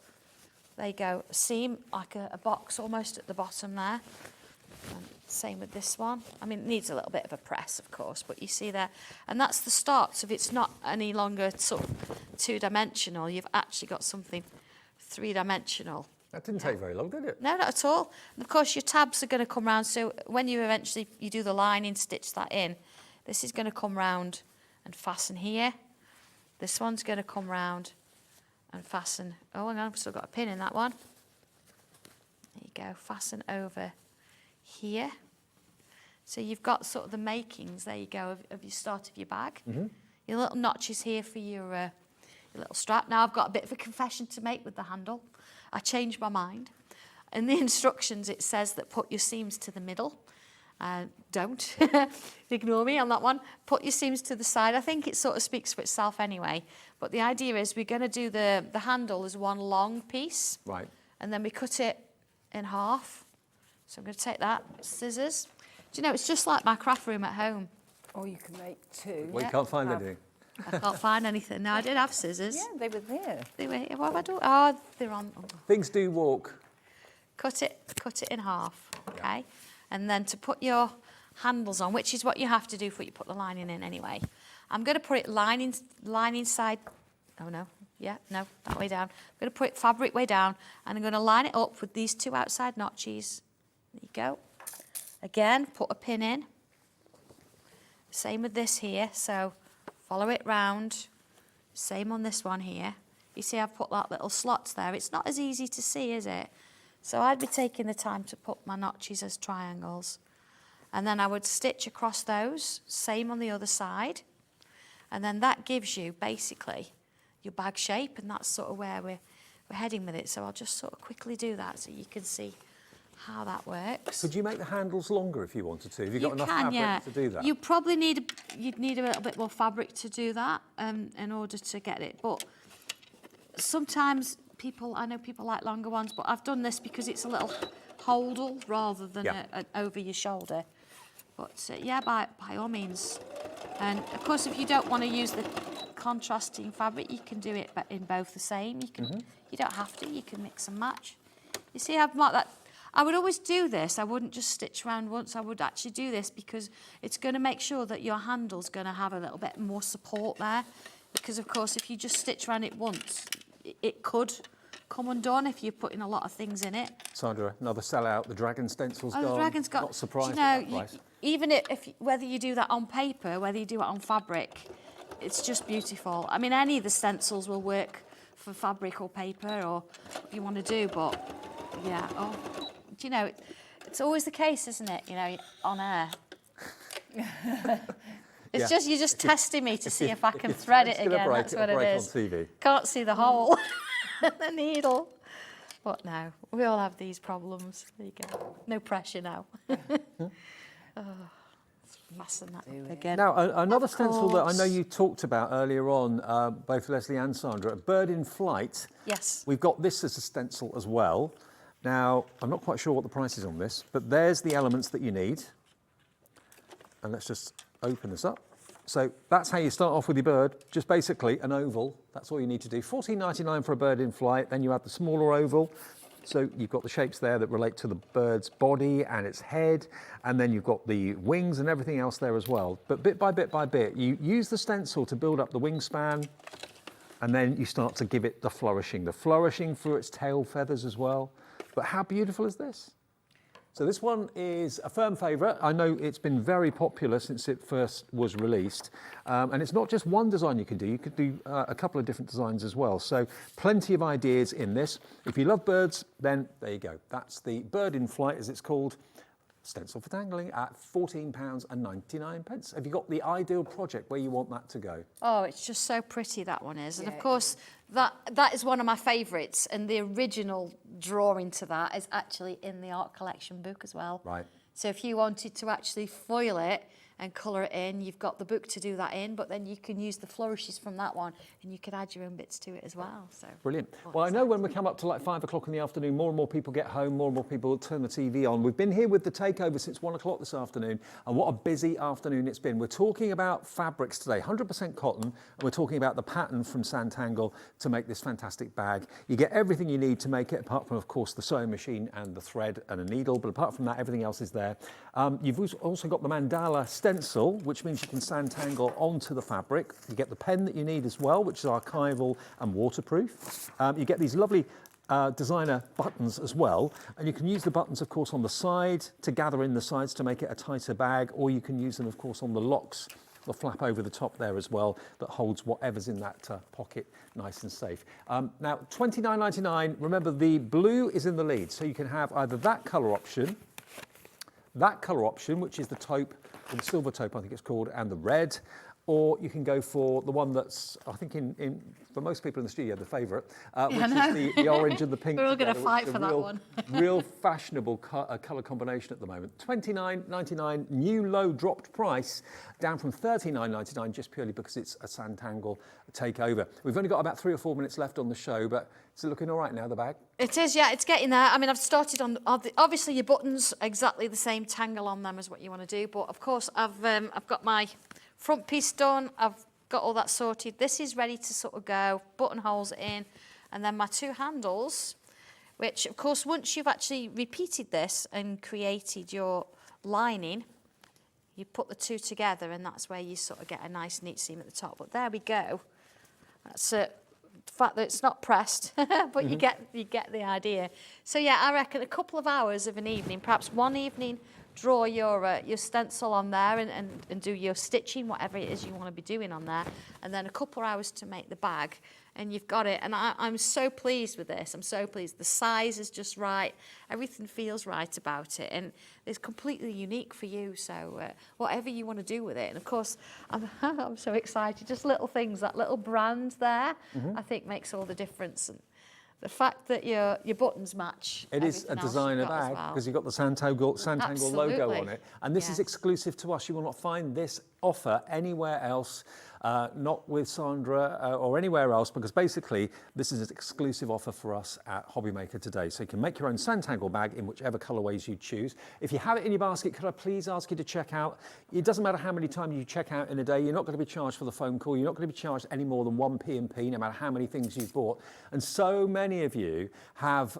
Speaker 4: there you go, seam, like a box almost at the bottom there. And same with this one. I mean, it needs a little bit of a press, of course, but you see there. And that's the start. So if it's not any longer sort of 2-dimensional, you've actually got something 3-dimensional.
Speaker 2: That didn't take very long, did it?
Speaker 4: No, not at all. And of course, your tabs are going to come round. So when you eventually do the lining, stitch that in, this is going to come round and fasten here. This one's going to come round and fasten. Oh, hang on, I've still got a pin in that one. There you go, fasten over here. So you've got sort of the makings, there you go, of your start of your bag. Your little notches here for your little strap. Now I've got a bit of a confession to make with the handle. I changed my mind. In the instructions it says that put your seams to the middle. Don't. Ignore me on that one. Put your seams to the side. I think it sort of speaks for itself anyway. But the idea is we're going to do the handle as one long piece.
Speaker 2: Right.
Speaker 4: And then we cut it in half. So I'm going to take that, scissors. Do you know, it's just like my craft room at home.
Speaker 6: Or you can make 2.
Speaker 2: Well, you can't find anything.
Speaker 4: I can't find anything. No, I did have scissors.
Speaker 6: Yeah, they were there.
Speaker 4: They were, what have I done? Oh, they're on. Oh,
Speaker 2: Things do walk.
Speaker 4: cut it in half, okay? And then to put your handles on, which is what you have to do before you put the lining in anyway. I'm going to put it lining side, oh no, yeah, no, that way down. I'm going to put it fabric way down, and I'm going to line it up with these 2 outside notches. There you go. Again, put a pin in. Same with this here, so follow it round. Same on this one here. You see I've put that little slots there. It's not as easy to see, is it? So I'd be taking the time to put my notches as triangles. And then I would stitch across those, same on the other side. And then that gives you basically your bag shape, and that's sort of where we're heading with it. So I'll just sort of quickly do that so you can see how that works.
Speaker 2: Could you make the handles longer if you wanted to? Have you got enough fabric to do that?
Speaker 4: You probably you'd need a little bit more fabric to do that in order to get it. But sometimes I know people like longer ones, but I've done this because it's a little holdall rather than an over your shoulder. But yeah, by all means. And of course, if you don't want to use the contrasting fabric, you can do it in both the same. You can. You don't have to. You can mix and match. You see, I've marked that. I would always do this. I wouldn't just stitch around once. I would actually do this because it's going to make sure that your handle's going to have a little bit more support there. Because of course, if you just stitch around it once, it could come undone if you're putting a lot of things in it.
Speaker 2: Sandra, another sellout. The dragon stencil's gone.
Speaker 4: The dragon's got.
Speaker 2: Not surprised.
Speaker 4: You know, even if whether you do that on paper, whether you do it on fabric, it's just beautiful. I mean, any of the stencils will work for fabric or paper or what you want to do. But yeah, you know, it's always the case, isn't it? You know, on air. It's just you're just testing me to see if I can thread it again. That's what it is.
Speaker 2: On TV.
Speaker 4: Can't see the hole, the needle. But no, we all have these problems. There you go. No pressure now. Fasten that up again.
Speaker 2: Now, another stencil that I know you talked about earlier on, both Leslie and Sandra, a bird in flight.
Speaker 4: Yes.
Speaker 2: We've got this as a stencil as well. Now, I'm not quite sure what the price is on this, but there's the elements that you need. And let's just open this up. So that's how you start off with your bird, just basically an oval. That's all you need to do. $14.99 for a bird in flight. Then you have the smaller oval. So you've got the shapes there that relate to the bird's body and its head. And then you've got the wings and everything else there as well. But bit by bit by bit, you use the stencil to build up the wingspan. And then you start to give it the flourishing for its tail feathers as well. But how beautiful is this? So this one is a firm favourite. I know it's been very popular since it first was released. And it's not just one design you can do. You could do a couple of different designs as well. So plenty of ideas in this. If you love birds, then there you go. That's the bird in flight, as it's called. Stencil for tangling at £14.99. Have you got the ideal project where you want that to go?
Speaker 4: Oh, it's just so pretty, that one is. And of course, that is one of my favourites. And the original drawing to that is actually in the art collection book as well.
Speaker 2: Right.
Speaker 4: So if you wanted to actually foil it and colour it in, you've got the book to do that in, but then you can use the flourishes from that one and you could add your own bits to it as well. So
Speaker 2: brilliant. Well, I know when we come up to like 5 o'clock in the afternoon, more and more people get home, more and more people turn the TV on. We've been here with the takeover since 1 o'clock this afternoon, and what a busy afternoon it's been. We're talking about fabrics today, 100% cotton, and we're talking about the pattern from Sanntangle to make this fantastic bag. You get everything you need to make it, apart from, of course, the sewing machine and the thread and a needle, but apart from that, everything else is there. You've also got the mandala stencil, which means you can Sanntangle onto the fabric. You get the pen that you need as well, which is archival and waterproof. You get these lovely designer buttons as well, and you can use the buttons, of course, on the side to gather in the sides to make it a tighter bag, or you can use them, of course, on the locks, the flap over the top there as well, that holds whatever's in that pocket nice and safe. Now, $29.99, remember the blue is in the lead, so you can have either that colour option, which is the taupe, or the silver taupe I think it's called, and the red, or you can go for the one that's, I think for most people in the studio, the favourite, which is the orange and the pink.
Speaker 4: We're all going to fight for that one.
Speaker 2: Real fashionable colour combination at the moment. $29.99, new low dropped price, down from $39.99 just purely because it's a Sanntangle takeover. We've only got about 3 or 4 minutes left on the show, but is it looking all right now, the bag?
Speaker 4: It is, yeah, it's getting there. I mean, I've started on obviously your buttons, exactly the same tangle on them as what you want to do, but of course I've got my front piece done, I've got all that sorted. This is ready to sort of go, buttonholes in, and then my 2 handles, which of course once you've actually repeated this and created your lining, you put the two together and that's where you sort of get a nice neat seam at the top. But there we go. That's it. The fact that it's not pressed, but you get the idea. So yeah, I reckon a couple of hours of an evening, perhaps one evening, draw your stencil on there and do your stitching, whatever it is you want to be doing on there, and then a couple of hours to make the bag, and you've got it. And I'm so pleased with this. I'm so pleased. The size is just right. Everything feels right about it, and it's completely unique for you. So whatever you want to do with it, and of course I'm so excited. Just little things, that little brand there, I think makes all the difference. And the fact that your buttons match.
Speaker 2: It is a designer bag because you've got the Santangel logo on it. And this is exclusive to us. You will not find this offer anywhere else, not with Sandra or anywhere else, because basically this is an exclusive offer for us at Hobbymaker today. So you can make your own Santangel bag in whichever colorways you choose. If you have it in your basket, could I please ask you to check out? It doesn't matter how many times you check out in a day. You're not going to be charged for the phone call. You're not going to be charged any more than 1 P&P, no matter how many things you've bought. And so many of you have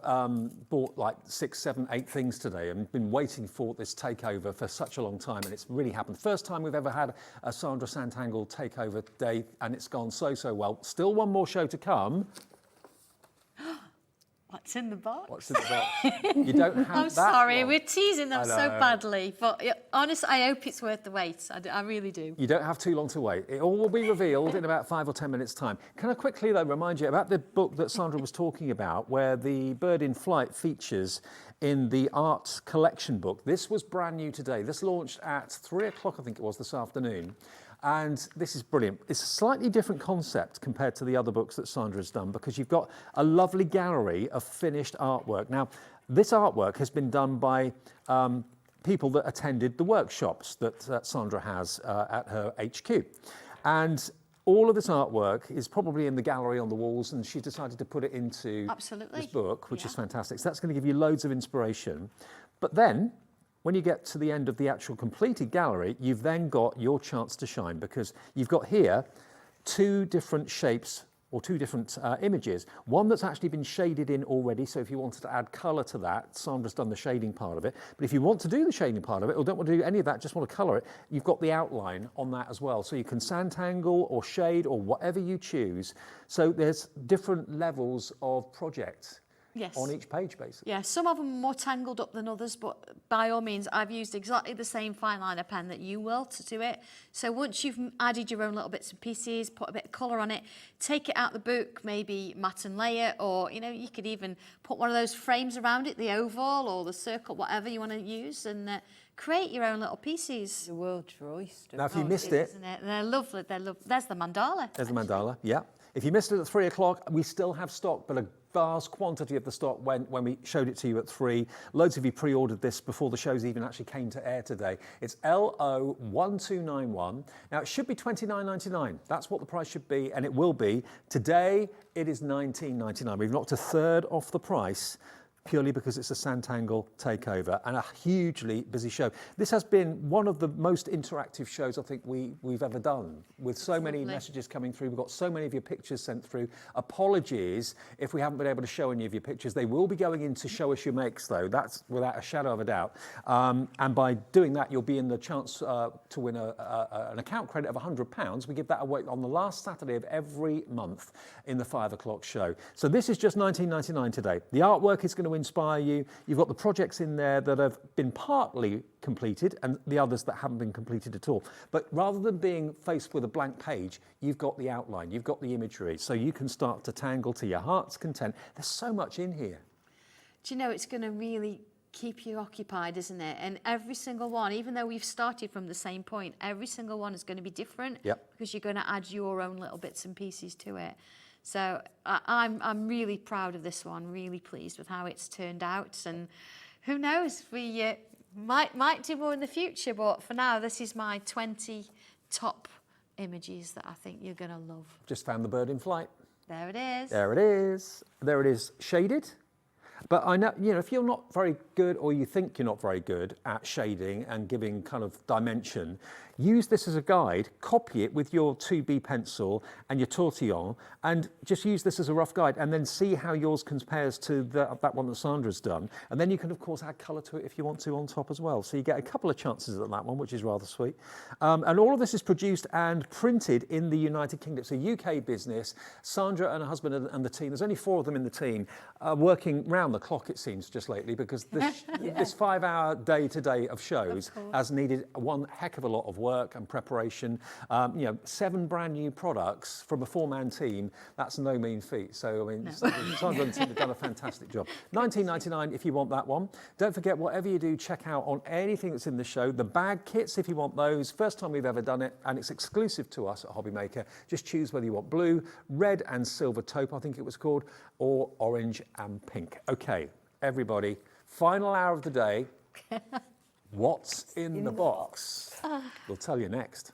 Speaker 2: bought like 6, 7, 8 things today and been waiting for this takeover for such a long time, and it's really happened. First time we've ever had a Sandra Sanntangle Takeover day, and it's gone so well. Still one more show to come.
Speaker 4: What's in the box?
Speaker 2: What's in the box? You don't have
Speaker 4: I'm
Speaker 2: that
Speaker 4: sorry,
Speaker 2: one.
Speaker 4: we're teasing them so badly, but honestly, I hope it's worth the wait. I really do.
Speaker 2: You don't have too long to wait. It all will be revealed in about 5 or 10 minutes' time. Can I quickly, though, remind you about the book that Sandra was talking about, where the bird in flight features in the art collection book. This was brand new today. This launched at 3 o'clock, I think it was, this afternoon. And this is brilliant. It's a slightly different concept compared to the other books that Sandra's done, because you've got a lovely gallery of finished artwork. Now, this artwork has been done by people that attended the workshops that Sandra has at her HQ. And all of this artwork is probably in the gallery on the walls, and she decided to put it into this book, which is fantastic. So that's going to give you loads of inspiration. But then, when you get to the end of the actual completed gallery, you've then got your chance to shine, because you've got here 2 different shapes or 2 different images. One that's actually been shaded in already, so if you wanted to add colour to that, Sandra's done the shading part of it. But if you want to do the shading part of it, or don't want to do any of that, just want to colour it, you've got the outline on that as well. So you can Sanntangle or shade or whatever you choose. So there's different levels of projects.
Speaker 4: Yes.
Speaker 2: On each page, basically.
Speaker 4: Yeah, some of them are more tangled up than others, but by all means, I've used exactly the same fine liner pen that you will to do it. So once you've added your own little bits and pieces, put a bit of colour on it, take it out the book, maybe matte and lay it, or, you know, you could even put one of those frames around it, the oval or the circle, whatever you want to use, and create your own little pieces.
Speaker 6: The world's your oyster.
Speaker 2: Now, if you missed it...
Speaker 4: Isn't it? They're lovely. There's the mandala.
Speaker 2: There's the mandala, yeah. If you missed it at 3 o'clock, we still have stock, but a vast quantity of the stock when we showed it to you at 3. Loads of you pre-ordered this before the shows even actually came to air today. It's LO1291. Now, it should be $29.99. That's what the price should be, and it will be. Today, it is $19.99. We've knocked a third off the price, purely because it's a Sanntangle Takeover and a hugely busy show. This has been one of the most interactive shows I think we've ever done, with so many messages coming through. We've got so many of your pictures sent through. Apologies if we haven't been able to show any of your pictures. They will be going in to Show Us Your Makes, though. That's without a shadow of a doubt. And by doing that, you'll be in the chance to win an account credit of £100. We give that away on the last Saturday of every month in the 5 o'clock show. So this is just $19.99 today. The artwork is going to inspire you. You've got the projects in there that have been partly completed and the others that haven't been completed at all. But rather than being faced with a blank page, you've got the outline, you've got the imagery, so you can start to tangle to your heart's content. There's so much in here.
Speaker 4: Do you know, it's going to really keep you occupied, isn't it? And every single one, even though we've started from the same point, every single one is going to be different.
Speaker 2: Yep.
Speaker 4: Because you're going to add your own little bits and pieces to it. So I'm really proud of this one, really pleased with how it's turned out. And who knows, we might do more in the future, but for now, this is my 20 top images that I think you're going to love.
Speaker 2: Just found the bird in flight.
Speaker 4: There it is.
Speaker 2: There it is. There it is, shaded. But I know, if you're not very good, or you think you're not very good at shading and giving kind of dimension, use this as a guide, copy it with your 2B pencil and your tortillon, and just use this as a rough guide, and then see how yours compares to that one that Sandra's done. And then you can, of course, add colour to it if you want to on top as well. So you get a couple of chances at that one, which is rather sweet. And all of this is produced and printed in the United Kingdom. It's a UK business. Sandra and her husband and the team, there's only 4 of them in the team, working round the clock, it seems, just lately, because this, this 5-hour day-to-day of shows has needed one heck of a lot of work and preparation. 7 brand new products from a 4-man team, that's no mean feat. So, I mean, Sandra and the team have done a fantastic job. $19.99 if you want that one. Don't forget, whatever you do, check out on anything that's in the show. The bag kits, if you want those. First time we've ever done it, and it's exclusive to us at Hobby Maker. Just choose whether you want blue, red and silver taupe, I think it was called, or orange and pink. Okay, everybody, final hour of the day. What's in the box? We'll tell you next.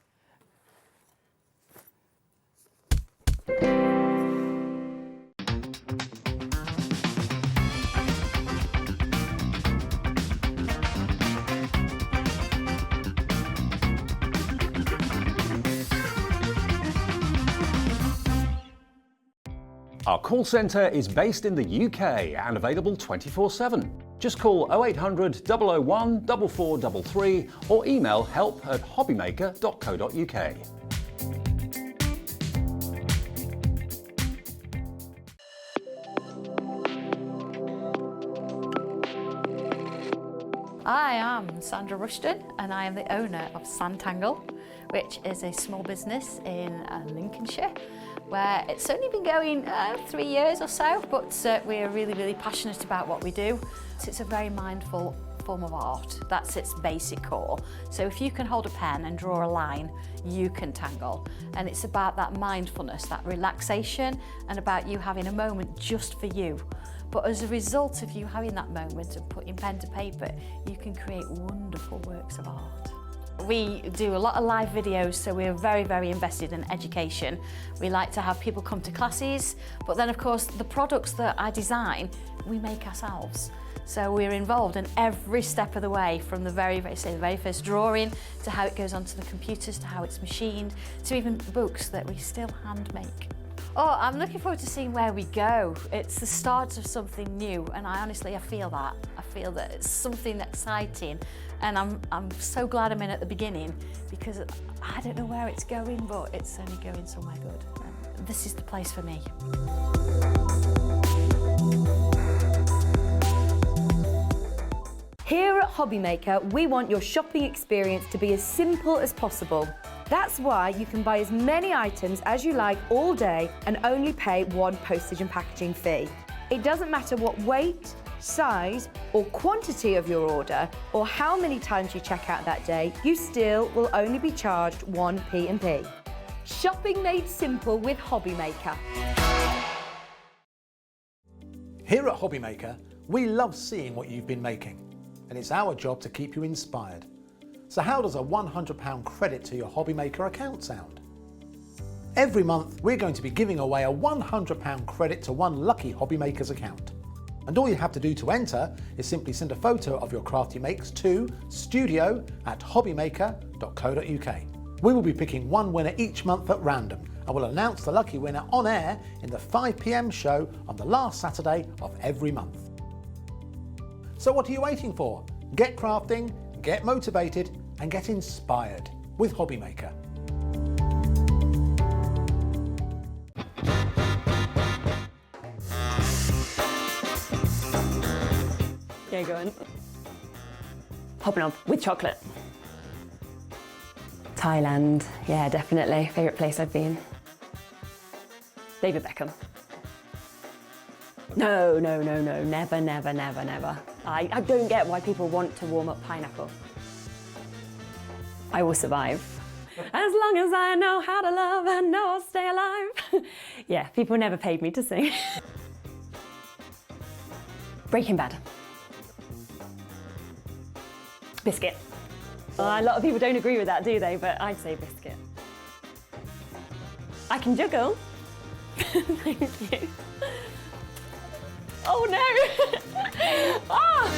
Speaker 2: Our call centre is based in the UK and available 24/7. Just call 0800 001 4433 or email help@hobbymaker.co.uk.
Speaker 4: I am Sandra Rushton and I am the owner of Sanntangle, which is a small business in Lincolnshire, where it's only been going 3 years or so, but we're really, really passionate about what we do. So it's a very mindful form of art. That's its basic core. So if you can hold a pen and draw a line, you can tangle. And it's about that mindfulness, that relaxation, and about you having a moment just for you. But as a result of you having that moment and putting pen to paper, you can create wonderful works of art. We do a lot of live videos, so we're very, very invested in education. We like to have people come to classes, but then of course the products that I design, we make ourselves. So we're involved in every step of the way, from the very first drawing, to how it goes onto the computers, to how it's machined, to even books that we still hand make. Oh, I'm looking forward to seeing where we go. It's the start of something new, and I feel that. I feel that it's something exciting, and I'm so glad I'm in at the beginning, because I don't know where it's going, but it's only going somewhere good. And this is the place for me.
Speaker 1: Here at Hobby Maker, we want your shopping experience to be as simple as possible. That's why you can buy as many items as you like all day and only pay one postage and packaging fee. It doesn't matter what weight, size or quantity of your order, or how many times you check out that day, you still will only be charged one P&P. Shopping made simple with Hobby Maker.
Speaker 3: Here at Hobby Maker, we love seeing what you've been making, and it's our job to keep you inspired. So how does a £100 credit to your Hobby Maker account sound? Every month, we're going to be giving away a £100 credit to one lucky Hobby Maker's account. And all you have to do to enter is simply send a photo of your crafty makes to studio@hobbymaker.co.uk. We will be picking one winner each month at random, and we'll announce the lucky winner on air in the 5 PM show on the last Saturday of every month. So what are you waiting for? Get crafting, get motivated, and get inspired with Hobby Maker.
Speaker 7: Yeah, go on. Popping up with chocolate. Thailand, yeah, definitely. Favourite place I've been. David Beckham. No, never. I don't get why people want to warm up pineapple. I will survive. As long as I know how to love, I know I'll stay alive. Yeah, people never paid me to sing. Breaking Bad. Biscuit. A lot of people don't agree with that, do they? But I'd say biscuit. I can juggle. Thank you. Oh no! Ah!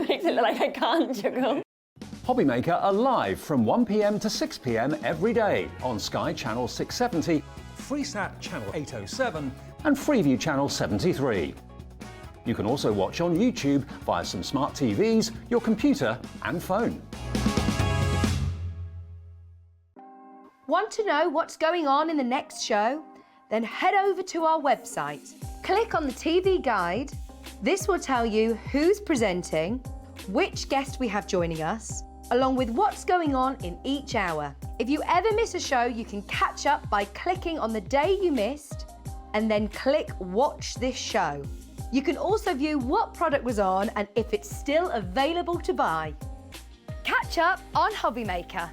Speaker 7: Makes it look like I can't juggle.
Speaker 2: Hobbymaker are live from 1 p.m. to 6 p.m. every day on Sky Channel 670, Freesat Channel 807 and Freeview Channel 73. You can also watch on YouTube via some smart TVs, your computer and phone.
Speaker 1: Want to know what's going on in the next show? Then head over to our website. Click on the TV guide. This will tell you who's presenting, which guest we have joining us, along with what's going on in each hour. If you ever miss a show, you can catch up by clicking on the day you missed and then click Watch This Show. You can also view what product was on and if it's still available to buy. Catch up on Hobbymaker.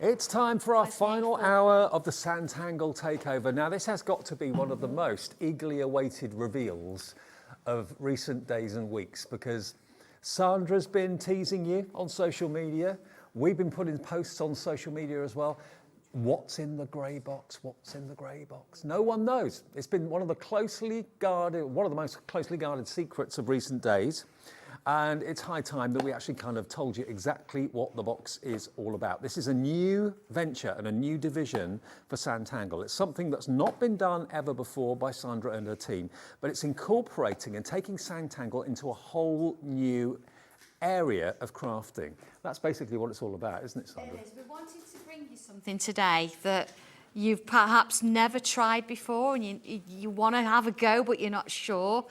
Speaker 2: It's time for our final hour of the Sanntangle Takeover. Now, this has got to be one of the most eagerly awaited reveals of recent days and weeks because Sandra's been teasing you on social media. We've been putting posts on social media as well. What's in the grey box? What's in the grey box? No one knows. It's been one of the most closely guarded secrets of recent days. And it's high time that we actually kind of told you exactly what the box is all about. This is a new venture and a new division for Sanntangle. It's something that's not been done ever before by Sandra and her team, but it's incorporating and taking Sanntangle into a whole new area of crafting. That's basically what it's all about, isn't it, Sandra?
Speaker 4: It is. We wanted to bring you something today that you've perhaps never tried before and you want to have a go, but you're not sure.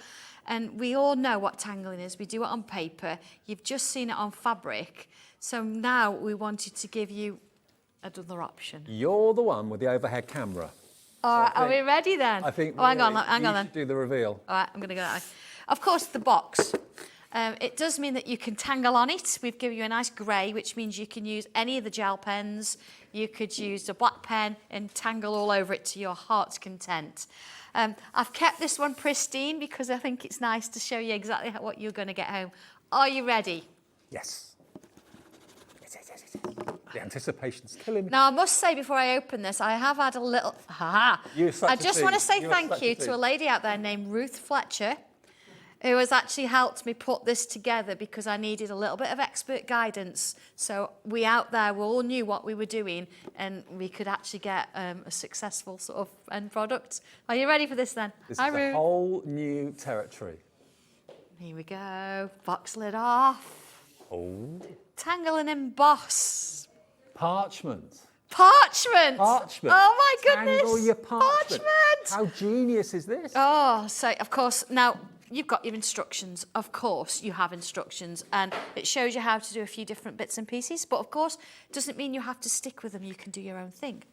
Speaker 4: And we all know what tangling is. We do it on paper. You've just seen it on fabric. So now we wanted to give you another option.
Speaker 2: You're the one with the overhead camera.
Speaker 4: All right, are we ready then?
Speaker 2: I think
Speaker 4: hang on
Speaker 2: you
Speaker 4: then.
Speaker 2: should do the reveal.
Speaker 4: All right, I'm going to go that way. Of course, the box. It does mean that you can tangle on it. We've given you a nice grey, which means you can use any of the gel pens. You could use a black pen and tangle all over it to your heart's content. I've kept this one pristine because I think it's nice to show you exactly what you're going to get home. Are you ready?
Speaker 2: Yes. The anticipation's killing me.
Speaker 4: Now, I must say before I open this, I have had a little... I just want to say thank you to a lady out there named Ruth Fletcher, who has actually helped me put this together because I needed a little bit of expert guidance. So we out there, we all knew what we were doing and we could actually get a successful sort of end product. Are you ready for this then?
Speaker 2: This
Speaker 4: Hi,
Speaker 2: is
Speaker 4: Ruth.
Speaker 2: a whole new territory.
Speaker 4: Here we go. Box lid off.
Speaker 2: Oh.
Speaker 4: Tangle and emboss.
Speaker 2: Parchment.
Speaker 4: Parchment.
Speaker 2: Parchment.
Speaker 4: Oh my goodness.
Speaker 2: Tangle your parchment.
Speaker 4: Parchment.
Speaker 2: How genius is this?
Speaker 4: Oh, so of course, now you've got your instructions. Of course, you have instructions and it shows you how to do a few different bits and pieces. But of course, it doesn't mean you have to stick with them. You can do your own thing.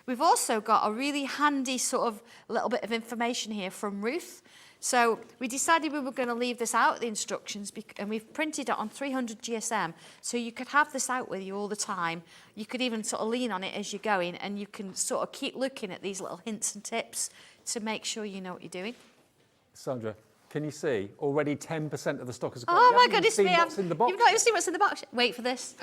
Speaker 4: We've also got a really handy sort of little bit of information here from Ruth. So we decided we were going to leave this out, the instructions, and we've printed it on 300 GSM. So you could have this out with you all the time. You could even sort of lean on it as you're going and you can sort of keep looking at these little hints and tips to make sure you know what you're doing.
Speaker 2: Sandra, can you see? Already 10% of the stock has gone.
Speaker 4: Oh my goodness me.
Speaker 2: What's in the box?
Speaker 4: You've not even seen what's in the box. Wait for this.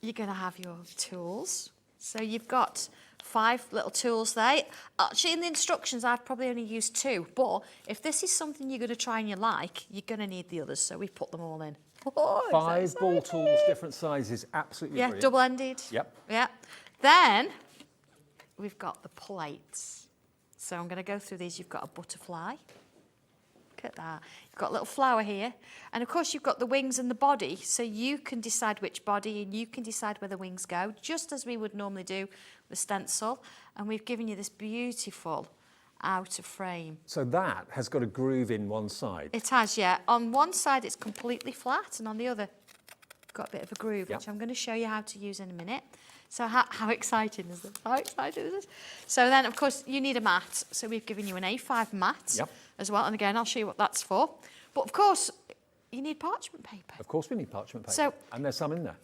Speaker 4: You're going to have your tools. So you've got 5 little tools there. Actually, in the instructions, I've probably only used 2. But if this is something you're going to try and you like, you're going to need the others. So we've put them all in. Oh,
Speaker 2: 5 ball tools, different sizes. Absolutely
Speaker 4: yeah,
Speaker 2: brilliant.
Speaker 4: double-ended.
Speaker 2: Yep.
Speaker 4: Yeah. Then we've got the plates. So I'm going to go through these. You've got a butterfly. Look at that. You've got a little flower here. And of course, you've got the wings and the body. So you can decide which body and you can decide where the wings go, just as we would normally do the stencil. And we've given you this beautiful outer frame.
Speaker 2: So that has got a groove in one side.
Speaker 4: It has, yeah. On one side, it's completely flat, and on the other, got a bit of a groove,
Speaker 2: Yep.
Speaker 4: which I'm going to show you how to use in a minute. So how exciting is this? How exciting is this? So then, of course, you need a mat. So we've given you an A5 mat
Speaker 2: Yep.
Speaker 4: as well. And again, I'll show you what that's for. But of course, you need parchment paper.
Speaker 2: Of course we need parchment paper.
Speaker 4: So-
Speaker 2: and there's some in there.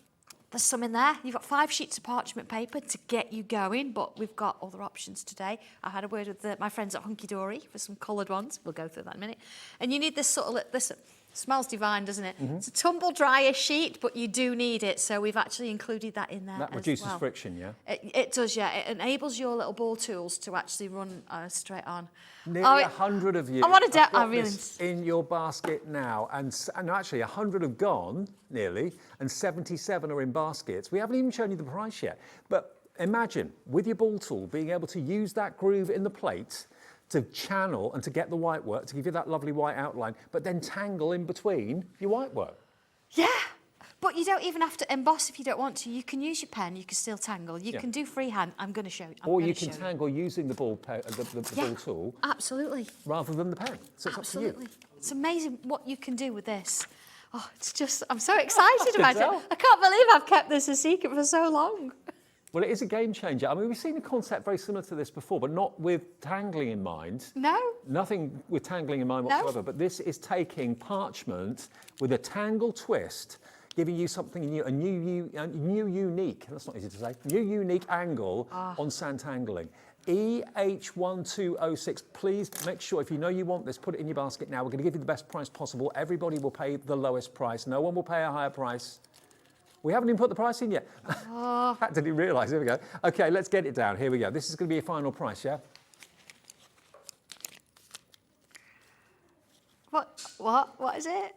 Speaker 4: There's some in there. You've got 5 sheets of parchment paper to get you going, but we've got other options today. I had a word with my friends at Hunky Dory for some coloured ones. We'll go through that in a minute. And you need this sort of, this, Smells divine, doesn't it? It's a tumble dryer sheet, but you do need it, so we've actually included that in there.
Speaker 2: That
Speaker 4: as
Speaker 2: reduces
Speaker 4: well.
Speaker 2: friction, yeah?
Speaker 4: It does, yeah. It enables your little ball tools to actually run straight on.
Speaker 2: Nearly 100 of you
Speaker 4: I want to
Speaker 2: have got
Speaker 4: I really
Speaker 2: this in your basket now, and actually 100 have gone, nearly, and 77 are in baskets. We haven't even shown you the price yet, but imagine, with your ball tool, being able to use that groove in the plate to channel and to get the white work, to give you that lovely white outline, but then tangle in between your white work.
Speaker 4: Yeah, but you don't even have to emboss if you don't want to. You can use your pen, you can still tangle. You can do freehand. I'm going to show you.
Speaker 2: Or you can tangle using the ball tool
Speaker 4: Absolutely.
Speaker 2: rather than the pen. So it's
Speaker 4: Absolutely.
Speaker 2: up to you.
Speaker 4: It's amazing what you can do with this. Oh, it's just, I'm so excited about
Speaker 2: tell.
Speaker 4: it. I can't believe I've kept this a secret for so long.
Speaker 2: Well, it is a game changer. I mean, we've seen a concept very similar to this before, but not with tangling in mind.
Speaker 4: No.
Speaker 2: Nothing with tangling in mind whatsoever, but this is taking parchment with a tangle twist, giving you something new, a new unique, that's not easy to say, new unique angle on Santangling. EH1206, please make sure, if you know you want this, put it in your basket now. We're going to give you the best price possible. Everybody will pay the lowest price. No one will pay a higher price. We haven't even put the price in yet. I didn't realise. Here we go. Okay, let's get it down. Here we go. This is going to be a final price, yeah?
Speaker 4: What is it?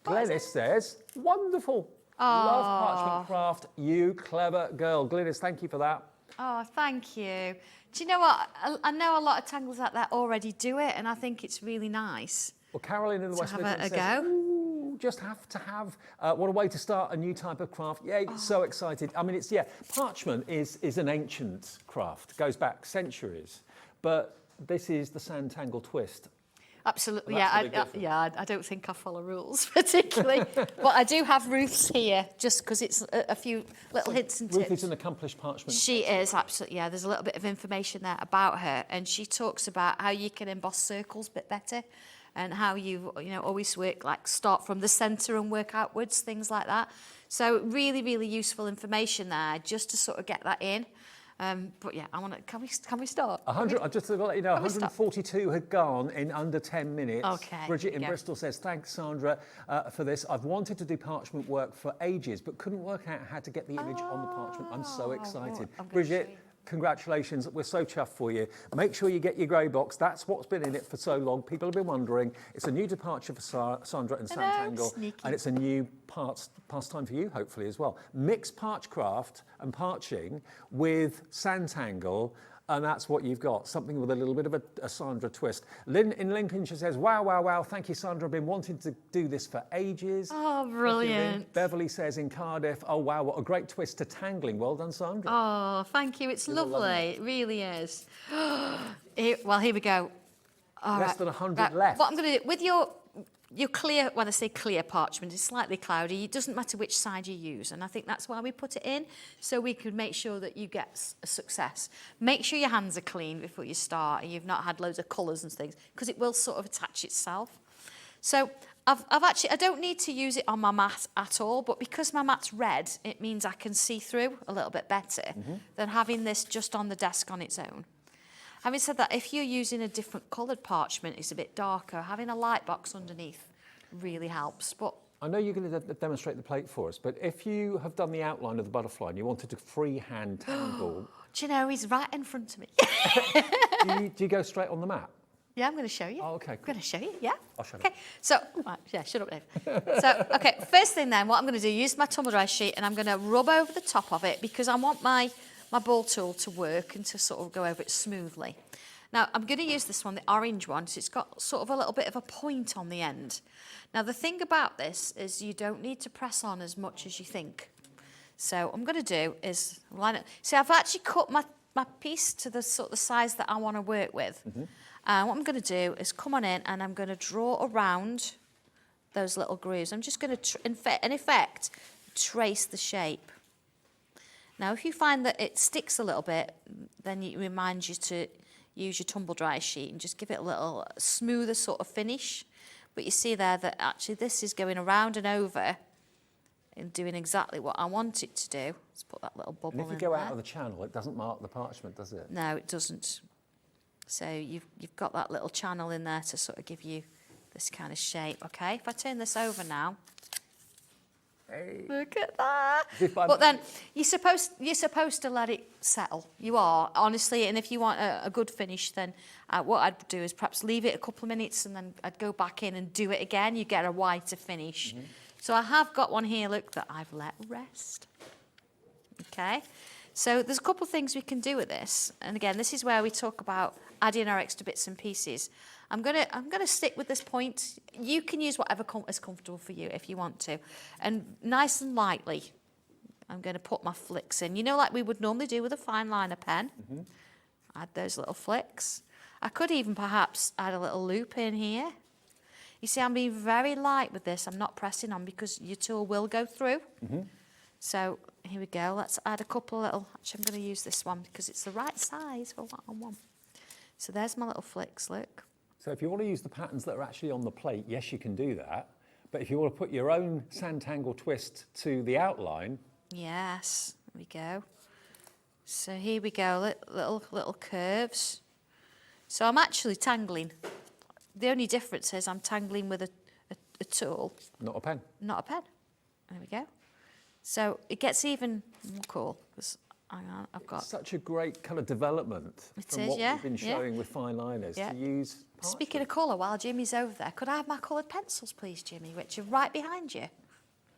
Speaker 2: Glynis says, wonderful. Love Parchment Craft, you clever girl. Glynis, thank you for that.
Speaker 4: Oh, thank you. Do you know what? I know a lot of tanglers out there already do it, and I think it's really nice.
Speaker 2: Well, Carolyn in the West
Speaker 4: have
Speaker 2: Midlands
Speaker 4: a
Speaker 2: says,
Speaker 4: go.
Speaker 2: ooh, just have to have, what a way to start a new type of craft. Yay, so excited. I mean, it's, parchment is an ancient craft, goes back centuries, but this is the Sanntangle twist.
Speaker 4: Absolutely,
Speaker 2: Well,
Speaker 4: I don't think I follow rules particularly, but I do have Ruth's here just because it's a few little hints and tips.
Speaker 2: Ruth is an accomplished parchment.
Speaker 4: She is, absolutely, yeah. There's a little bit of information there about her, and she talks about how you can emboss circles a bit better, and how you always work, like start from the centre and work outwards, things like that. So really, really useful information there, just to sort of get that in. But yeah, can we start?
Speaker 2: 100, I've just got to let you know, 142 had gone in under 10 minutes.
Speaker 4: Okay.
Speaker 2: Bridget in Bristol says, thanks, Sandra, for this. I've wanted to do parchment work for ages, but couldn't work out how to get the image on the parchment. I'm so excited. Bridget, congratulations. We're so chuffed for you. Make sure you get your grey box. That's what's been in it for so long. People have been wondering. It's a new departure for Sandra and Santangel, and it's a new pastime for you, hopefully, as well. Mix parchcraft and parching with Santangel, and that's what you've got, something with a little bit of a Sandra twist. Lynn in Lincolnshire says, wow, wow, wow, thank you, Sandra. I've been wanting to do this for ages.
Speaker 4: Oh, brilliant.
Speaker 2: Beverly says in Cardiff, oh, wow, what a great twist to tangling. Well done, Sandra.
Speaker 4: Oh, thank you. It's lovely. It really is. Here we go. All
Speaker 2: Less
Speaker 4: right.
Speaker 2: than 100 left.
Speaker 4: What I'm going to do, with your clear, when I say clear parchment, it's slightly cloudy. It doesn't matter which side you use, and I think that's why we put it in, so we can make sure that you get a success. Make sure your hands are clean before you start, and you've not had loads of colours and things, because it will sort of attach itself. So I don't need to use it on my mat at all, but because my mat's red, it means I can see through a little bit better than having this just on the desk on its own. Having said that, if you're using a different coloured parchment, it's a bit darker, having a light box underneath really helps. But
Speaker 2: I know you're going to demonstrate the plate for us, but if you have done the outline of the butterfly and you wanted to freehand tangle...
Speaker 4: Do you know, he's right in front of me.
Speaker 2: do you go straight on the mat?
Speaker 4: Yeah, I'm going to show you.
Speaker 2: Oh, okay,
Speaker 4: I'm going to show you, yeah.
Speaker 2: I'll show you.
Speaker 4: Okay, so, right, yeah, shut up, Dave. So, okay, first thing then, what I'm going to do, use my tumble dry sheet, and I'm going to rub over the top of it, because I want my ball tool to work and to sort of go over it smoothly. Now, I'm going to use this one, the orange one, so it's got sort of a little bit of a point on the end. Now, the thing about this is you don't need to press on as much as you think. So what I'm going to do is line it. See, I've actually cut my piece to the sort of size that I want to work with. And what I'm going to do is come on in, and I'm going to draw around those little grooves. I'm just going to, in effect, trace the shape. Now, if you find that it sticks a little bit, then it reminds you to use your tumble dry sheet and just give it a little smoother sort of finish. But you see there that actually this is going around and over and doing exactly what I want it to do. Let's put that little bubble in there.
Speaker 2: And if you go out of the channel, it doesn't mark the parchment, does it?
Speaker 4: No, it doesn't. So you've got that little channel in there to sort of give you this kind of shape, okay? If I turn this over now, look at that. But then you're supposed to let it settle. You are, honestly, and if you want a good finish, then what I'd do is perhaps leave it a couple of minutes and then I'd go back in and do it again. You get a whiter finish. So I have got one here, look, that I've let rest. Okay, so there's a couple of things we can do with this. And again, this is where we talk about adding our extra bits and pieces. I'm gonna stick with this point. You can use whatever is comfortable for you if you want to. And nice and lightly, I'm gonna put my flicks in. You know, like we would normally do with a fine liner pen. Add those little flicks. I could even perhaps add a little loop in here. You see, I'm being very light with this. I'm not pressing on because your tool will go through. So here we go. Let's add a couple of little, actually I'm gonna use this one because it's the right size for what I want. So there's my little flicks, look.
Speaker 2: So if you want to use the patterns that are actually on the plate, yes, you can do that. But if you want to put your own Sanntangle twist to the outline.
Speaker 4: Yes, there we go. So here we go, little curves. So I'm actually tangling. The only difference is I'm tangling with a tool.
Speaker 2: Not a pen.
Speaker 4: Not a pen. There we go. So it gets even more cool because I've got
Speaker 2: such a great kind of development from what we've been showing with fine liners to use Parchment.
Speaker 4: Speaking of colour, while Jimmy's over there, could I have my coloured pencils, please, Jimmy, which are right behind you?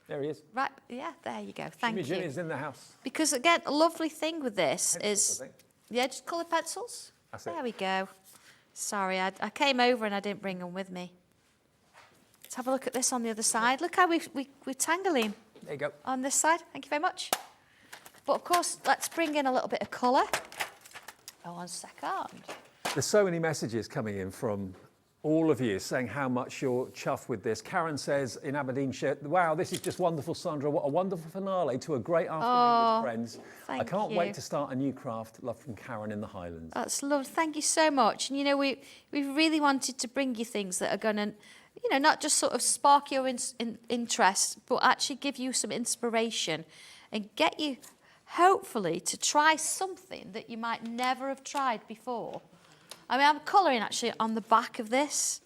Speaker 2: There he is.
Speaker 4: Right, yeah, there you go. Thank you.
Speaker 2: Jimmy's in the house.
Speaker 4: Because again, a lovely thing with this
Speaker 2: Pencils,
Speaker 4: is, yeah, just coloured pencils.
Speaker 2: That's
Speaker 4: there
Speaker 2: it.
Speaker 4: we go. Sorry, I came over and I didn't bring them with me. Let's have a look at this on the other side. Look how we're tangling.
Speaker 2: There you go.
Speaker 4: On this side. Thank you very much. But of course, let's bring in a little bit of colour. Oh, 1 second.
Speaker 2: There's so many messages coming in from all of you saying how much you're chuffed with this. Karen says in Aberdeenshire, wow, this is just wonderful, Sandra. What a wonderful finale to a great afternoon with friends. I can't wait to start a new craft. Love from Karen in the Highlands.
Speaker 4: That's lovely. Thank you so much. And you know, we really wanted to bring you things that are going to, you know, not just sort of spark your interest, but actually give you some inspiration and get you, hopefully, to try something that you might never have tried before. I mean, I'm colouring actually on the back of this.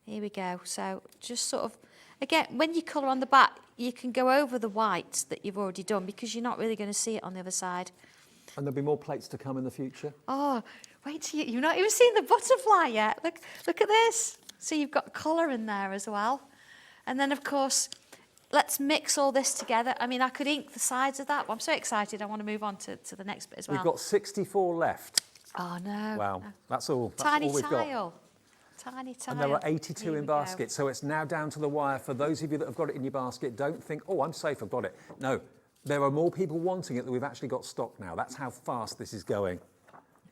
Speaker 4: Here we go. So just sort of, again, when you colour on the back, you can go over the white that you've already done because you're not really going to see it on the other side.
Speaker 2: And there'll be more plates to come in the future.
Speaker 4: Oh, wait till you've not even seen the butterfly yet. Look at this. So you've got colour in there as well. And then, of course, let's mix all this together. I mean, I could ink the sides of that. I'm so excited. I want to move on to the next bit as well.
Speaker 2: We've got 64 left.
Speaker 4: Oh, no.
Speaker 2: Wow,
Speaker 4: no.
Speaker 2: that's all we've
Speaker 4: tile.
Speaker 2: got.
Speaker 4: Tiny tile.
Speaker 2: And there are 82 in basket, so it's now down to the wire. For those of you that have got it in your basket, don't think, oh, I'm safe, I've got it. No, there are more people wanting it than we've actually got stock now. That's how fast this is going.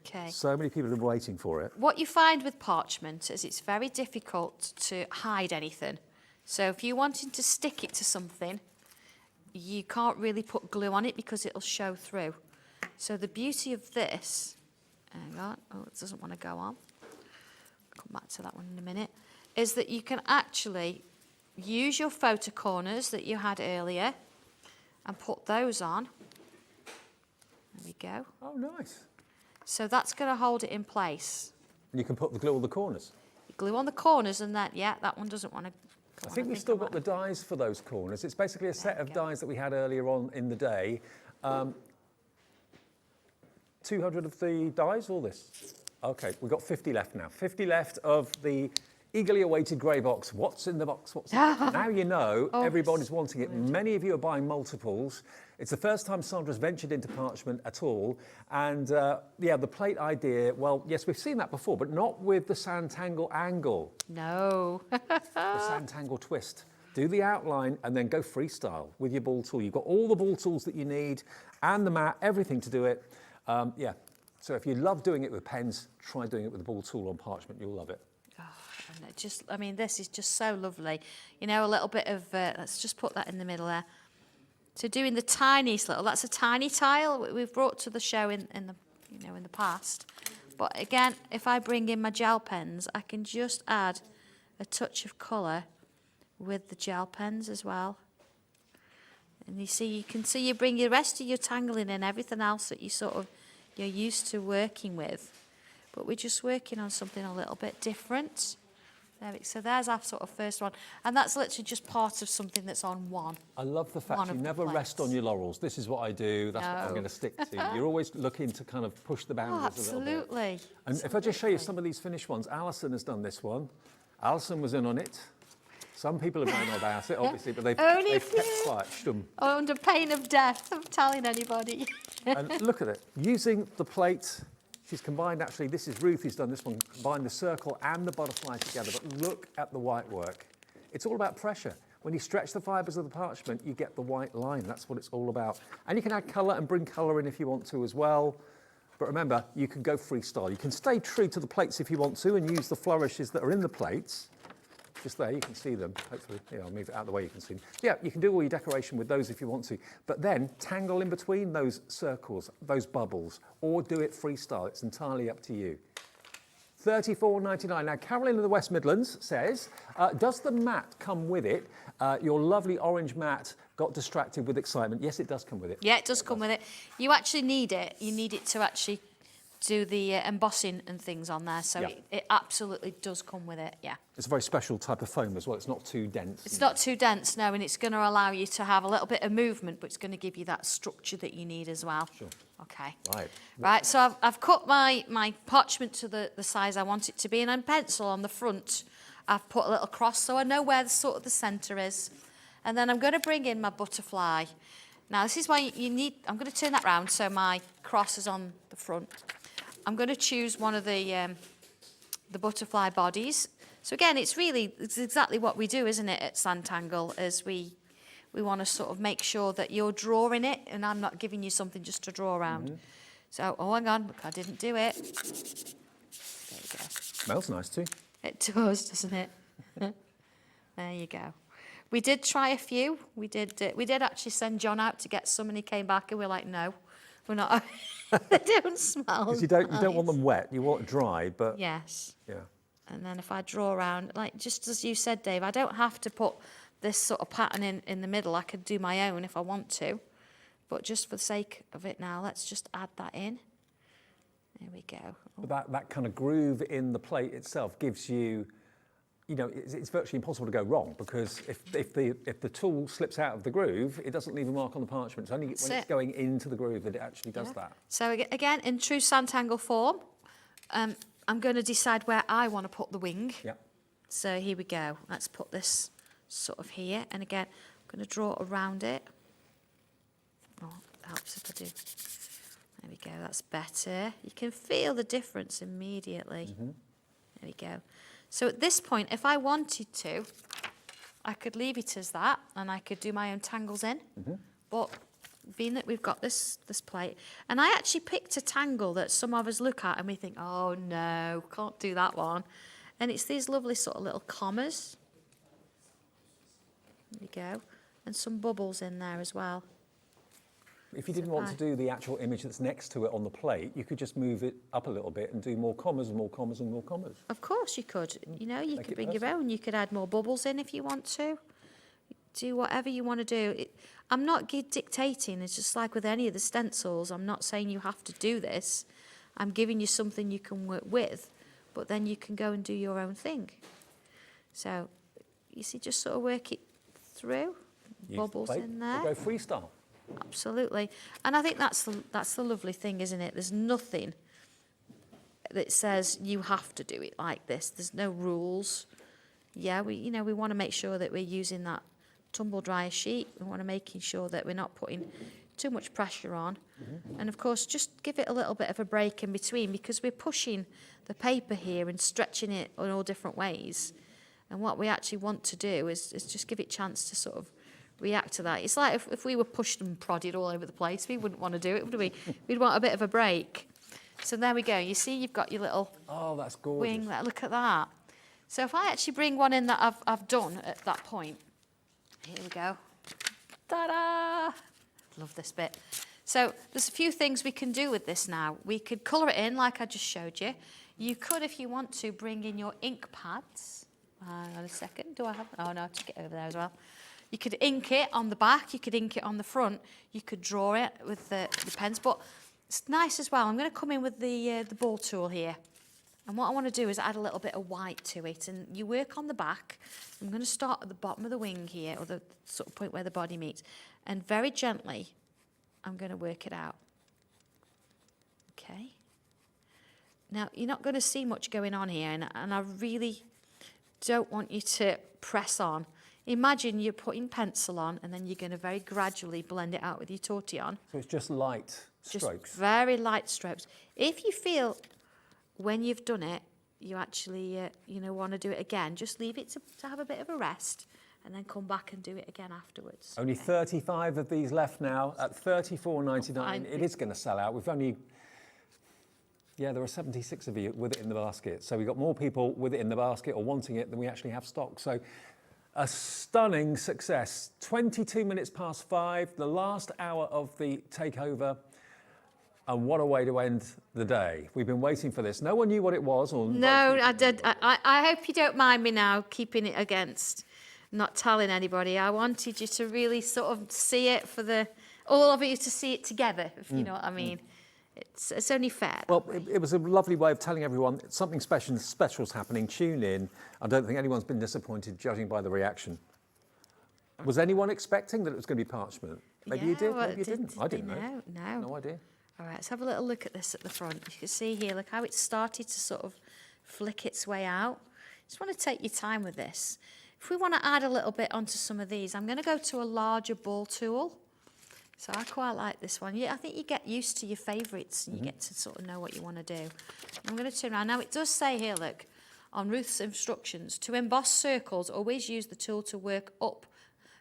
Speaker 4: Okay.
Speaker 2: So many people have been waiting for it.
Speaker 4: What you find with parchment is it's very difficult to hide anything. So if you're wanting to stick it to something, you can't really put glue on it because it'll show through. So the beauty of this, hang on, oh, it doesn't want to go on. Come back to that one in a minute, is that you can actually use your photo corners that you had earlier and put those on. There we go.
Speaker 2: Oh, nice.
Speaker 4: So that's going to hold it in place.
Speaker 2: And you can put the glue on the corners.
Speaker 4: You glue on the corners and that, yeah, that one doesn't want to go
Speaker 2: I think we've still got the dies for those corners. It's basically a set of dies that we had earlier on in the day. 200 of the dies, all this? Okay, we've got 50 left now. 50 left of the eagerly awaited grey box. What's in the box? What's in the box? Now you know, everybody's wanting it. Many of you are buying multiples. It's the first time Sandra's ventured into parchment at all. And yeah, the plate idea, well, yes, we've seen that before, but not with the Santangel angle.
Speaker 4: No.
Speaker 2: The Santangel twist. Do the outline and then go freestyle with your ball tool. You've got all the ball tools that you need and the mat, everything to do it. Yeah, so if you love doing it with pens, try doing it with the ball tool on parchment. You'll love it.
Speaker 4: Oh, and it just, I mean, this is just so lovely. You know, a little bit of, let's just put that in the middle there. So doing the tiniest little, that's a tiny tile we've brought to the show in the, you know, in the past. But again, if I bring in my gel pens, I can just add a touch of colour with the gel pens as well. And you see, you can see you bring the rest of your tangling and everything else that you sort of, you're used to working with. But we're just working on something a little bit different. So there's our sort of first one. And that's literally just part of something that's on one.
Speaker 2: I love the fact
Speaker 4: One
Speaker 2: you
Speaker 4: of the
Speaker 2: never rest on
Speaker 4: plates.
Speaker 2: your laurels. This is what I do. That's what I'm
Speaker 4: No.
Speaker 2: going to stick to. You're always looking to kind of push the boundaries a little bit.
Speaker 4: Absolutely.
Speaker 2: And if I just show you some of these finished ones, Alison has done this one. Alison was in on it. Some people have known about it, obviously, but they've kept quiet. Shtum.
Speaker 4: Under pain of death of telling anybody.
Speaker 2: And look at it. Using the plate, she's combined, actually, this is Ruth who's done this one, combined the circle and the butterfly together. But look at the white work. It's all about pressure. When you stretch the fibres of the parchment, you get the white line. That's what it's all about. And you can add colour and bring colour in if you want to as well. But remember, you can go freestyle. You can stay true to the plates if you want to and use the flourishes that are in the plates. Just there, you can see them, hopefully. Yeah, I'll move it out of the way, you can see them. Yeah, you can do all your decoration with those if you want to. But then tangle in between those circles, those bubbles, or do it freestyle. It's entirely up to you. $34.99. Now, Carolyn in the West Midlands says, does the mat come with it? Your lovely orange mat got distracted with excitement. Yes, it does come with it.
Speaker 4: Yeah, it does come with it. You actually need it. You need it to actually do the embossing and things on there. So
Speaker 2: Yeah.
Speaker 4: it absolutely does come with it, yeah.
Speaker 2: It's a very special type of foam as well. It's not too dense.
Speaker 4: It's not too dense, no, and it's going to allow you to have a little bit of movement, but it's going to give you that structure that you need as well.
Speaker 2: Sure.
Speaker 4: Okay.
Speaker 2: Right.
Speaker 4: Right, so I've cut my parchment to the size I want it to be, and on pencil on the front, I've put a little cross so I know where the sort of the centre is. And then I'm going to bring in my butterfly. Now, this is why you need, I'm going to turn that round so my cross is on the front. I'm going to choose one of the butterfly bodies. So again, it's exactly what we do, isn't it, at Sanntangle, is we want to sort of make sure that you're drawing it, and I'm not giving you something just to draw around.
Speaker 2: Mm-hmm.
Speaker 4: So, oh, hang on, look, I didn't do it. There you go.
Speaker 2: Smells nice too.
Speaker 4: It does, doesn't it? There you go. We did try a few. We did actually send John out to get some, and he came back, and we're like, no, we're not. They don't smell.
Speaker 2: Because you don't want them wet. You want dry, but
Speaker 4: Yes.
Speaker 2: yeah.
Speaker 4: And then if I draw around, like just as you said, Dave, I don't have to put this sort of pattern in the middle. I could do my own if I want to. But just for the sake of it now, let's just add that in. There we go.
Speaker 2: But that kind of groove in the plate itself gives you, you know, it's virtually impossible to go wrong, because if the tool slips out of the groove, it doesn't leave a mark on the parchment. It's only when it's going into the groove that it actually does that.
Speaker 4: So again, in true Sanntangle form, I'm going to decide where I want to put the wing.
Speaker 2: Yeah.
Speaker 4: So here we go. Let's put this sort of here. And again, I'm going to draw around it. Oh, it helps if I do. There we go. That's better. You can feel the difference immediately.
Speaker 2: Mm-hmm.
Speaker 4: There we go. So at this point, if I wanted to, I could leave it as that, and I could do my own tangles in.
Speaker 2: Mm-hmm.
Speaker 4: But being that we've got this plate, and I actually picked a tangle that some of us look at and we think, oh no, can't do that one. And it's these lovely sort of little commas. There we go. And some bubbles in there as well.
Speaker 2: If you didn't want to do the actual image that's next to it on the plate, you could just move it up a little bit and do more commas and more commas and more commas.
Speaker 4: Of course you could. You know, you
Speaker 2: Make
Speaker 4: could
Speaker 2: it
Speaker 4: bring your
Speaker 2: personal.
Speaker 4: own. You could add more bubbles in if you want to. Do whatever you want to do. I'm not dictating. It's just like with any of the stencils. I'm not saying you have to do this. I'm giving you something you can work with, but then you can go and do your own thing. So, you see, just sort of work it through.
Speaker 2: Use
Speaker 4: Bubbles
Speaker 2: the plate
Speaker 4: in
Speaker 2: or
Speaker 4: there.
Speaker 2: go freestyle.
Speaker 4: Absolutely. And I think that's the lovely thing, isn't it? There's nothing that says you have to do it like this. There's no rules. Yeah, we want to make sure that we're using that tumble dryer sheet. We want to making sure that we're not putting too much pressure on. Mm-hmm. And of course, just give it a little bit of a break in between, because we're pushing the paper here and stretching it in all different ways. And what we actually want to do is just give it a chance to sort of react to that. It's like if we were pushed and prodded all over the place, we wouldn't want to do it, would we? We'd want a bit of a break. So there we go. You see, you've got your little
Speaker 2: that's gorgeous.
Speaker 4: wing there. Look at that. So if I actually bring one in that I've done at that point, here we go. Ta-da! Love this bit. So there's a few things we can do with this now. We could colour it in like I just showed you. You could, if you want to, bring in your ink pads. Hang on a second. Do I have? Oh no, I took it over there as well. You could ink it on the back. You could ink it on the front. You could draw it with the pens. But it's nice as well. I'm going to come in with the ball tool here. And what I want to do is add a little bit of white to it, and you work on the back. I'm going to start at the bottom of the wing here, or the sort of point where the body meets, and very gently I'm going to work it out. Okay. Now, you're not going to see much going on here, and I really don't want you to press on. Imagine you're putting pencil on, and then you're going to very gradually blend it out with your tortillon.
Speaker 2: So it's just light strokes?
Speaker 4: Just very light strokes. If you feel when you've done it, you actually, want to do it again, just leave it to have a bit of a rest, and then come back and do it again afterwards.
Speaker 2: Only 35 of these left now at $34.99. It is going to sell out. We've only... Yeah, there are 76 of you with it in the basket. So we've got more people with it in the basket or wanting it than we actually have stock. So a stunning success. 22 minutes past 5, the last hour of the takeover. And what a way to end the day. We've been waiting for this. No one knew what it was. Or
Speaker 4: no, I did. I hope you don't mind me now keeping it against, not telling anybody. I wanted you to really sort of see it for all of you to see it together, if you know what I mean. It's only fair.
Speaker 2: Well, it was a lovely way of telling everyone something special's happening. Tune in. I don't think anyone's been disappointed, judging by the reaction. Was anyone expecting that it was going to be Parchment? Maybe you did, maybe you didn't. I didn't know. No idea.
Speaker 4: All right, let's have a little look at this at the front. You can see here, look how it started to sort of flick its way out. Just want to take your time with this. If we want to add a little bit onto some of these, I'm going to go to a larger ball tool. So I quite like this one. Yeah, I think you get used to your favourites and you get to sort of know what you want to do. I'm going to turn around. Now it does say here, look, on Ruth's instructions, to emboss circles, always use the tool to work up,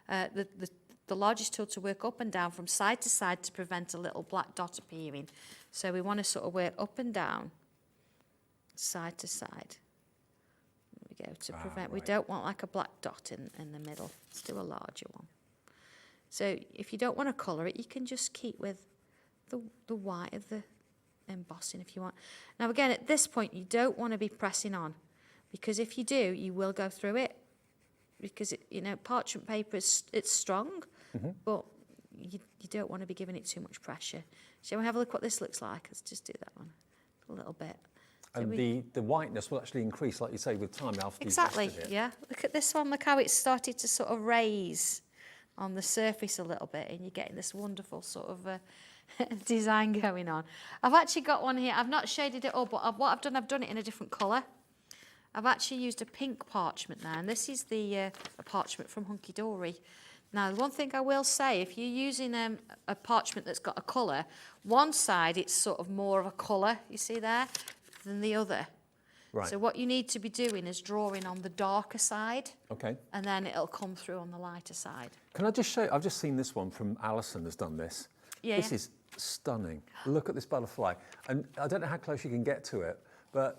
Speaker 4: the largest tool to work up and down from side to side to prevent a little black dot appearing. So we want to sort of work up and down, side to side. There we go, to prevent, we don't want like a black dot in the middle. Let's do a larger one. So if you don't want to colour it, you can just keep with the white of the embossing if you want. Now again, at this point, you don't want to be pressing on, because if you do, you will go through it. Because parchment paper it's strong, but you don't want to be giving it too much pressure. Shall we have a look what this looks like? Let's just do that one a little bit.
Speaker 2: And the whiteness will actually increase, like you say, with time after
Speaker 4: exactly,
Speaker 2: you've tested it.
Speaker 4: Yeah. Look at this one. Look how it's started to sort of raise on the surface a little bit, and you're getting this wonderful sort of design going on. I've actually got one here. I've not shaded it all, but what I've done it in a different colour. I've actually used a pink parchment now, and this is the parchment from Hunky Dory. Now, the one thing I will say, if you're using a parchment that's got a colour, one side it's sort of more of a colour, you see there, than the other.
Speaker 2: Right.
Speaker 4: So what you need to be doing is drawing on the darker side.
Speaker 2: Okay.
Speaker 4: And then it'll come through on the lighter side.
Speaker 2: Can I just show you? I've just seen this one from Alison has done this.
Speaker 4: Yeah.
Speaker 2: This is stunning. Look at this butterfly. And I don't know how close you can get to it, but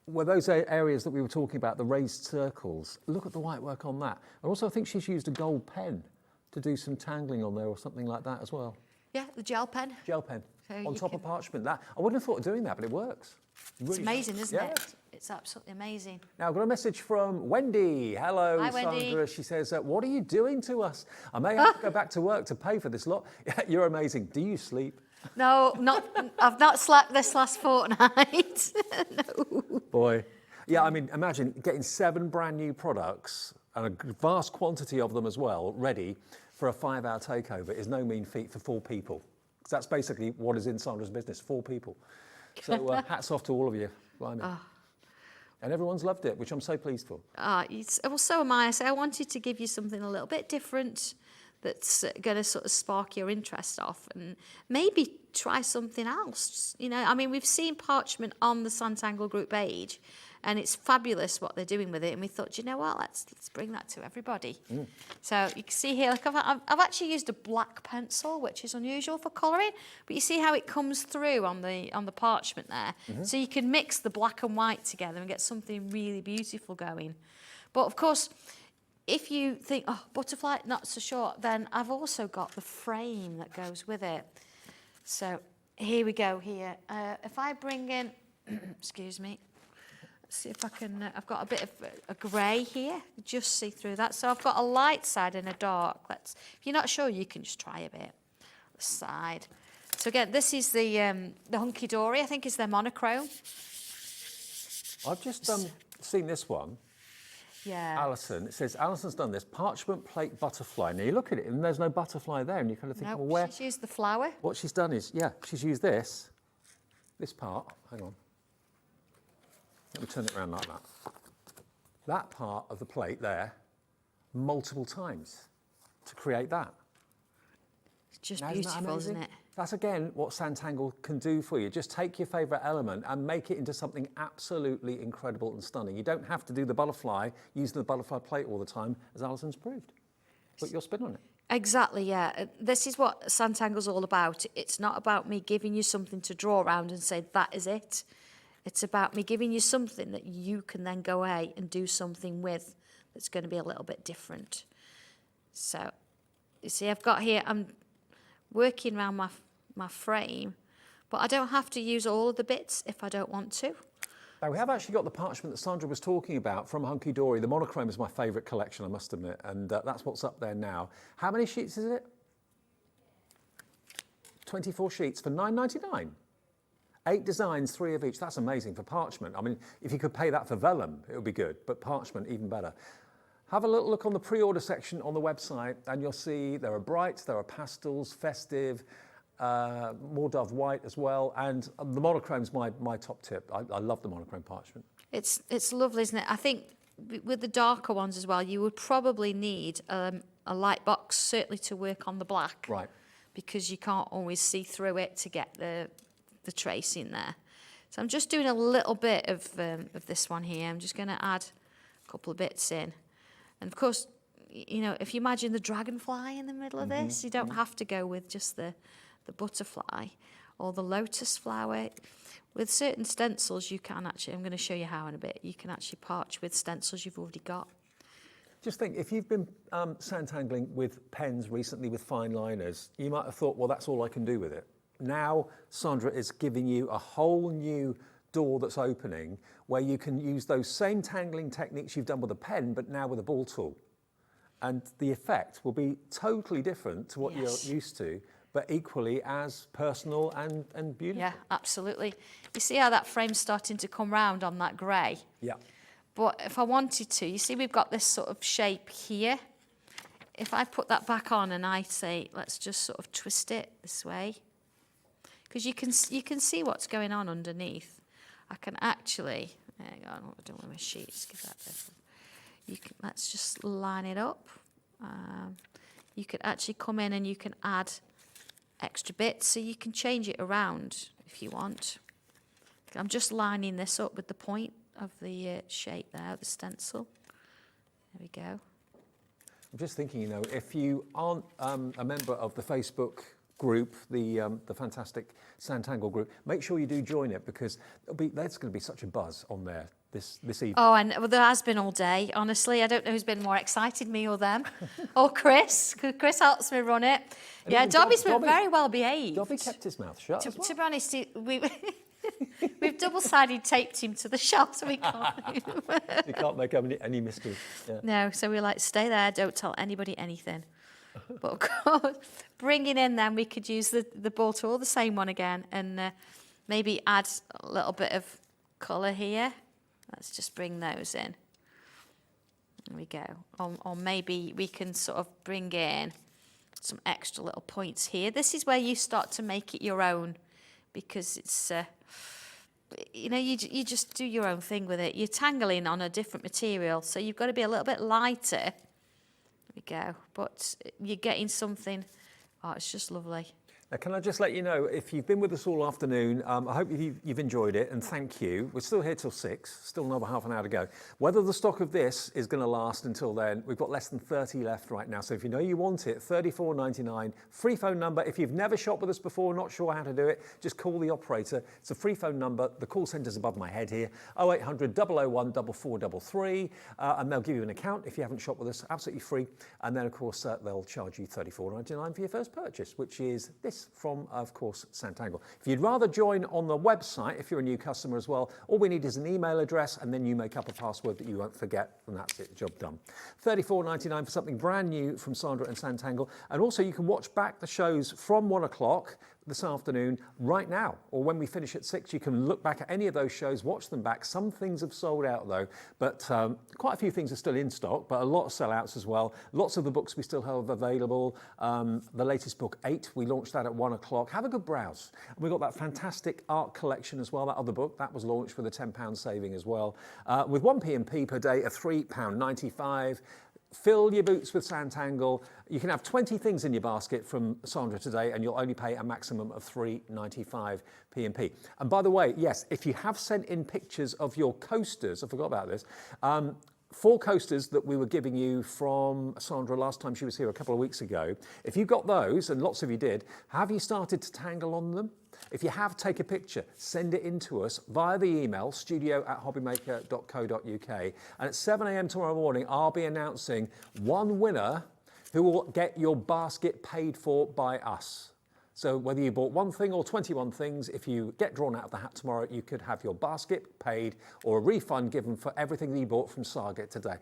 Speaker 2: were those areas that we were talking about, the raised circles, look at the white work on that. And also I think she's used a gold pen to do some tangling on there or something like that as well.
Speaker 4: Yeah, the gel pen.
Speaker 2: Gel pen.
Speaker 4: So
Speaker 2: on
Speaker 4: you
Speaker 2: top
Speaker 4: can-
Speaker 2: of parchment. That I wouldn't have thought of doing that, but it works. It
Speaker 4: It's
Speaker 2: really
Speaker 4: amazing,
Speaker 2: does.
Speaker 4: isn't
Speaker 2: Yeah.
Speaker 4: it? It's absolutely amazing.
Speaker 2: Now, I've got a message from Wendy. Hello,
Speaker 4: Hi, Wendy.
Speaker 2: Sandra. She says, what are you doing to us? I may have to go back to work to pay for this lot. You're amazing. Do you sleep?
Speaker 4: No, I've not slept this last fortnight. No.
Speaker 2: Boy. Yeah, I mean, imagine getting 7 brand new products and a vast quantity of them as well, ready for a 5-hour takeover is no mean feat for 4 people. 'Cause that's basically what is in Sandra's business, 4 people. So hats off to all of you. Blimey. And everyone's loved it, which I'm so pleased for.
Speaker 4: Well, so am I. So I wanted to give you something a little bit different that's going to sort of spark your interest off, and maybe try something else. You know, I mean, we've seen Parchment on the Santangel group page, and it's fabulous what they're doing with it. And we thought, you know what, let's bring that to everybody. So you can see here, like I've actually used a black pencil, which is unusual for colouring, but you see how it comes through on the parchment there. So you can mix the black and white together and get something really beautiful going. But of course, if you think, oh, butterfly, not so short, then I've also got the frame that goes with it. So here we go here. If I bring in, excuse me, let's see if I can, I've got a bit of a grey here, just see through that. So I've got a light side and a dark. If you're not sure, you can just try a bit. The side. So again, this is the Hunky Dory, I think is their Monochrome.
Speaker 2: I've just seen this one.
Speaker 4: Yeah.
Speaker 2: Alison, it says Alison's done this parchment plate butterfly. Now you look at it and there's no butterfly there, and you kind of think,
Speaker 4: No,
Speaker 2: well, where?
Speaker 4: she's used the flower.
Speaker 2: What she's done is, yeah, she's used this part. Hang on. Let me turn it around like that. That part of the plate there, multiple times to create that.
Speaker 4: It's just
Speaker 2: Now,
Speaker 4: beautiful, isn't it?
Speaker 2: That's again what Sanntangle can do for you. Just take your favourite element and make it into something absolutely incredible and stunning. You don't have to do the butterfly, using the butterfly plate all the time, as Alison's proved. Put your spin on it.
Speaker 4: Exactly, yeah. This is what Santangle's all about. It's not about me giving you something to draw around and say, that is it. It's about me giving you something that you can then go away and do something with that's going to be a little bit different. So, you see, I've got here, I'm working around my frame, but I don't have to use all of the bits if I don't want to.
Speaker 2: Now, we have actually got the parchment that Sandra was talking about from Hunky Dory. The Monochrome is my favourite collection, I must admit, and that's what's up there now. How many sheets is it? 24 sheets for $9.99. 8 designs, 3 of each. That's amazing for parchment. I mean, if you could pay that for vellum, it would be good, but parchment, even better. Have a little look on the pre-order section on the website, and you'll see there are brights, there are pastels, festive, more dove white as well, and the Monochrome's my top tip. I love the Monochrome parchment.
Speaker 4: It's lovely, isn't it? I think with the darker ones as well, you would probably need a light box, certainly to work on the black.
Speaker 2: Right.
Speaker 4: Because you can't always see through it to get the trace in there. So I'm just doing a little bit of this one here. I'm just going to add a couple of bits in. And of course, you know, if you imagine the dragonfly in the middle of this, you don't have to go with just the butterfly or the lotus flower. With certain stencils, you can actually, I'm going to show you how in a bit, you can actually parch with stencils you've already got.
Speaker 2: Just think, if you've been Santangling with pens recently with fine liners, you might have thought, well, that's all I can do with it. Now, Sandra is giving you a whole new door that's opening where you can use those same tangling techniques you've done with a pen, but now with a ball tool. And the effect will be totally different to what you're used to, but equally as personal and beautiful.
Speaker 4: Yeah, absolutely. You see how that frame's starting to come round on that grey?
Speaker 2: Yeah.
Speaker 4: But if I wanted to, you see we've got this sort of shape here. If I put that back on and I say, let's just sort of twist it this way, because you can see what's going on underneath. I can actually, hang on, I don't want my sheets, give that this. Let's just line it up. You can actually come in and you can add extra bits, so you can change it around if you want. I'm just lining this up with the point of the shape there, the stencil. There we go.
Speaker 2: I'm just thinking, you know, if you aren't a member of the Facebook group, the fantastic Sanntangle group, make sure you do join it, because there's going to be such a buzz on there this evening.
Speaker 4: Oh, and well, there has been all day, honestly. I don't know who's been more excited, me or them. Or Chris. Chris helps me run it.
Speaker 2: And
Speaker 4: yeah,
Speaker 2: even
Speaker 4: Dobby's been very well behaved.
Speaker 2: Dobby kept his mouth shut as well.
Speaker 4: To be honest, we've double-sided taped him to the shelf, so we can't.
Speaker 2: You can't make any mischief. Yeah.
Speaker 4: No, so we're like, stay there, don't tell anybody anything. But of course, bringing in then, we could use the ball tool, the same one again, and maybe add a little bit of colour here. Let's just bring those in. There we go. Or maybe we can sort of bring in some extra little points here. This is where you start to make it your own, because it's, you know, you just do your own thing with it. You're tangling on a different material, so you've got to be a little bit lighter. There we go. But you're getting something, oh, it's just lovely.
Speaker 2: Now, can I just let you know, if you've been with us all afternoon, I hope you've enjoyed it, and thank you. We're still here till 6, still another half an hour to go. Whether the stock of this is going to last until then, we've got less than 30 left right now. So if you know you want it, $34.99, free phone number. If you've never shopped with us before, not sure how to do it, just call the operator. It's a free phone number. The call centre's above my head here, 0800 001 4433, and they'll give you an account if you haven't shopped with us, absolutely free. And then, of course, they'll charge you $34.99 for your first purchase, which is this from, of course, Sanntangle. If you'd rather join on the website, if you're a new customer as well, all we need is an email address, and then you make up a password that you won't forget, and that's it, job done. $34.99 for something brand new from Sandra and Sanntangle. And also you can watch back the shows from 1 o'clock this afternoon right now, or when we finish at 6, you can look back at any of those shows, watch them back. Some things have sold out though, but quite a few things are still in stock, but a lot of sellouts as well. Lots of the books we still have available. The latest book, 8, we launched that at 1 o'clock. Have a good browse. We've got that fantastic art collection as well, that other book, that was launched with a £10 saving as well. With 1 P&P per day of £3.95. Fill your boots with Sanntangle. You can have 20 things in your basket from Sandra today, and you'll only pay a maximum of £3.95 P&P. And by the way, yes, if you have sent in pictures of your coasters, I forgot about this, 4 coasters that we were giving you from Sandra last time she was here a couple of weeks ago. If you got those, and lots of you did, have you started to tangle on them? If you have, take a picture, send it in to us via the email, studio@hobbymaker.co.uk. And at 7 a.m. tomorrow morning, I'll be announcing one winner who will get your basket paid for by us. So whether you bought 1 thing or 21 things, if you get drawn out of the hat tomorrow, you could have your basket paid or a refund given for everything that you bought from Sandra today.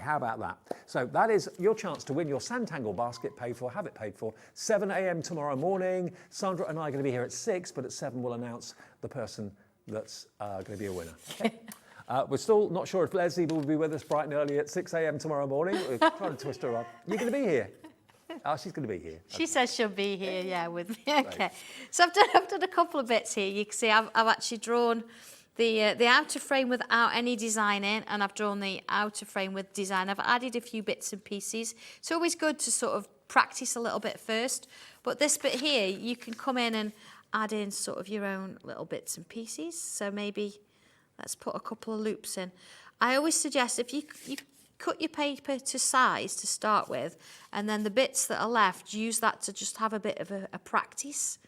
Speaker 2: How about that? So that is your chance to win your Sanntangle basket paid for, have it paid for, 7 a.m. tomorrow morning. Sandra and I are going to be here at 6, but at 7 we'll announce the person that's going to be a winner. Okay? We're still not sure if Leslie will be with us bright and early at 6 a.m. tomorrow morning. We're trying to twist her up. You're going to be here. Oh, she's going to be here.
Speaker 4: She says she'll be here, yeah, with me. Okay. So I've done a couple of bits here. You can see I've actually drawn the outer frame without any design in, and I've drawn the outer frame with design. I've added a few bits and pieces. It's always good to sort of practice a little bit first. But this bit here, you can come in and add in sort of your own little bits and pieces. So maybe let's put a couple of loops in. I always suggest if you cut your paper to size to start with, and then the bits that are left, use that to just have a bit of a practice.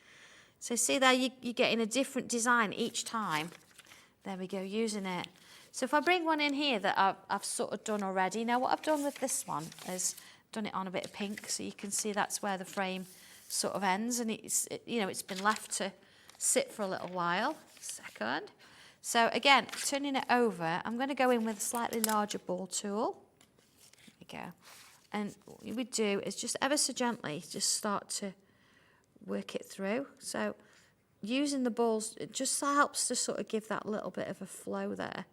Speaker 4: So see there, you're getting a different design each time. There we go, using it. So if I bring one in here that I've sort of done already. Now what I've done with this one is done it on a bit of pink, so you can see that's where the frame sort of ends, and it's been left to sit for a little while. Second. So again, turning it over, I'm going to go in with a slightly larger ball tool. There we go. And what you would do is just ever so gently just start to work it through. So using the balls, it just helps to sort of give that little bit of a flow there.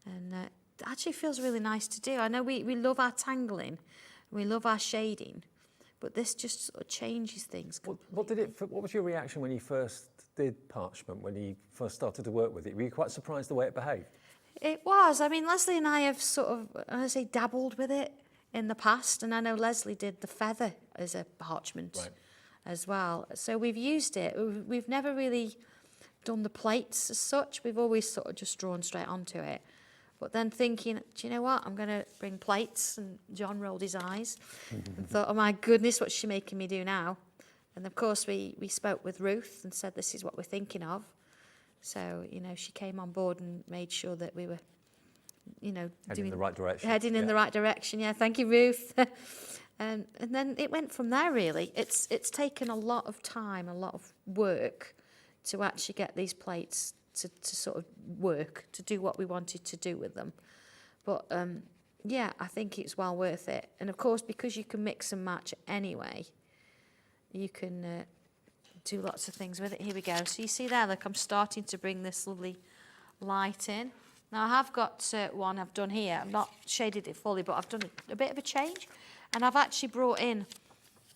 Speaker 4: And it actually feels really nice to do. I know we love our tangling, we love our shading, but this just sort of changes things completely.
Speaker 2: What was your reaction when you first did Parchment, when you first started to work with it? Were you quite surprised the way it behaved?
Speaker 4: It was. I mean, Leslie and I have sort of, dabbled with it in the past, and I know Leslie did the feather as a parchment as well. So we've used it. We've never really done the plates as such. We've always sort of just drawn straight onto it. But then thinking, do you know what? I'm going to bring plates, and John rolled his eyes and thought, oh my goodness, what's she making me do now? And of course we spoke with Ruth and said, this is what we're thinking of. So, she came on board and made sure that we were,
Speaker 2: heading in the right direction.
Speaker 4: Heading in the right direction, yeah. Thank you, Ruth. And then it went from there, really. It's taken a lot of time, a lot of work to actually get these plates to sort of work, to do what we wanted to do with them. But, yeah, I think it's well worth it. And, of course, because you can mix and match anyway, you can do lots of things with it. Here we go. So you see there, look, I'm starting to bring this lovely light in. Now, I have got one I've done here. I've not shaded it fully, but I've done a bit of a change. And I've actually brought in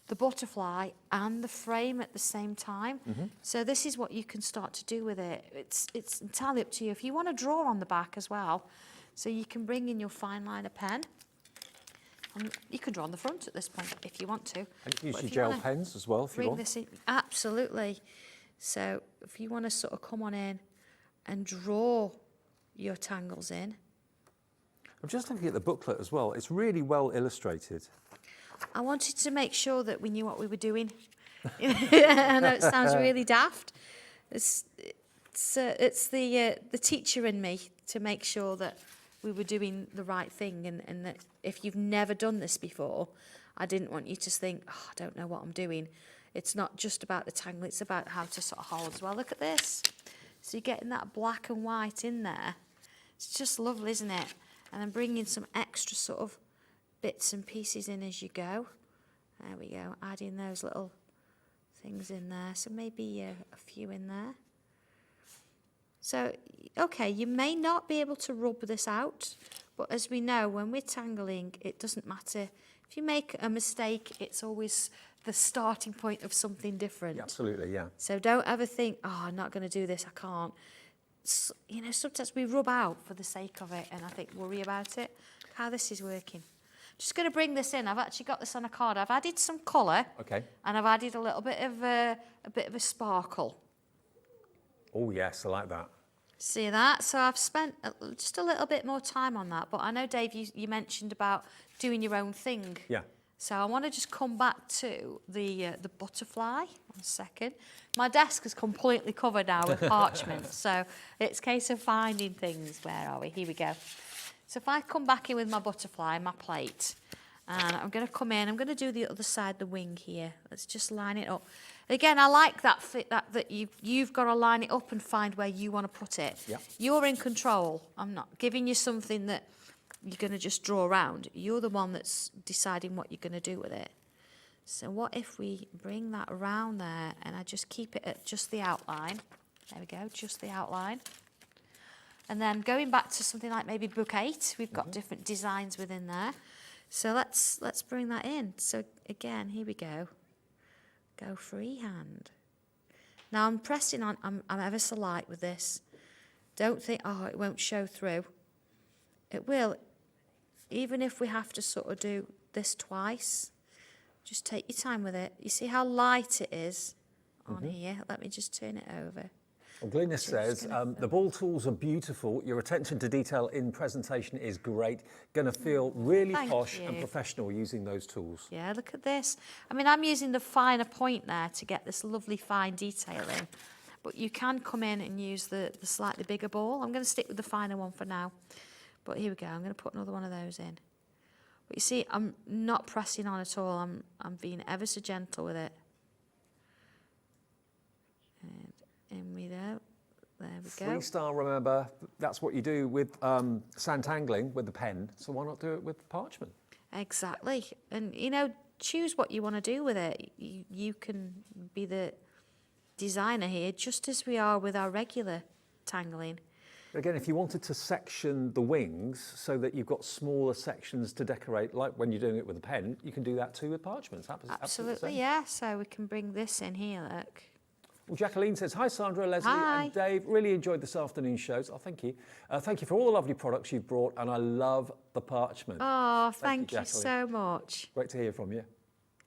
Speaker 4: the butterfly and the frame at the same time. So this is what you can start to do with it. It's entirely up to you. If you want to draw on the back as well, so you can bring in your fine liner pen. You can draw on the front at this point if you want to.
Speaker 2: And you can use your gel pens as well if you want.
Speaker 4: This in, absolutely. So if you want to sort of come on in and draw your tangles in.
Speaker 2: I'm just looking at the booklet as well. It's really well illustrated.
Speaker 4: I wanted to make sure that we knew what we were doing. I know it sounds really daft. It's the teacher in me to make sure that we were doing the right thing, and that if you've never done this before, I didn't want you to think, oh, I don't know what I'm doing. It's not just about the tangle, it's about how to sort of hold as well. Look at this. So you're getting that black and white in there. It's just lovely, isn't it? And then bringing some extra sort of bits and pieces in as you go. There we go, adding those little things in there. So maybe a few in there. So, okay, you may not be able to rub this out, but as we know, when we're tangling, it doesn't matter. If you make a mistake, it's always the starting point of something different.
Speaker 2: Yeah, absolutely, yeah.
Speaker 4: So don't ever think, oh, I'm not going to do this, I can't. You know, sometimes we rub out for the sake of it, and I think worry about it. How this is working. Just going to bring this in. I've actually got this on a card. I've added some colour.
Speaker 2: Okay.
Speaker 4: And I've added a little bit of a sparkle.
Speaker 2: Oh, yes, I like that.
Speaker 4: See that? So I've spent just a little bit more time on that. But I know, Dave, you mentioned about doing your own thing.
Speaker 2: Yeah.
Speaker 4: So I want to just come back to the butterfly. 1 second. My desk is completely covered now with parchment. So it's a case of finding things. Where are we? Here we go. So if I come back in with my butterfly, my plate, and I'm going to come in, I'm going to do the other side, the wing here. Let's just line it up. Again, I like that that you've got to line it up and find where you want to put it.
Speaker 2: Yeah.
Speaker 4: You're in control. I'm not giving you something that you're going to just draw around. You're the one that's deciding what you're going to do with it. So what if we bring that around there and I just keep it at just the outline. There we go, just the outline. And then going back to something like maybe book 8, we've got different designs within there. So let's bring that in. So again, here we go. Go freehand. Now I'm pressing on, I'm ever so light with this. Don't think, oh, it won't show through. It will, even if we have to sort of do this twice. Just take your time with it. You see how light it is on here? Let me just turn it over.
Speaker 2: Well, Glynis says, the ball tools are beautiful. Your attention to detail in presentation is great. Going to feel really posh and professional using those tools.
Speaker 4: Yeah, look at this. I mean, I'm using the finer point there to get this lovely fine detail in. But you can come in and use the slightly bigger ball. I'm going to stick with the finer one for now. But here we go. I'm going to put another one of those in. But you see, I'm not pressing on at all. I'm being ever so gentle with it. And in we go. There we go.
Speaker 2: Freestyle, remember, that's what you do with Santangling with the pen. So why not do it with parchment?
Speaker 4: Exactly. And, you know, choose what you want to do with it. You can be the designer here, just as we are with our regular tangling.
Speaker 2: Again, if you wanted to section the wings so that you've got smaller sections to decorate, like when you're doing it with a pen, you can do that too with parchments.
Speaker 4: Absolutely, yeah. So we can bring this in here, look.
Speaker 2: Well, Jacqueline says, hi, Sandra, Leslie
Speaker 4: Hi.
Speaker 2: and Dave. Really enjoyed this afternoon's shows. Oh, thank you. Thank you for all the lovely products you've brought, and I love the parchment.
Speaker 4: Oh, thank you
Speaker 2: Jacqueline.
Speaker 4: so much.
Speaker 2: Great to hear from you.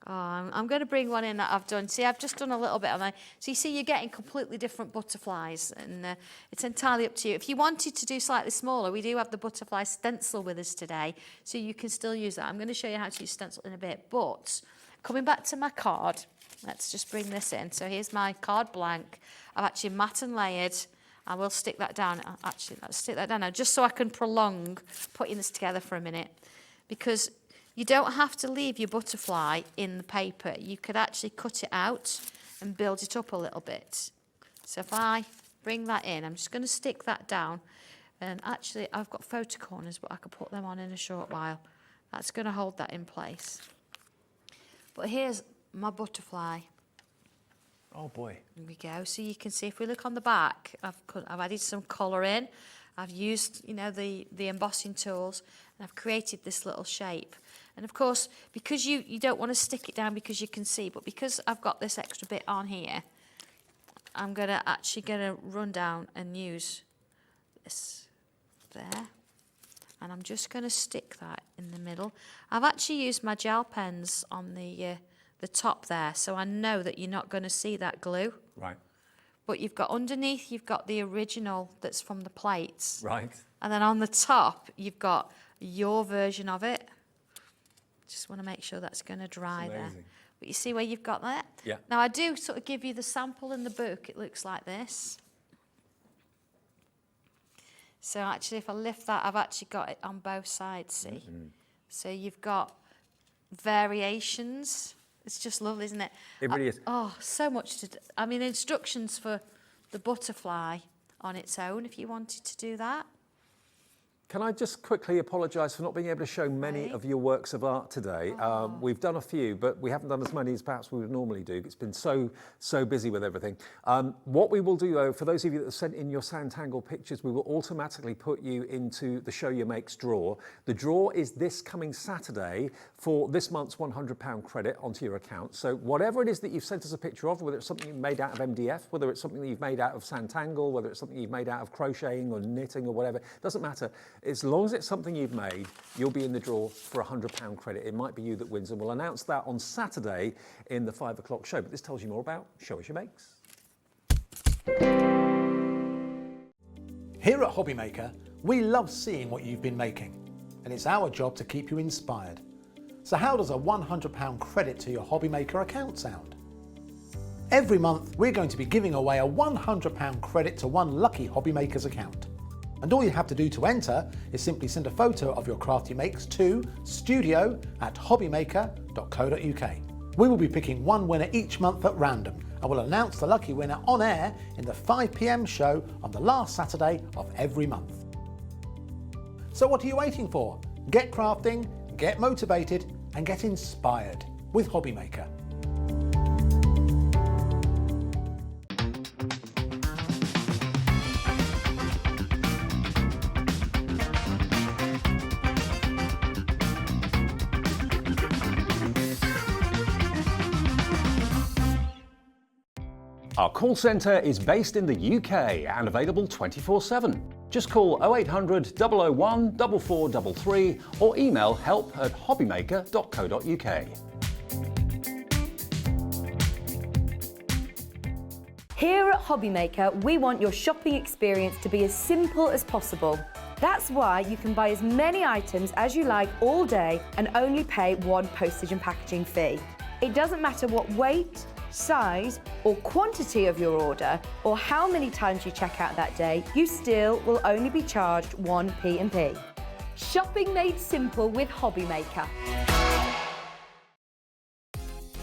Speaker 4: Oh, I'm going to bring one in that I've done. See, I've just done a little bit on that. So you see, you're getting completely different butterflies, and it's entirely up to you. If you wanted to do slightly smaller, we do have the butterfly stencil with us today, so you can still use that. I'm going to show you how to use stencil in a bit, but coming back to my card, let's just bring this in. So here's my card blank. I've actually matte and layered. I will stick that down. Actually, let's stick that down now, just so I can prolong putting this together for a minute, because you don't have to leave your butterfly in the paper. You could actually cut it out and build it up a little bit. So if I bring that in, I'm just going to stick that down. And actually, I've got photo corners, but I could put them on in a short while. That's going to hold that in place. But here's my butterfly.
Speaker 2: Oh, boy.
Speaker 4: Here we go. So you can see, if we look on the back, I've added some colour in. I've used, you know, the embossing tools, and I've created this little shape. And of course, because you don't want to stick it down because you can see, but because I've got this extra bit on here, I'm actually gonna run down and use this there. And I'm just gonna stick that in the middle. I've actually used my gel pens on the top there, so I know that you're not gonna see that glue.
Speaker 2: Right.
Speaker 4: But you've got underneath, you've got the original that's from the plates.
Speaker 2: Right.
Speaker 4: And then on the top, you've got your version of it. Just want to make sure that's going to dry there. But you see where you've got that?
Speaker 2: Yeah.
Speaker 4: Now, I do sort of give you the sample in the book. It looks like this. So actually, if I lift that, I've actually got it on both sides, see? So you've got variations. It's just lovely, isn't it?
Speaker 2: It really is.
Speaker 4: Oh, so much to do. I mean, instructions for the butterfly on its own, if you wanted to do that.
Speaker 2: Can I just quickly apologise for not being able to show many of your works of art today? We've done a few, but we haven't done as many as perhaps we would normally do. It's been so busy with everything. What we will do though, for those of you that have sent in your Sanntangle pictures, we will automatically put you into the Show Your Makes draw. The draw is this coming Saturday for this month's £100 credit onto your account. So whatever it is that you've sent us a picture of, whether it's something you've made out of MDF, whether it's something that you've made out of Sanntangle, whether it's something you've made out of crocheting or knitting or whatever, doesn't matter. As long as it's something you've made, you'll be in the draw for £100 credit. It might be you that wins, and we'll announce that on Saturday in the 5 o'clock show. But this tells you more about Show Us Your Makes.
Speaker 3: Here at Hobbymaker, we love seeing what you've been making, and it's our job to keep you inspired. So how does a £100 credit to your Hobbymaker account sound? Every month, we're going to be giving away a £100 credit to one lucky Hobbymaker's account. And all you have to do to enter is simply send a photo of your craft you makes to studio@hobbymaker.co.uk. We will be picking one winner each month at random, and we'll announce the lucky winner on air in the 5 PM show on the last Saturday of every month. So what are you waiting for? Get crafting, get motivated, and get inspired with Hobbymaker.
Speaker 2: Our call centre is based in the UK and available 24/7. Just call 0800 001 4433 or email help@hobbymaker.co.uk.
Speaker 1: Here at Hobbymaker, we want your shopping experience to be as simple as possible. That's why you can buy as many items as you like all day and only pay one postage and packaging fee. It doesn't matter what weight, size or quantity of your order or how many times you check out that day, you still will only be charged one P&P. Shopping made simple with Hobbymaker.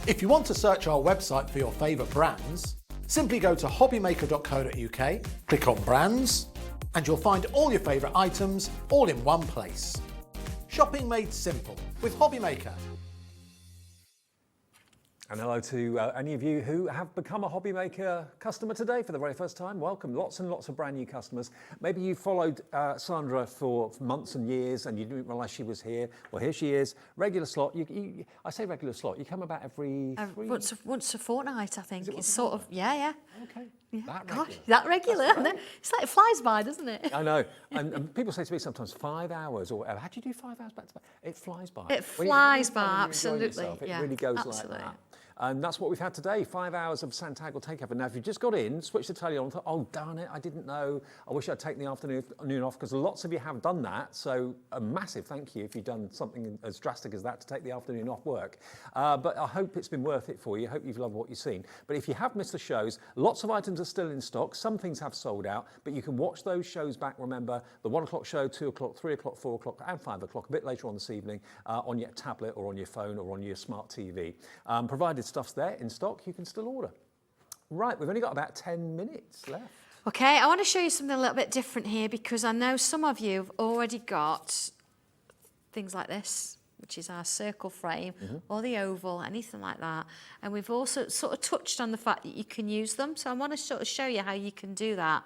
Speaker 3: If you want to search our website for your favourite brands, simply go to hobbymaker.co.uk, click on brands, and you'll find all your favourite items all in one place. Shopping made simple with Hobbymaker.
Speaker 2: And hello to any of you who have become a Hobbymaker customer today for the very first time. Welcome, lots and lots of brand new customers. Maybe you followed Sandra for months and years and you didn't realise she was here. Well, here she is, regular slot. I say regular slot, you come about every
Speaker 4: once a fortnight, I think. It's sort of, yeah.
Speaker 2: Okay.
Speaker 4: Yeah.
Speaker 2: That
Speaker 4: Gosh,
Speaker 2: regular.
Speaker 4: that regular.
Speaker 2: That's great.
Speaker 4: It's like it flies by, doesn't it?
Speaker 2: I know. And people say to me sometimes 5 hours or whatever. How do you do 5 hours back to back? It flies by.
Speaker 4: It
Speaker 2: When
Speaker 4: flies
Speaker 2: when
Speaker 4: by,
Speaker 2: you're enjoying
Speaker 4: absolutely.
Speaker 2: yourself, it
Speaker 4: Yeah,
Speaker 2: really goes
Speaker 4: absolutely.
Speaker 2: like that. And that's what we've had today, 5 hours of Sanntangle Take-Over. Now, if you've just got in, switch the telly on, thought, oh, darn it, I didn't know. I wish I'd taken the afternoon off, because lots of you have done that. So a massive thank you if you've done something as drastic as that to take the afternoon off work. But I hope it's been worth it for you. I hope you've loved what you've seen. But if you have missed the shows, lots of items are still in stock. Some things have sold out, but you can watch those shows back, remember, the 1 o'clock show, 2 o'clock, 3 o'clock, 4 o'clock, and 5 o'clock, a bit later on this evening, on your tablet or on your phone or on your smart TV. Provided stuff's there in stock, you can still order. Right, we've only got about 10 minutes left.
Speaker 4: Okay, I want to show you something a little bit different here, because I know some of you have already got things like this, which is our circle frame, or the oval, anything like that. And we've also sort of touched on the fact that you can use them. So I want to sort of show you how you can do that.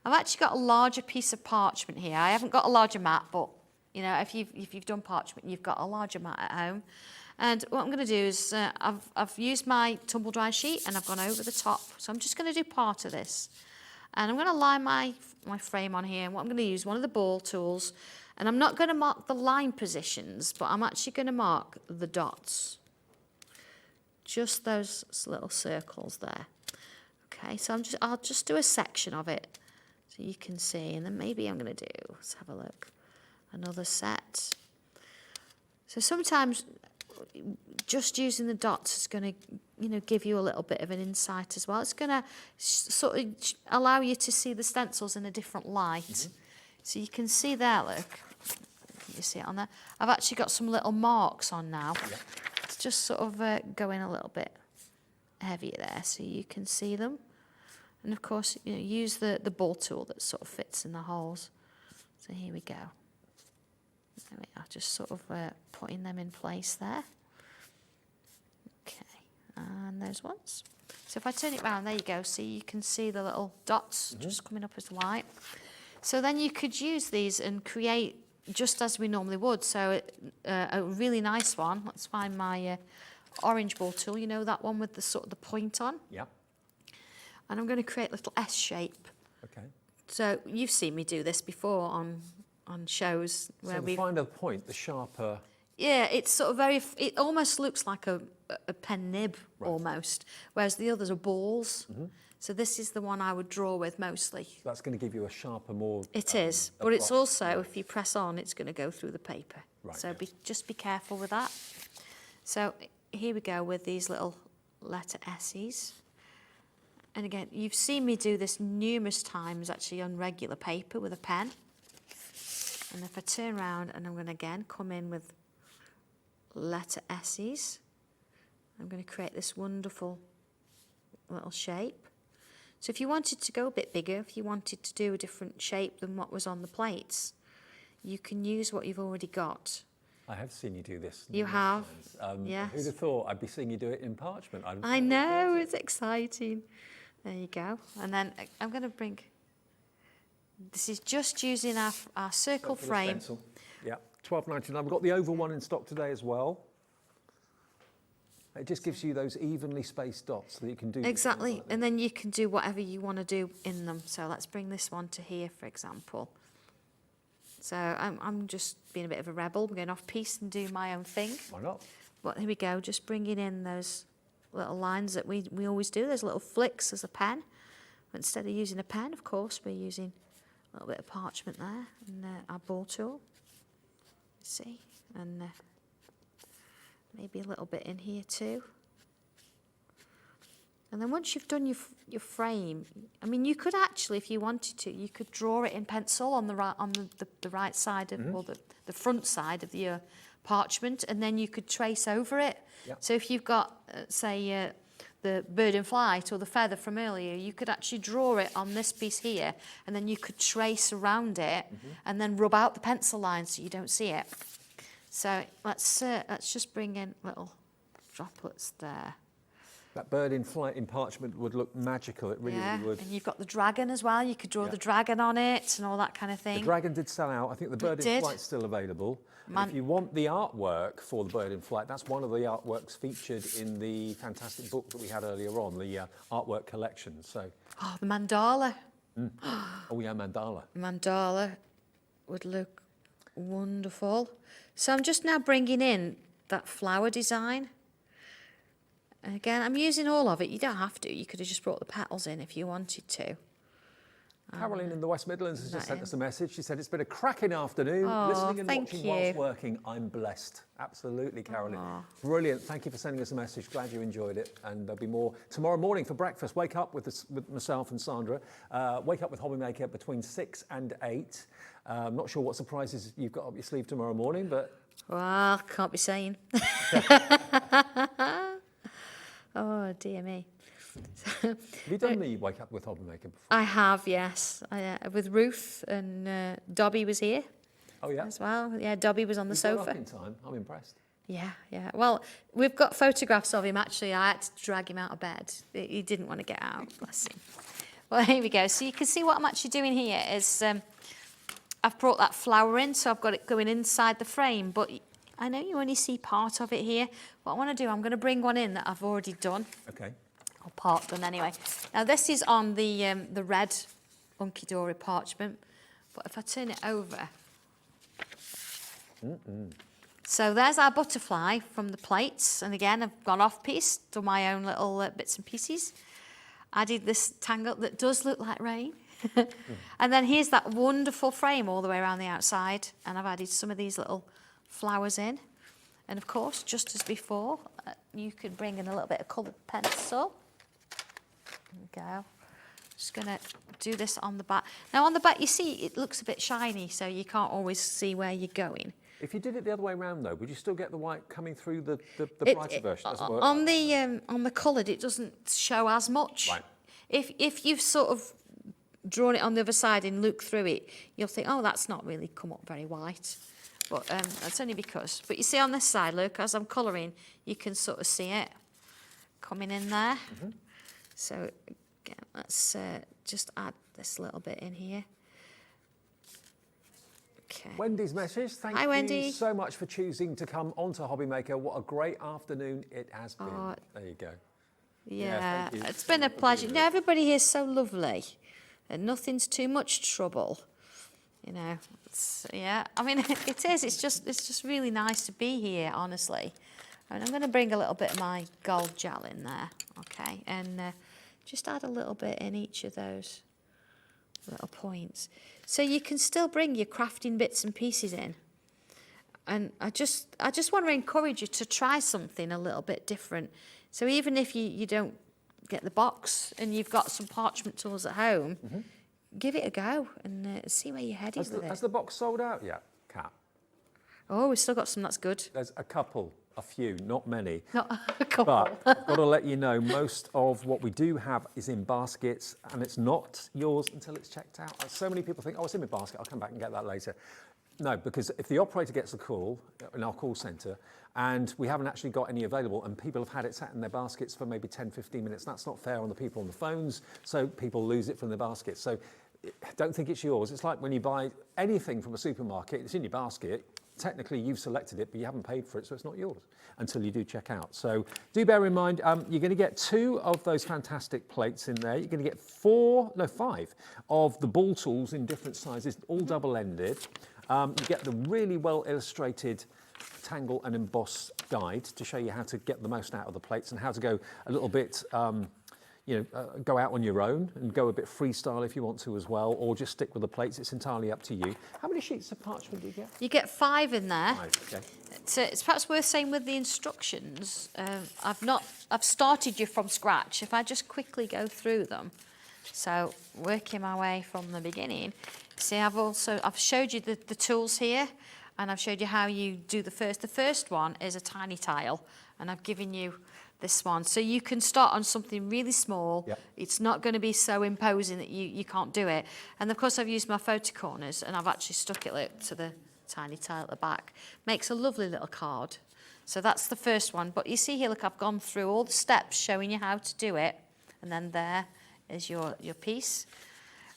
Speaker 4: I've actually got a larger piece of parchment here. I haven't got a larger mat, but you know, if you've done parchment, you've got a larger mat at home. And what I'm going to do is I've used my tumble dry sheet and I've gone over the top. So I'm just going to do part of this. And I'm going to line my frame on here. And what I'm going to use, one of the ball tools. And I'm not going to mark the line positions, but I'm actually going to mark the dots. Just those little circles there. Okay, so I'll just do a section of it so you can see. And then maybe I'm going to do, let's have a look, another set. So sometimes just using the dots is going to, you know, give you a little bit of an insight as well. It's going to sort of allow you to see the stencils in a different light. So you can see there, look, you see it on there. I've actually got some little marks on now. It's just sort of going a little bit heavier there so you can see them. And of course, you know, use the ball tool that sort of fits in the holes. So here we go. There we are, just sort of putting them in place there. Okay, and those ones. So if I turn it round, there you go. See, you can see the little dots just coming up as white. So then you could use these and create just as we normally would. So a really nice one. Let's find my orange ball tool. You know that one with the sort of the point on?
Speaker 2: Yeah.
Speaker 4: And I'm going to create a little S shape.
Speaker 2: Okay.
Speaker 4: So you've seen me do this before on shows where
Speaker 2: So
Speaker 4: we
Speaker 2: the finer the point, the sharper.
Speaker 4: Yeah, it's sort of very. It almost looks like a pen nib almost, whereas the others are balls. So this is the one I would draw with mostly.
Speaker 2: That's going to give you a sharper, more.
Speaker 4: It is, but it's also, if you press on, it's going to go through the paper.
Speaker 2: Right,
Speaker 4: So
Speaker 2: yes.
Speaker 4: just be careful with that. So here we go with these little letter S's. And again, you've seen me do this numerous times actually on regular paper with a pen. And if I turn around and I'm going to again come in with letter S's, I'm going to create this wonderful little shape. So if you wanted to go a bit bigger, if you wanted to do a different shape than what was on the plates, you can use what you've already got.
Speaker 2: I have seen you do this.
Speaker 4: You
Speaker 2: numerous
Speaker 4: have?
Speaker 2: times.
Speaker 4: Yes.
Speaker 2: Who'd have thought I'd be seeing you do it in parchment?
Speaker 4: I know, it's exciting. There you go. And then I'm going to bring, this is just using our circle frame.
Speaker 2: Stencil. Yeah, £12.99. We've got the oval one in stock today as well. It just gives you those evenly spaced dots that you can do.
Speaker 4: Exactly, and then you can do whatever you want to do in them. So let's bring this one to here, for example. So I'm just being a bit of a rebel. I'm going off piece and do my own thing.
Speaker 2: Why not?
Speaker 4: But here we go, just bringing in those little lines that we always do, those little flicks as a pen. But instead of using a pen, of course, we're using a little bit of parchment there and our ball tool. See, and maybe a little bit in here too. And then once you've done your frame, I mean, you could actually, if you wanted to, you could draw it in pencil on the right side of, or the front side of your parchment, and then you could trace over it.
Speaker 2: Yep.
Speaker 4: So if you've got, say, the bird in flight or the feather from earlier, you could actually draw it on this piece here, and then you could trace around it, and then rub out the pencil line so you don't see it. So let's just bring in little droplets there.
Speaker 2: That bird in flight in parchment would look magical. It really, really would.
Speaker 4: And you've got the dragon as well. You could draw the dragon on it and all that kind of thing.
Speaker 2: The dragon did sell out. I think the bird in
Speaker 4: did.
Speaker 2: flight's still available. And if you want the artwork for the bird in flight, that's one of the artworks featured in the fantastic book that we had earlier on, the artwork collection. So.
Speaker 4: Oh, the mandala.
Speaker 2: Oh yeah, mandala.
Speaker 4: Mandala would look wonderful. So I'm just now bringing in that flower design. And again, I'm using all of it. You don't have to. You could have just brought the petals in if you wanted to.
Speaker 2: Caroline in the West Midlands has just sent us a message. She said, it's been a cracking afternoon. Listening and
Speaker 4: thank
Speaker 2: watching
Speaker 4: you.
Speaker 2: whilst working. I'm blessed. Absolutely, Caroline. Brilliant. Thank you for sending us a message. Glad you enjoyed it. And there'll be more tomorrow morning for breakfast. Wake up with myself and Sandra. Wake up with Hobby Maker between 6 and 8. I'm not sure what surprises you've got up your sleeve tomorrow morning, but...
Speaker 4: Well, can't be saying. Oh, dear me.
Speaker 2: Have you done the Wake Up with Hobby Maker before?
Speaker 4: I have, yes. With Ruth, and Dobby was here
Speaker 2: Oh, yeah?
Speaker 4: as well. Yeah, Dobby was on the
Speaker 2: You got
Speaker 4: sofa.
Speaker 2: up in time. I'm impressed.
Speaker 4: Yeah. Well, we've got photographs of him, actually. I had to drag him out of bed. He didn't want to get out, bless him. Well, here we go. So you can see what I'm actually doing here is I've brought that flower in, so I've got it going inside the frame, but I know you only see part of it here. What I want to do, I'm going to bring one in that I've already done.
Speaker 2: Okay.
Speaker 4: Or part done anyway. Now this is on the red Unky Dory parchment, but if I turn it over, so there's our butterfly from the plates, and again I've gone off piece, done my own little bits and pieces. Added this tangle that does look like rain, and then here's that wonderful frame all the way around the outside, and I've added some of these little flowers in, and of course, just as before, you could bring in a little bit of coloured pencil. There we go. Just going to do this on the back. Now on the back, you see, it looks a bit shiny, so you can't always see where you're going.
Speaker 2: If you did it the other way around, though, would you still get the white coming through the brighter version? Doesn't work
Speaker 4: On the coloured, it doesn't show as much.
Speaker 2: Right.
Speaker 4: If you've sort of drawn it on the other side and look through it, you'll think, oh, that's not really come up very white. but that's only because. But you see on this side, look, as I'm colouring, you can sort of see it coming in there. So again, let's just add this little bit in here. Okay.
Speaker 2: Wendy's message. Thank
Speaker 4: Hi,
Speaker 2: you
Speaker 4: Wendy.
Speaker 2: so much for choosing to come onto Hobby Maker. What a great afternoon it has been.
Speaker 4: Oh,
Speaker 2: there you go.
Speaker 4: Yeah,
Speaker 2: thank you.
Speaker 4: it's been a pleasure. No, everybody here is so lovely, and nothing's too much trouble. You know, yeah. I mean, it is. It's just really nice to be here, honestly. And I'm going to bring a little bit of my gold gel in there, okay, and just add a little bit in each of those little points, so you can still bring your crafting bits and pieces in. And I just want to encourage you to try something a little bit different. So even if you don't get the box and you've got some parchment tools at home, give it a go and see where you're headed with it.
Speaker 2: Has the box sold out yet, Kat?
Speaker 4: Oh, we've still got some, that's good.
Speaker 2: There's a few, not many.
Speaker 4: Not a couple.
Speaker 2: But I've got to let you know, most of what we do have is in baskets, and it's not yours until it's checked out. So many people think, oh, it's in my basket, I'll come back and get that later. No, because if the operator gets a call in our call centre and we haven't actually got any available and people have had it sat in their baskets for maybe 10, 15 minutes, that's not fair on the people on the phones, so people lose it from their baskets. So don't think it's yours. It's like when you buy anything from a supermarket, it's in your basket. Technically, you've selected it, but you haven't paid for it, so it's not yours until you do check out. So do bear in mind, you're going to get 2 of those fantastic plates in there. You're going to get 5 of the ball tools in different sizes, all double-ended. You get the really well illustrated tangle and emboss guide to show you how to get the most out of the plates and how to go a little bit, go out on your own and go a bit freestyle if you want to as well, or just stick with the plates. It's entirely up to you. How many sheets of parchment do you get?
Speaker 4: You get 5 in there.
Speaker 2: 5, okay.
Speaker 4: It's perhaps worth saying with the instructions, I've started you from scratch. If I just quickly go through them, so working my way from the beginning. See, I've showed you the tools here, and I've showed you how you do the first. The first one is a tiny tile, and I've given you this one. So you can start on something really small.
Speaker 2: Yep.
Speaker 4: It's not going to be so imposing that you can't do it. And of course I've used my photo corners, and I've actually stuck it to the tiny tile at the back. Makes a lovely little card. So that's the first one. But you see here, look, I've gone through all the steps showing you how to do it. And then there is your piece.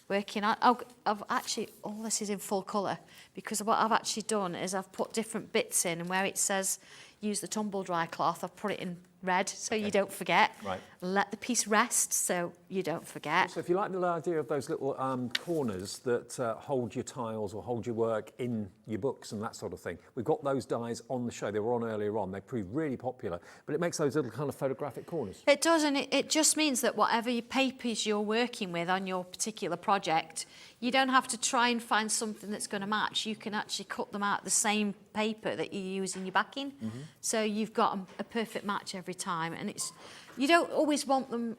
Speaker 4: Working on, I've actually, all this is in full colour, because what I've actually done is I've put different bits in, and where it says use the tumble dry cloth, I've put it in red so you don't forget.
Speaker 2: Right.
Speaker 4: Let the piece rest so you don't forget.
Speaker 2: So if you like the idea of those little corners that hold your tiles or hold your work in your books and that sort of thing, we've got those dies on the show. They were on earlier on. They proved really popular, but it makes those little kind of photographic corners.
Speaker 4: It does, and it just means that whatever your papers you're working with on your particular project, you don't have to try and find something that's going to match. You can actually cut them out the same paper that you use in your backing. So you've got a perfect match every time, and you don't always want them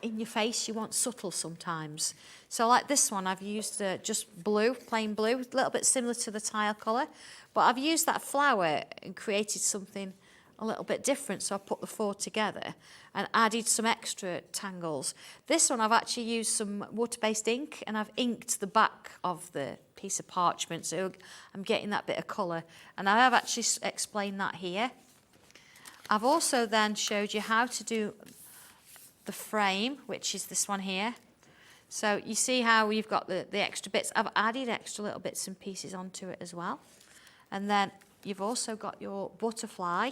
Speaker 4: in your face, you want subtle sometimes. So like this one, I've used just blue, plain blue, a little bit similar to the tile colour, but I've used that flower and created something a little bit different, so I put the 4 together and added some extra tangles. This one I've actually used some water-based ink, and I've inked the back of the piece of parchment, so I'm getting that bit of colour, and I have actually explained that here. I've also then showed you how to do the frame, which is this one here. So you see how we've got the extra bits. I've added extra little bits and pieces onto it as well. And then you've also got your butterfly.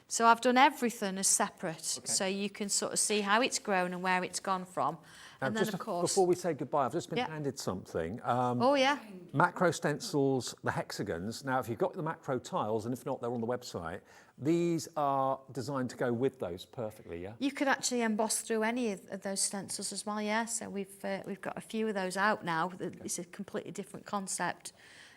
Speaker 4: So I've done everything as separate, so you can sort of see how it's grown and where it's gone from.
Speaker 2: Now,
Speaker 4: and then,
Speaker 2: just
Speaker 4: of course...
Speaker 2: before we say goodbye, I've just been handed something.
Speaker 4: Oh, yeah.
Speaker 2: Macro stencils, the hexagons. Now, if you've got the macro tiles, and if not, they're on the website, these are designed to go with those perfectly, yeah?
Speaker 4: You could actually emboss through any of those stencils as well, yeah. So we've got a few of those out now. It's a completely different concept.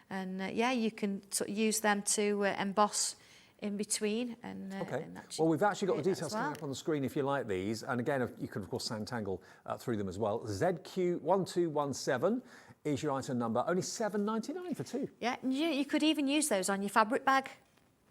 Speaker 4: And, yeah, you can sort of use them to emboss in between. And,
Speaker 2: okay.
Speaker 4: And
Speaker 2: well, we've actually got the details
Speaker 4: well.
Speaker 2: coming up on the screen if you like these. And again, you can, of course, Sanntangle through them as well. ZQ1217 is your item number. Only $7.99 for 2.
Speaker 4: Yeah, you could even use those on your fabric bag.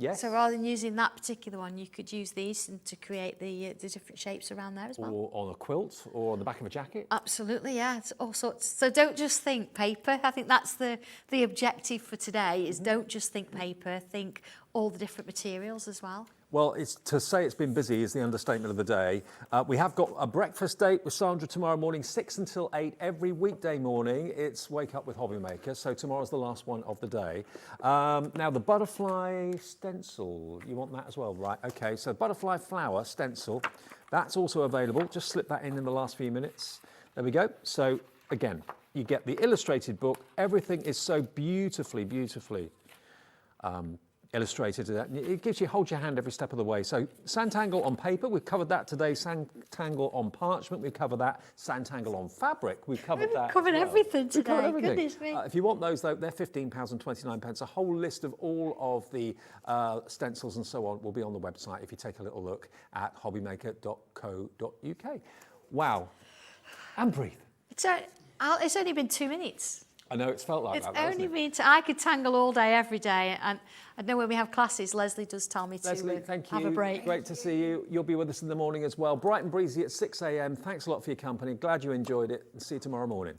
Speaker 2: Yes.
Speaker 4: So rather than using that particular one, you could use these to create the different shapes around there as well.
Speaker 2: Or on a quilt, or on the back of a jacket.
Speaker 4: Absolutely, yeah, it's all sorts. So don't just think paper. I think that's the objective for today, is don't just think paper, think all the different materials as well.
Speaker 2: Well, to say it's been busy is the understatement of the day. We have got a breakfast date with Sandra tomorrow morning, 6 until 8, every weekday morning. It's Wake Up with Hobby Maker, so tomorrow's the last one of the day. Now, the butterfly stencil, you want that as well, right? Okay, so butterfly flower stencil, that's also available. Just slip that in the last few minutes. There we go. So, again, you get the illustrated book. Everything is so beautifully illustrated. It gives you, hold your hand every step of the way. So Sanntangle on paper, we've covered that today. Sanntangle on parchment, we've covered that. Sanntangle on fabric, we've covered that.
Speaker 4: We've covered everything today.
Speaker 2: We've covered everything.
Speaker 4: Goodness me.
Speaker 2: If you want those though, they're £15.29. A whole list of all of the stencils and so on will be on the website if you take a little look at hobbymaker.co.uk. Wow. And breathe.
Speaker 4: It's only been 2 minutes.
Speaker 2: I know it's felt like
Speaker 4: It's
Speaker 2: that. Though,
Speaker 4: only
Speaker 2: hasn't it?
Speaker 4: been. I could tangle all day, every day, and I know when we have classes, Leslie does tell me
Speaker 2: Leslie,
Speaker 4: to
Speaker 2: thank you.
Speaker 4: have a break.
Speaker 2: Great to see you. You'll be with us in the morning as well. Bright and breezy at 6 a.m. Thanks a lot for your company. Glad you enjoyed it. And see you tomorrow morning.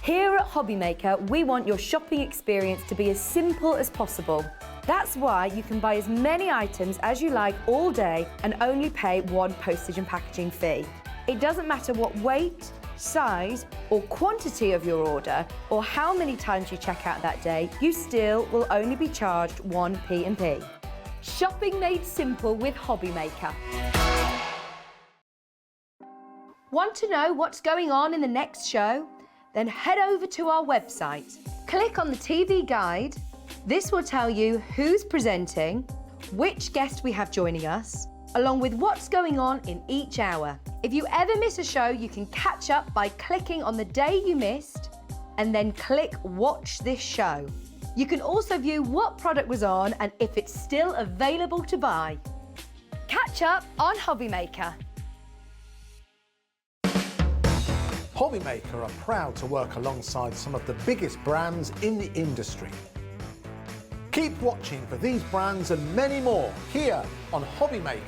Speaker 1: Here at Hobby Maker, we want your shopping experience to be as simple as possible. That's why you can buy as many items as you like all day and only pay one postage and packaging fee. It doesn't matter what weight, size or quantity of your order or how many times you check out that day, you still will only be charged one P&P. Shopping made simple with Hobby Maker. Want to know what's going on in the next show? Then head over to our website. Click on the TV guide. This will tell you who's presenting, which guest we have joining us, along with what's going on in each hour. If you ever miss a show, you can catch up by clicking on the day you missed and then click Watch This Show. You can also view what product was on and if it's still available to buy. Catch up on Hobby Maker.
Speaker 3: Hobby Maker are proud to work alongside some of the biggest brands in the industry. Keep watching for these brands and many more here on Hobby Maker.